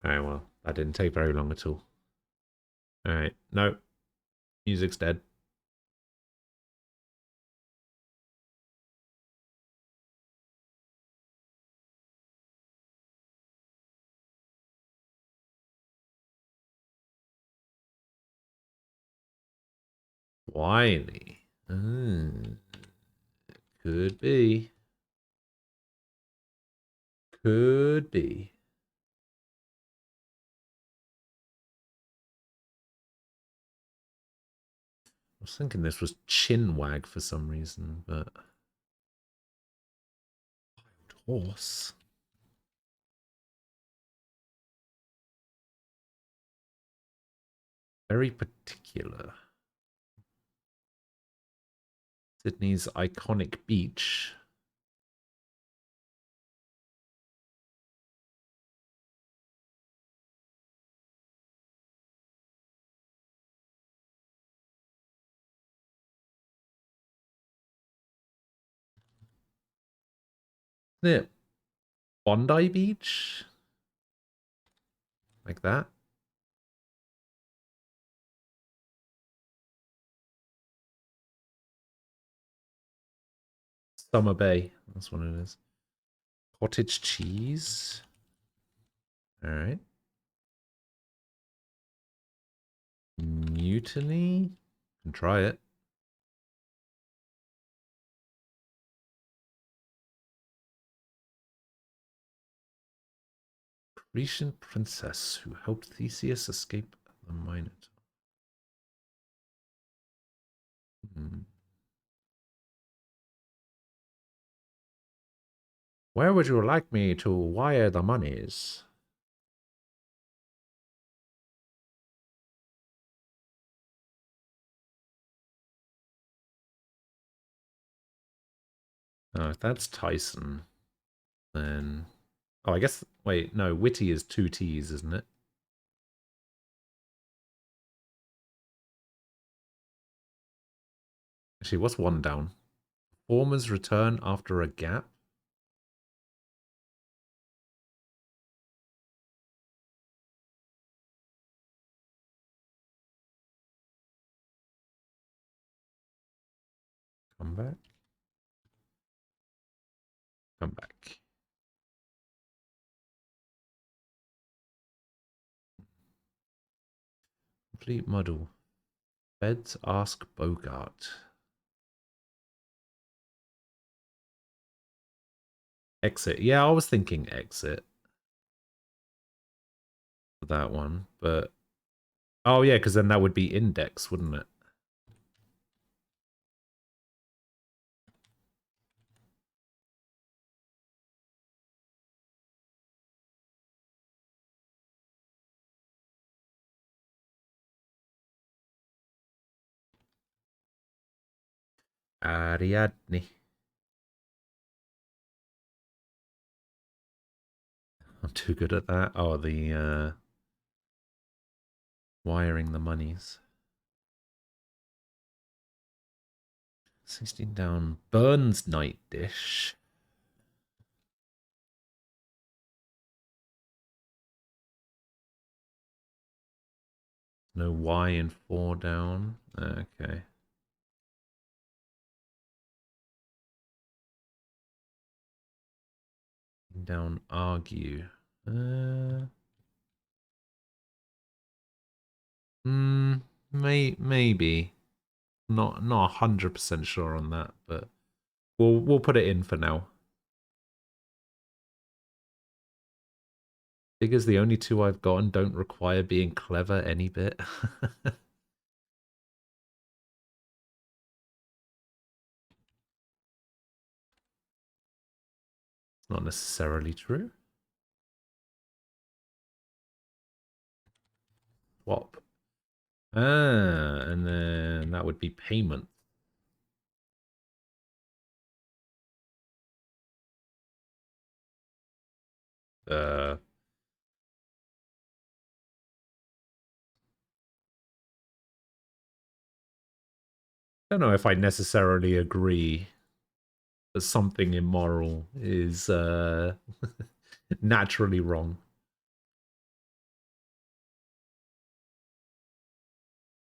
Alright, well, that didn't take very long at all. Alright, no. Music's dead. Wiley. Could be. Could be. I was thinking this was Chinwag for some reason, but... Wild horse. Very particular. Sydney's iconic beach. Isn't it Bondi Beach? Like that? Summer Bay. That's what it is. Cottage cheese. Alright. Mutiny? Can try it. Grecian princess who helped Theseus escape the Minotaur. Where would you like me to wire the monies? Oh, if that's Tyson, then... Oh, I guess... Wait, no, Witty is 2 T's, isn't it? Actually, what's 1 down? Performers return after a gap? Come back. Come back. Complete muddle. Feds ask Bogart. Exit. Yeah, I was thinking exit. For that one, but... Oh, yeah, because then that would be index, wouldn't it? Ariadne. I'm too good at that. Oh, the wiring the monies. 16 down. Burns night dish. No Y in 4 down. Okay. Down argue. Maybe. Not 100% sure on that, but we'll put it in for now. Figures the only 2 I've gotten don't require being clever any bit. It's not necessarily true. Swap. And then that would be payment. I don't know if I necessarily agree that something immoral is naturally wrong.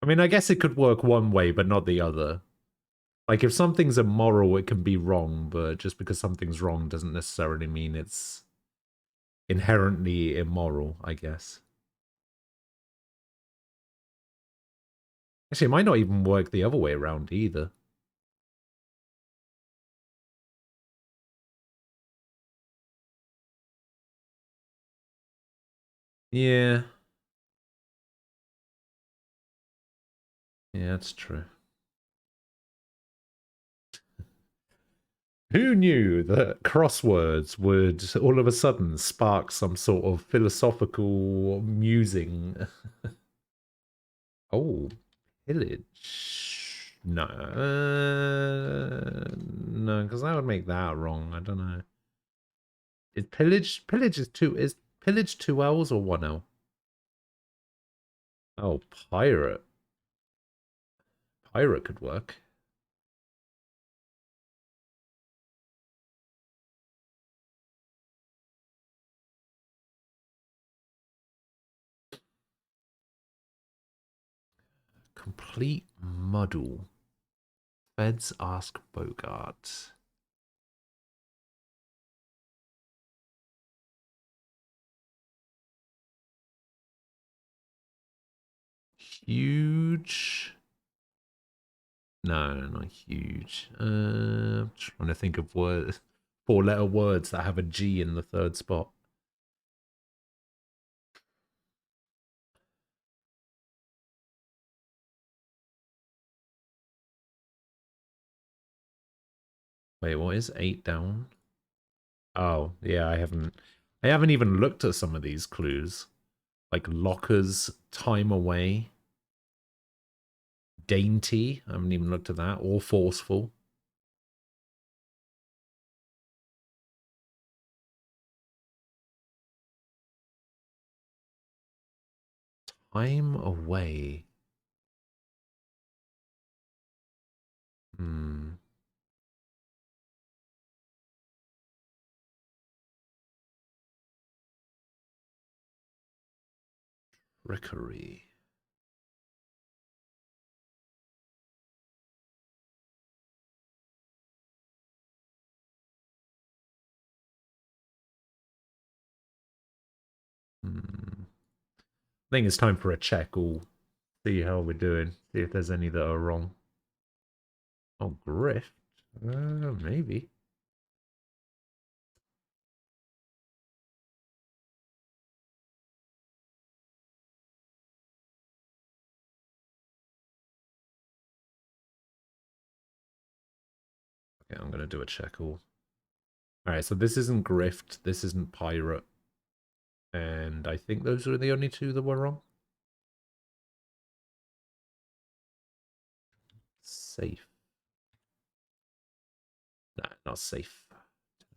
I mean, I guess it could work one way, but not the other. Like, if something's immoral, it can be wrong, but just because something's wrong doesn't necessarily mean it's inherently immoral, I guess. Actually, it might not even work the other way around either. Yeah. Yeah, that's true. Who knew that crosswords would all of a sudden spark some sort of philosophical musing? Oh, pillage. No. No, because that would make that wrong. I don't know. Is pillage is pillage 2 L's or 1 L? Oh, pirate. Pirate could work. Complete muddle. Feds ask Bogart. Huge. No, not huge. I'm trying to think of words, 4-letter words that have a G in the third spot. Wait, what is 8 down? Oh, yeah, I haven't even looked at some of these clues. Like lockers, time away, dainty. I haven't even looked at that. Or forceful. Time away. Hmm. Trickery. I think it's time for a check. We'll see how we're doing. See if there's any that are wrong. Oh, grift? Maybe. Okay, I'm going to do a check all. Alright, so this isn't grift. This isn't pirate. And I think those were the only two that were wrong. Safe. Nah, not safe.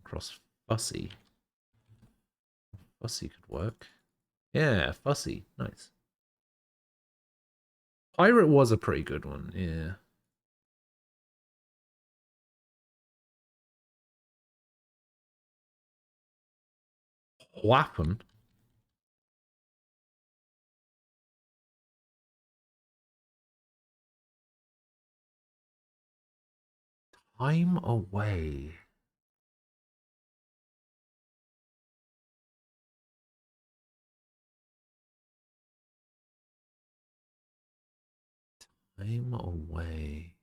Cross fussy. Fussy could work. Yeah, fussy. Nice. Pirate was a pretty good one, yeah. Weapon. Time away. Time away.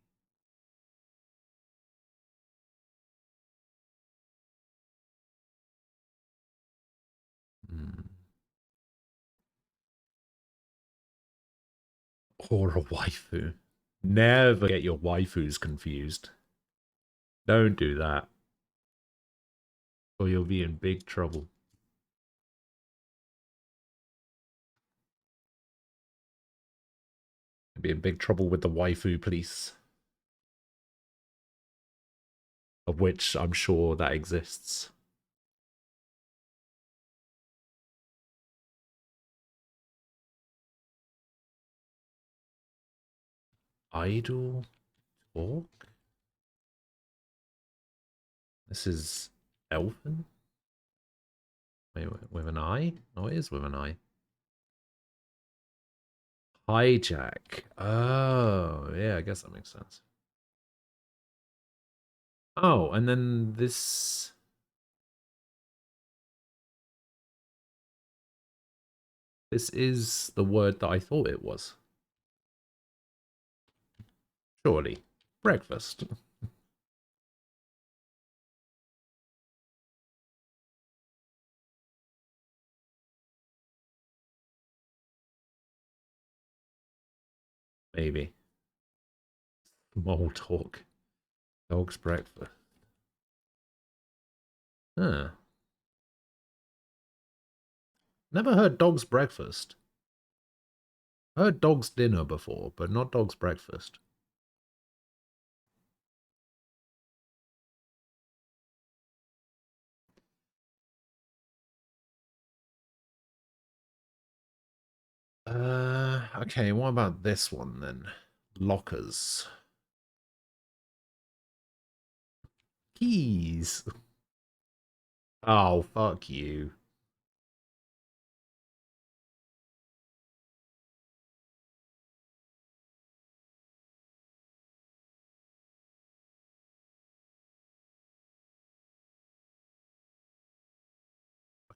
Hmm. Or a waifu. Never get your waifus confused. Don't do that. Or you'll be in big trouble. You'll be in big trouble with the waifu police. Of which I'm sure that exists. Idle talk? This is elfin? Wait, with an I? Oh, it is with an I. Hijack. Oh, yeah, I guess that makes sense. Oh, and then this... This is the word that I thought it was. Surely. Breakfast. Maybe. Small talk. Dog's breakfast. Huh. Never heard dog's breakfast. Heard dog's dinner before, but not dog's breakfast. Okay, what about this one then? Lockers. Keys. Oh, fuck you.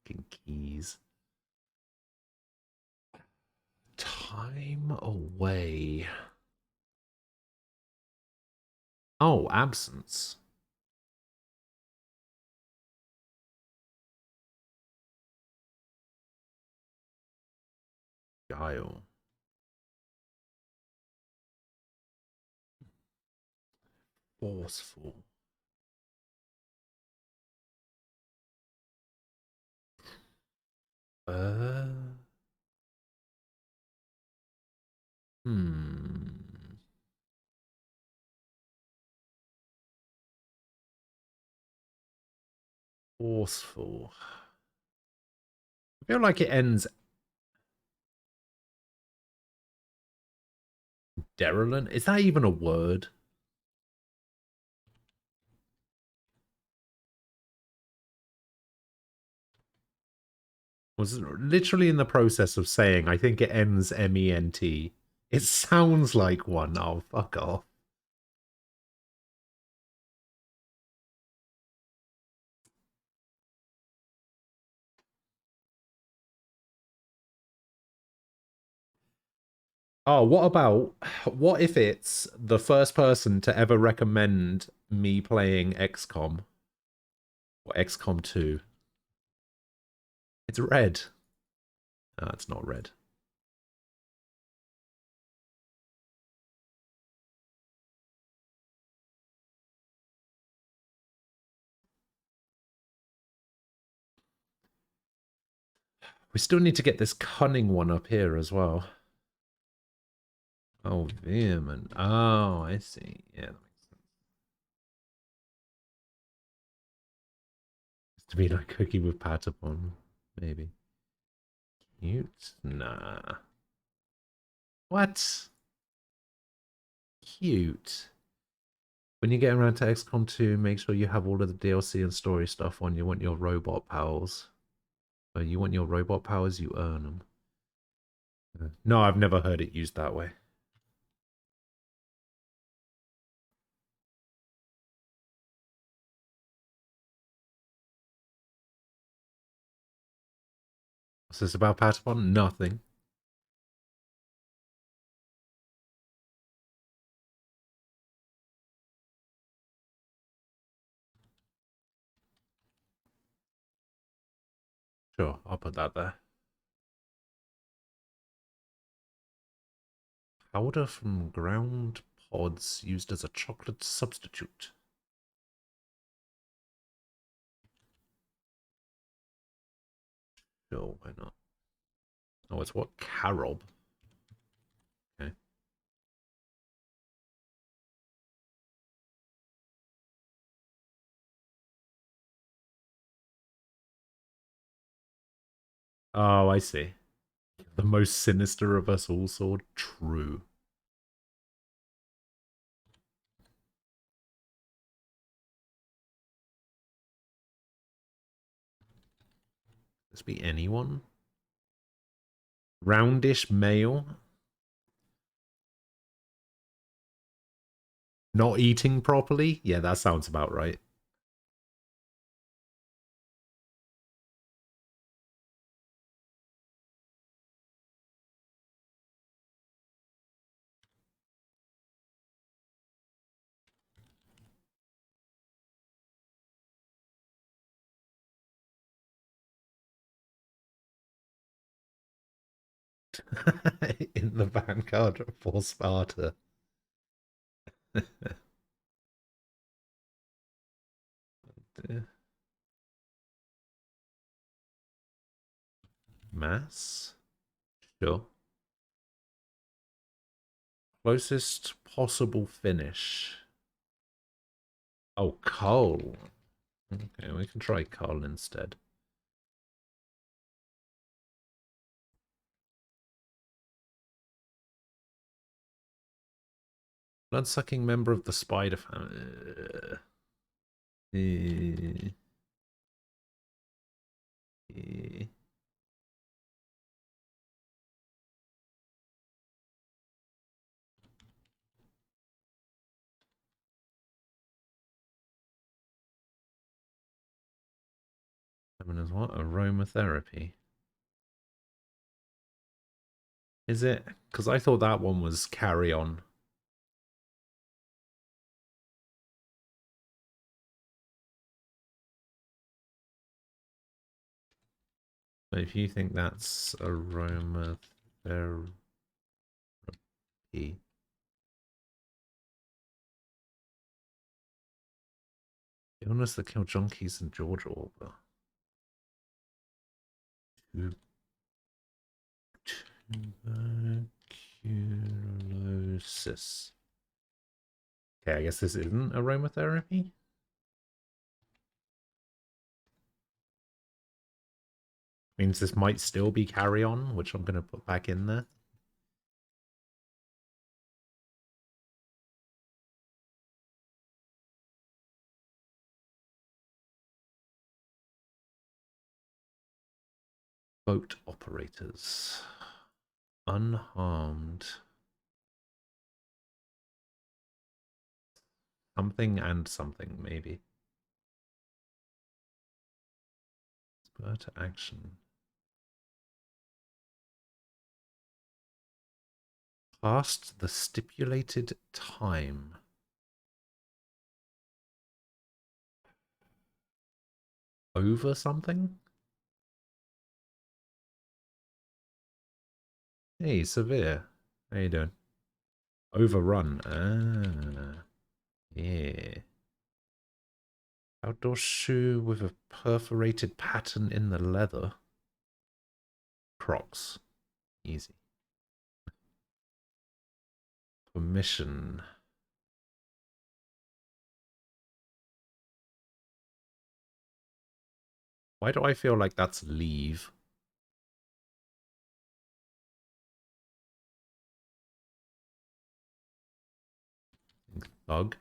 Fucking keys. Time away. Oh, absence. Guile. Forceful. Hmm. Forceful. I feel like it ends derelict. Is that even a word? Was literally in the process of saying, I think it ends ment. It sounds like one. Oh, fuck off. Oh, what if it's the first person to ever recommend me playing XCOM or XCOM 2? It's red. Ah, it's not red. We still need to get this cunning one up here as well. Oh, vehement. Oh, I see. Yeah, that makes sense. It's to be like cookie with Patapon, maybe. Cute? Nah. What? Cute. When you get around to XCOM 2, make sure you have all of the DLC and story stuff on. You want your robot pals. When you want your robot powers, you earn them. No, I've never heard it used that way. What's this about Patapon? Nothing. Sure, I'll put that there. Powder from ground pods used as a chocolate substitute. Sure, why not? Oh, it's what? Carob. Okay. Oh, I see. The most sinister of us all, sword. True. This be anyone? Roundish male? Not eating properly? Yeah, that sounds about right. In the vanguard for Sparta. Mass? Sure. Closest possible finish. Oh, coal. Okay, we can try coal instead. Blood-sucking member of the spider family. Known as what? Aromatherapy. Is it? Because I thought that one was carry on. But if you think that's aromatherapy. Illness that killed junkies in Georgia Order. Tuberculosis. Okay, I guess this isn't aromatherapy. Means this might still be carry on, which I'm going to put back in there. Boat operators. Unharmed. Something and something, maybe. Spur to action. Past the stipulated time. Over something? Hey, Severe. How you doing? Overrun. Ah. Yeah. Outdoor shoe with a perforated pattern in the leather. Crocs. Easy. Permission. Why do I feel like that's leave? Thug.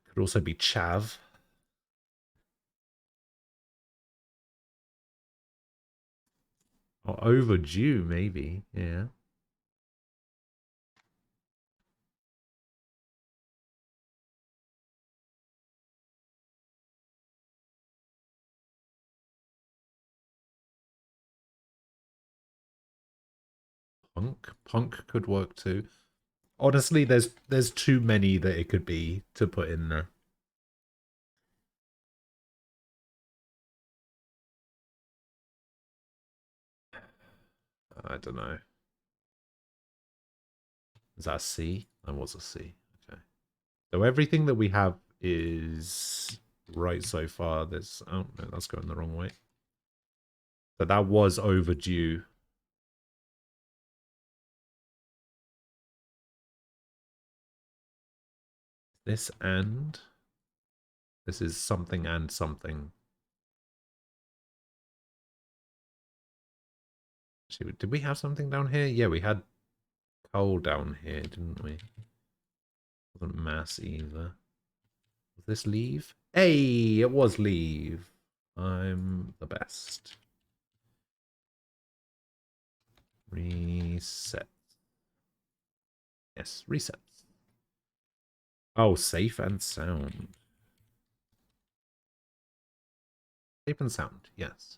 Could also be chav. Or overdue, maybe. Yeah. Punk could work too. Honestly, there's too many that it could be to put in there. I don't know. Is that a C? That was a C. Okay. So everything that we have is right so far. There's oh no, that's going the wrong way. So that was overdue. This and this is something and something. Did we have something down here? Yeah, we had coal down here, didn't we? Wasn't mass either. Was this leave? Hey, it was leave. I'm the best. Reset. Yes, resets. Oh, safe and sound. Safe and sound, yes.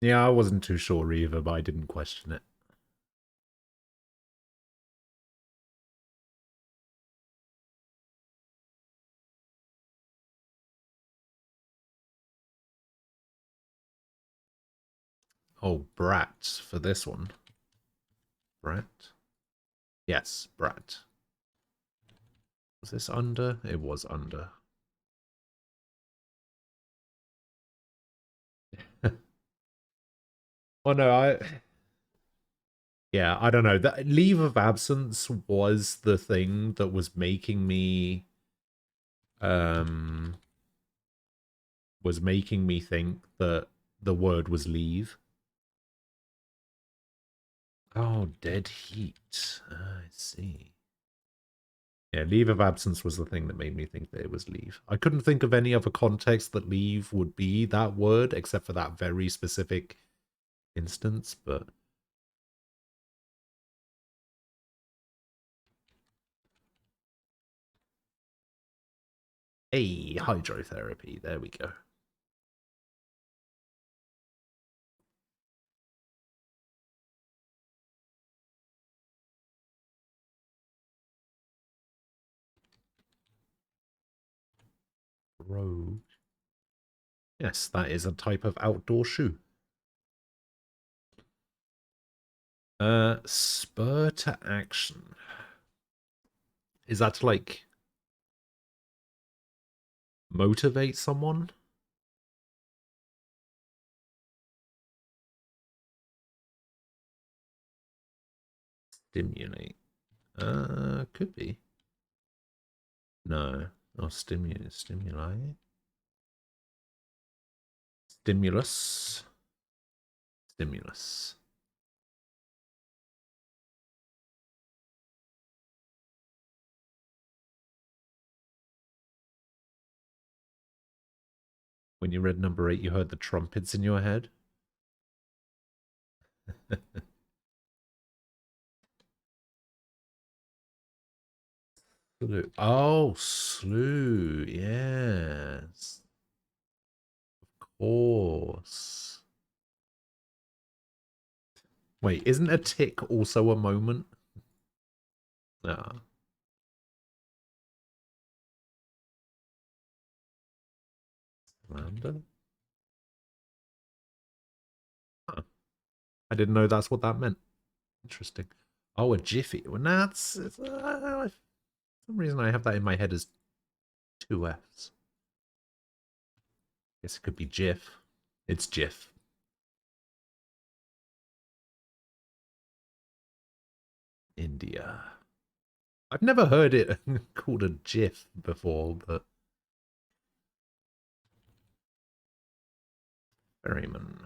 Yeah, I wasn't too sure either, but I didn't question it. Oh, Brat for this one. Brat? Yes, Brat. Was this under? It was under. Oh no, yeah, I don't know. That leave of absence was the thing that was making me think that the word was leave. Oh, dead heat. I see. Yeah, leave of absence was the thing that made me think that it was leave. I couldn't think of any other context that leave would be that word, except for that very specific instance, but... Hey, hydrotherapy. There we go. Rogue. Yes, that is a type of outdoor shoe. Spur to action. Is that to, like, motivate someone? Stimulate. Could be. No. Oh, stimulate. Stimuli. Stimulus. Stimulus. When you read number 8, you heard the trumpets in your head? Slew. Oh, slew. Yes. Of course. Wait, isn't a tick also a moment? Ah. Slander? Huh. I didn't know that's what that meant. Interesting. Oh, a jiffy. Well, that's... for some reason I have that in my head as 2 Fs. Guess it could be jiff. It's jiff. India. I've never heard it called a jiff before, but... Ferryman.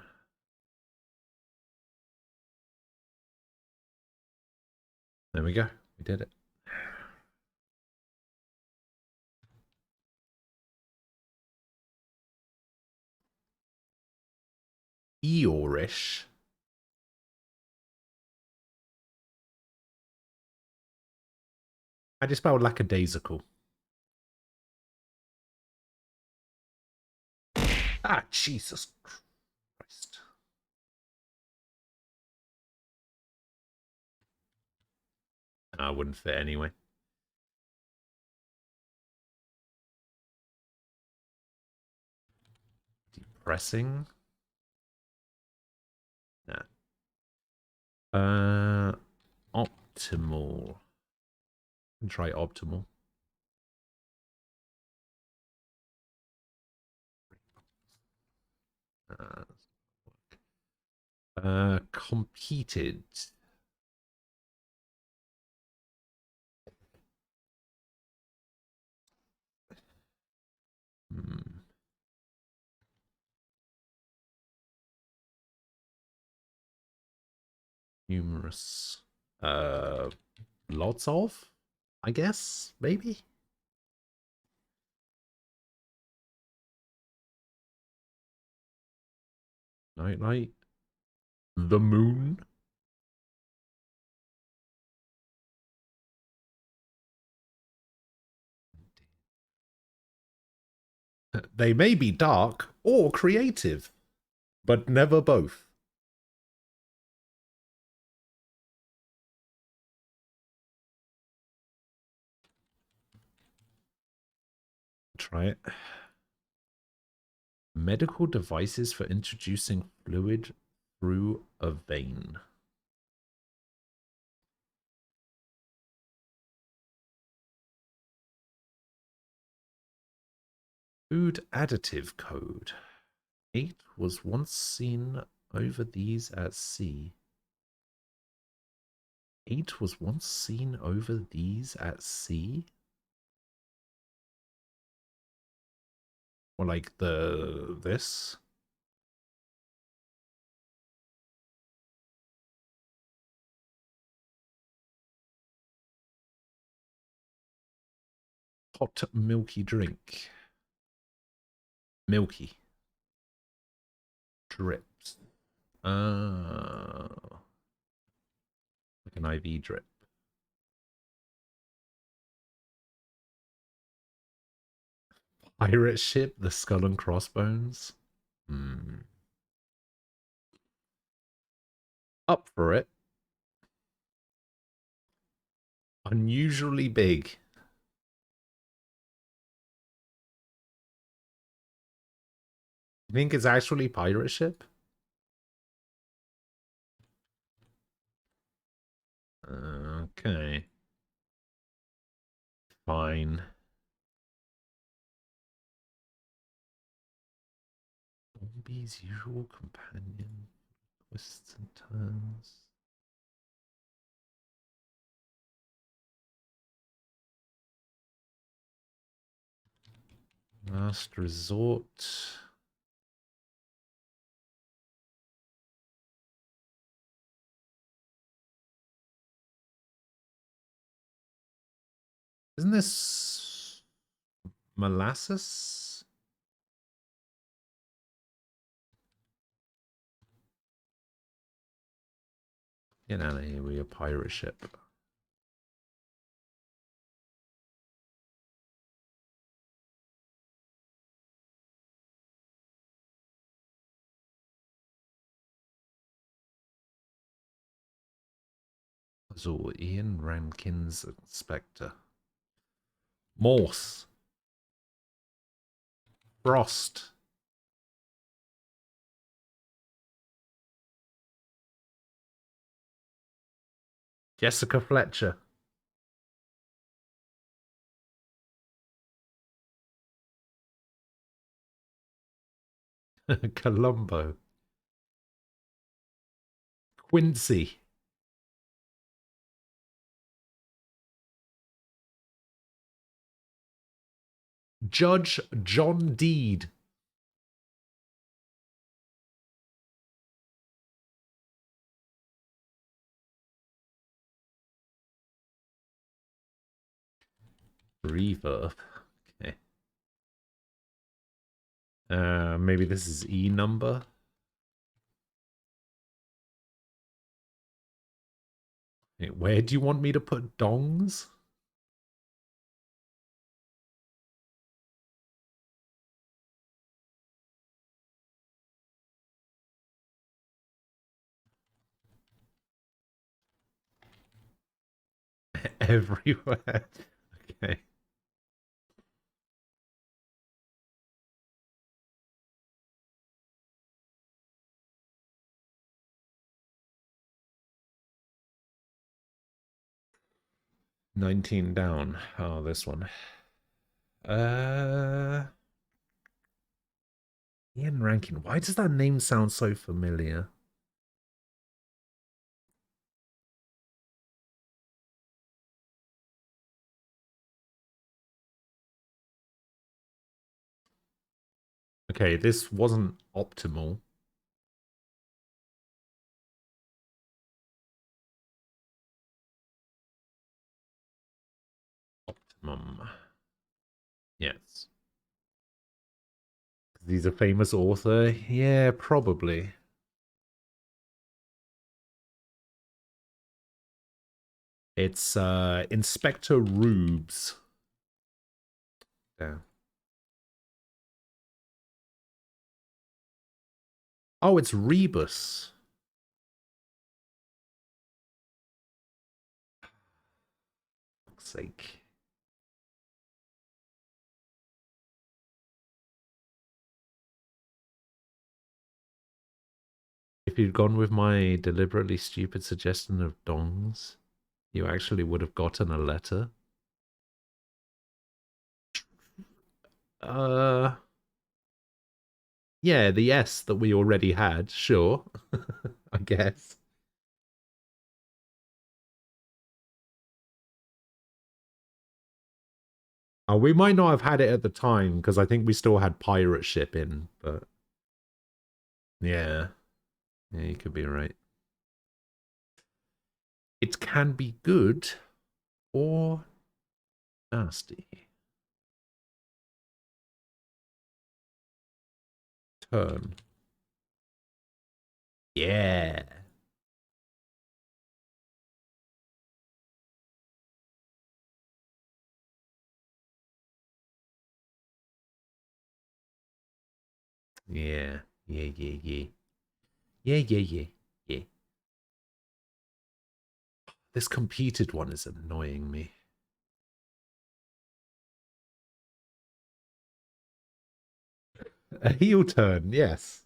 There we go. We did it. Eeyorish. How do you spell lackadaisical? Ah, Jesus Christ. I wouldn't fit anyway. Depressing? Nah. Optimal. Try optimal. Competed. Numerous. Lots of? I guess? Maybe? Nightlight. The moon. They may be dark or creative, but never both. Try it. Medical devices for introducing fluid through a vein. Food additive code. 8 was once seen over these at sea. 8 was once seen over these at sea? Or like this? Hot milky drink. Milky. Drips. Oh. Like an IV drip. Pirate ship, the skull and crossbones. Hmm. Up for it. Unusually big. You think it's actually pirate ship? Okay. Fine. Zombie's usual companion. Twists and turns. Last resort. Isn't this molasses? Get out of here with your pirate ship. So Ian Rankin's Inspector. Morse. Frost. Jessica Fletcher. Columbo. Quincy. Judge John Deed. Reverb. Okay. Maybe this is E number. Wait, where do you want me to put dongs? Everywhere. Okay. $19 down. Oh, this one. Ian Rankin. Why does that name sound so familiar? Okay, this wasn't optimal. Optimum. Yes. He's a famous author? Yeah, probably. It's Inspector Rubes. Yeah. Oh, it's Rebus. For fuck's sake. If you'd gone with my deliberately stupid suggestion of dongs, you actually would have gotten a letter. Yeah, the S that we already had, sure. I guess. Oh, we might not have had it at the time, because I think we still had pirate ship in, but... Yeah. Yeah, you could be right. It can be good, or nasty. Turn. Yeah. Yeah. Yeah, yeah, yeah. Yeah, yeah, yeah. Yeah. This competed one is annoying me. A heel turn, yes.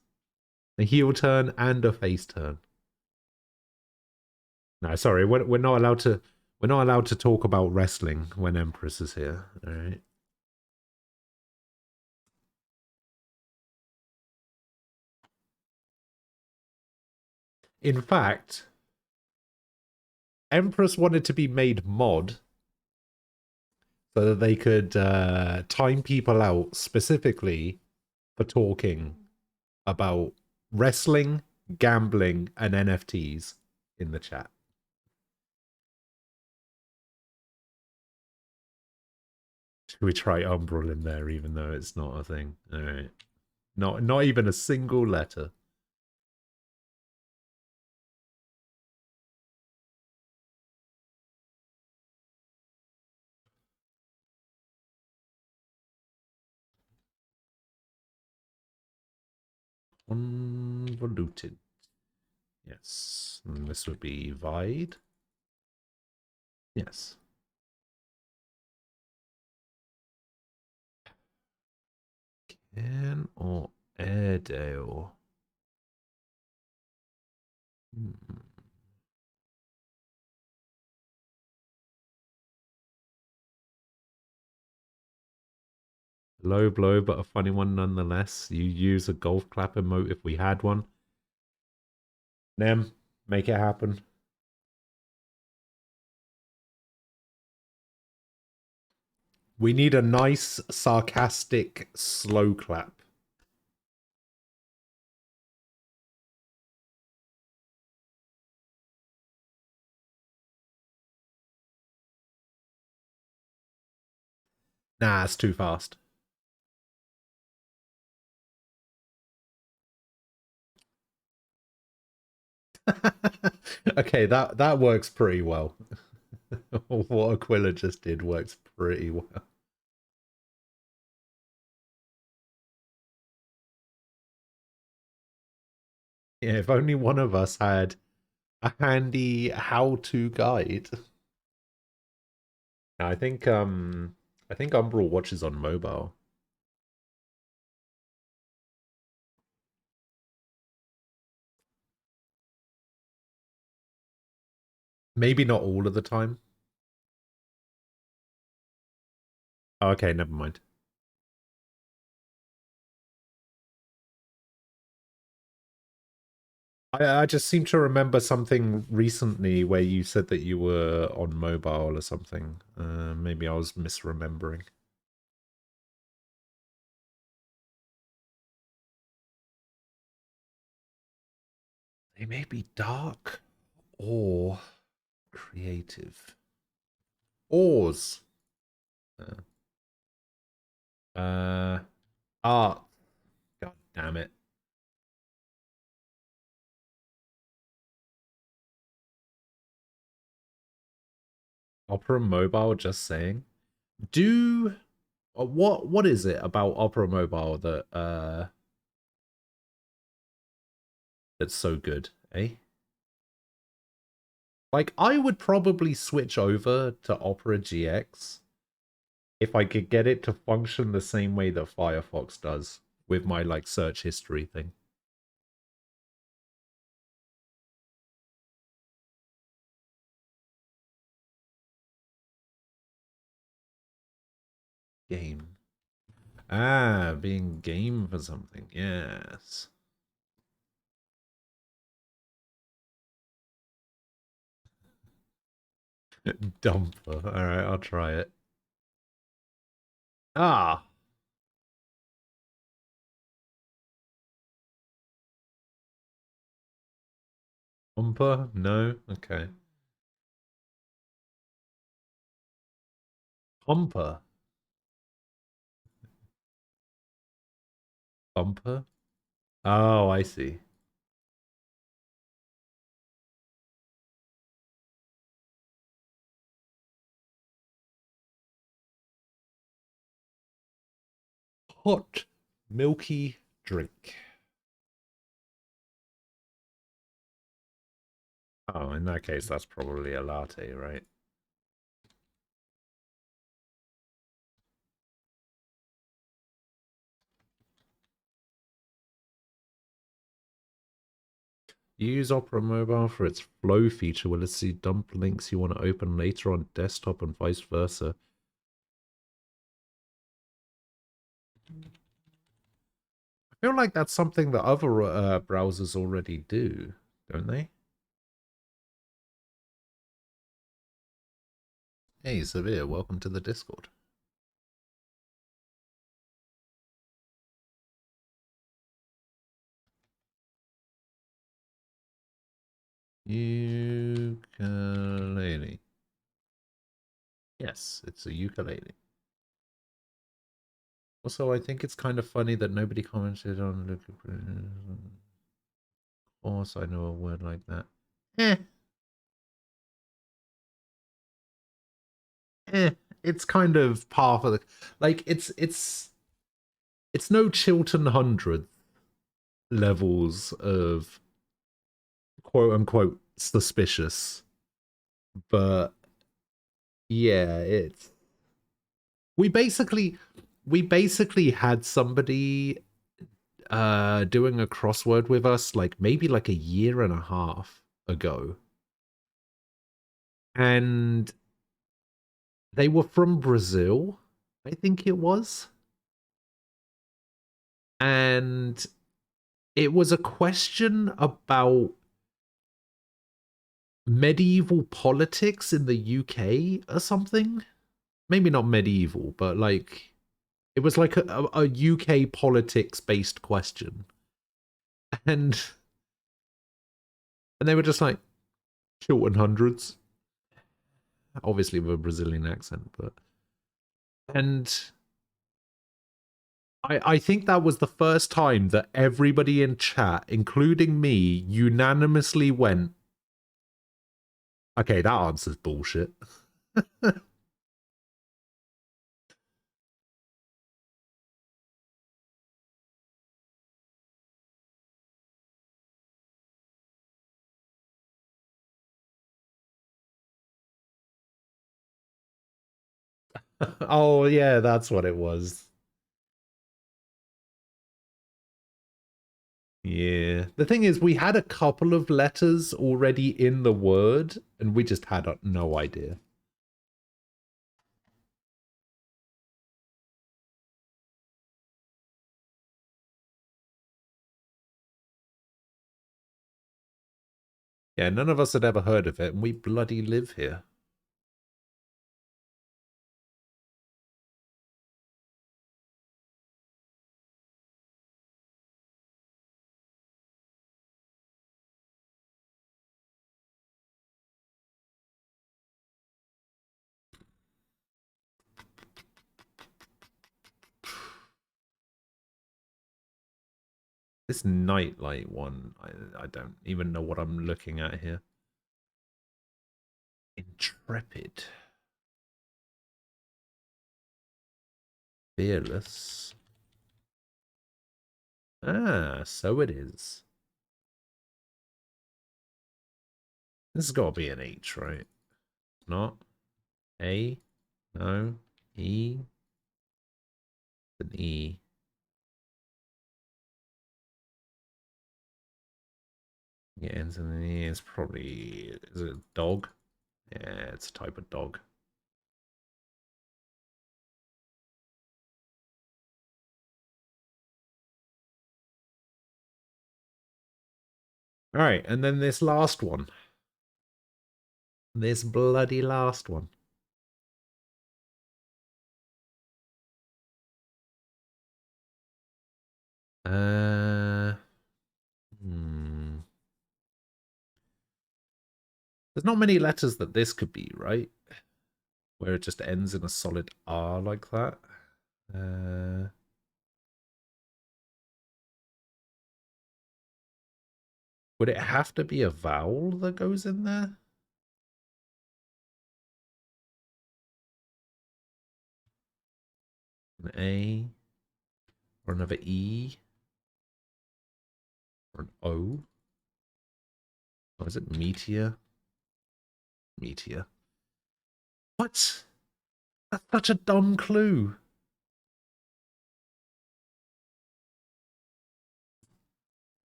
A heel turn and a face turn. No, sorry, we're not allowed to. We're not allowed to talk about wrestling when Empress is here. All right. In fact, Empress wanted to be made mod so that they could time people out specifically for talking about wrestling, gambling, and NFTs in the chat. Should we try Umbral in there, even though it's not a thing? All right. Not even a single letter. Convoluted. Yes. And this would be Vide. Yes. Ken or Airedale? Low blow, but a funny one nonetheless. You use a golf clap emote if we had one. Nem, make it happen. We need a nice, sarcastic, slow clap. Nah, it's too fast. Okay, that works pretty well. What Aquila just did works pretty well. Yeah, if only one of us had a handy how-to guide. I think Umbral watches on mobile. Maybe not all of the time. Okay, never mind. I just seem to remember something recently where you said that you were on mobile or something. Maybe I was misremembering. They may be dark or creative. Ors. Art. God damn it. Opera Mobile, just saying. Do what is it about Opera Mobile that that's so good, eh? Like I would probably switch over to Opera GX if I could get it to function the same way that Firefox does with my like search history thing. Game. Ah, being game for something. Yes. Dumper. Alright, I'll try it. Ah. Dumper? No? Okay. Humper. Bumper? Oh, I see. Hot, milky drink. Oh, in that case, that's probably a latte, right? You use Opera Mobile for its flow feature. Will it see dump links you want to open later on desktop and vice versa? I feel like that's something that other browsers already do, don't they? Hey, Severe, welcome to the Discord. Ukulele. Yes, it's a ukulele. Also, I think it's kind of funny that nobody commented on Luke. Of course, I know a word like that. Eh. It's kind of par for the like. It's no Chilton 100 levels of quote unquote suspicious, but yeah, it's we basically had somebody doing a crossword with us like maybe like a year and a half ago, and they were from Brazil, I think it was, and it was a question about medieval politics in the UK or something. Maybe not medieval, but like it was like a UK politics based question. And they were just like Chilton hundreds. Obviously with a Brazilian accent, but and I think that was the first time that everybody in chat, including me, unanimously went, okay, that answer's bullshit. Oh, yeah, that's what it was. Yeah. The thing is, we had a couple of letters already in the word, and we just had no idea. Yeah, none of us had ever heard of it, and we bloody live here. This nightlight one, I don't even know what I'm looking at here. Intrepid. Fearless. Ah, so it is. This has got to be an H, right? Not? A? No? E? An E. Yeah, ends in an E. It's probably... Is it a dog? Yeah, it's a type of dog. Alright, and then this last one. This bloody last one. There's not many letters that this could be, right? Where it just ends in a solid R like that. Would it have to be a vowel that goes in there? An A? Or another E? Or an O? Or is it meteor? Meteor. What? That's such a dumb clue.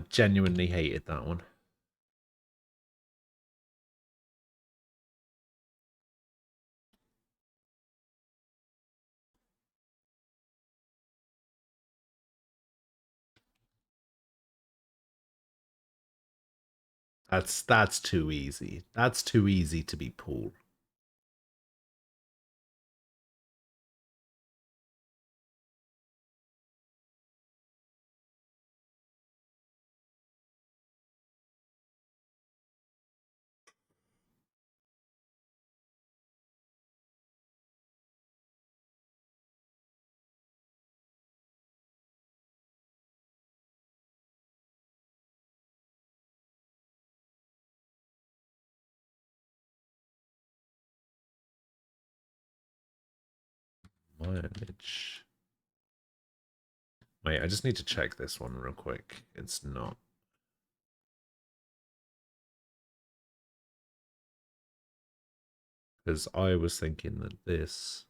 Genuinely hated that one. That's too easy. That's too easy to be Paul. Mileage. Wait, I just need to check this one real quick. It's not. Because I was thinking that this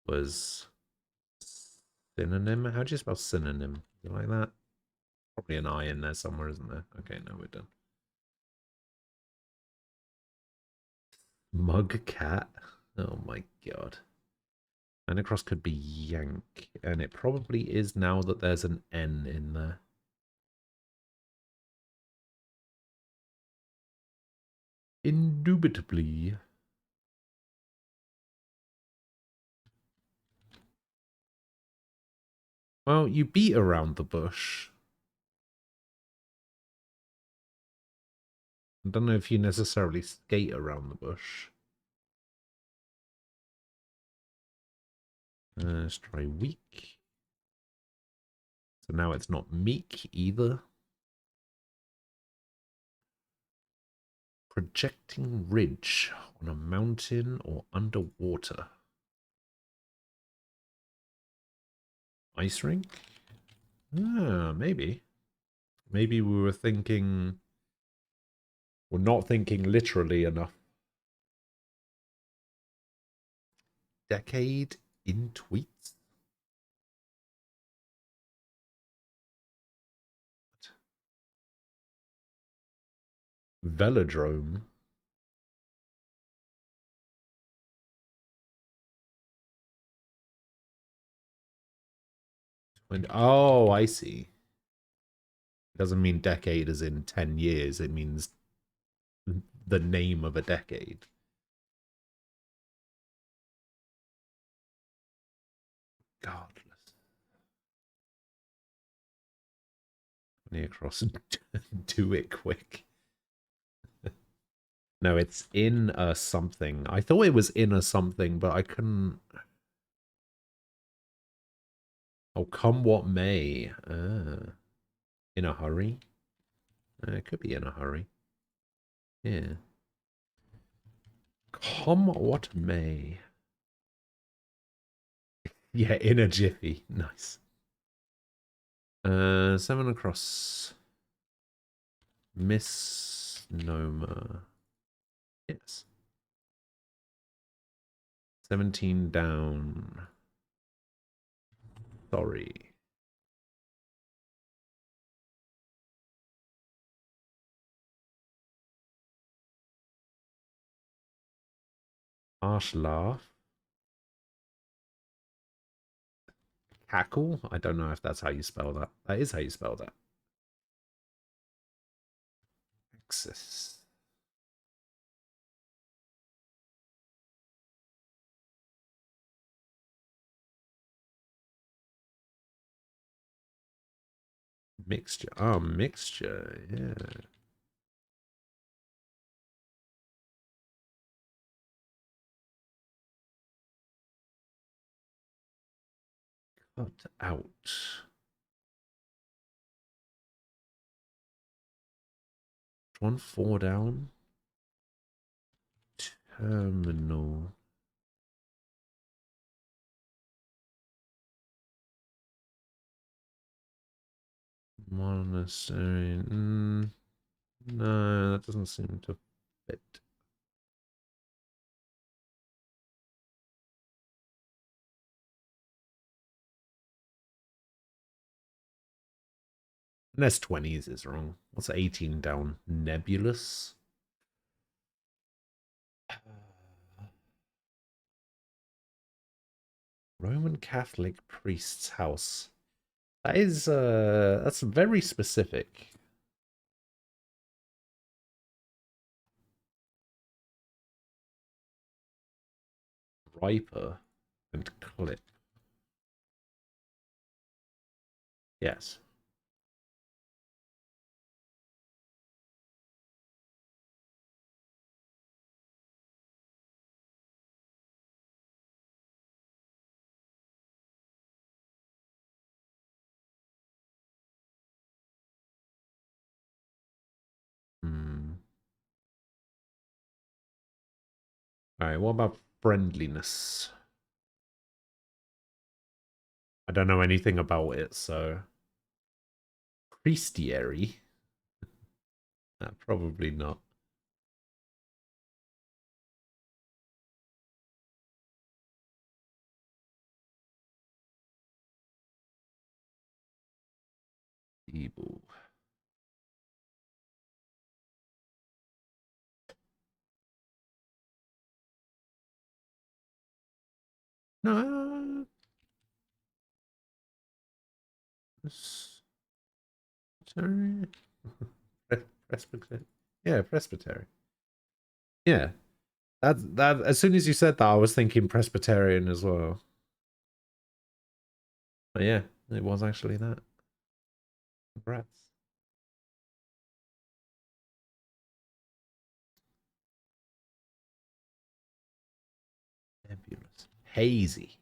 was synonym. How do you spell synonym? You like that? Probably an I in there somewhere, isn't there? Okay, no, we're done. Mug cat. Oh my god. Anacross could be yank, and it probably is now that there's an N in there. Indubitably. Well, you beat around the bush. I don't know if you necessarily skate around the bush. Let's try weak. So now it's not meek either. Projecting ridge on a mountain or underwater. Ice rink? Ah, maybe. Maybe we were thinking... We're not thinking literally enough. Decade in tweets? Velodrome? Oh, I see. It doesn't mean decade as in 10 years. It means the name of a decade. Godless. Near cross and do it quick. No, it's in a something. I thought it was in a something, but I couldn't. Oh, come what may. In a hurry? It could be in a hurry. Yeah. Come what may. Yeah, in a jiffy. Nice. 7 across. Misnomer. Yes. 17 down. Sorry. Harsh laugh. Cackle? I don't know if that's how you spell that. That is how you spell that. Axis. Mixture. Oh, mixture. Yeah. Cut out. One 4 down. Terminal. Monastery. No, that doesn't seem to fit. Unless 20s is wrong. What's 18 down? Nebulous? Roman Catholic priest's house. That is, that's very specific. Riper and clip. Yes. Alright, what about friendliness? I don't know anything about it, so... Priestiary? Probably not. Evil. No. Presbytery? Presbytery? Yeah, presbytery. Yeah. That as soon as you said that, I was thinking Presbyterian as well. But yeah, it was actually that. Congrats. Nebulous. Hazy.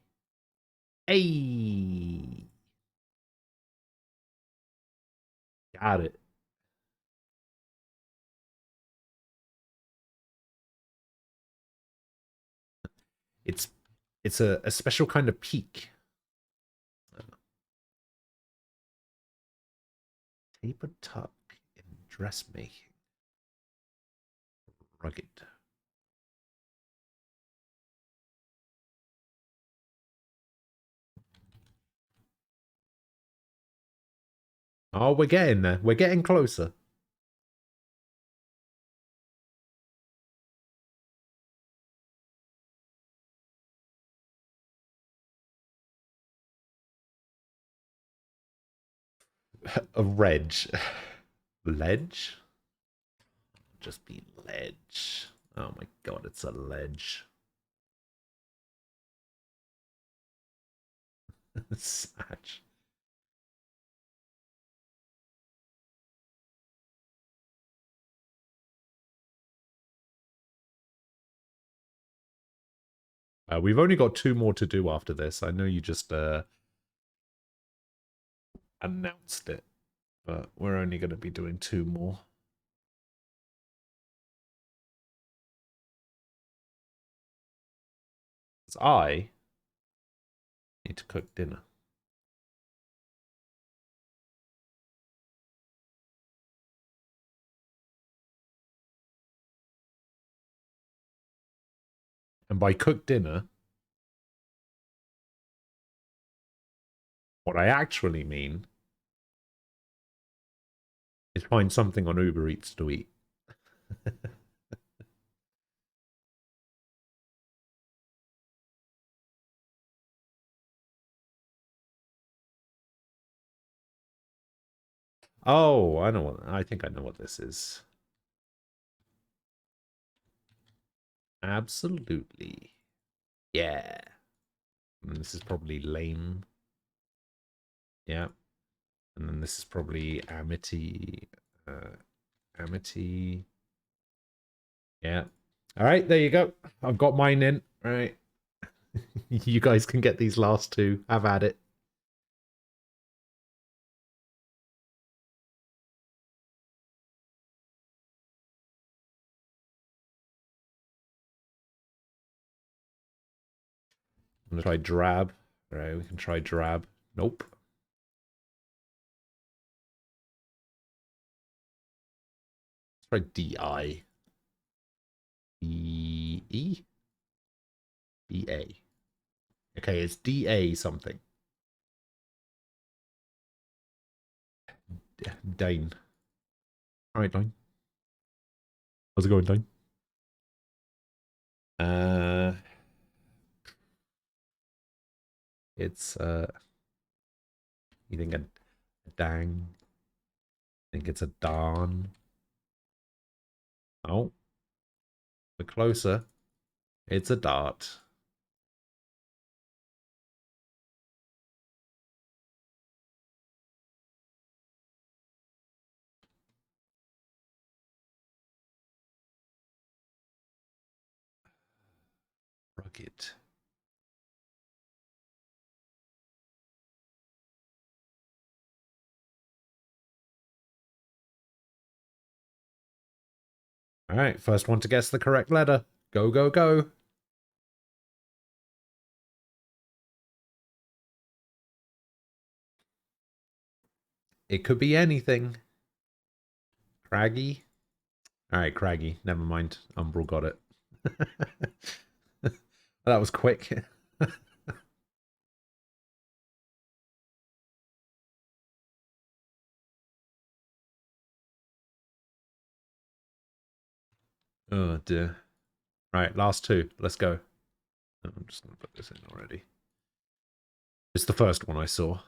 Hey. Got it. It's a special kind of peak. Tapered tuck in dressmaking. Rugged. Oh, we're getting there. We're getting closer. A reg. Ledge? Just be ledge. Oh my god, it's a ledge. Satch. We've only got 2 more to do after this. I know you just announced it, but we're only going to be doing 2 more. I need to cook dinner. And by cook dinner, what I actually mean is find something on Uber Eats to eat. Oh, I think I know what this is. Absolutely. Yeah. And this is probably lame. Yeah. And then this is probably Amity. Amity. Yeah. All right, there you go. I've got mine in. All right. You guys can get these last 2. Have at it. I'm going to try drab. All right, we can try drab. Nope. Try D-I. D-E? D-A. Okay, it's D-A something. Dane. Alright, Dane. How's it going, Dane? It's, you think a dang? Think it's a darn? Oh. We're closer. It's a dart. Rugged. Alright, first one to guess the correct letter. Go, go, go. It could be anything. Craggy? Alright, Craggy. Never mind. Umbral got it. That was quick. Oh dear. Right, last two. Let's go. I'm just going to put this in already. It's the first one I saw.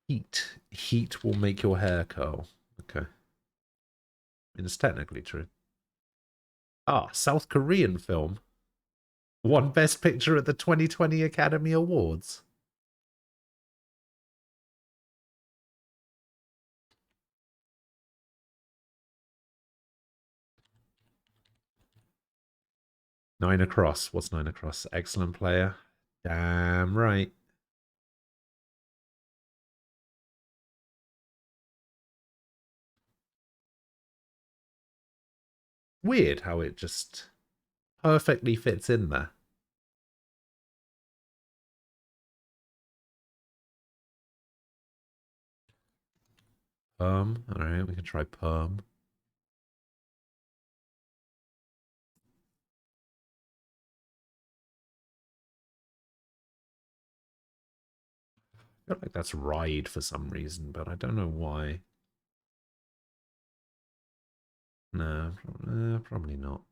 Heat. Heat will make your hair curl. Okay. I mean, it's technically true. Ah, South Korean film. Won Best Picture at the 2020 Academy Awards. Nine across. What's nine across? Excellent player. Damn right. Weird how it just perfectly fits in there. Perm. Alright, we can try perm. I feel like that's ride for some reason, but I don't know why. No, probably not.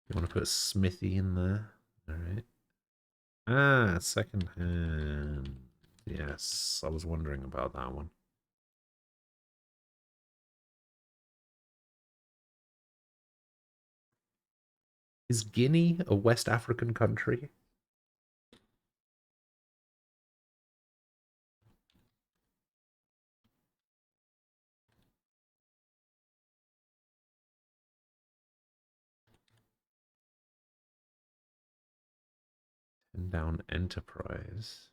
You want to put Smithy in there? Alright. Ah, second hand. Yes, I was wondering about that one. Is Guinea a West African country? And down Enterprise.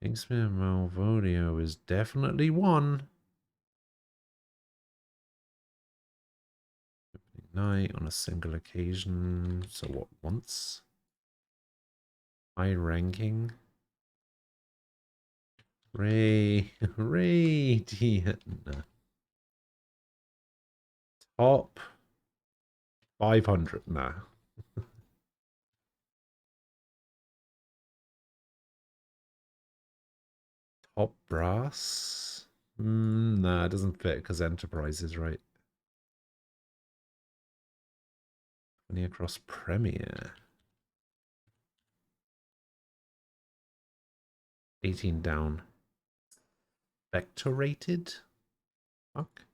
Shakespeare Malvolio is definitely one. Night on a single occasion. So what, once? High ranking. Radiant. Top 500. Nah. Top brass. Nah, it doesn't fit because Enterprise is right. 20 across Premier. 18 down. Vectorated? Fuck.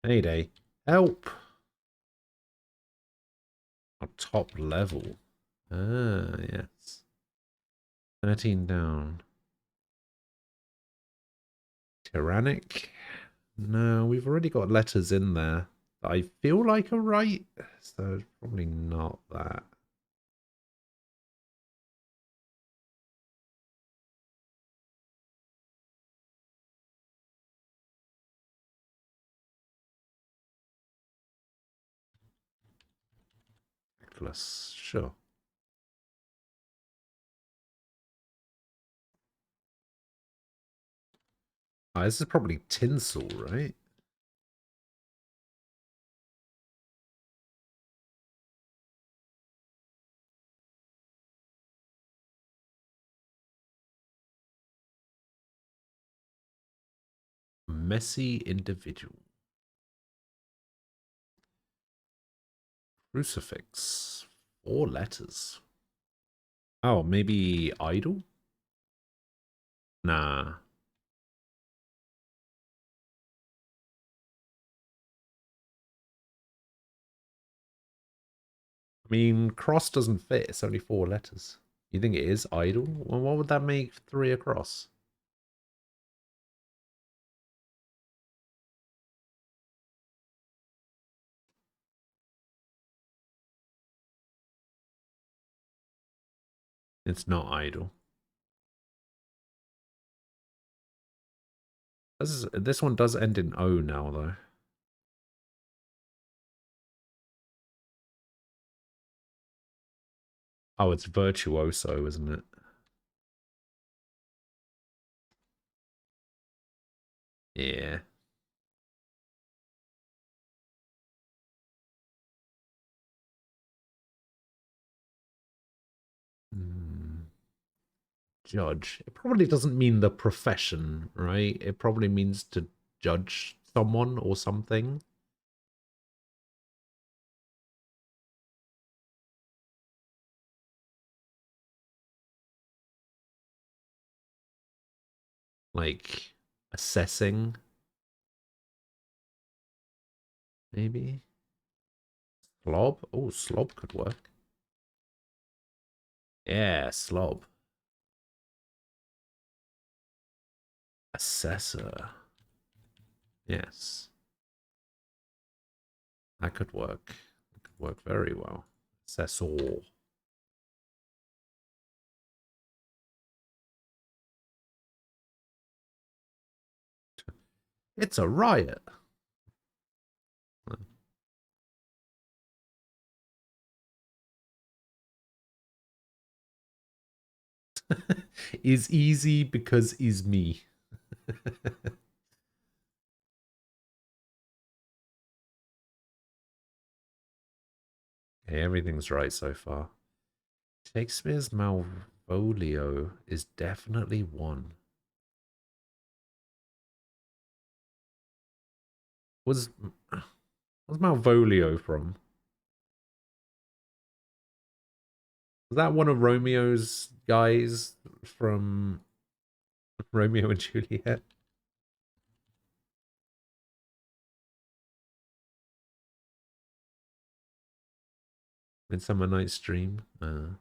Heyday. Help! Our top level. Ah, yes. 13 down. Tyrannic? No, we've already got letters in there that I feel like are right, so probably not that. ridiculous. Sure. Oh, this is probably tinsel, right? Messy individual. Crucifix. 4 letters. Oh, maybe idol? Nah. I mean, cross doesn't fit. It's only 4 letters. You think it is idol? Well, what would that make 3 across? It's not idol. This one does end in O now, though. Oh, it's virtuoso, isn't it? Yeah. Judge. It probably doesn't mean the profession, right? It probably means to judge someone or something. Like assessing. Maybe. Slob? Oh, slob could work. Yeah, slob. Assessor. Yes. That could work. That could work very well. Assessor. It's a riot. Is easy because is me. Okay, everything's right so far. Shakespeare's Malvolio is definitely one. What's Malvolio from? Was that one of Romeo's guys from Romeo and Juliet? Midsummer Night's Dream? Am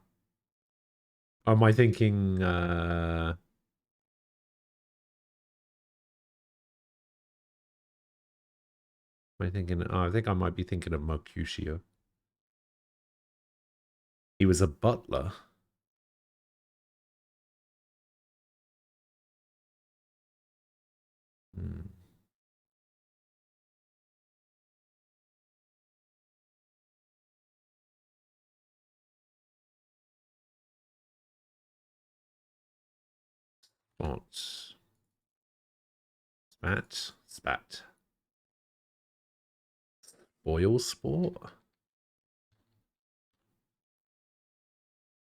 I thinking... Am I thinking... Oh, I think I might be thinking of Mercutio. He was a butler. Hmm. Spots. Spat. Spat. Boil sport?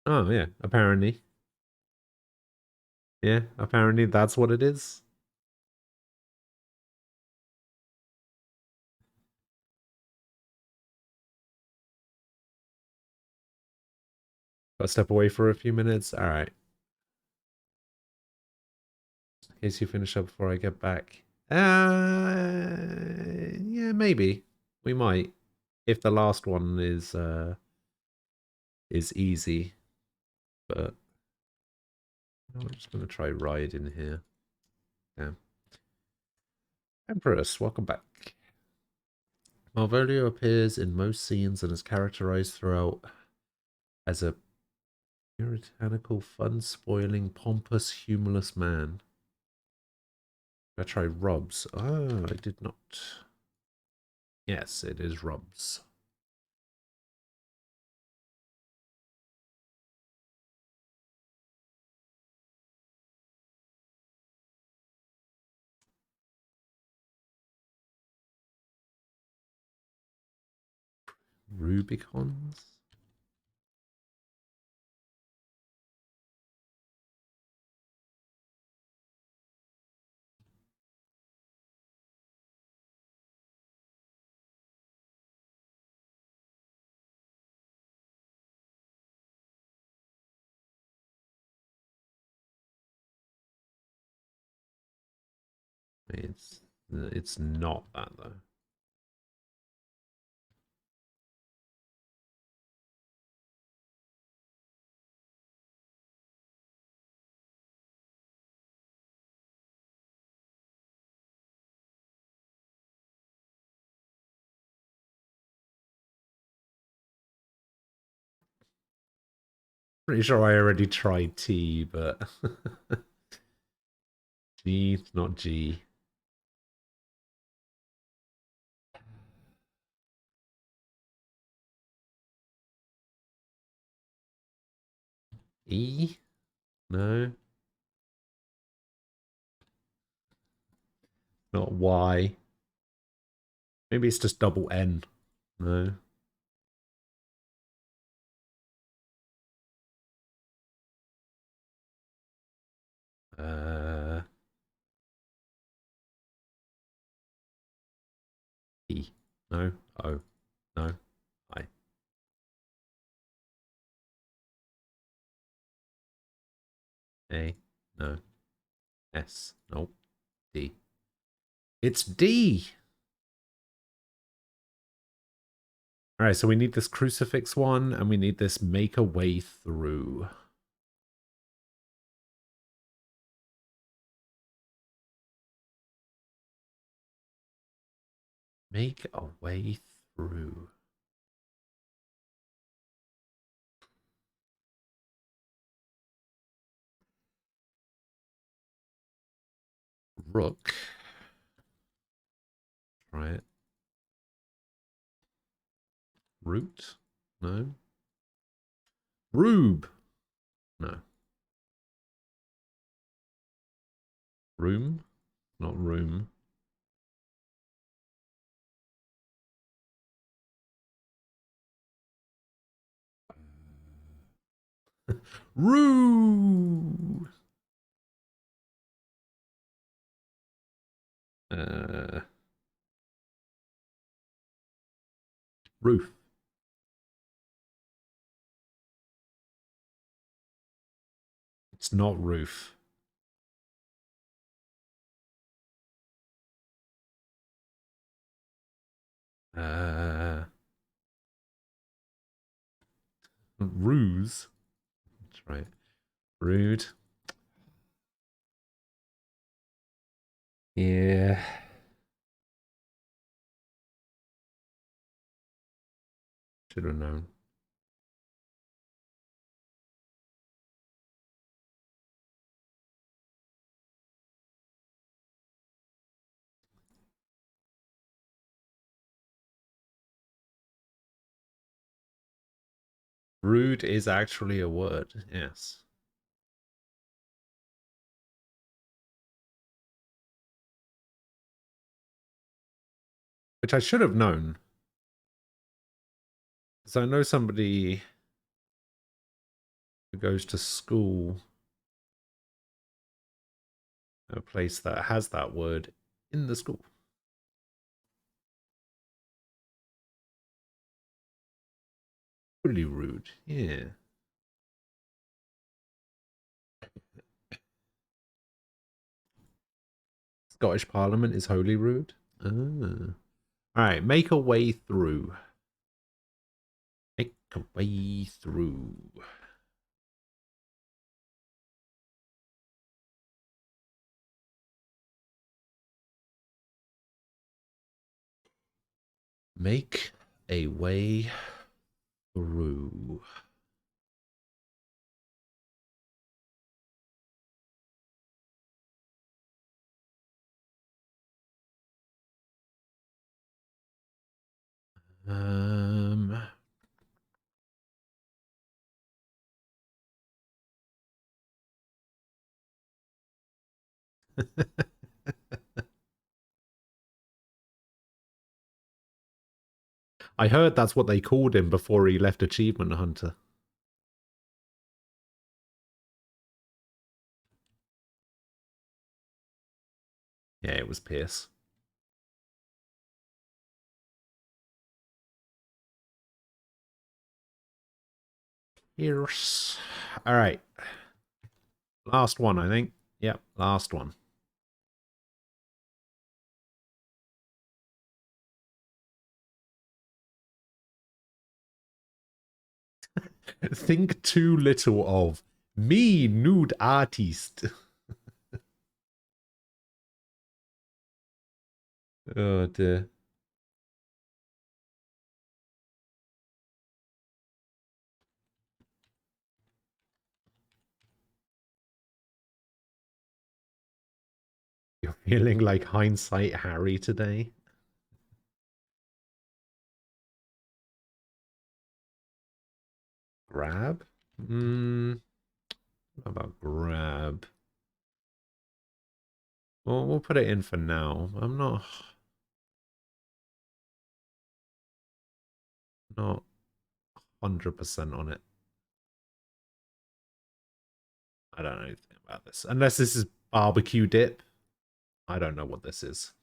Oh, yeah. Apparently. Yeah, apparently that's what it is. Gotta step away for a few minutes. All right. In case you finish up before I get back. Yeah, maybe. We might. If the last one is easy. But I'm just gonna try ride in here. Yeah. Empress, welcome back. Malvolio appears in most scenes and is characterized throughout as a puritanical, fun-spoiling, pompous, humorless man. I try rubs. Oh, I did not. Yes, it is rubs. Rubicons? It's not that though. Pretty sure I already tried T, but G, not G. E? No. Not Y. Maybe it's just double N. No. E. No. O. No. I. A. No. S. Nope. D. It's D! Alright, so we need this crucifix one, and we need this make a way through. Make a way through. Rook. Try it. Root? No. Rube? No. Room? Not room. Roo! Roof. It's not roof. Ruse. That's right. Rude. Yeah. Should have known. Rude is actually a word, yes. Which I should have known. Because I know somebody who goes to school at a place that has that word in the school. Really rude, yeah. Scottish Parliament is wholly rude. Ah. Alright, make a way through. Make a way through. Make a way through. I heard that's what they called him before he left Achievement Hunter. Yeah, it was Pierce. Pierce. All right. Last one, I think. Yep, last one. Think too little of me, nude artist. Oh dear. You're feeling like hindsight Harry today? Grab? How about grab? Well, we'll put it in for now. I'm not 100% on it. I don't know anything about this. Unless this is barbecue dip. I don't know what this is.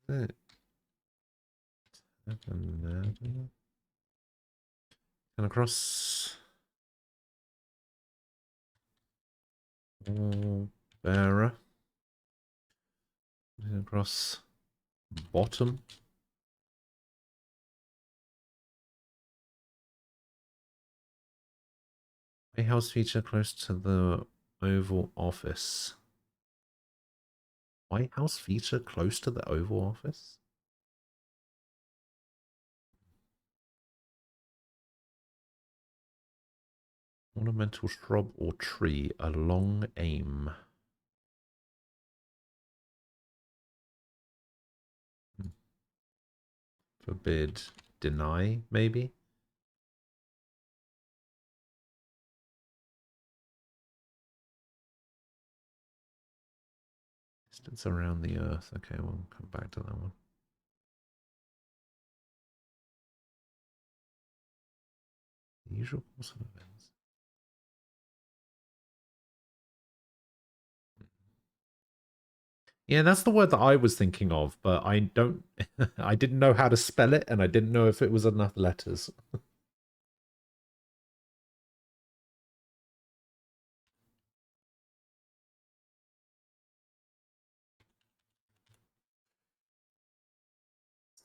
And across. Bearer. Across bottom. White House feature close to the Oval Office. White House feature close to the Oval Office? Ornamental shrub or tree, a long aim. Forbid, deny, maybe? Distance around the Earth. Okay, we'll come back to that one. The usual course of events. Yeah, that's the word that I was thinking of, but I don't... I didn't know how to spell it, and I didn't know if it was enough letters.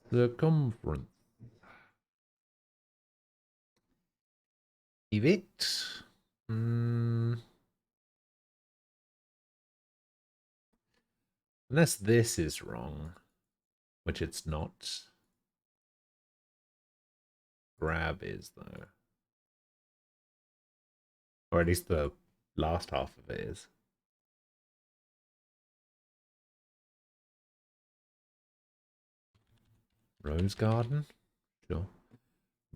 Circumference. Evict. Unless this is wrong, which it's not. Grab is, though. Or at least the last half of it is. Rose garden? Sure.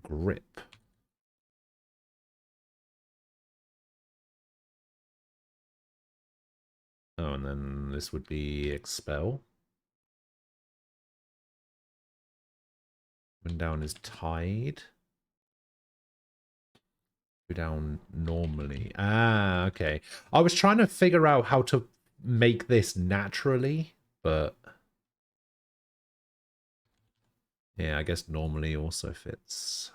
Grip. Oh, and then this would be expel. Wind down is tide. Go down normally. Ah, okay. I was trying to figure out how to make this naturally, but... yeah, I guess normally also fits.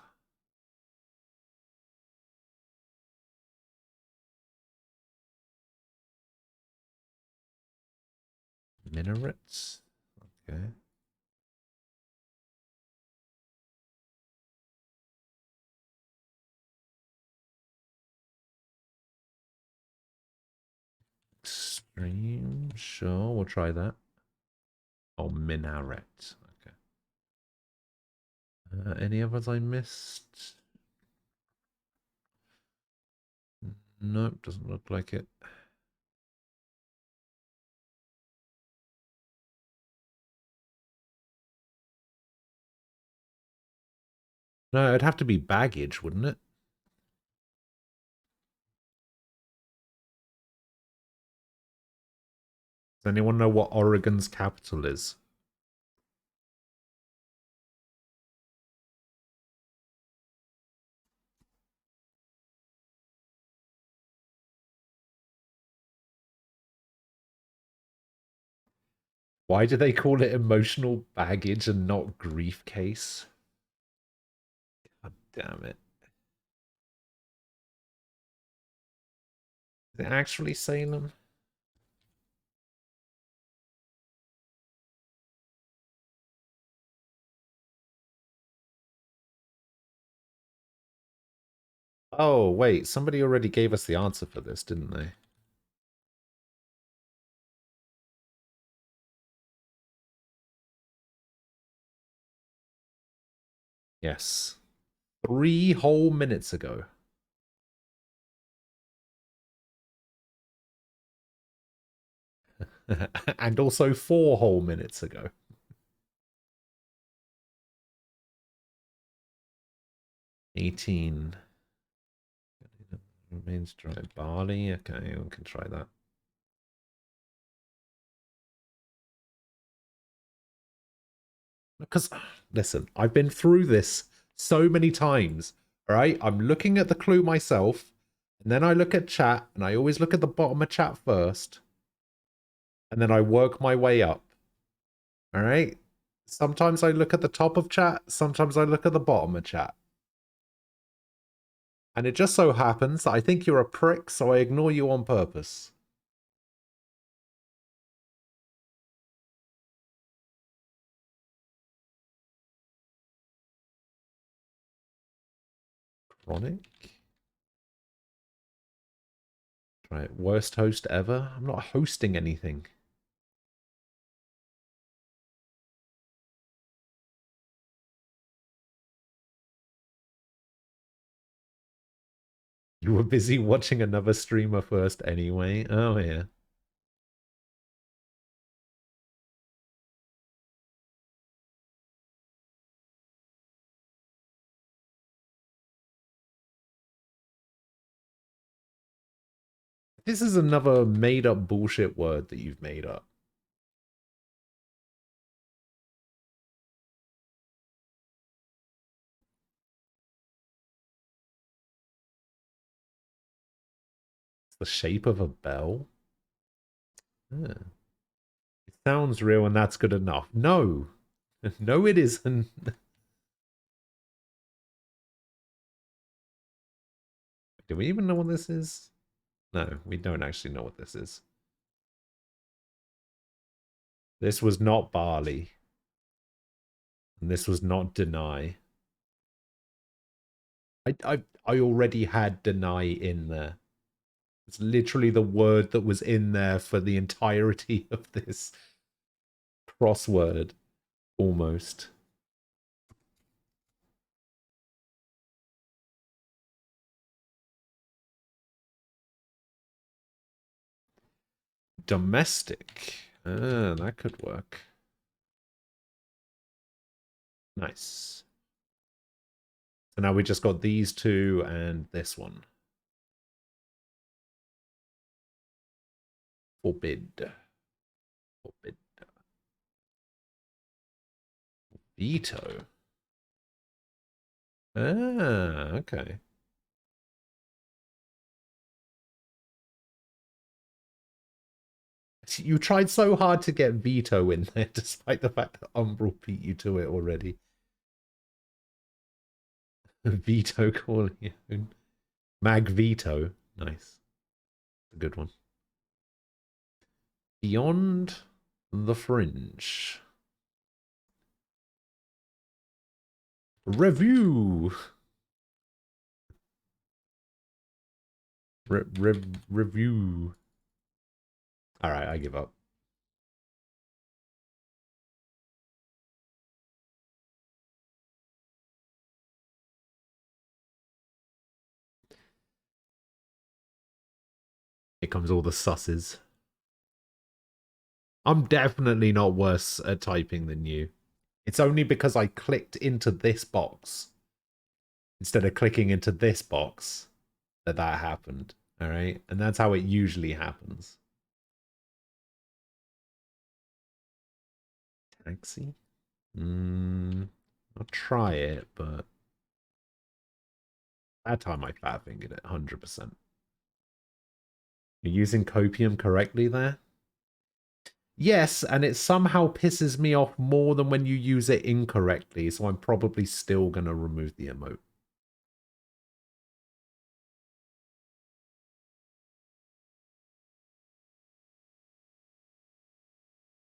Minarets? Okay. Extreme? Sure, we'll try that. Oh, minaret. Okay. Any others I missed? Nope, doesn't look like it. No, it'd have to be baggage, wouldn't it? anyone know what Oregon's capital is? Why do they call it emotional baggage and not grief case? God damn it. Is it actually Salem? Oh, wait. Somebody already gave us the answer for this, didn't they? Yes. 3 whole minutes ago. And also 4 whole minutes ago. $18 remains dry. Barley. Okay, we can try that. Because, listen, I've been through this so many times. All right, I'm looking at the clue myself, and then I look at chat, and I always look at the bottom of chat first, and then I work my way up. All right. Sometimes I look at the top of chat, sometimes I look at the bottom of chat. And it just so happens that I think you're a prick, so I ignore you on purpose. Chronic? Right, worst host ever? I'm not hosting anything. You were busy watching another streamer first anyway. Oh, yeah. This is another made-up bullshit word that you've made up. It's the shape of a bell? Yeah. It sounds real and that's good enough. No. No, it isn't. Do we even know what this is? No, we don't actually know what this is. This was not barley. And this was not deny. I already had deny in there. It's literally the word that was in there for the entirety of this crossword. Almost. Domestic. Ah, that could work. Nice. So now we just got these two and this one. Forbid. Forbid. Veto. Ah, okay. You tried so hard to get veto in there, despite the fact that Umbral beat you to it already. Veto calling you. Mag Veto. Nice. A good one. Beyond the Fringe. Review. Review. Alright, I give up. Here comes all the susses. I'm definitely not worse at typing than you. It's only because I clicked into this box instead of clicking into this box that happened. Alright? And that's how it usually happens. Taxi? I'll try it, but that time I fat fingered it 100%. You're using copium correctly there? Yes, and it somehow pisses me off more than when you use it incorrectly, so I'm probably still going to remove the emote.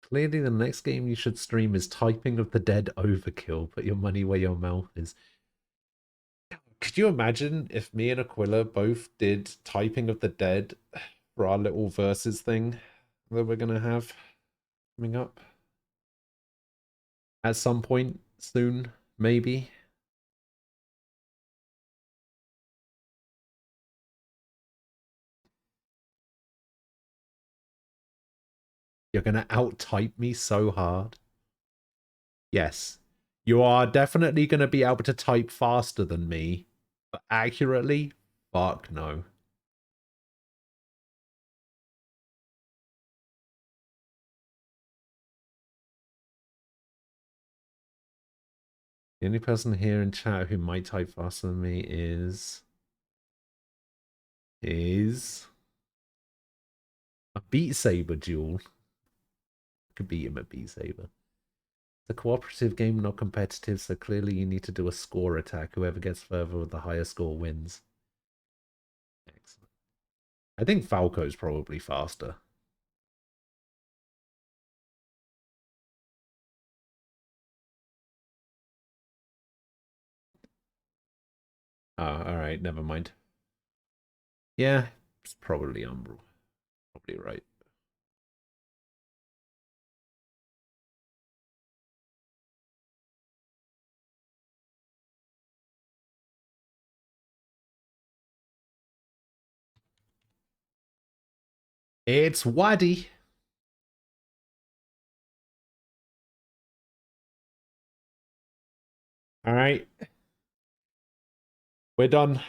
Clearly the next game you should stream is Typing of the Dead Overkill. Put your money where your mouth is. Could you imagine if me and Aquila both did Typing of the Dead for our little versus thing that we're going to have coming up? At some point soon, maybe? You're going to out-type me so hard. Yes. You are definitely going to be able to type faster than me. But accurately? Fuck no. The only person here in chat who might type faster than me is a Beat Saber duel. I could beat him at Beat Saber. It's a cooperative game, not competitive, so clearly you need to do a score attack. Whoever gets further with the higher score wins. Excellent. I think Falco's probably faster. Oh, alright, never mind. Yeah, it's probably Umbral. Probably right. It's Waddy. Alright. We're done.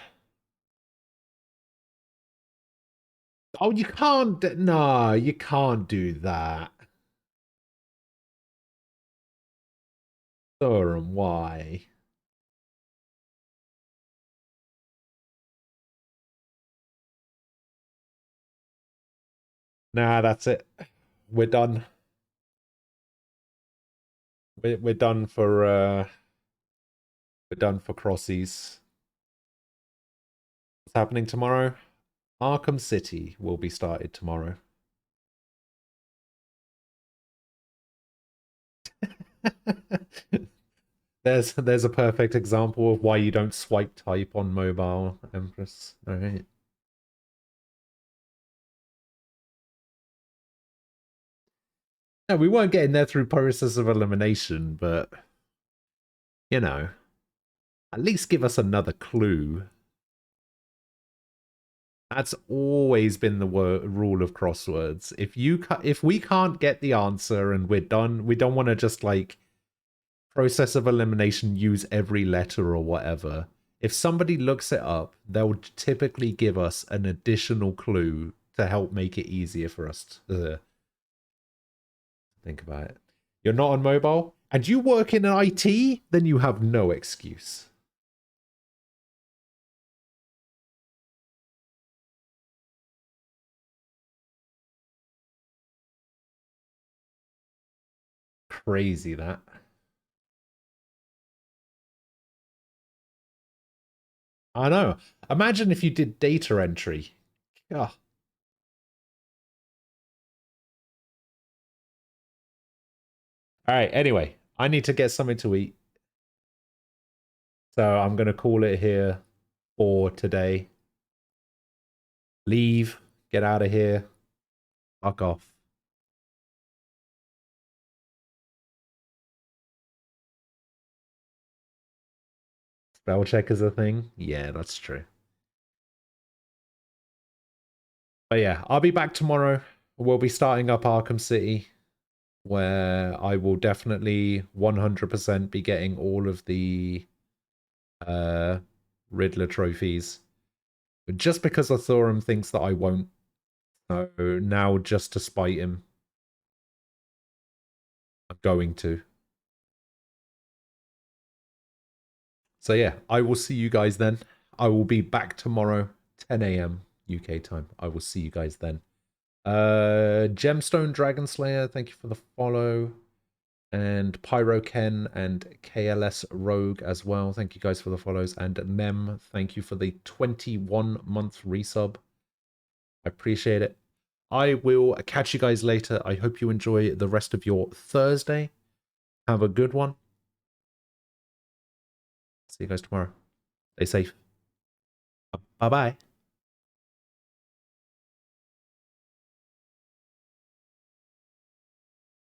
Oh, you can't. No, you can't do that. Thorum, why? Nah, that's it. We're done. We're done for we're done for Crossies. What's happening tomorrow? Arkham City will be started tomorrow. There's a perfect example of why you don't swipe type on mobile, Empress. Alright. No, we weren't getting there through process of elimination, but you know, at least give us another clue. That's always been the rule of crosswords. If we can't get the answer and we're done, we don't want to just like process of elimination use every letter or whatever. If somebody looks it up, they'll typically give us an additional clue to help make it easier for us to think about it. You're not on mobile and you work in IT, then you have no excuse. Crazy that. I know. Imagine if you did data entry. Yeah. All right, anyway, I need to get something to eat. So I'm going to call it here for today. Leave. Get out of here. Fuck off. Spell check is a thing? Yeah, that's true. But yeah, I'll be back tomorrow. We'll be starting up Arkham City, where I will definitely 100% be getting all of the Riddler trophies. But just because Thorum thinks that I won't. So now, just to spite him, I'm going to. So yeah, I will see you guys then. I will be back tomorrow, 10 a.m. UK time. I will see you guys then. Gemstone Dragon Slayer, thank you for the follow. And Pyro Ken and KLS Rogue as well. Thank you guys for the follows. And Mem, thank you for the 21-month resub. I appreciate it. I will catch you guys later. I hope you enjoy the rest of your Thursday. Have a good one. See you guys tomorrow. Stay safe. Bye-bye.